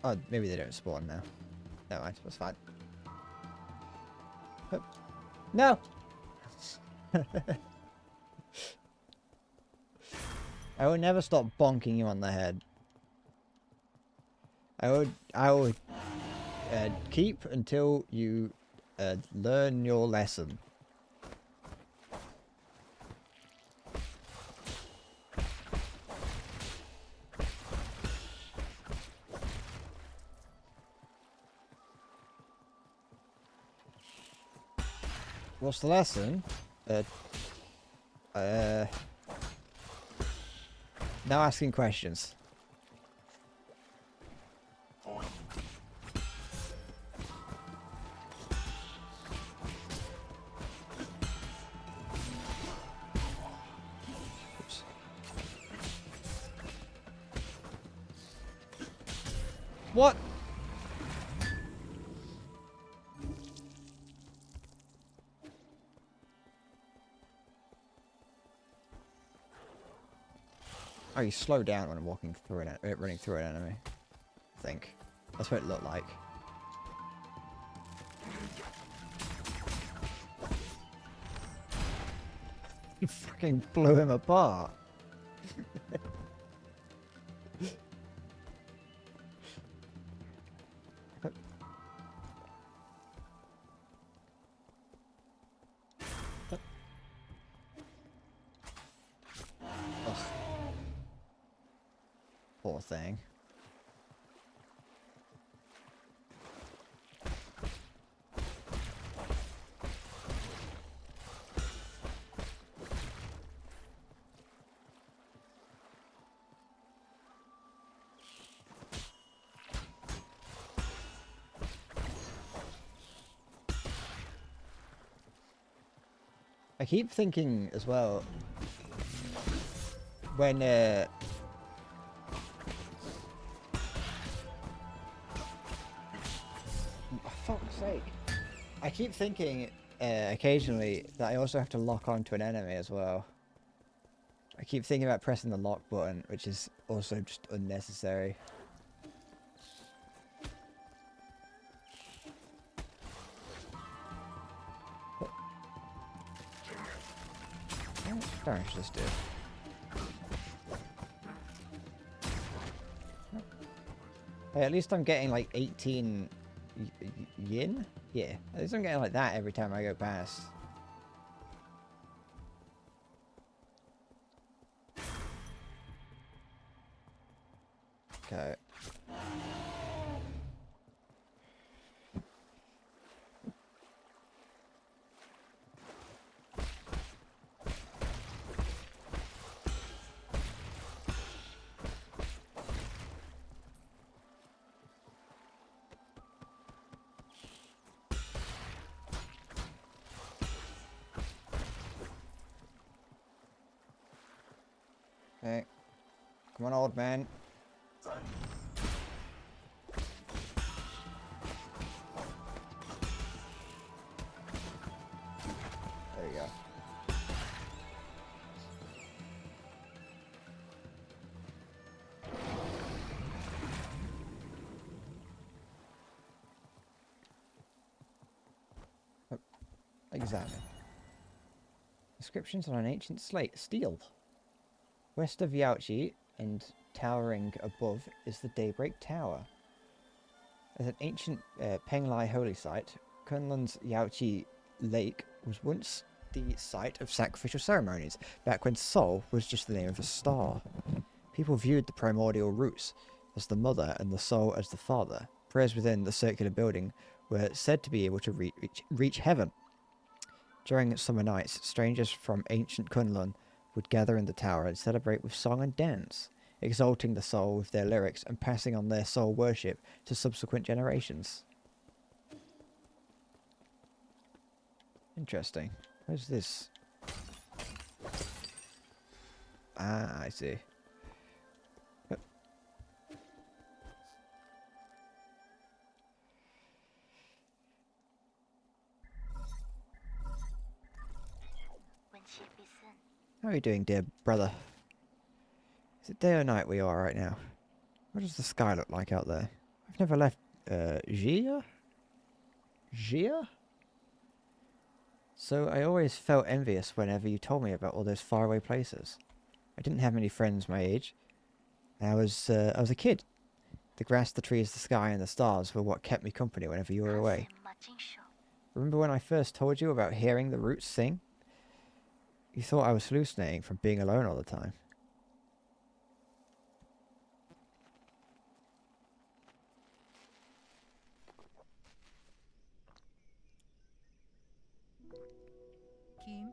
S5: Oh, maybe they don't spawn now. No, that's fine. No! I would never stop bonking you on the head. I would keep until you learn your lesson. What's the lesson? Now asking questions. Oops. What? Oh, you slow down when I'm walking through running through an enemy. I think that's what it looked like. Fucking blew him apart. Ugh. Poor thing. I keep thinking as well, when oh, fuck's sake. I keep thinking occasionally that I also have to lock onto an enemy as well. I keep thinking about pressing the lock button, which is also just unnecessary. What damage does this do? Hey, at least I'm getting like 18 yin? Yeah, at least I'm getting like that every time I go past. Okay. Okay. Come on, old man. There you go. Oh, examine. Inscriptions on an ancient slate. Steel. West of Yaochi and towering above is the Daybreak Tower. As an ancient Penglai holy site, Kunlun's Yaochi Lake was once the site of sacrificial ceremonies, back when Sol was just the name of a star. People viewed the primordial roots as the mother and the Sol as the father. Prayers within the circular building were said to be able to reach heaven. During summer nights, strangers from ancient Kunlun would gather in the tower and celebrate with song and dance, exalting the soul with their lyrics and passing on their soul worship to subsequent generations. Interesting. Where's this? Ah, I see. How are you doing, dear brother? Is it day or night where you are right now? What does the sky look like out there? I've never left, Gia? Gia? So I always felt envious whenever you told me about all those faraway places. I didn't have many friends my age. I was a kid. The grass, the trees, the sky, and the stars were what kept me company whenever you were away. Remember when I first told you about hearing the roots sing? You thought I was hallucinating from being alone all the time.
S6: Kim?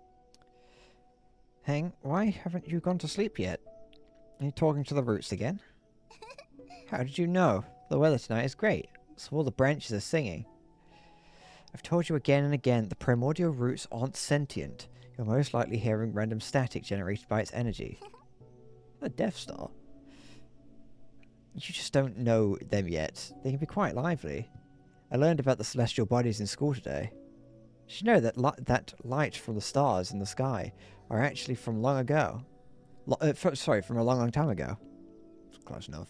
S5: Heng, why haven't you gone to sleep yet? Are you talking to the roots again? How did you know? The weather tonight is great, so all the branches are singing. I've told you again and again that the primordial roots aren't sentient. You're most likely hearing random static generated by its energy. The Death Star? You just don't know them yet. They can be quite lively. I learned about the celestial bodies in school today. Did you know that that light from the stars in the sky are actually from long ago? From a long, long time ago. Close enough.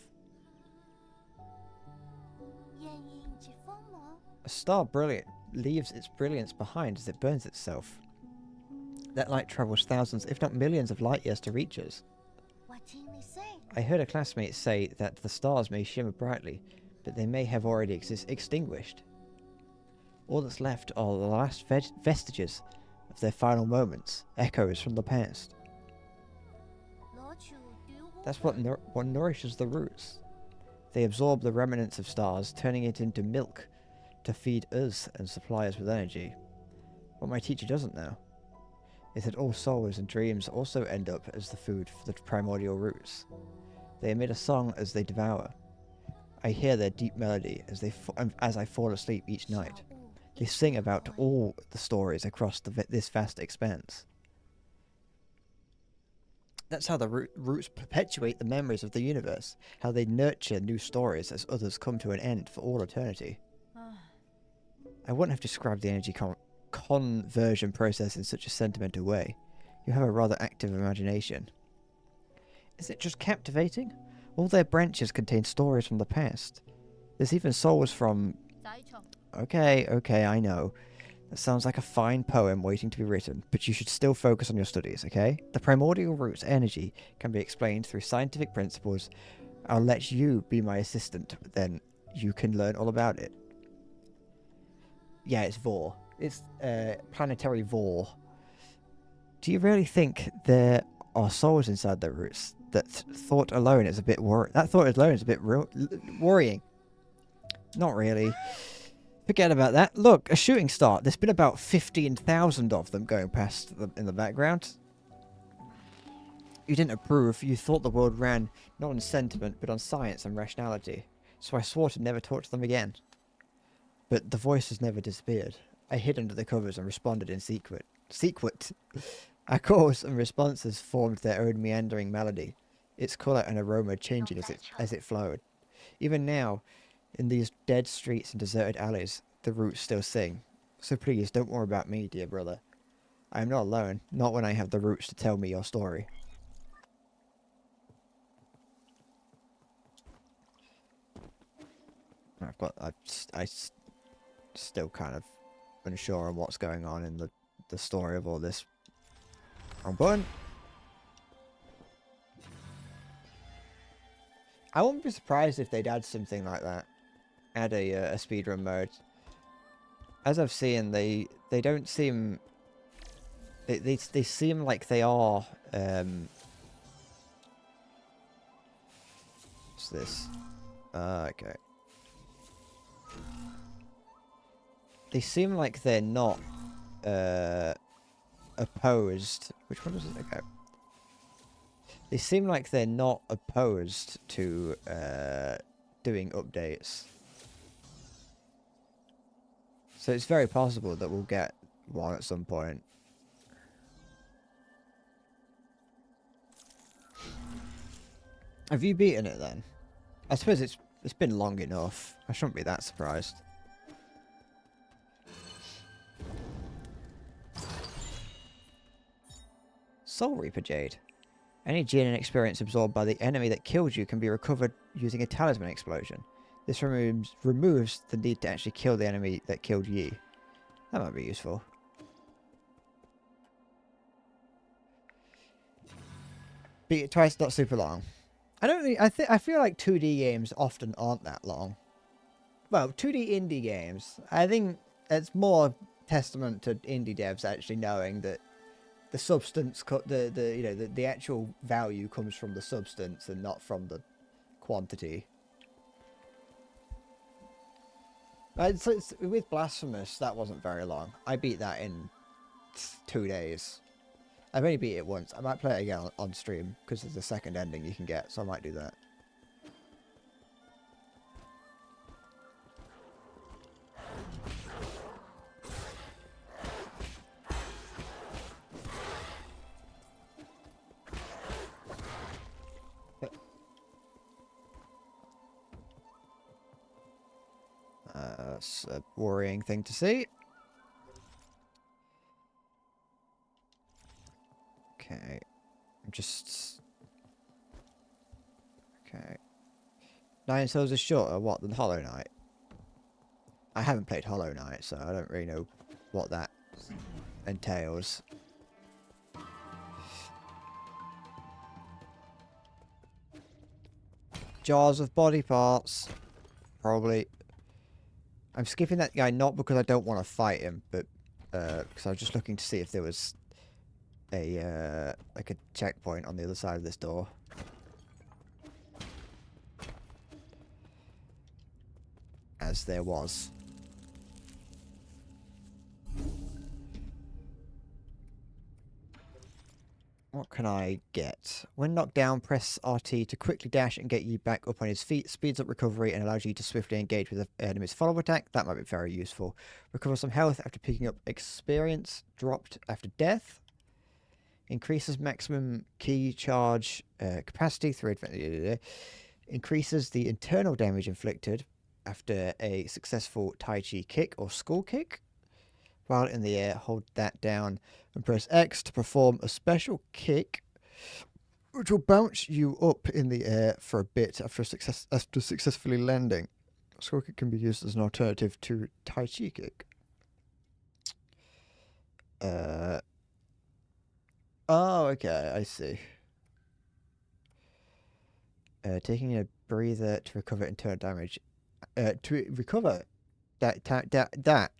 S5: A star leaves its brilliance behind as it burns itself. That light travels thousands, if not millions of light years to reach us.
S6: What did we say?
S5: I heard a classmate say that the stars may shimmer brightly, but they may have already extinguished. All that's left are the last vestiges of their final moments, echoes from the past. That's what nourishes the roots. They absorb the remnants of stars, turning it into milk to feed us and supply us with energy. What my teacher doesn't know is that all souls and dreams also end up as the food for the primordial roots. They emit a song as they devour. I hear their deep melody as I fall asleep each night. They sing about all the stories across this vast expanse. That's how the roots perpetuate the memories of the universe, how they nurture new stories as others come to an end for all eternity. I wouldn't have described the energy conversion process in such a sentimental way. You have a rather active imagination. Is it just captivating? All their branches contain stories from the past. There's even souls from... Okay, I know. That sounds like a fine poem waiting to be written, but you should still focus on your studies, okay? The primordial root's energy can be explained through scientific principles. I'll let you be my assistant, then you can learn all about it. Yeah, it's Vor. It's planetary Vor. Do you really think there are souls inside the roots? That thought alone is a bit worrying. Not really. Forget about that. Look, a shooting star. There's been about 15,000 of them going past in the background. You didn't approve. You thought the world ran not on sentiment, but on science and rationality. So I swore to never talk to them again. But the voices never disappeared. I hid under the covers and responded in secret. Our calls and responses formed their own meandering melody, its colour and aroma changing as it flowed. Even now, in these dead streets and deserted alleys, the roots still sing. So please, don't worry about me, dear brother. I am not alone, not when I have the roots to tell me your story. I'm still kind of unsure on what's going on in the story of all this. Wrong button. I wouldn't be surprised if they'd add something like that. Add a speedrun mode. As I've seen, they don't seem... They seem like they are... What's this? Okay. They seem like they're not opposed. Which one does it? Okay. They seem like they're not opposed to doing updates. So it's very possible that we'll get one at some point. Have you beaten it then? I suppose it's been long enough. I shouldn't be that surprised. Soul Reaper Jade. Any gene and experience absorbed by the enemy that killed you can be recovered using a talisman explosion. This removes the need to actually kill the enemy that killed you. That might be useful. Beat it twice, not super long. I feel like 2D games often aren't that long. Well, 2D indie games. I think it's more testament to indie devs actually knowing that the substance, the actual value comes from the substance and not from the quantity. With Blasphemous, that wasn't very long. I beat that in 2 days. I've only beat it once. I might play it again on stream because there's a second ending you can get, so I might do that. That's a worrying thing to see. Okay. Okay. 9 Souls is shorter, what, than Hollow Knight? I haven't played Hollow Knight, so I don't really know what that entails. Jars of body parts. Probably. I'm skipping that guy not because I don't want to fight him, but because I was just looking to see if there was a like a checkpoint on the other side of this door. As there was. What can I get? When knocked down, press RT to quickly dash and get you back up on his feet. Speeds up recovery and allows you to swiftly engage with an enemy's follow-up attack. That might be very useful. Recover some health after picking up experience dropped after death. Increases maximum key charge capacity through advantage. Increases the internal damage inflicted after a successful Tai Chi kick or school kick. While in the air, hold that down and press X to perform a special kick, which will bounce you up in the air for a bit after successfully landing. School kick can be used as an alternative to Tai Chi kick. Oh, okay, I see. Taking a breather to recover internal damage. To recover that.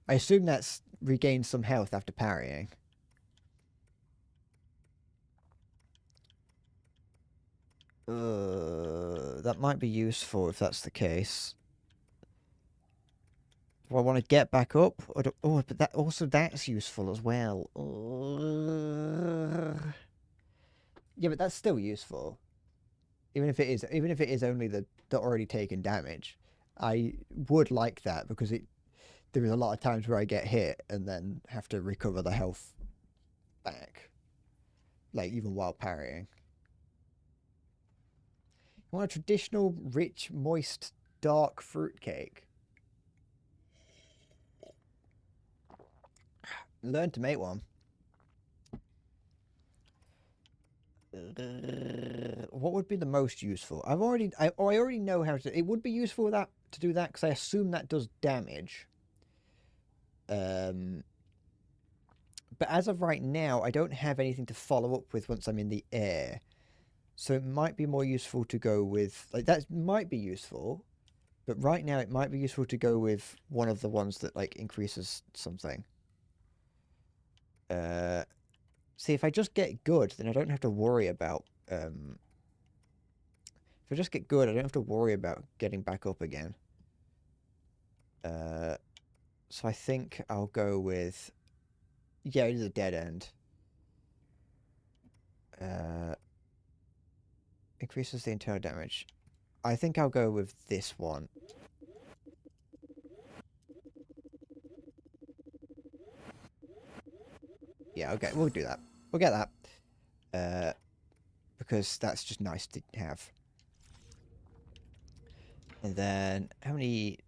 S5: I assume that's regained some health after parrying. That might be useful if that's the case. Do I want to get back up? Oh, but that's useful as well. Yeah, but that's still useful. Even if it is only the already taken damage. I would like that because there is a lot of times where I get hit and then have to recover the health back. Like, even while parrying. You want a traditional, rich, moist, dark fruit cake? Learn to make one. What would be the most useful? I already know how to. It would be useful to do that because I assume that does damage. But as of right now, I don't have anything to follow up with once I'm in the air. So it might be more useful to go with... Like, that might be useful. But right now, it might be useful to go with one of the ones that, like, increases something. See, if I just get good, then I don't have to worry about... If I just get good, I don't have to worry about getting back up again. So I think I'll go with... Yeah, it is a dead end. Increases the internal damage. I think I'll go with this one. Yeah, okay, we'll do that. We'll get that. Because that's just nice to have. And then, how many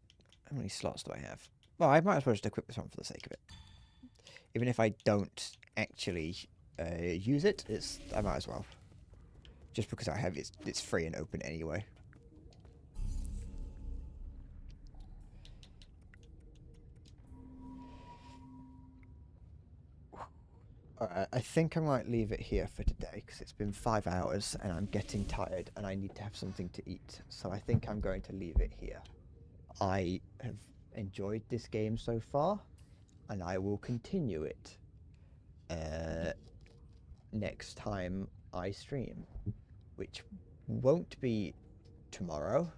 S5: slots do I have? Well, I might as well just equip this one for the sake of it. Even if I don't actually use it, I might as well. Just because I have it, it's free and open anyway. Alright, I think I might leave it here for today because it's been 5 hours and I'm getting tired and I need to have something to eat. So I think I'm going to leave it here. I have enjoyed this game so far and I will continue it next time I stream, which won't be tomorrow,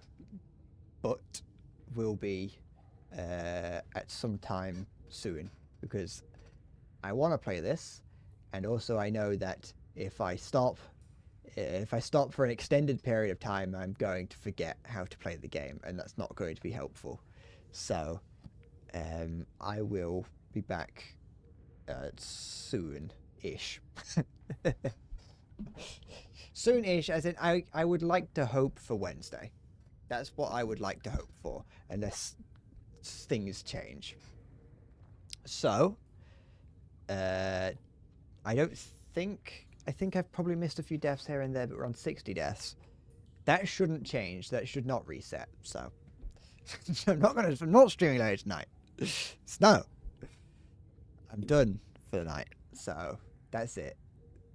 S5: but will be at some time soon because I want to play this. And also I know that if I stop for an extended period of time, I'm going to forget how to play the game, and that's not going to be helpful. So, I will be back soon-ish. Soon-ish, as in I would like to hope for Wednesday. That's what I would like to hope for, unless things change. So, I think I've probably missed a few deaths here and there, but we're on 60 deaths. That shouldn't change. That should not reset. So I'm not streaming later tonight. No. I'm done for the night. So that's it.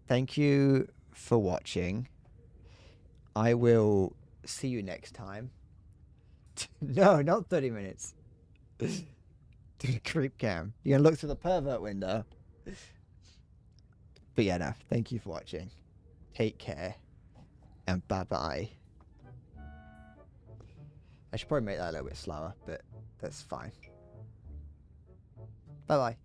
S5: Thank you for watching. I will see you next time. No, not 30 minutes. Do the creep cam. You're gonna look through the pervert window. But yeah, no, thank you for watching. Take care. And bye-bye. I should probably make that a little bit slower, but that's fine. Bye-bye.